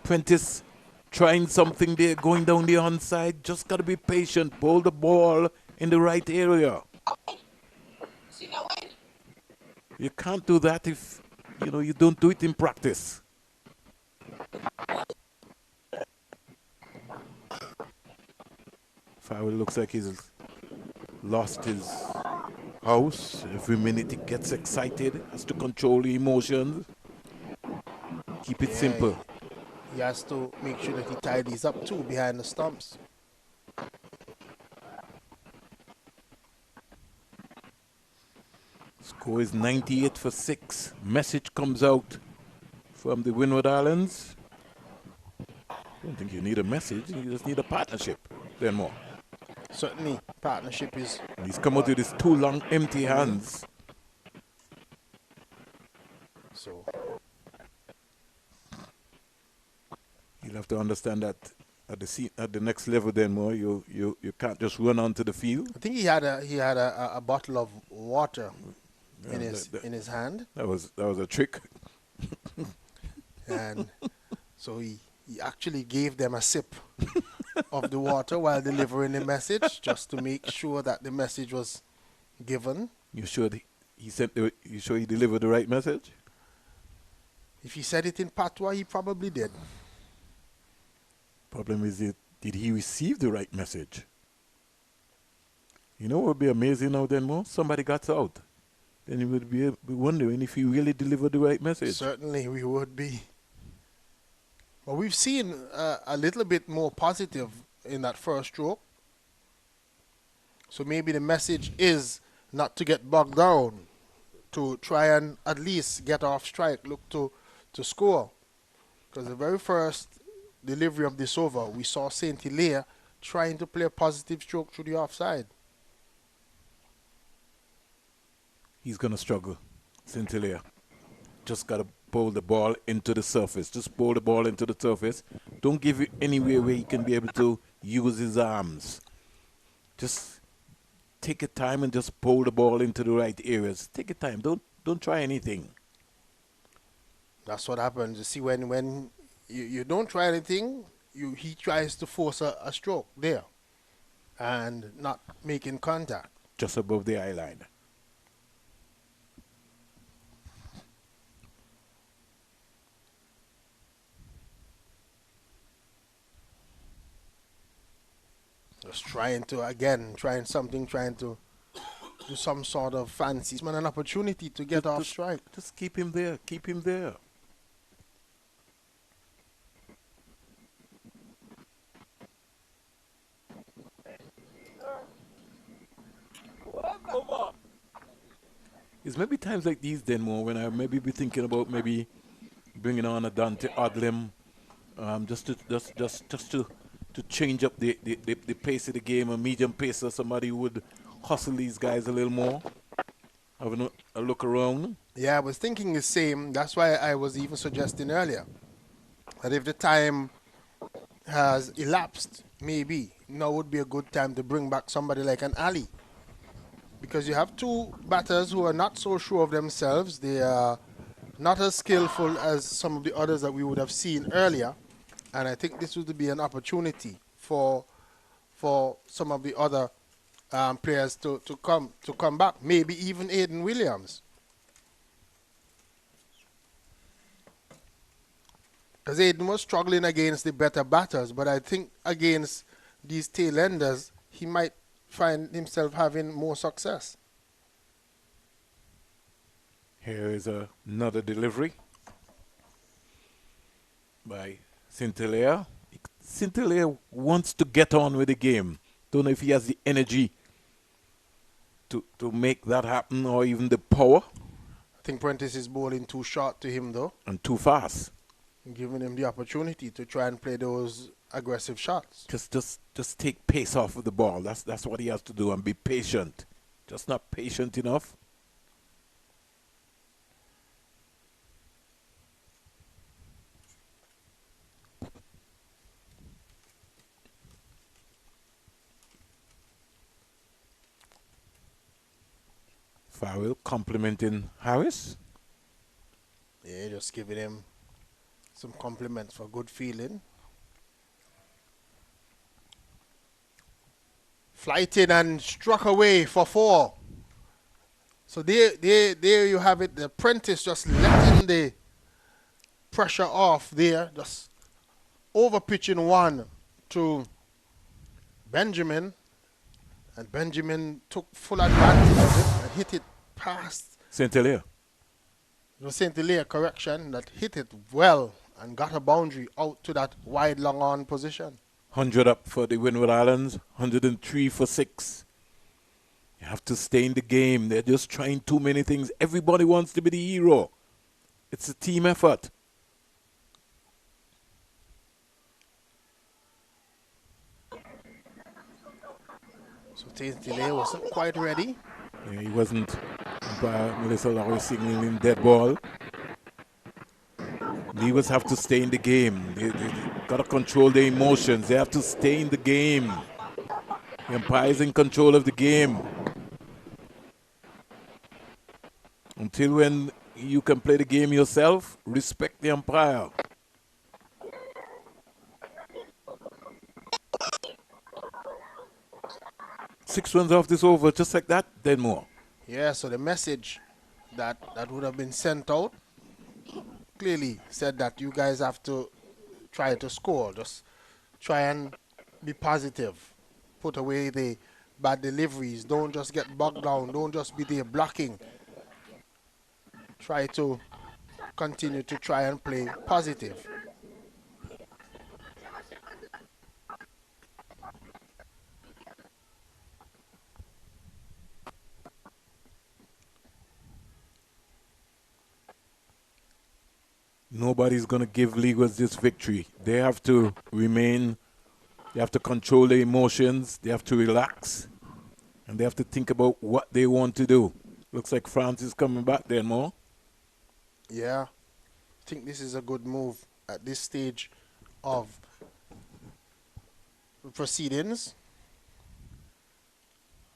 Prentice trying something there, going down the onside. Just got to be patient. Bowl the ball in the right area. You can't do that if, you don't do it in practice. Farrell looks like he's lost his house. Every minute he gets excited, has to control the emotions. Keep it simple. He has to make sure that he tidies up too behind the stumps. Score is 98 for 6. Message comes out from the Winward Islands. I don't think you need a message. You just need a partnership. Then more. Certainly, partnership is... And he's come out with his two long empty hands. So You'll have to understand that at the next level, then more you can't just run onto the field. I think he had a bottle of water in his hand, That was a trick. and so he actually gave them a sip of the water while delivering the message, just to make sure that the message was given. You sure you sure he delivered the right message? If he said it in patois, he probably did. Problem is, did he receive the right message? You know what would be amazing now then more? Somebody got out. Then you would be wondering if he really delivered the right message. Certainly we would be. But we've seen a little bit more positive in that first stroke. So maybe the message is not to get bogged down, to try and at least get off strike, look to score. Because the very first delivery of this over, we saw St. Hilaire trying to play a positive stroke through the offside. He's going to struggle, St. Hilaire. Just got to bowl the ball into the surface. Just bowl the ball into the surface. Don't give it anywhere where he can be able to use his arms. Just take your time and just bowl the ball into the right areas. Take your time. Don't try anything. That's what happens. You see, when you don't try anything, he tries to force a stroke there and not making contact. Just above the eye line. Just trying to do some sort of fancy. Man, an opportunity to get off strike. Just keep him there. Keep him there. It's maybe times like these then more when I maybe be thinking about maybe bringing on a Dante Odlem, just to change up the pace of the game, a medium pace, or somebody who would hustle these guys a little more. Having a look around. Yeah, I was thinking the same. That's why I was even suggesting earlier that if the time has elapsed, maybe now would be a good time to bring back somebody like an Ali. Because you have two batters who are not so sure of themselves. They are not as skillful as some of the others that we would have seen earlier. And I think this would be an opportunity for some of the other players to come back. Maybe even Aiden Williams. Because Aiden was struggling against the better batters, but I think against these tail enders, he might find himself having more success. Here is another delivery by St. Hilaire. St. Hilaire wants to get on with the game. Don't know if he has the energy to make that happen or even the power. I think Prentice is bowling too short to him though. And too fast. Giving him the opportunity to try and play those aggressive shots. Just take pace off of the ball. That's what he has to do, and be patient. Just not patient enough. Farrell complimenting Harris. Yeah, just giving him some compliments for good feeling. Flighted and struck away for 4. So there you have it. The Prentice just letting the pressure off there. Just over pitching 1 to Benjamin. And Benjamin took full advantage of it and hit it past St. Hilaire. It was St. Hilaire, correction, that hit it well and got a boundary out to that wide long on position. 100 up for the Winward Islands, 103 for 6. You have to stay in the game. They're just trying too many things. Everybody wants to be the hero. It's a team effort. So St. Hilaire wasn't quite ready. Yeah, he wasn't. Melissa Lowry signaling dead ball. Leeward have to stay in the game. They got to control their emotions. They have to stay in the game. The umpire is in control of the game. Until when you can play the game yourself, respect the umpire. 6 runs off this over, just like that, then more. Yeah, so the message that would have been sent out clearly said that you guys have to try to score. Just try and be positive. Put away the bad deliveries. Don't just get bogged down. Don't just be there blocking. Try to continue to try and play positive. Nobody's going to give Leeward this victory. They have to remain, they have to control their emotions, they have to relax, and they have to think about what they want to do. Looks like France is coming back then more. Yeah, I think this is a good move at this stage of the proceedings,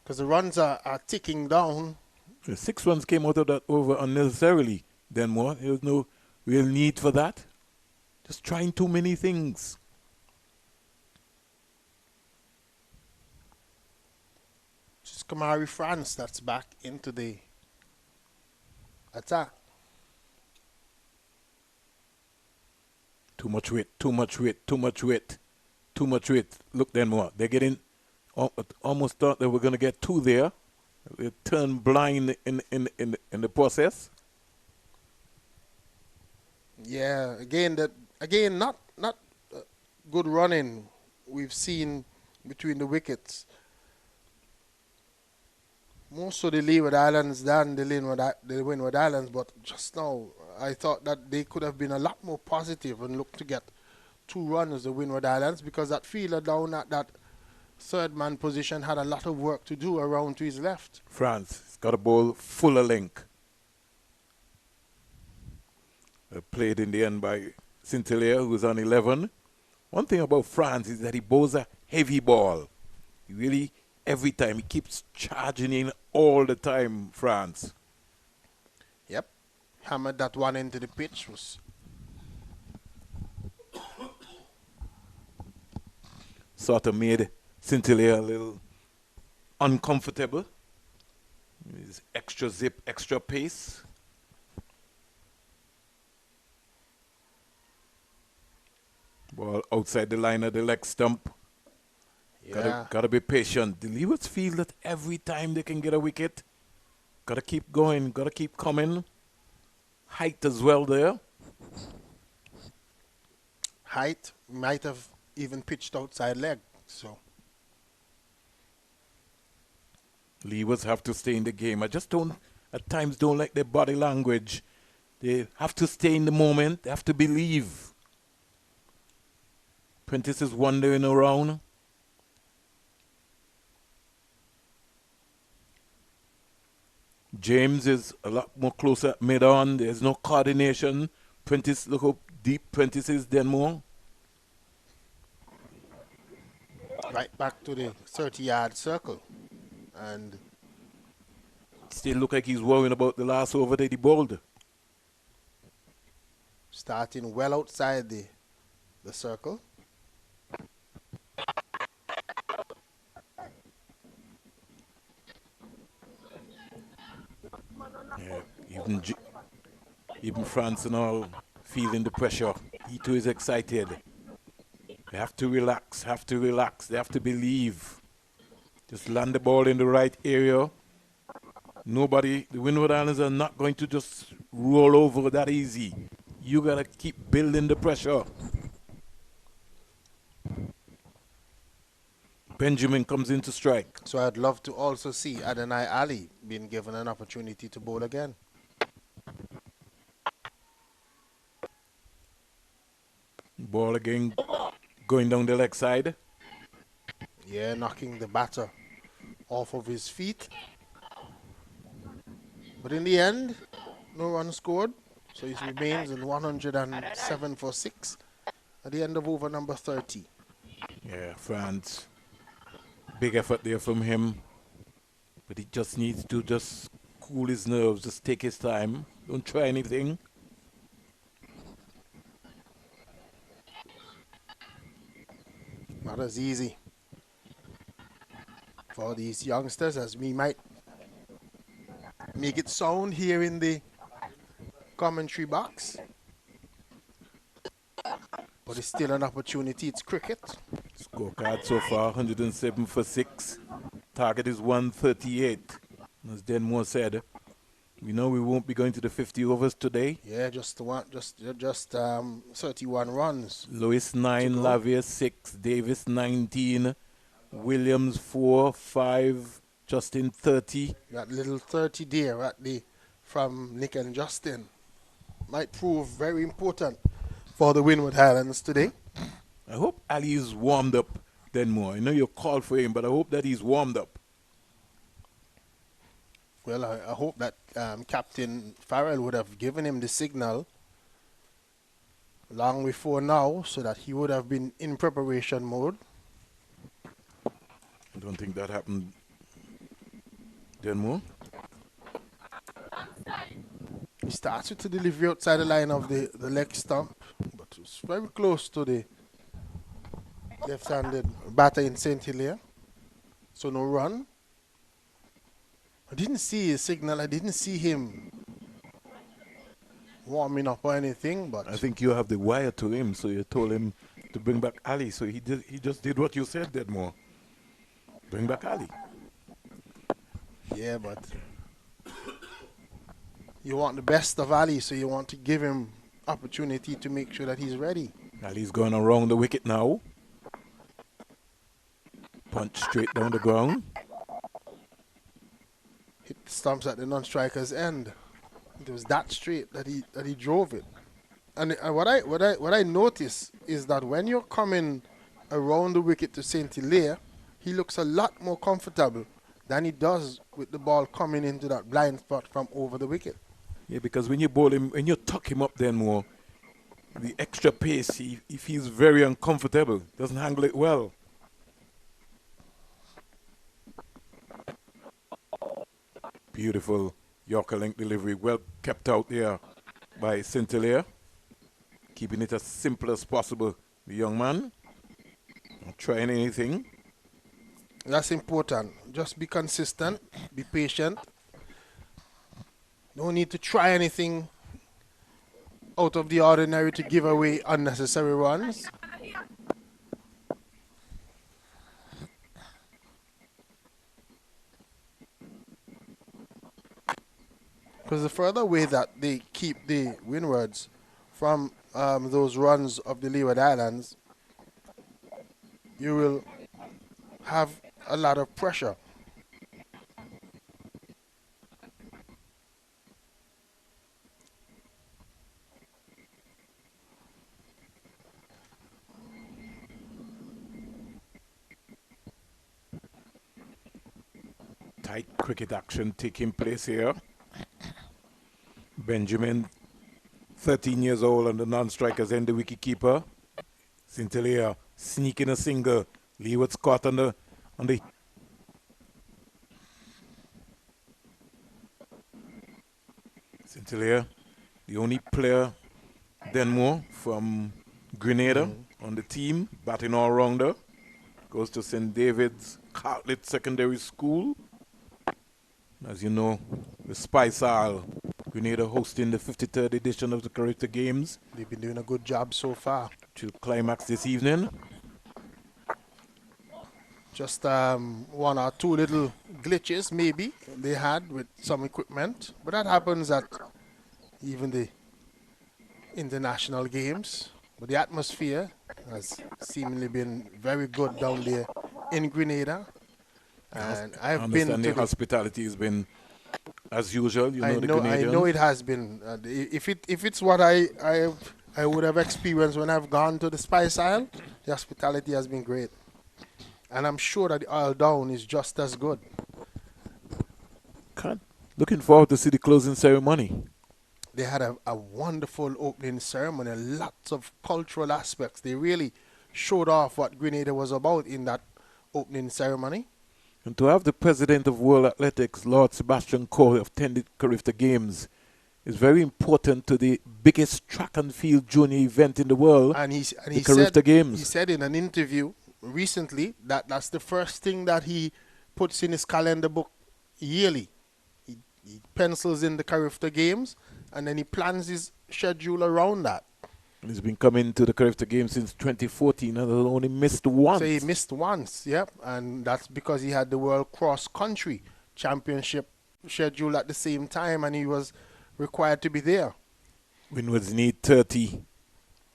because the runs are ticking down. The 6 runs came out of that over unnecessarily then more. There was no real need for that. Just trying too many things. Just Kamari France that's back into the attack. Too much weight, too much weight, too much weight, too much weight. Look then more. They're getting, almost thought they were going to get 2 there. They turned blind in the process. Yeah, again not good running we've seen between the wickets. More so the Leeward Islands than the Windward Islands, but just now I thought that they could have been a lot more positive and looked to get 2 runs, the Windward Islands, because that fielder down at that third man position had a lot of work to do around to his left. France has got a ball full of length. Played in the end by Saint-Hilaire, who's on 11. One thing about France is that he bowls a heavy ball. He really, every time, he keeps charging in all the time, France. Yep. Hammered that one into the pitch. Was sort of made Saint-Hilaire a little uncomfortable. His extra zip, extra pace. Ball outside the line of the leg stump. yeah. Gotta be patient. The Leewards feel that every time they can get a wicket, gotta keep going, gotta keep coming. Height as well there. Height might have even pitched outside leg. So Leewards have to stay in the game. I just don't, at times, don't like their body language. They have to stay in the moment. They have to believe. Prentice is wandering around. James is a lot more closer at mid-on. There's no coordination. Prentice, look how deep Prentice is then more. right back to the 30-yard circle. And Still look like he's worrying about the last over that he bowled. starting well outside the circle. Yeah, even France and all feeling the pressure. He too is excited. They have to relax, They have to believe. Just land the ball in the right area. The Winward Islands are not going to just roll over that easy. You got to keep building the pressure. Benjamin comes in to strike. So I'd love to also see Adonai Ali being given an opportunity to bowl again. Ball again going down the leg side. Yeah, knocking the batter off of his feet. But in the end, no run scored. So it remains in 107 for 6 at the end of over number 30. Yeah, France. Big effort there from him. But he just needs to just cool his nerves, just take his time. Don't try anything. Not as easy for these youngsters as we might make it sound here in the commentary box. But it's still an opportunity. It's cricket. Scorecard so far, 107 for 6. Target is 138. As Denmore said, we know we won't be going to the 50 overs today. Yeah, just 31 runs. Lewis 9, Lavia 6, Davis 19, Williams 4, 5, Justin 30. That little 30 there from Nick and Justin might prove very important for the Winward Islands today. I hope Ali is warmed up Denmore. I know you called for him, but I hope that he's warmed up. Well, I hope that Captain Farrell would have given him the signal long before now so that he would have been in preparation mode. I don't think that happened, Denmore. He starts with the delivery outside the line of the leg stump, but it's very close to the left-handed batter in St. Hilaire. So no run. I didn't see his signal. I didn't see him warming up or anything, but I think you have the wire to him, so you told him to bring back Ali. So he just did what you said, Denmore. Bring back Ali. yeah, but you want the best of Ali, so you want to give him opportunity to make sure that he's ready. Ali's going around the wicket now. Punch straight down the ground. Hit the stumps at the non-striker's end. It was that straight that he drove it. And what I notice is that when you're coming around the wicket to St. Hilaire, he looks a lot more comfortable than he does with the ball coming into that blind spot from over the wicket. Yeah, because when you bowl him, when you tuck him up then more, the extra pace, he feels very uncomfortable. Doesn't handle it well. Beautiful Yorker link delivery, well kept out there by St. Hilaire. Keeping it as simple as possible. The young man, not trying anything. That's important. Just be consistent, be patient. No need to try anything out of the ordinary to give away unnecessary runs. Because the further away that they keep the Windwards from those runs of the Leeward Islands, you will have a lot of pressure. Tight cricket action taking place here. Benjamin, 13 years old, and the non-strikers and the wicketkeeper. St. Hilaire sneaking a single. Leeward caught on the St. Hilaire, the only player Denmore from Grenada on the team, batting all-rounder. Goes to St. David's Cartlett Secondary School. As you know, the Spice Isle, Grenada hosting the 53rd edition of the Character Games. They've been doing a good job so far. To climax this evening. Just one or two little glitches maybe they had with some equipment. But that happens at even the international games. But the atmosphere has seemingly been very good down there in Grenada. And I've been to the hospitality has been as usual. You know, the I Grenadians. know it has been. If it's what I would have experienced when I've gone to the Spice Isle, the hospitality has been great. And I'm sure that the Isle Down is just as good. Looking forward to see the closing ceremony. They had a wonderful opening ceremony, lots of cultural aspects. They really showed off what Grenada was about in that opening ceremony. And to have the president of World Athletics, Lord Sebastian Coe, attended Carifta Games is very important to the biggest track and field junior event in the world, And he the Carifta Games. He said in an interview recently that that's the first thing that he puts in his calendar book yearly. He pencils in the Carifta Games, and then he plans his schedule around that. He's been coming to the Carifta Games since 2014 and has only missed once. So he missed once, yep. And that's because he had the World Cross Country Championship scheduled at the same time, and he was required to be there. Windwards need 30.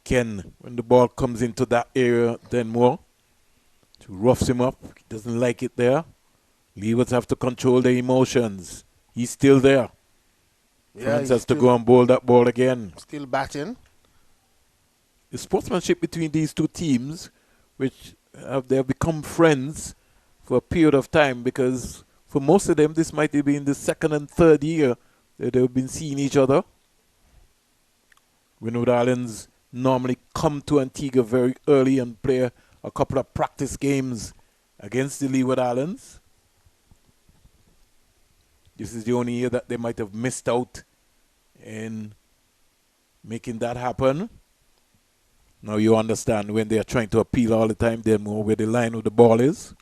Ken, when the ball comes into that area, then more. To roughs him up. He doesn't like it there. Leewards have to control their emotions. He's still there. Yeah, France has to go and bowl that ball again. Still batting. The sportsmanship between these two teams, which they have become friends for a period of time, because for most of them this might have been the second and third year that they've been seeing each other. Winward Islands normally come to Antigua very early and play a couple of practice games against the Leeward Islands. This is the only year that they might have missed out in making that happen. Now you understand when they are trying to appeal all the time, they're more where the line of the ball is.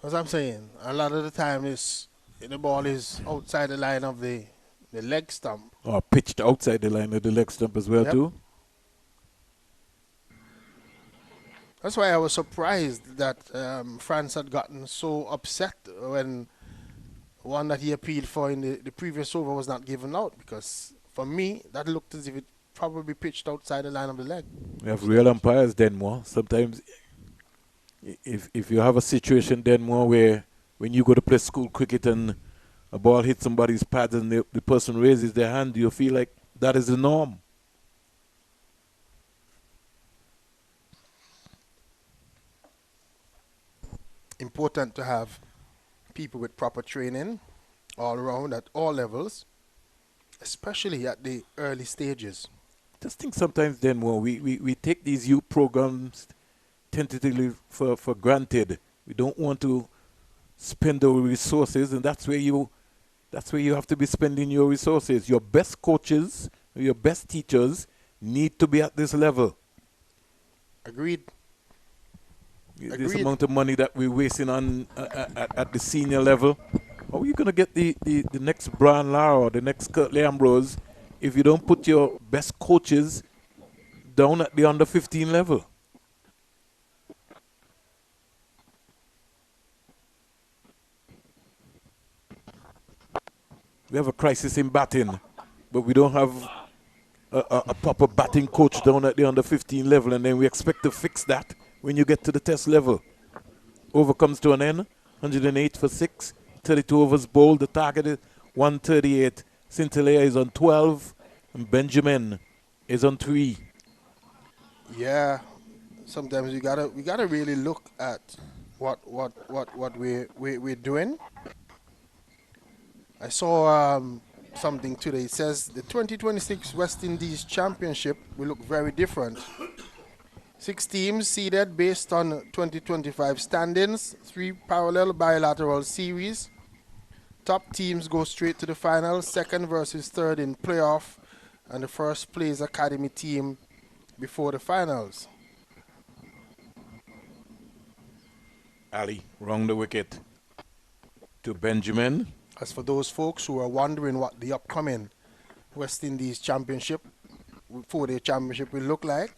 As I'm saying, a lot of the time the ball is outside the line of the leg stump. Or pitched outside the line of the leg stump as well, Yep. too. That's why I was surprised that France had gotten so upset when one that he appealed for in the previous over was not given out, because for me, that looked as if it probably pitched outside the line of the leg. We have real umpires, Denmore. Sometimes if you have a situation, Denmore, where when you go to play school cricket and a ball hits somebody's pads and the person raises their hand, you feel like that is the norm. Important to have people with proper training all around at all levels, especially at the early stages. Just think sometimes, Denmore, we take these youth programs tentatively for granted. We don't want to spend our resources, and that's where you have to be spending your resources. Your best coaches, your best teachers need to be at this level. Agreed. This amount of money that we're wasting on at the senior level, how are you going to get the next Brian Lara or the next Curtly Ambrose if you don't put your best coaches down at the under 15 level? We have a crisis in batting, but we don't have a proper batting coach down at the under 15 level, and then we expect to fix that when you get to the test level. Over comes to an end, 108 for 6, 32 overs bowled. The target is 138. Scintillea is on 12, and Benjamin is on 3. Yeah, sometimes we gotta really look at what we're doing. I saw something today. It says the 2026 West Indies Championship will look very different. 6 teams seeded based on 2025 standings, 3 parallel bilateral series. Top teams go straight to the final, second versus third in playoff, and the first plays academy team before the finals. Ali, wrong the wicket to Benjamin. As for those folks who are wondering what the upcoming West Indies Championship, 4-day championship will look like,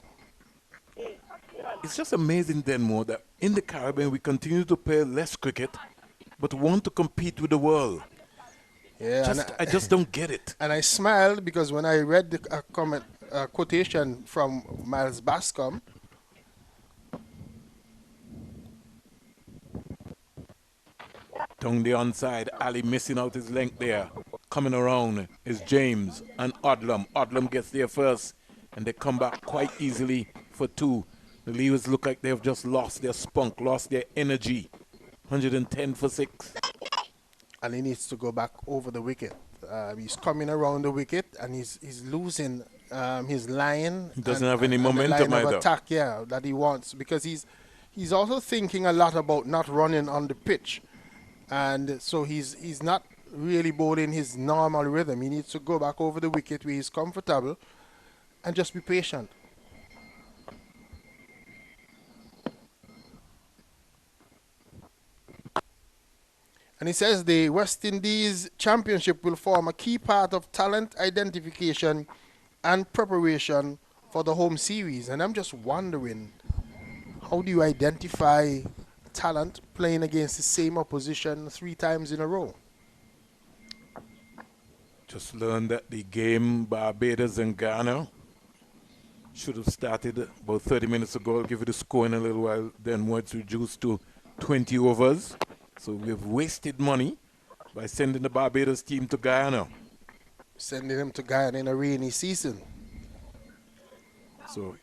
it's just amazing, Denmore, that in the Caribbean we continue to play less cricket, but want to compete with the world. yeah, I just don't get it. and I smiled because when I read the quotation from Miles Bascom, Tongue the onside, Ali missing out his length there. Coming around is James and Odlum. Odlum gets there first, and they come back quite easily for 2. The Leewards look like they've just lost their spunk, lost their energy. 110 for 6. and he needs to go back over the wicket He's coming around the wicket and he's losing his line. He doesn't have any and the momentum line of either. attack, yeah, that he wants, because he's also thinking a lot about not running on the pitch, and so he's not really bowling his normal rhythm. He needs to go back over the wicket where he's comfortable and just be patient. And he says the West Indies Championship will form a key part of talent identification and preparation for the home series. And I'm just wondering, how do you identify talent playing against the same opposition 3 times in a row? Just learned that the game Barbados and Ghana should have started about 30 minutes ago. I'll give you the score in a little while. Then it's reduced to 20 overs. So we've wasted money by sending the Barbados team to Guyana. Sending them to Guyana in a rainy season. So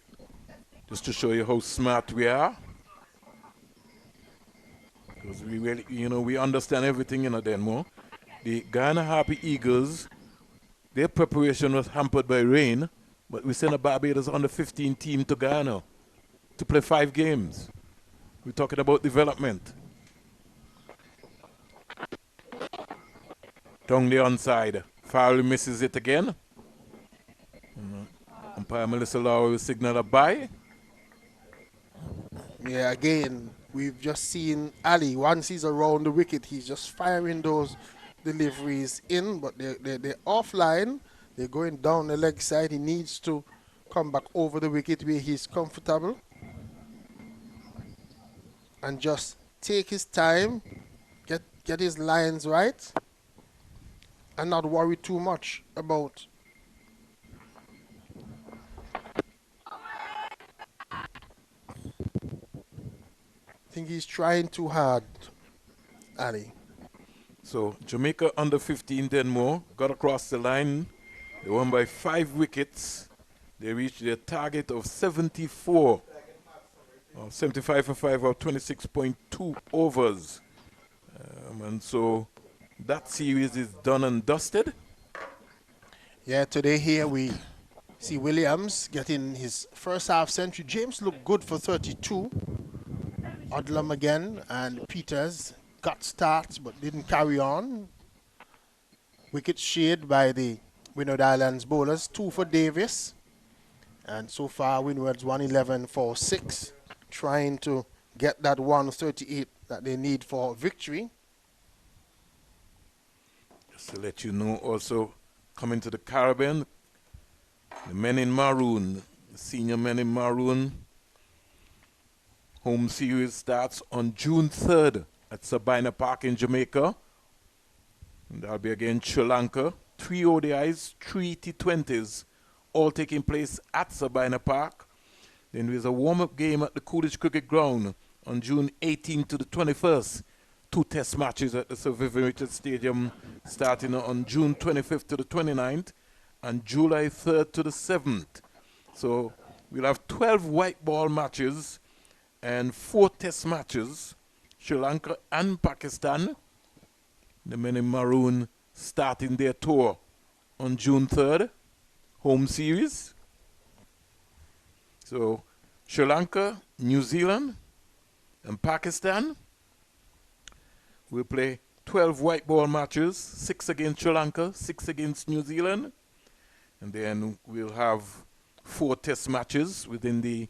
just to show you how smart we are. Because we really, we understand everything, Denmo. The Guyana Harpy Eagles, their preparation was hampered by rain, but we sent a Barbados under 15 team to Guyana to play 5 games. We're talking about development. Down the onside. Farrell misses it again. Umpire Melissa Lowry will signal a bye. Yeah, again, we've just seen Ali. Once he's around the wicket, he's just firing those deliveries in, but they're offline. They're going down the leg side. He needs to come back over the wicket where he's comfortable and just take his time, get his lines right, and not worry too much about I think he's trying too hard, Ali. So Jamaica under 15 Denmore got across the line. They won by 5 wickets. They reached their target of 74. 75 for 5 or 26.2 overs. And so that series is done and dusted. Yeah, today here we see Williams getting his first half century. James looked good for 32. Odlum again, and Peters got starts but didn't carry on. Wicket shade by the Winward Islands bowlers. 2 for Davis. And so far Windward's 111 for 6. Trying to get that 138 that they need for victory. Just to let you know, also coming to the Caribbean, the men in maroon, the senior men in maroon, home series starts on June 3rd at Sabina Park in Jamaica. And that'll be against Sri Lanka. 3 ODIs, 3 T20s, all taking place at Sabina Park. Then there's a warm-up game at the Coolidge Cricket Ground on June 18th to the 21st. 2 test matches at the Sir Vivian Richards Stadium starting on June 25th to the 29th and July 3rd to the 7th. So we'll have 12 white ball matches and 4 test matches. Sri Lanka and Pakistan. The men in maroon starting their tour on June 3rd. Home series. So Sri Lanka, New Zealand, and Pakistan will play 12 white ball matches, 6 against Sri Lanka, 6 against New Zealand. And then we'll have 4 test matches within the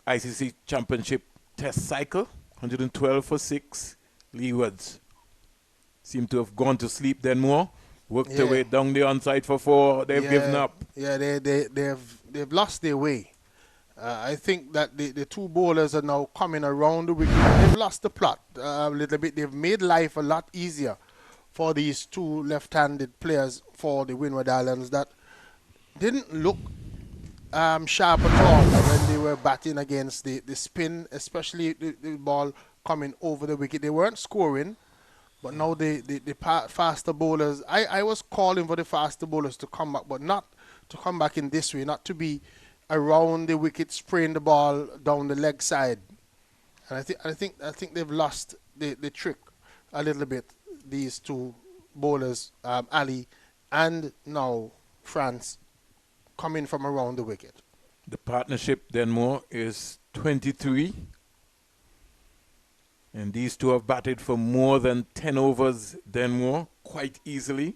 ICC Championship test cycle. 112 for 6. Leewards seem to have gone to sleep then more. Worked their way down the onside for 4. They've given up. Yeah, they've lost their way. I think that the 2 bowlers are now coming around the wicket. They've lost the plot a little bit. They've made life a lot easier for these 2 left-handed players for the Winward Islands that didn't look sharp at all when they were batting against the spin, especially the ball coming over the wicket. They weren't scoring. But now the faster bowlers, I was calling for the faster bowlers to come back, but not to come back in this way, not to be around the wicket, spraying the ball down the leg side. And I think they've lost the trick a little bit. these two bowlers, Ali and now France, coming from around the wicket. The partnership, Denmore, is 23. And these two have batted for more than 10 overs, Denmore, quite easily.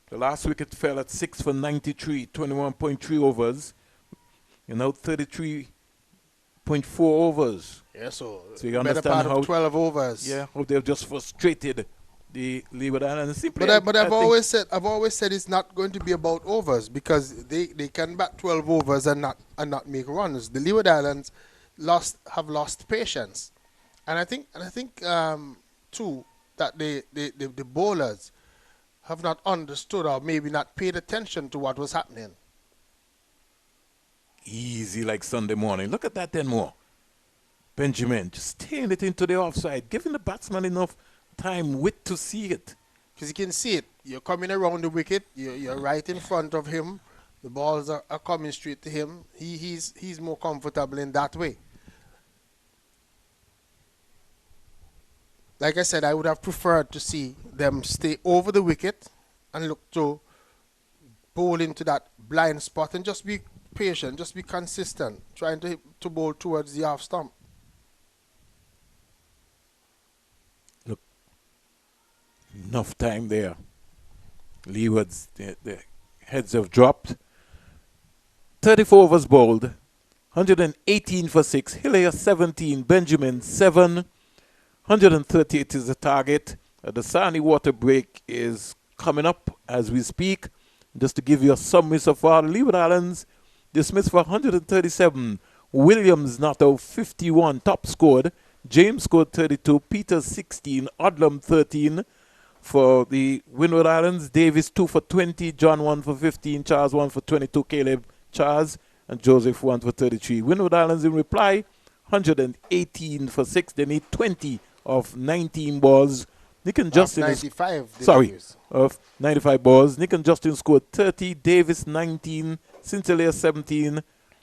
The last wicket fell at 6 for 93, 21.3 overs. You know, 33.4 overs. Yeah, so you better understand part how of 12 overs. Yeah, how they've just frustrated the Leeward Islands. Simply, But I've always said it's not going to be about overs, because they can bat 12 overs and not make runs. The Leeward Islands have lost patience, and I think too that the bowlers have not understood, or maybe not paid attention to what was happening. Easy like Sunday morning. Look at that, Denmore. Benjamin just staying it into the offside, giving the batsman enough time, width to see it. Because you can see it. You're coming around the wicket. You're right in front of him. The balls are coming straight to him. He's more comfortable in that way. Like I said, I would have preferred to see them stay over the wicket and look to bowl into that blind spot and just be patient, just be consistent, trying to bowl towards the off stump. Look, enough time there. Leeward's the heads have dropped. 34 overs bowled, 118 for 6. Hilaire 17, Benjamin 7. 138 is the target. The Sani water break is coming up as we speak. Just to give you a summary so far, the Leeward Islands dismissed for 137. Williams not out 51, top scored. James scored 32, Peters 16, Odlum 13. For the Windward Islands, Davis 2 for 20, John 1 for 15, Charles 1 for 22, Caleb Charles, and Joseph 1 for 33. Windward Islands in reply, 118 for 6. They need 20 of 19 balls. Nick and Justin 95. Of 95 balls. Nick and Justin scored 30. Davis 19. Sinclair 17.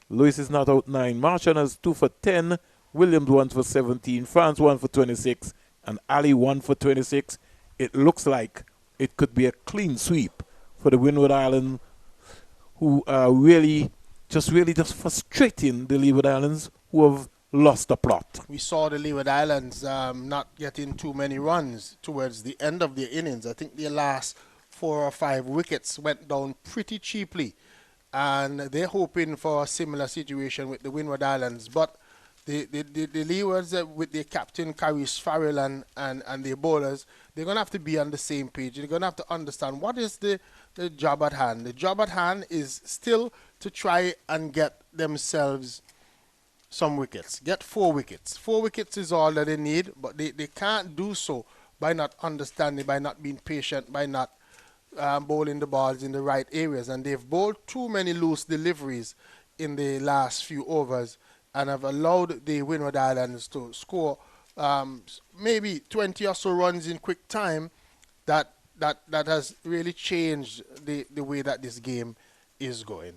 Lewis is not out 9. Marchand has 2 for 10. Williams 1 for 17. France 1 for 26. And Ali 1 for 26. It looks like it could be a clean sweep for the Windward Islands, who are really just frustrating the Leeward Islands, who have lost the plot. We saw the Leeward Islands not getting too many runs towards the end of their innings. I think their last 4 or 5 wickets went down pretty cheaply, and they're hoping for a similar situation with the Windward Islands. But the Leewards, with their captain Caris Farrell and their bowlers, they're going to have to be on the same page. They're going to have to understand what is the job at hand. The job at hand is still to try and get themselves some wickets. Get 4 wickets. 4 wickets is all that they need, but they can't do so by not understanding, by not being patient, by not bowling the balls in the right areas. And they've bowled too many loose deliveries in the last few overs and have allowed the Winward Islands to score maybe 20 or so runs in quick time. That has really changed the way that this game is going.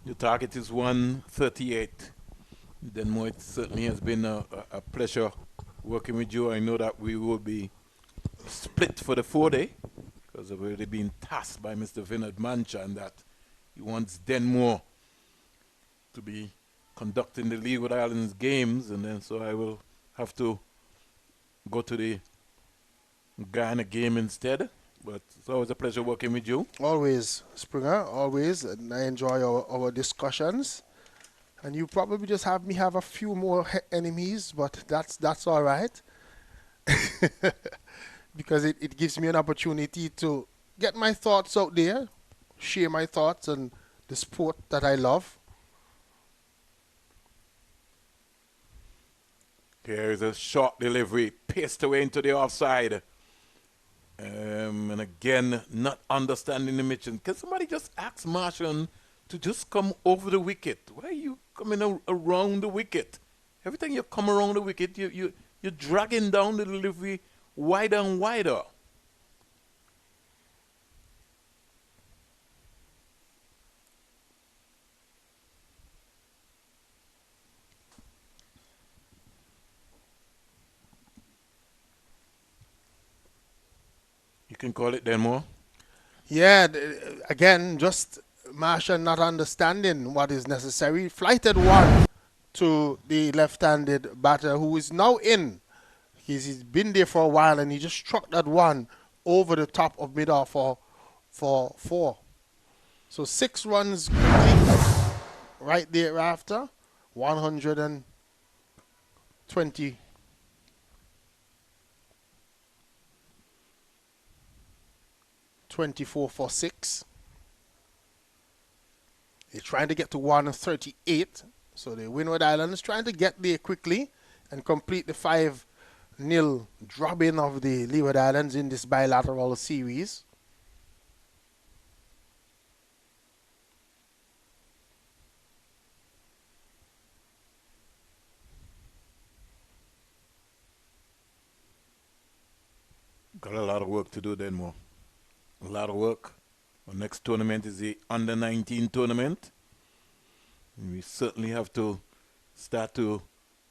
The target is 138. Denmore, it certainly has been a pleasure working with you. I know that we will be split for the 4-day because I've already been tasked by Mr. Vinod Mancha and that he wants Denmore to be conducting the Leeward Islands games, and then so I will have to go to the Ghana game instead. But it's always a pleasure working with you. Always, Springer, always. And I enjoy our discussions. And you probably just have me have a few more enemies, but that's all right. Because it gives me an opportunity to get my thoughts out there, share my thoughts on the sport that I love. Here is a short delivery, paced away into the offside. And again, not understanding the mission. Can somebody just ask Marshall to just come over the wicket? Why are you coming around the wicket? Every time you come around the wicket, you're dragging down the delivery wider and wider. You can call it then more. Yeah, again, just Marshall not understanding what is necessary. Flighted one to the left-handed batter who is now in. He's been there for a while and he just struck that one over the top of mid-off for 4. So 6 runs quickly right thereafter. 120. 24 for 6. They're trying to get to 138. So the Winward Islands trying to get there quickly and complete the 5-0 drubbing of the Leeward Islands in this bilateral series. Got a lot of work to do then more. A lot of work. Our next tournament is the Under-19 tournament. And we certainly have to start to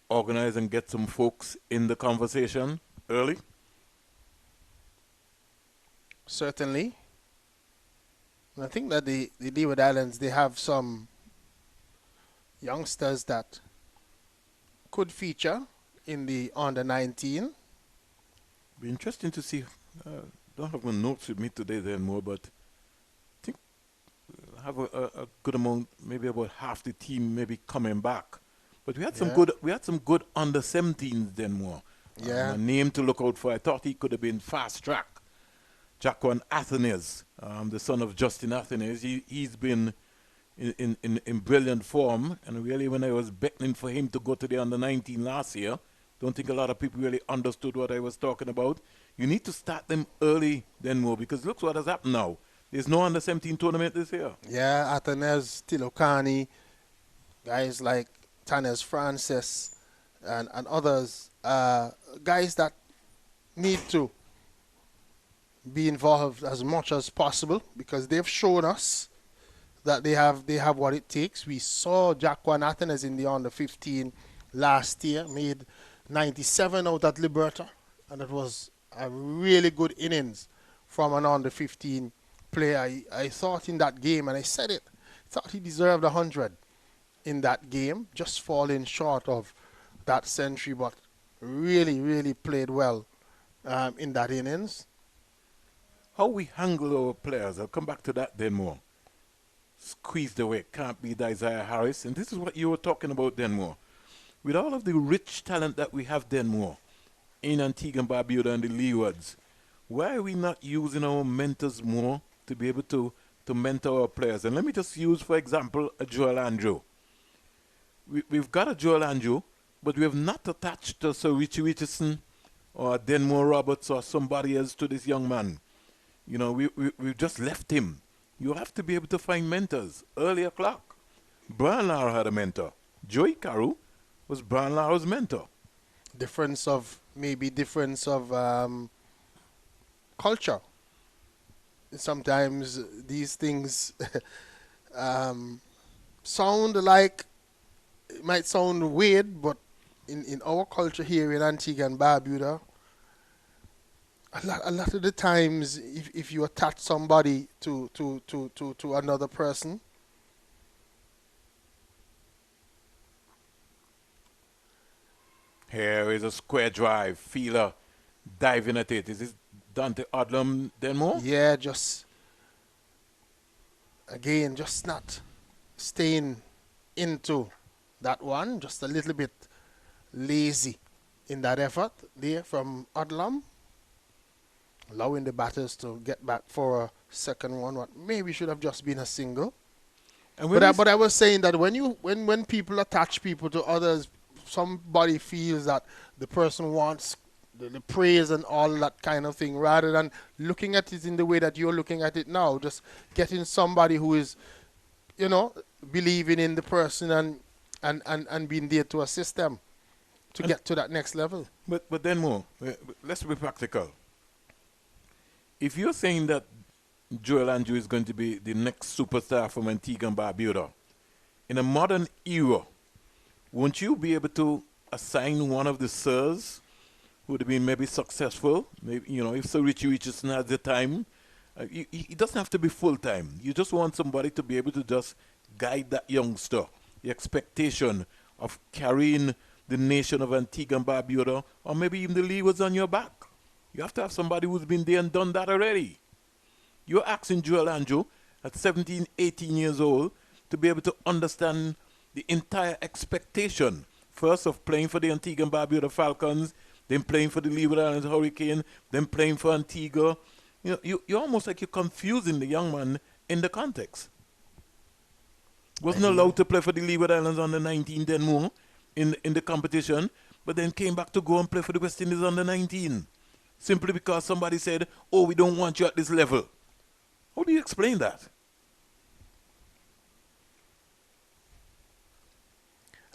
organize and get some folks in the conversation early. Certainly. And I think that the Leeward Islands, they have some youngsters that could feature in the Under-19. Be interesting to see. Don't have my notes with me today then more, but I think I have a good amount, maybe about half the team maybe coming back. But we had some good under-17s then more. Yeah. A name to look out for. I thought he could have been fast track. Jaquan Athenes, the son of Justin Athenes, he's been in brilliant form. And really, when I was beckoning for him to go to the under-19 last year, don't think a lot of people really understood what I was talking about. You need to start them early then more, because look what has happened now. There's no under-17 tournament this year. Yeah, Athenes, Tilokani, guys like Tanes Francis and others, guys that need to be involved as much as possible because they've shown us that they have what it takes. We saw Jaquan Athenes in the under-15 last year, made 97 out at Liberta, and it was a really good innings from an under-15 player. I thought in that game, and I said it, thought he deserved 100 in that game, just falling short of that century, but really, really played well in that innings. How we handle our players, I'll come back to that then more. Squeezed away, can't beat Isaiah Harris, and this is what you were talking about then more. With all of the rich talent that we have then more in Antigua and Barbuda and the Leewards, why are we not using our mentors more to be able to mentor our players? And let me just use, for example, a Joel Andrew. We've got a Joel Andrew, but we have not attached to Sir Richie Richardson or Denmore Roberts or somebody else to this young man. You know, we've just left him. You have to be able to find mentors. Earlier clock. Brian Lara had a mentor. Joey Carew was Brian Lara's mentor. Difference of culture. Sometimes these things sound like, it might sound weird, but in our culture here in Antigua and Barbuda, a lot of the times if you attach somebody to another person, Here is a square drive. Feeler diving at it. Is this Dante Odlum Denmore? Yeah, just again, just not staying into that one. Just a little bit lazy in that effort there from Odlum. Allowing the batters to get back for a second one. What maybe should have just been a single. And But I was saying that when people attach people to others, somebody feels that the person wants the praise and all that kind of thing, rather than looking at it in the way that you're looking at it now. Just getting somebody who is, believing in the person and being there to assist them to get to that next level. But then more, let's be practical. If you're saying that Joel Andrew is going to be the next superstar from Antigua and Barbuda, in a modern era, won't you be able to assign one of the sirs who would have been maybe successful? Maybe, if Sir Richie Richardson has the time, it doesn't have to be full time. You just want somebody to be able to just guide that youngster. The expectation of carrying the nation of Antigua and Barbuda, or maybe even the Leewards on your back. You have to have somebody who's been there and done that already. You're asking Joel Andrew at 17, 18 years old to be able to understand the entire expectation, first of playing for the Antigua and Barbuda Falcons, then playing for the Leeward Islands Hurricane, then playing for Antigua. You're almost like you're confusing the young man in the context. Wasn't allowed to play for the Leeward Islands under 19 then more in the competition, but then came back to go and play for the West Indies under 19. Simply because somebody said, oh, we don't want you at this level. How do you explain that?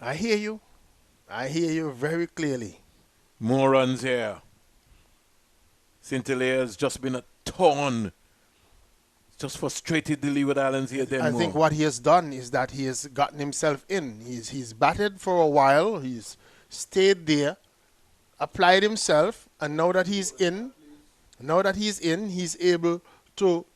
I hear you. I hear you very clearly. More runs here. Sinclair has just been a torn. Just frustrated the Leeward Islands here. Then I think what he has done is that he has gotten himself in. He's batted for a while. He's stayed there, applied himself, and now that he's in, he's able to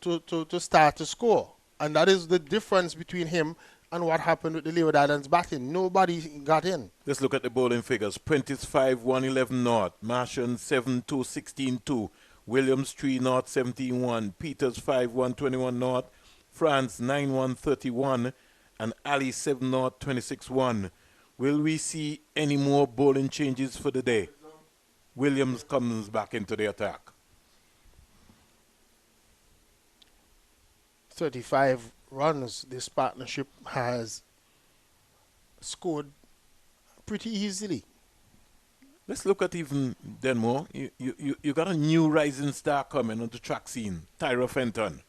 start to score. And that is the difference between him and what happened with the Leeward Islands batting. Nobody got in. Let's look at the bowling figures. Prentice 5, 111 North. Martian 7, 2, 16, 2. Williams 3 North, 17, 1. Peters 5, 121 North. France 9, 131. And Ali 7 North, 26, 1. Will we see any more bowling changes for the day? Williams comes back into the attack. 35 runs this partnership has scored pretty easily. Let's look at even Denmore. You got a new rising star coming on the track scene, Tyra Fenton.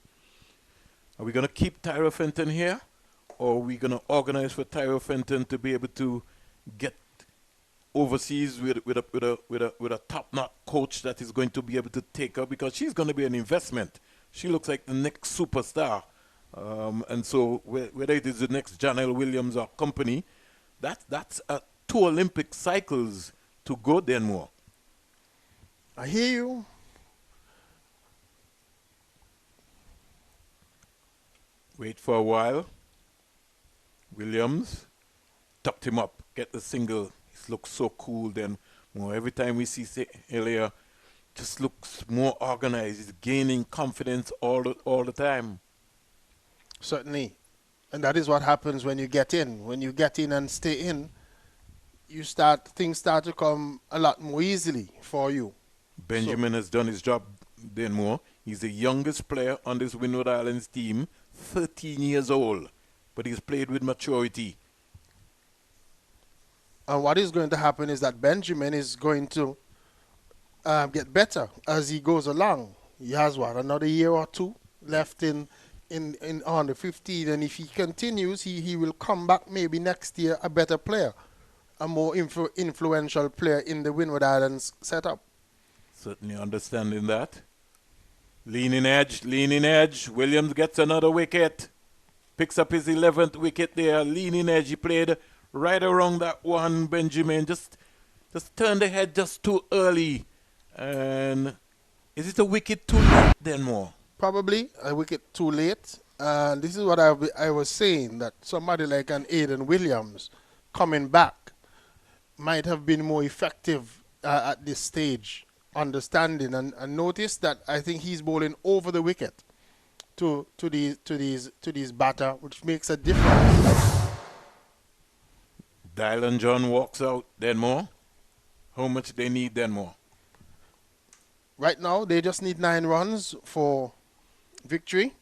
Are we going to keep Tyra Fenton here, or are we going to organize for Tyra Fenton to be able to get overseas with a top-notch coach that is going to be able to take her, because she's going to be an investment. She looks like the next superstar. And so whether it is the next Janelle Williams or company, that's 2 Olympic cycles to go Denmore. I hear you. Wait for a while. Williams tucked him up, get the single. He looks so cool then. Every time we see Elia, just looks more organized. He's gaining confidence all the time. Certainly. And that is what happens when you get in. When you get in and stay in, things start to come a lot more easily for you. Benjamin has done his job then more. He's the youngest player on this Winward Islands team, 13 years old, but he's played with maturity. And what is going to happen is that Benjamin is going to get better as he goes along. He has another year or 2 left in on the 15, and if he continues, he will come back maybe next year a better player, a more influential player in the Winward Islands setup. Certainly understanding that. Leaning edge. Williams gets another wicket. Picks up his 11th wicket there. Leaning edge. He played right around that one, Benjamin. Just turned the head just too early. And is it a wicket too late then more? Probably a wicket too late. And this is what I was saying, that somebody like an Aiden Williams coming back might have been more effective at this stage, understanding and notice that I think he's bowling over the wicket to these batter, which makes a difference. Dylan John walks out, then more. How much they need, then more? Right now, they just need 9 runs for victory.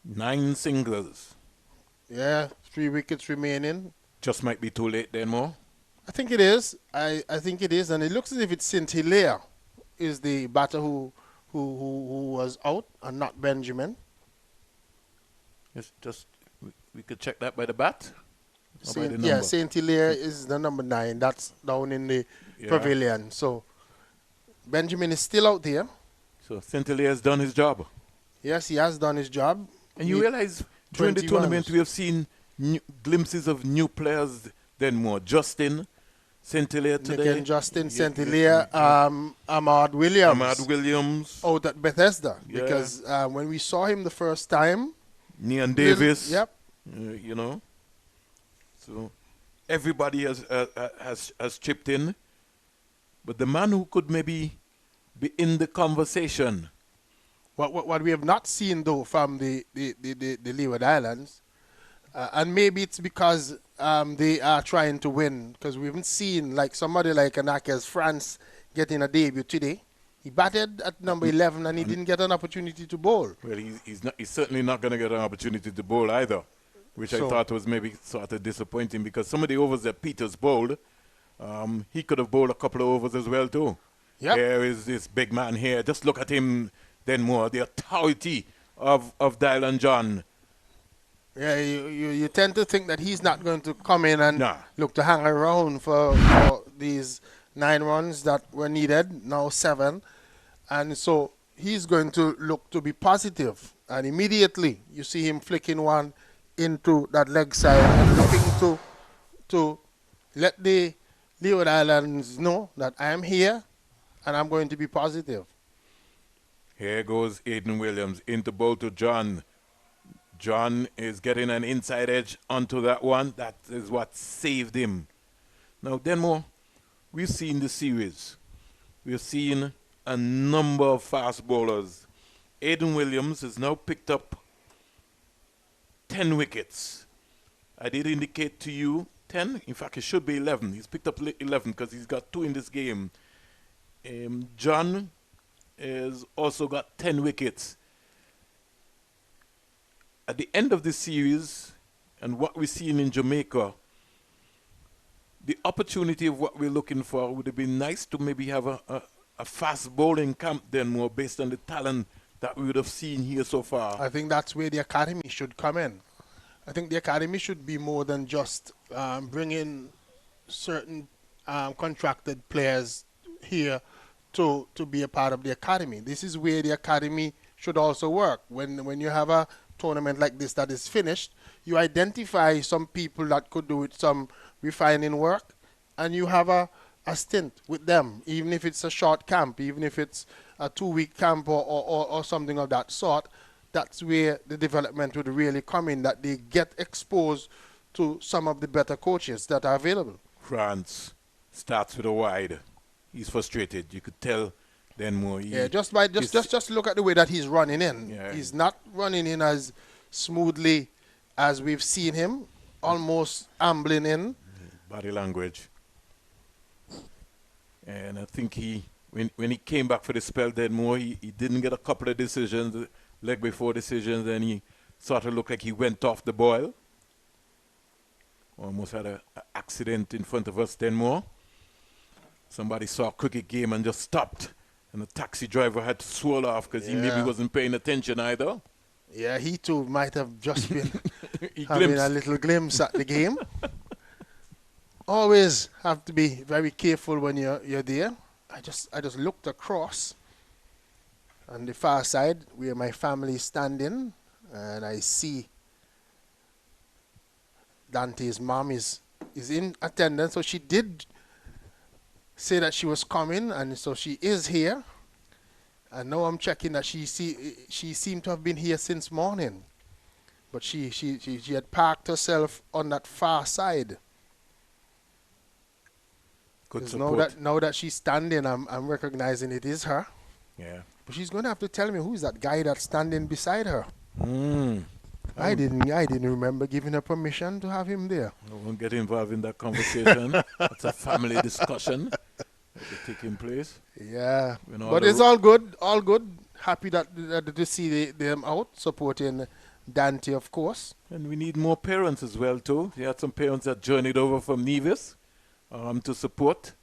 9 singles. Yeah, 3 wickets remaining. Just might be too late, then more. I think it is. I think it is, and it looks as if it's St. Hilaire is the batter who was out, and not Benjamin. It's just we could check that by the bat. Or by the number. Yeah, St. Hilaire is the number 9. That's down in the pavilion. So Benjamin is still out there. So St. Hilaire has done his job. Yes, he has done his job. And you realize during the tournament we have seen glimpses of new players then more. Justin, St. Hilaire today. Nick and Justin, St. Hilaire, Ahmad Williams. Ahmad Williams. Out at Bethesda. Yeah. Because when we saw him the first time. Nian Davis. Yep. You know. So everybody has chipped in. But the man who could maybe be in the conversation. What we have not seen, though, from the Leeward Islands, and maybe it's because they are trying to win, because we haven't seen like somebody like Anakes France getting a debut today. He batted at number 11 and he didn't get an opportunity to bowl. Well, he's certainly not going to get an opportunity to bowl either, which I thought was maybe sort of disappointing, because some of the overs that Peters bowled, he could have bowled a couple of overs as well too. Yep. There is this big man here. Just look at him then more. The authority of Dylan John. Yeah, you tend to think that he's not going to come in and Nah. look to hang around for these 9 runs that were needed, now 7. And so he's going to look to be positive. And immediately you see him flicking one into that leg side and looking to let the Leeward Islands know that I am here and I'm going to be positive. Here goes Aiden Williams into bowl to John. John is getting an inside edge onto that one. That is what saved him. Now, Denmo, we've seen the series. We've seen a number of fast bowlers. Aiden Williams has now picked up 10 wickets. I did indicate to you 10. In fact, it should be 11. He's picked up 11 because he's got 2 in this game. John has also got 10 wickets. At the end of the series, and what we're seeing in Jamaica, the opportunity of what we're looking for would have been nice to maybe have a fast bowling camp then more based on the talent that we would have seen here so far. I think that's where the academy should come in. I think the academy should be more than just bring in certain contracted players here to be a part of the academy. This is where the academy should also work. When you have a tournament like this that is finished, you identify some people that could do with some refining work, and you have a stint with them, even if it's a short camp, even if it's a 2-week camp or something of that sort. That's where the development would really come in, that they get exposed to some of the better coaches that are available. France starts with a wide. He's frustrated. You could tell then more. Just look at the way that he's running in. Yeah. He's not running in as smoothly as we've seen him, almost ambling in. Body language. And I think when he came back for the spell then more, he didn't get a couple of decisions, leg before decisions, and he sort of looked like he went off the boil. Almost had an accident in front of us then more. Somebody saw a cricket game and just stopped. And the taxi driver had to swirl off because he maybe wasn't paying attention either. Yeah, he too might have just been He having glimpsed. a little glimpse at the game. Always have to be very careful when you're there. I just looked across on the far side where my family is standing, and I see Dante's mom is in attendance. So she did say that she was coming, and so she is here. And now I'm checking that she seemed to have been here since morning, but she had parked herself on that far side. Good 'Cause support. now that she's standing, I'm recognizing it is her. Yeah. But she's going to have to tell me who's that guy that's standing beside her. Mm. I didn't remember giving her permission to have him there. I won't get involved in that conversation. It's a family discussion that is taking place. Yeah. When all But the it's all good. All good. Happy that to see them out supporting Dante, of course. And we need more parents as well too. We had some parents that journeyed over from Nevis to support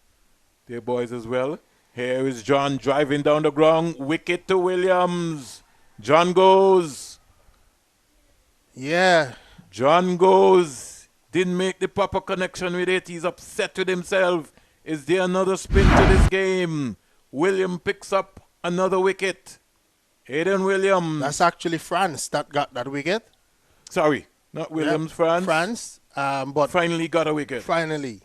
their boys as well. Here is John driving down the ground. Wicket to Williams. John goes. Yeah. John goes. Didn't make the proper connection with it. He's upset with himself. Is there another spin to this game? William picks up another wicket. Aiden Williams. That's actually France that got that wicket. Sorry, not Williams, Yep. France. France. But Finally got a wicket. finally.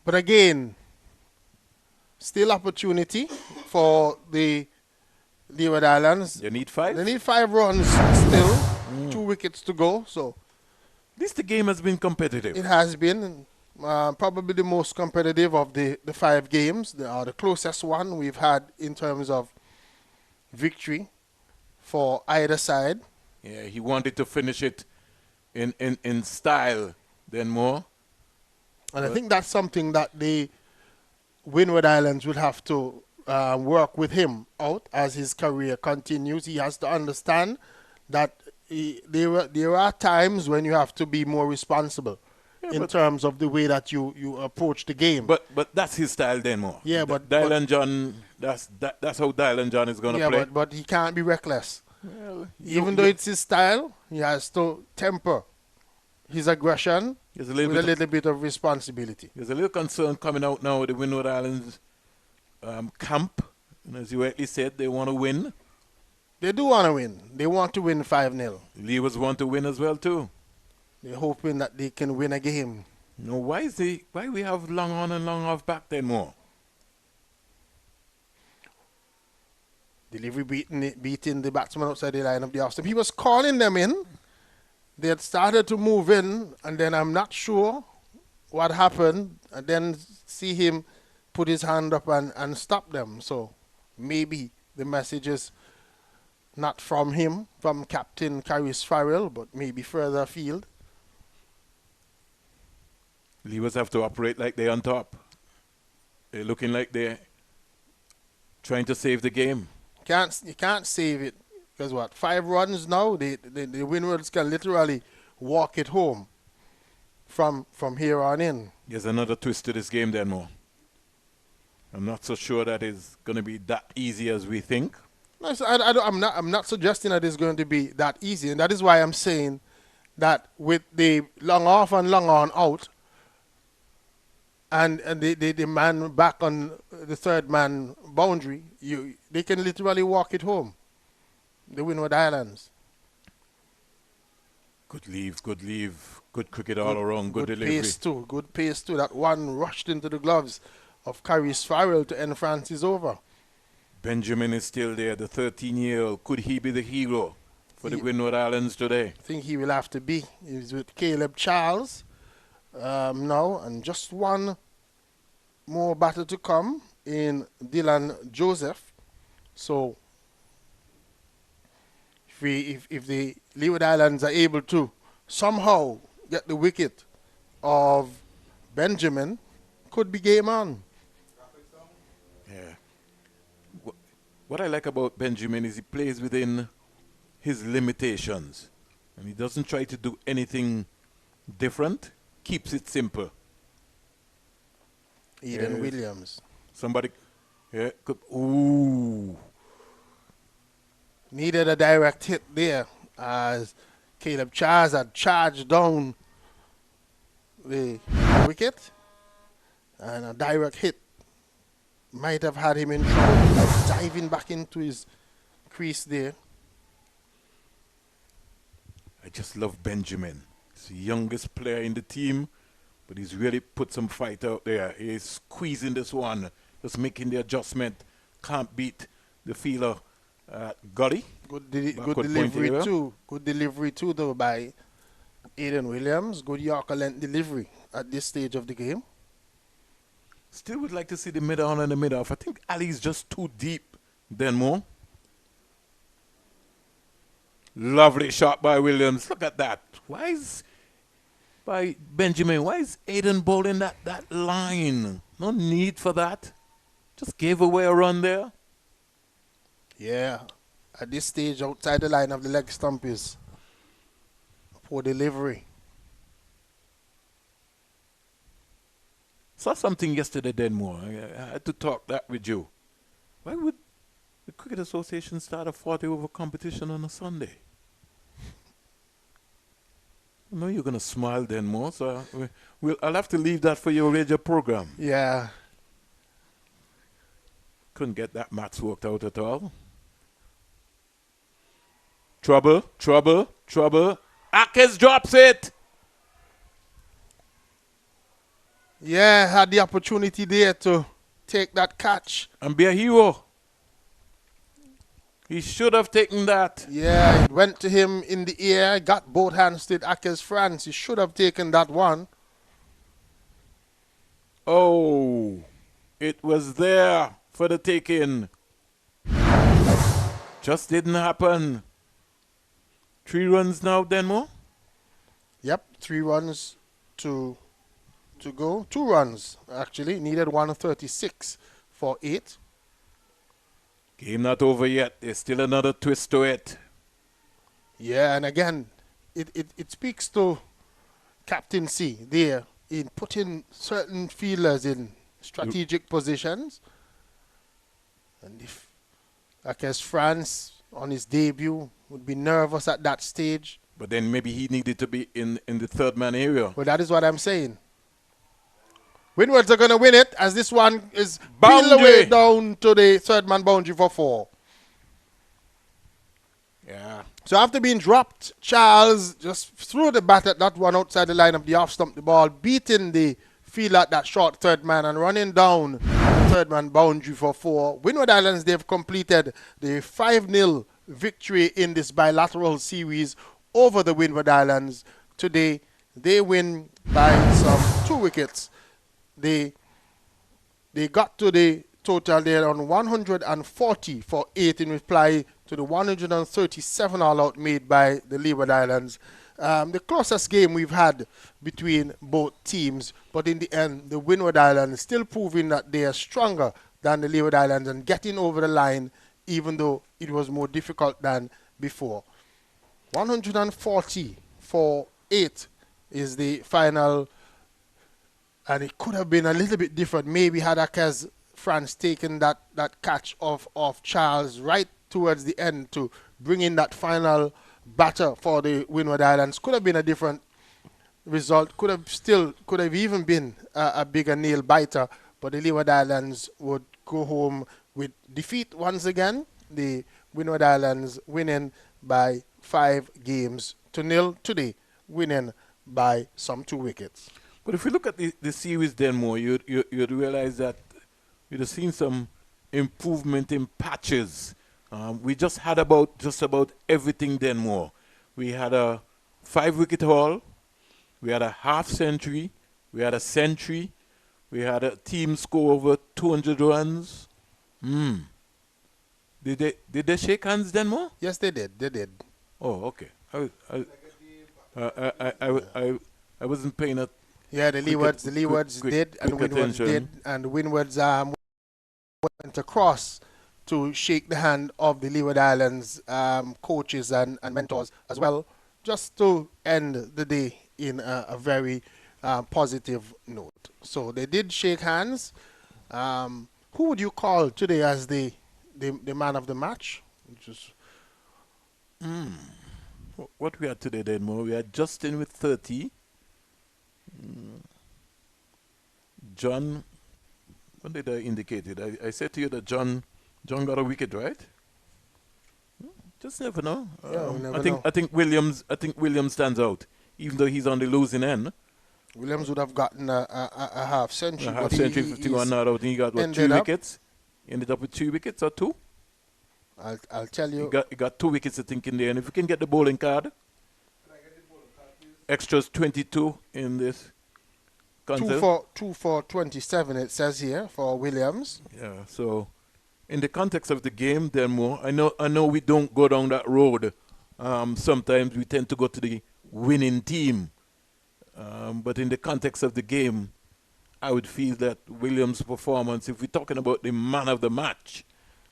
But again, still opportunity for the Leeward Islands. You need 5? They need 5 runs still. 2 wickets to go. So At least the game has been competitive. it has been probably the most competitive of the 5 games. The closest one we've had in terms of victory for either side. Yeah, he wanted to finish it in style then more. And I think that's something that the Winward Islands will have to work with him out as his career continues. He has to understand that there are times when you have to be more responsible in terms of the way that you approach the game. But that's his style then more. Yeah, but Dylan John, that's how Dylan John is going to play. but he can't be reckless. Well, Even though it's his style, he has to temper his aggression there's with a little bit of responsibility. There's a little concern coming out now with the Winward Islands camp. And as you rightly said, they want to win. They do want to win. They want to win 5-0. Leewards want to win as well too. They're hoping that they can win a game. No, why we have long on and long off back then more? Delivery beating the batsman outside the line of the off stump. He was calling them in. They had started to move in, and then I'm not sure what happened. And then see him put his hand up and stop them. So maybe the message is not from him, from Captain Caris Farrell, but maybe further afield. Leewards have to operate like they're on top. They're looking like they're trying to save the game. You can't save it. Because what, 5 runs now, the Windwards can literally walk it home from here on in. There's another twist to this game then more. I'm not so sure that it's going to be that easy as we think. No, so I'm not suggesting that it's going to be that easy, and that is why I'm saying that with the long off and long on out, and the man back on the third man boundary, they can literally walk it home. The Winward Islands. Good leave, good cricket all around, good delivery. Good pace too. That one rushed into the gloves of Caris Farrell to end Francis over. Benjamin is still there, the 13-year-old. Could he be the hero for the Winward Islands today? I think he will have to be. He's with Caleb Charles now, and just one more batter to come in Dylan Joseph. So if the Leeward Islands are able to somehow get the wicket of Benjamin, could be game on. Yeah. What I like about Benjamin is he plays within his limitations. And he doesn't try to do anything different. Keeps it simple. Eden Williams. Somebody, yeah, ooh. Needed a direct hit there as Caleb Charles had charged down the wicket. And a direct hit might have had him in trouble, diving back into his crease there. I just love Benjamin. He's the youngest player in the team, but he's really put some fight out there. He's squeezing this one, just making the adjustment. Can't beat the feeler, Gully. Good delivery too. Good delivery too, though, by Aiden Williams. Good Yorker length delivery at this stage of the game. Still would like to see the mid-on and the mid-off. I think Ali's just too deep, Denmore. Lovely shot by Williams. Look at that. Why is by Benjamin? Why is Aiden bowling that line? No need for that. Just gave away a run there. Yeah. At this stage, outside the line of the leg stump is poor delivery. Saw something yesterday, Denmore. I had to talk that with you. Why would the Cricket Association start a 40-over competition on a Sunday? I know you're going to smile, Denmore, so I'll have to leave that for your radio program. Yeah. Couldn't get that maths worked out at all. Trouble, trouble, trouble. Akers drops it. Yeah, had the opportunity there to take that catch. And be a hero. He should have taken that. Yeah, it went to him in the air, got both hands to Akers France. He should have taken that one. Oh, it was there for the taking. Just didn't happen. 3 runs now, Denmore? Yep, 3 runs to go. 2 runs, actually. Needed 136 for 8. Game not over yet. There's still another twist to it. Yeah, and again, it speaks to captaincy there in putting certain fielders in strategic positions. And if, like as France on his debut would be nervous at that stage. But then maybe he needed to be in the third man area. Well, that is what I'm saying. Windwards are going to win it as this one is Boundary. peeled away down to the third man boundary for 4. Yeah. So after being dropped, Charles just threw the bat at that one outside the line of the off stump, the ball, beating the field at that short third man and running down the third man boundary for 4. Winward Islands, they've completed the 5-0 victory in this bilateral series over the Winward Islands. Today, they win by some 2 wickets. They got to the total there on 140 for 8 in reply to the 137 all-out made by the Leeward Islands. The closest game we've had between both teams, but in the end, the Winward Islands still proving that they are stronger than the Leeward Islands and getting over the line, even though it was more difficult than before. 140 for 8 is the final. And it could have been a little bit different. Maybe had Akers France taken that catch of Charles right towards the end to bring in that final batter for the Winward Islands. Could have been a different result. Could have even been a bigger nail biter. But the Leeward Islands would go home with defeat once again. The Winward Islands winning by 5-0 today, winning by some 2 wickets. But if we look at the series, Denmore, you'd realize that you'd have seen some improvement in patches. We just had just about everything, Denmore. We had a 5-wicket haul. We had a half-century. We had a century. We had a team score over 200 runs. Did they shake hands, Denmore? Yes, they did. They did. Oh, okay. I wasn't paying attention. Yeah, the Leewards did, and Windwards did, and Windwards went across to shake the hand of the Leeward Islands coaches and mentors as well, just to end the day in a very positive note. So they did shake hands. Who would you call today as the man of the match? What we had today, Denmore? We had Justin with 30. John, what did I indicate it? I said to you that John got a wicket, right? Just never know. Yeah, we never know. I think Williams stands out, even though he's on the losing end. Williams would have gotten a half century. A half century, 51 not out. He got what, 3 wickets? Ended up with 3 wickets or 2? I'll tell you. He got 2 wickets, I think, in there. And if we can get the bowling card, extras 22 in this context. 2 for 27, it says here, for Williams. Yeah, so in the context of the game, then more. I know we don't go down that road. Sometimes we tend to go to the winning team. But in the context of the game, I would feel that Williams' performance, if we're talking about the man of the match,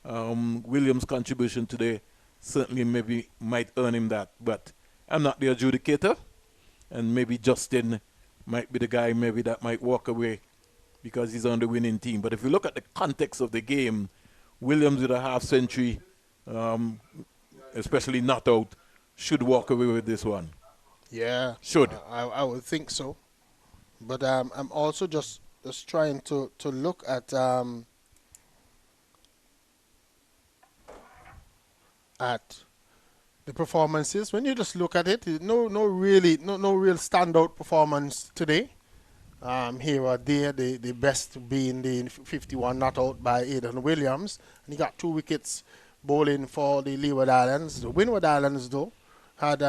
Williams' contribution today certainly maybe might earn him that. But I'm not the adjudicator, and maybe Justin might be the guy maybe that might walk away because he's on the winning team. But if you look at the context of the game, Williams with a half century, especially not out, should walk away with this one. Yeah. Should. I would think so. But I'm also just trying to look at the performances. When you just look at it, no real standout performance today. Here or there, the best being the 51 not out by Aidan Williams, and he got 2 wickets bowling for the Leeward Islands. The Windward Islands, though, had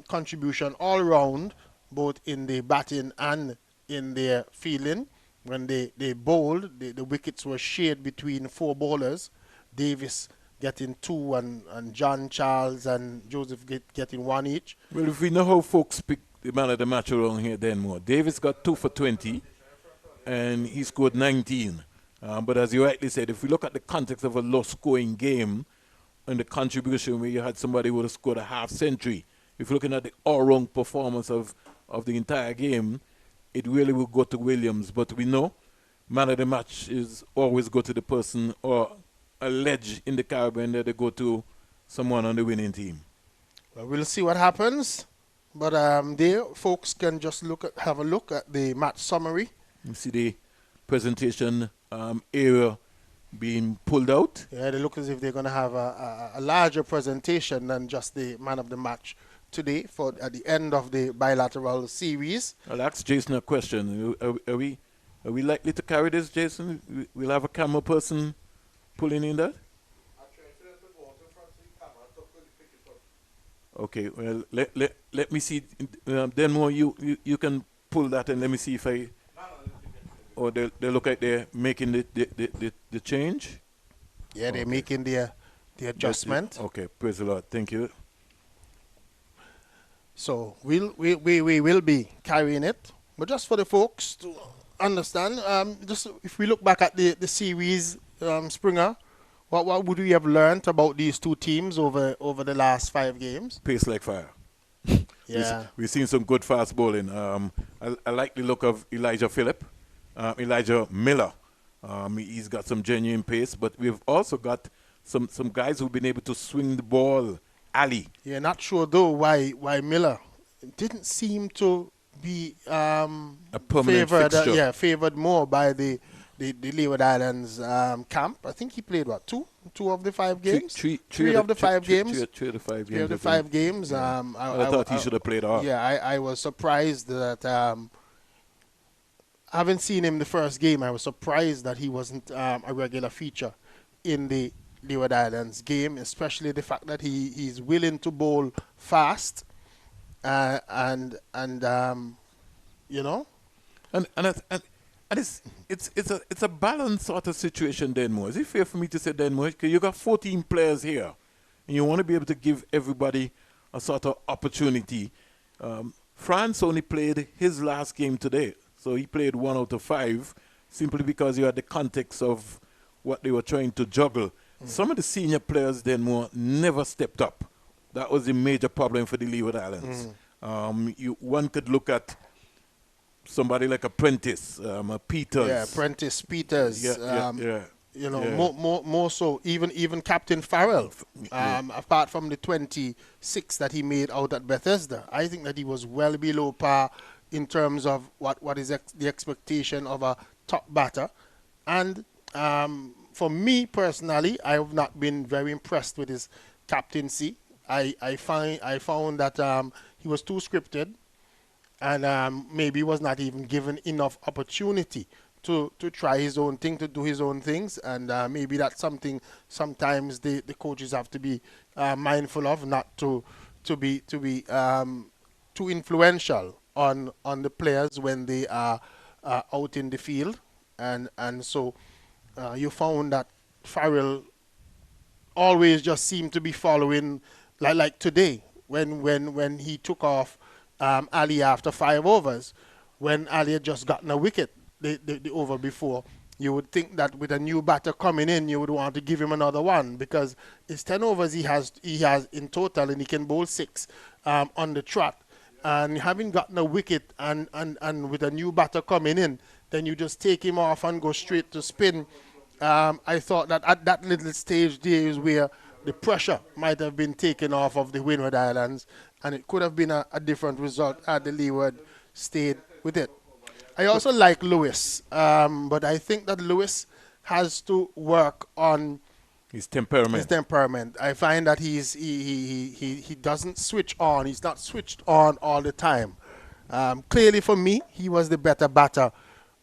contribution all round, both in the batting and in their fielding. When they bowled, the wickets were shared between 4 bowlers. Davis getting 2 and John Charles and Joseph getting 1 each. Well, if we know how folks pick the man of the match around here, then more. Davis got 2 for 20, and he scored 19. But as you rightly said, if we look at the context of a low-scoring game and the contribution where you had somebody who would have scored a half century, if you're looking at the all-round performance of the entire game, it really will go to Williams. But we know man of the match is always go to the person or a ledge in the Caribbean that they go to someone on the winning team. Well, we'll see what happens. But there, folks can just have a look at the match summary. You see the presentation area being pulled out. Yeah, they look as if they're going to have a larger presentation than just the man of the match today for at the end of the bilateral series. I'll ask Jason a question. Are we likely to carry this, Jason? We'll have a camera person pulling in that? Okay, well, let me see. Then more you can pull that and let me see if I... Or they look like they're making the change? Yeah, they're making the adjustment. Okay, praise the Lord. Thank you. So we will be carrying it. But just for the folks to understand, just if we look back at the series, Springer, what would we have learned about these two teams over the last 5 games? Pace like fire. Yeah. We've seen some good fast bowling. I like the look of Elijah Miller. He's got some genuine pace, but we've also got some guys who've been able to swing the ball. Ali. Yeah, not sure though why Miller didn't seem to be a permanent fixture. Favored more by the Leeward Islands camp. I think he played what, two of the 5 games? Three of the 5 games. Three of the 5 games. 3 of the 5 games. Yeah. I thought he should have played all. Yeah, I was surprised that having seen him the first game, I was surprised that he wasn't a regular feature in the Leeward Islands game, especially the fact that he's willing to bowl fast and you know. And it's a balanced sort of situation, Denmore. Is it fair for me to say, Denmore? Because you got 14 players here, and you want to be able to give everybody a sort of opportunity. France only played his last game today, so he played 1 out of 5, simply because you had the context of what they were trying to juggle. Some of the senior players, Denmore, never stepped up. That was the major problem for the Leeward Islands. One could look at somebody like a Prentice, a Peters. Yeah, Prentice, Peters. You know, more so. Even Captain Farrell, apart from the 26 that he made out at Bethesda, I think that he was well below par in terms of what is the expectation of a top batter. And for me personally, I have not been very impressed with his captaincy. I found that he was too scripted, and maybe was not even given enough opportunity to try his own thing, to do his own things, and maybe that's something sometimes the coaches have to be mindful of, not to be too influential on the players when they are out in the field, and so you found that Farrell always just seemed to be following, like today when he took off Ali after 5 overs, when Ali had just gotten a wicket the over before. You would think that with a new batter coming in, you would want to give him another one, because it's 10 overs he has in total, and he can bowl 6 on the trot. And having gotten a wicket and with a new batter coming in, then you just take him off and go straight to spin. I thought that at that little stage there is where the pressure might have been taken off of the Windward Islands, and it could have been a different result had the Leeward stayed with it. I also like Lewis, but I think that Lewis has to work on his temperament. I find that he doesn't switch on. He's not switched on all the time. Clearly for me, he was the better batter,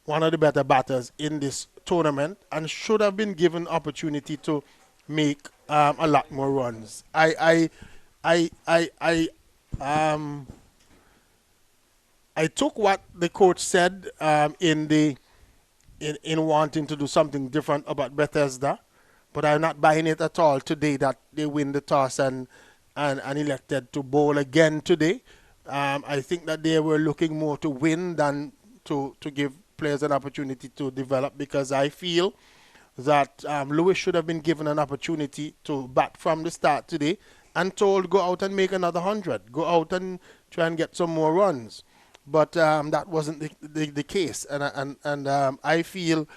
one of the better batters in this tournament, and should have been given opportunity to make a lot more runs. I took what the coach said in wanting to do something different about Bethesda, but I'm not buying it at all today that they win the toss and elected to bowl again today. I think that they were looking more to win than to give players an opportunity to develop, because I feel that Lewis should have been given an opportunity to bat from the start today and told go out and make another 100, go out and try and get some more runs. But that wasn't the case, and I feel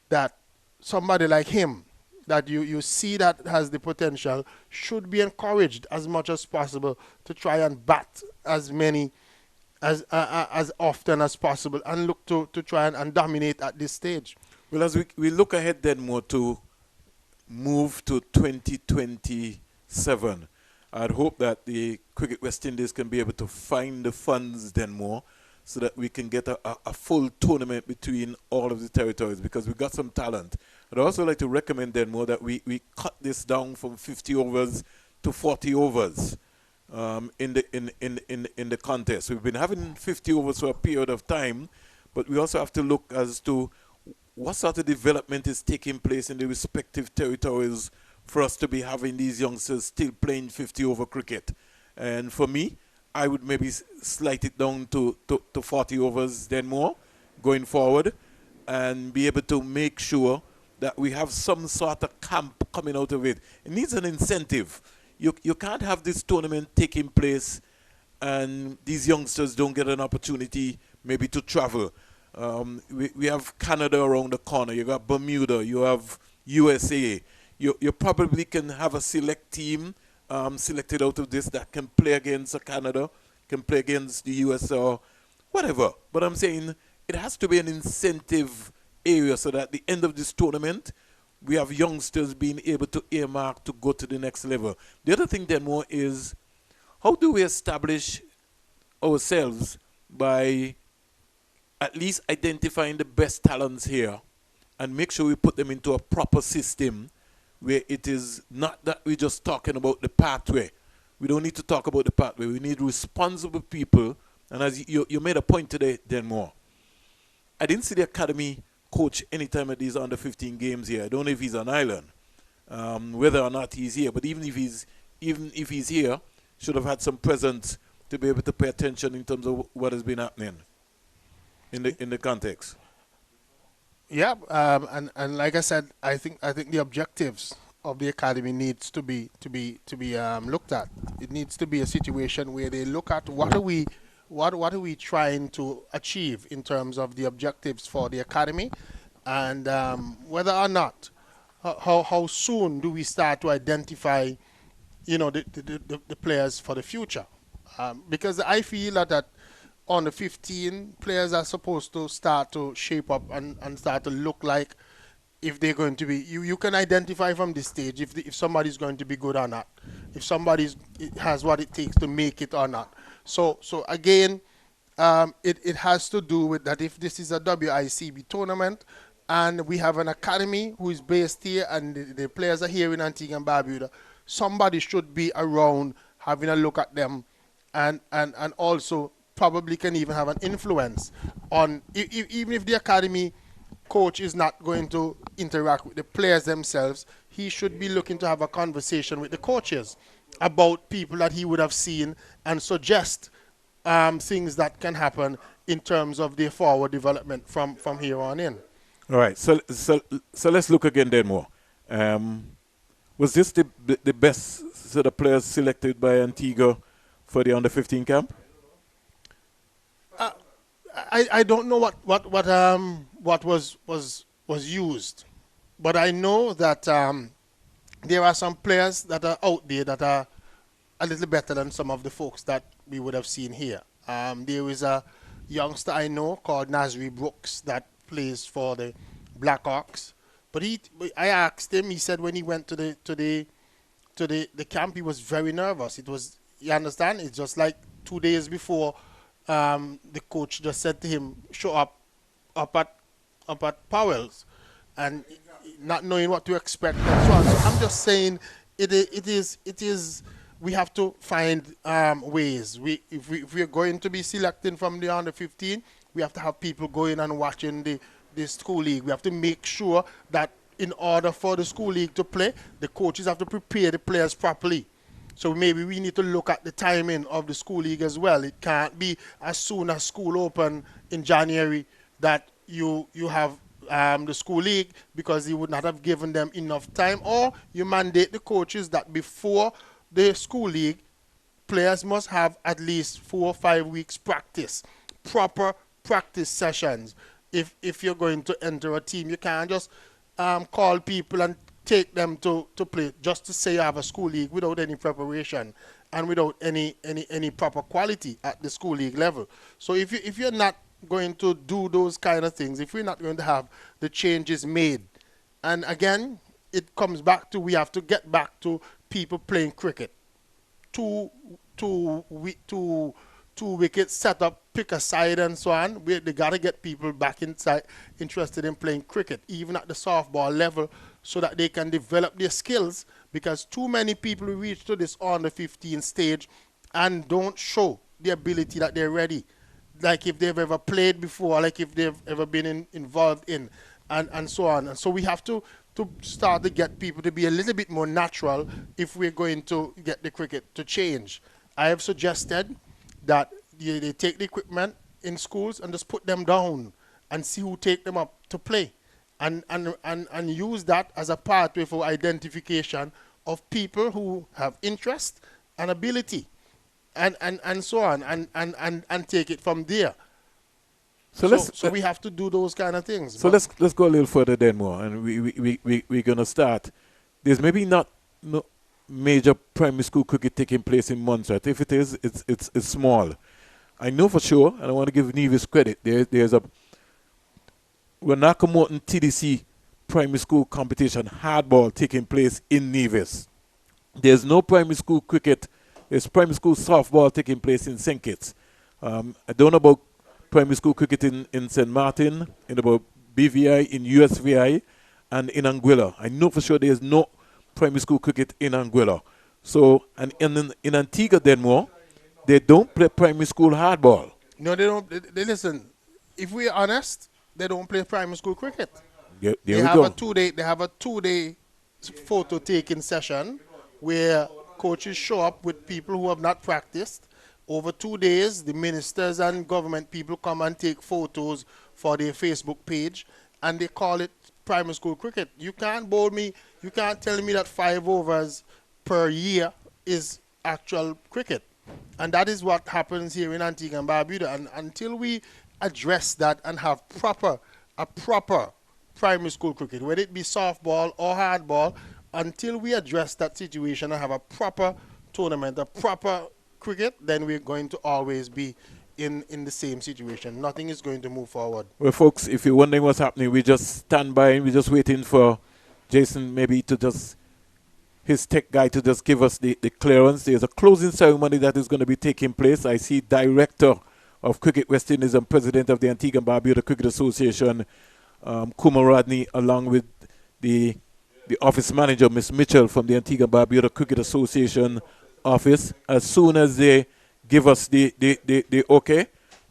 that somebody like him, that you see that has the potential, should be encouraged as much as possible to try and bat as often as possible, and look to try and dominate at this stage. Well, as we look ahead then more to move to 2027, I'd hope that the Cricket West Indies can be able to find the funds then more, so that we can get a full tournament between all of the territories, because we've got some talent. I'd also like to recommend then more that we cut this down from 50 overs to 40 overs in the contest. We've been having 50 overs for a period of time, but we also have to look as to what sort of development is taking place in the respective territories for us to be having these youngsters still playing 50 over cricket. And for me, I would maybe slight it down to 40 overs then more going forward, and be able to make sure that we have some sort of camp coming out of it. It needs an incentive. You can't have this tournament taking place and these youngsters don't get an opportunity maybe to travel. We have Canada around the corner. You got Bermuda. You have USA. You probably can have a select team selected out of this that can play against Canada, can play against the US or whatever. But I'm saying it has to be an incentive area, so that at the end of this tournament, we have youngsters being able to earmark to go to the next level. The other thing then more is, how do we establish ourselves by at least identifying the best talents here and make sure we put them into a proper system, where it is not that we're just talking about the pathway. We don't need to talk about the pathway. We need responsible people. And as you made a point today, Denmore, I didn't see the academy coach anytime at these under-15 games here. I don't know if he's on island, whether or not he's here. But even if he's here, should have had some presence to be able to pay attention in terms of what has been happening in the context. Yeah, and like I said, I think the objectives of the academy needs to be looked at. It needs to be a situation where they look at what are we trying to achieve in terms of the objectives for the academy, and whether or not how soon do we start to identify, the players for the future, because I feel that on the 15, players are supposed to start to shape up and start to look like if they're going to be. You can identify from this stage if somebody's going to be good or not, if somebody has what it takes to make it or not. So again, it has to do with that. If this is a WICB tournament and we have an academy who is based here and the players are here in Antigua and Barbuda, somebody should be around having a look at them and also probably can even have an influence on, even if the academy coach is not going to interact with the players themselves, he should be looking to have a conversation with the coaches about people that he would have seen and suggest things that can happen in terms of their forward development from here on in. All right, so let's look again then more. Was this the best set of players selected by Antigua for the under-15 camp? I don't know what was used, but I know that there are some players that are out there that are a little better than some of the folks that we would have seen here. There is a youngster I know called Nasri Brooks that plays for the Blackhawks, but I asked him. He said when he went to the camp, he was very nervous. It was, you understand? It's just like 2 days before. The coach just said to him, show up at Powell's, and not knowing what to expect and so on. So I'm just saying it is we have to find ways. If we're going to be selecting from the under 15, we have to have people going and watching the school league. We have to make sure that in order for the school league to play, the coaches have to prepare the players properly. So maybe we need to look at the timing of the school league as well. It can't be as soon as school open in January that you have the school league, because you would not have given them enough time. Or you mandate the coaches that before the school league, players must have at least 4 or 5 weeks practice, proper practice sessions. If you're going to enter a team, you can't just call people and take them to play just to say you have a school league without any preparation and without any proper quality at the school league level. So if you're not going to do those kind of things, if we're not going to have the changes made, and again, it comes back to, we have to get back to people playing cricket. Two wickets set up, pick a side and so on. They got to get people back inside interested in playing cricket, even at the softball level, so that they can develop their skills, because too many people reach to this under 15 stage and don't show the ability that they're ready, like if they've ever played before, like if they've ever been involved in, and so on. And so we have to start to get people to be a little bit more natural if we're going to get the cricket to change. I have suggested that they take the equipment in schools and just put them down and see who take them up to play, and use that as a pathway for identification of people who have interest and ability, and so on, and take it from there. So we have to do those kind of things. So let's go a little further then more, and we're gonna start. There's maybe no major primary school cricket taking place in Montserrat. If it is, it's small. I know for sure, and I want to give Nevis credit. There's a Wanaka Morton TDC primary school competition hardball taking place in Nevis. There's no primary school cricket. There's primary school softball taking place in St. Kitts. I don't know about primary school cricket in St. Martin, in about BVI, in USVI, and in Anguilla. I know for sure there's no primary school cricket in Anguilla. So, and in Antigua, Denmore, they don't play primary school hardball. No, they don't. They listen, if we're honest, they don't play primary school cricket. Yeah, they have a 2-day photo taking session where coaches show up with people who have not practiced. Over 2 days, the ministers and government people come and take photos for their Facebook page, and they call it primary school cricket. You can't bowl me. You can't tell me that 5 overs per year is actual cricket. And that is what happens here in Antigua and Barbuda. And until we address that and have a proper primary school cricket, whether it be softball or hardball, until we address that situation and have a proper tournament, a proper cricket, then we're going to always be in the same situation. Nothing is going to move forward. Well, folks, if you're wondering what's happening, we just stand by and we're just waiting for Jason maybe to just, his tech guy to just give us the clearance. There's a closing ceremony that is going to be taking place. I see Director of Cricket West Indies and President of the Antigua and Barbuda Cricket Association, Kumar Rodney, along with the office manager, Miss Mitchell, from the Antigua and Barbuda Cricket Association office. As soon as they give us the okay,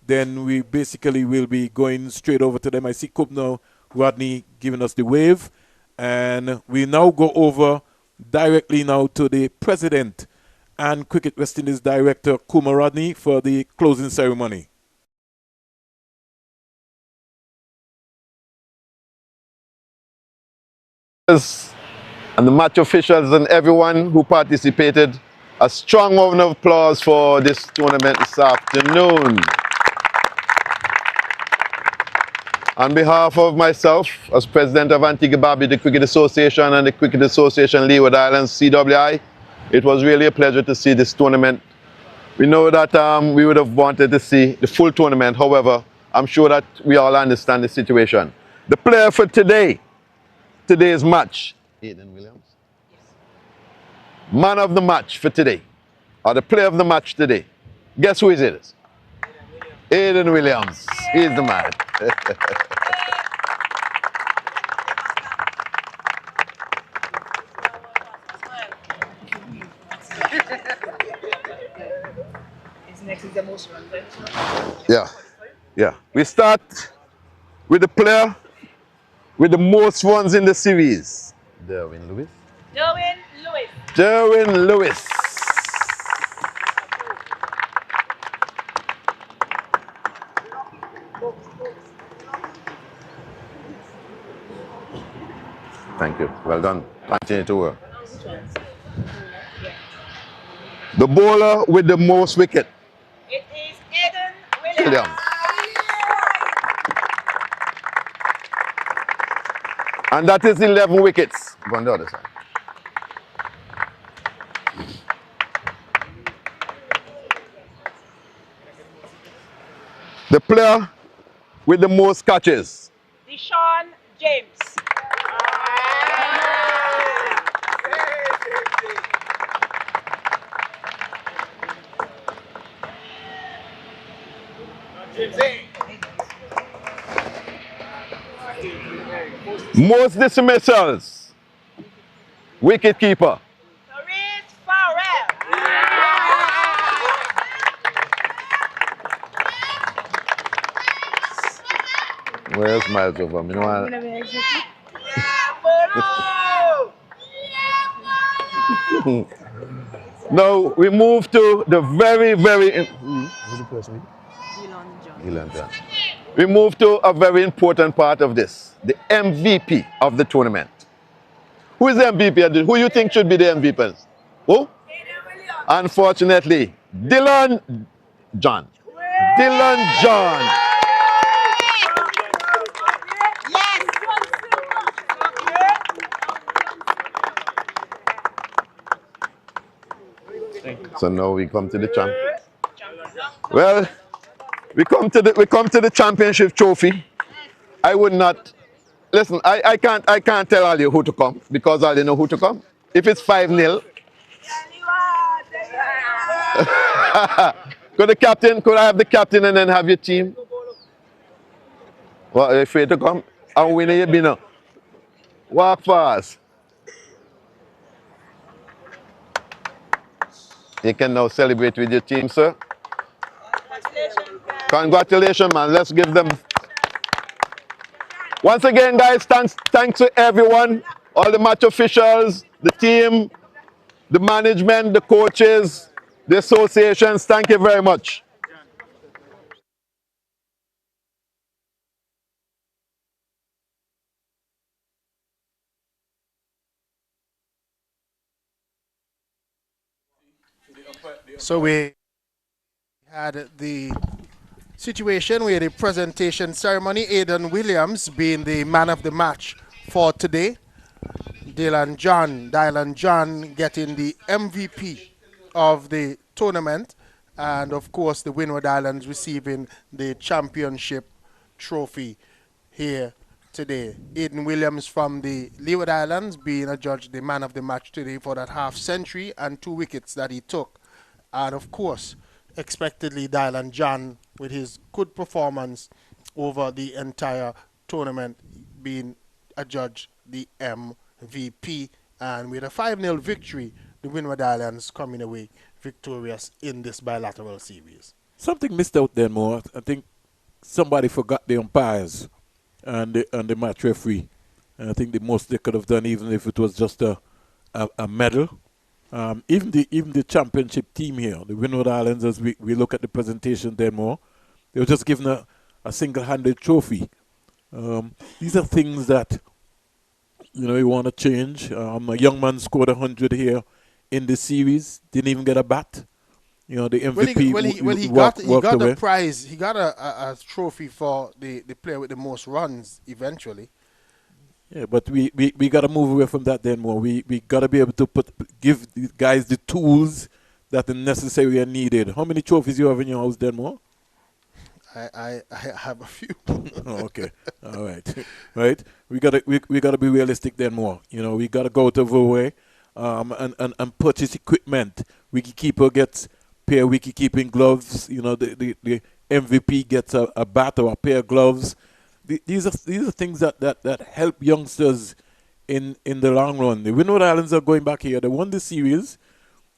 then we basically will be going straight over to them. I see Coop now, Rodney giving us the wave. And we now go over directly now to the president and Cricket West Indies director, Kuma Rodney, for the closing ceremony. And the match officials and everyone who participated, a strong round of applause for this tournament this afternoon. On behalf of myself, as president of Antigua Barbuda, the Cricket Association and the Cricket Association Leeward Islands, CWI, it was really a pleasure to see this tournament. We know that we would have wanted to see the full tournament. However, I'm sure that we all understand the situation. The player for today's match, Aiden Williams. Man of the match for today, or the player of the match today. Guess who it is? Aiden Williams. He's the man. Yeah. We start with the player with the most runs in the series. Derwin Lewis. Derwin Lewis. Thank you. Well done. Continue to work. The bowler with the most wicket. It is Aiden Williams. And that is 11 wickets. Go on the other side. The player with the most catches. Deshaun James. Most dismissals. Wicket keeper. Therese Farrell. Where's Miles over? You know Now we move to the very we move to a very important part of this, the MVP of the tournament. Who is the MVP? Who you think should be the MVP? Who? Unfortunately, Dylan John. Dylan John. So now we come to the champ. Well, we come to the championship trophy. I would not listen. I can't tell all you who to come because all you know who to come. If it's 5-0, could I have the captain and then have your team? Well, are you afraid to come? I'm winning you be now. Walk fast. You can now celebrate with your team, sir. Congratulations, man. Let's give them. Once again, guys, thanks to everyone, all the match officials, the team, the management, the coaches, the associations. Thank you very much. So we had the situation where the presentation ceremony, Aiden Williams being the man of the match for today. Dylan John getting the MVP of the tournament. And of course the Winward Islands receiving the championship trophy here today. Aiden Williams from the Leeward Islands being adjudged the man of the match today for that half century and 2 wickets that he took. And of course, expectedly Dylan John with his good performance over the entire tournament being adjudged the MVP. And with a 5-0 victory, the Winward Islands coming away victorious in this bilateral series. Something missed out there more. I think somebody forgot the umpires and the match referee. And I think the most they could have done, even if it was just a medal. Even the championship team here, the Winward Islands, as we look at the presentation there more, they were just given a single-handed trophy. These are things that you want to change. A young man scored 100 here in the series, didn't even get a bat. The MVP he got away. a prize. He got a trophy for the player with the most runs eventually. Yeah, but we got to move away from that then more. We got to be able to give these guys the tools that are necessary and needed. How many trophies you have in your house then more? I have a few. Oh, okay, all right, right. We gotta be realistic then more. We gotta go to the way, and purchase equipment. Wicketkeeper gets pair of wicketkeeping gloves. The MVP gets a bat or a pair of gloves. These are things that help youngsters in the long run. The Winward Islands are going back here. They won the series.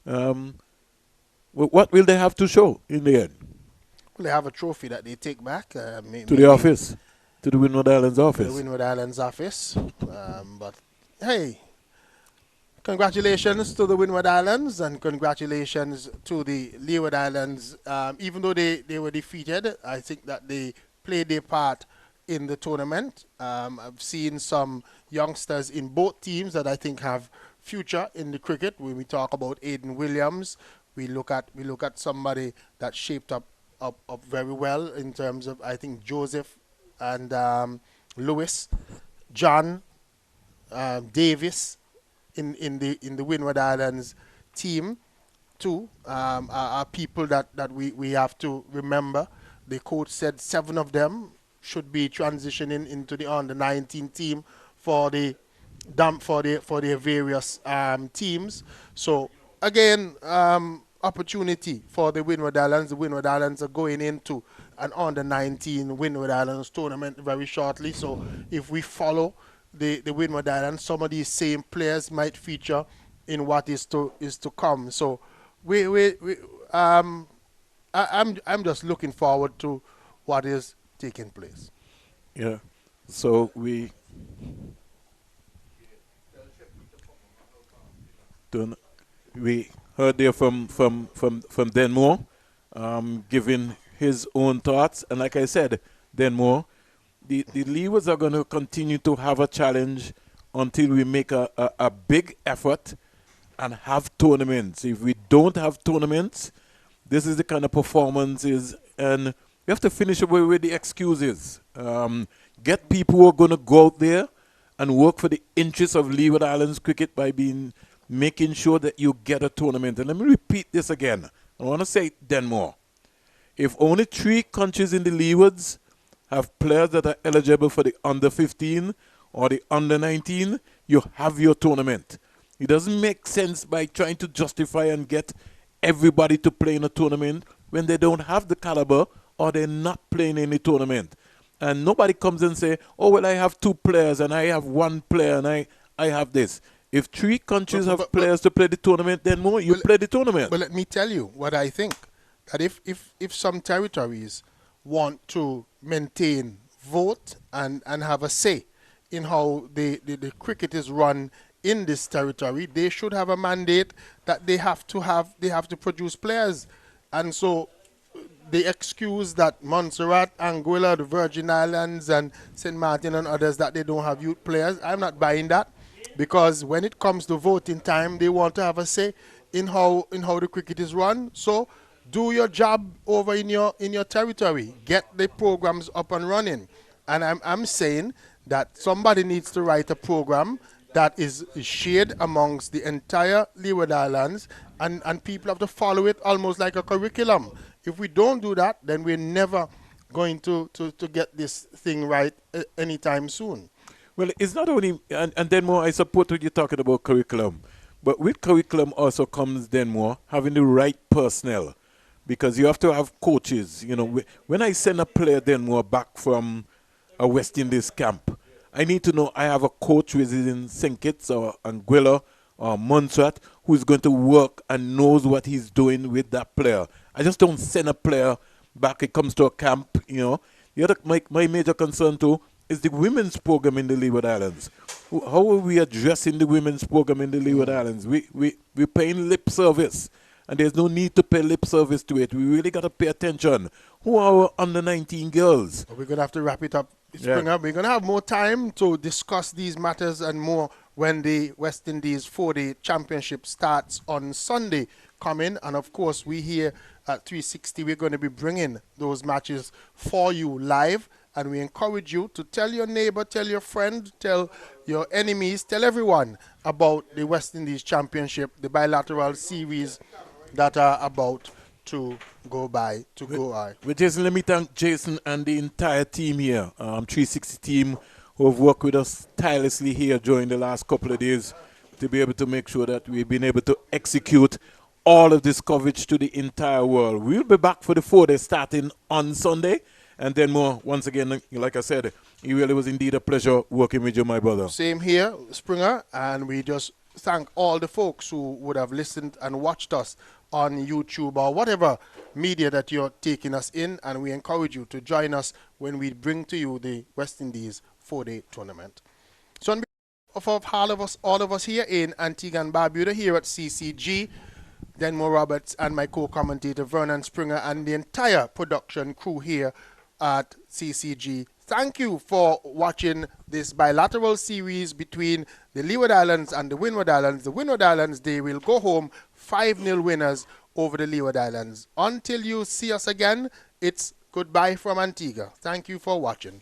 What will they have to show in the end? Well, they have a trophy that they take back To the office, to the Winward Islands office. The Winward Islands office. But hey, congratulations to the Winward Islands and congratulations to the Leeward Islands. Even though they were defeated, I think that they played their part in the tournament. I've seen some youngsters in both teams that I think have future in the cricket. When we talk about Aiden Williams, we look at somebody that shaped up very well in terms of, I think, Joseph and Lewis, John, Davis in the Winward Islands team too are people that we have to remember. The coach said 7 of them should be transitioning into the under-19 team for their various teams. So again, opportunity for the Winward Islands. The Winward Islands are going into an under-19 Winward Islands tournament very shortly. So if we follow the Winward Islands, some of these same players might feature in what is to come. So I'm just looking forward to what is taking place. Yeah. So we heard there from Denmore, giving his own thoughts, and like I said, Denmore, the Leewards are going to continue to have a challenge until we make a big effort and have tournaments. If we don't have tournaments, this is the kind of performances, and we have to finish away with the excuses. Get people who are going to go out there and work for the interests of Leeward Islands cricket by making sure that you get a tournament. And let me repeat this again. I want to say it then more. If only 3 countries in the Leewards have players that are eligible for the under-15 or the under-19, you have your tournament. It doesn't make sense by trying to justify and get everybody to play in a tournament when they don't have the caliber or they're not playing any tournament. And nobody comes and say, oh, well, I have 2 players and I have 1 player and I have this. If 3 countries have players to play the tournament, then more, you play the tournament. But let me tell you what I think. That if some territories want to maintain, vote, and have a say in how the cricket is run in this territory, they should have a mandate that they have to produce players. And so the excuse that Montserrat, Anguilla, the Virgin Islands, and St. Martin and others that they don't have youth players, I'm not buying that, because when it comes to voting time, they want to have a say in how the cricket is run. So do your job over in your territory. Get the programs up and running. And I'm saying that somebody needs to write a program that is shared amongst the entire Leeward Islands, and people have to follow it almost like a curriculum. If we don't do that, then we're never going to get this thing right anytime soon. Well, it's not only, and then more, I support what you're talking about curriculum, but with curriculum also comes then more having the right personnel, because you have to have coaches. When I send a player then more back from a West Indies camp, I need to know I have a coach who is in St. Kitts or Anguilla or Montserrat who's going to work and knows what he's doing with that player. I just don't send a player back. It comes to a camp, you know. The other, my major concern too is the women's program in the Leeward Islands. How are we addressing the women's program in the Leeward Islands? We're paying lip service, and there's no need to pay lip service to it. We really got to pay attention. Who are our under 19 girls? We're going to have to wrap it up, Springer. We're going to have more time to discuss these matters and more when the West Indies 4-day championship starts on Sunday coming. And, of course, we here at 360, we're going to be bringing those matches for you live. And we encourage you to tell your neighbor, tell your friend, tell your enemies, tell everyone about the West Indies Championship, the bilateral series that are about to go by, With Jason, let me thank Jason and the entire team here, 360 team, who have worked with us tirelessly here during the last couple of days to be able to make sure that we've been able to execute all of this coverage to the entire world. We'll be back for the 4-day starting on Sunday. And then more, once again, like I said, it really was indeed a pleasure working with you, my brother. Same here, Springer, and we just thank all the folks who would have listened and watched us on YouTube or whatever media that you're taking us in, and we encourage you to join us when we bring to you the West Indies 4-day tournament. So on behalf of all of us here in Antigua and Barbuda, here at CCG, Denmo Roberts and my co-commentator Vernon Springer and the entire production crew here at CCG, thank you for watching this bilateral series between the Leeward Islands and the Windward Islands. The Windward Islands, they will go home 5-0 winners over the Leeward Islands. Until you see us again, it's goodbye from Antigua. Thank you for watching.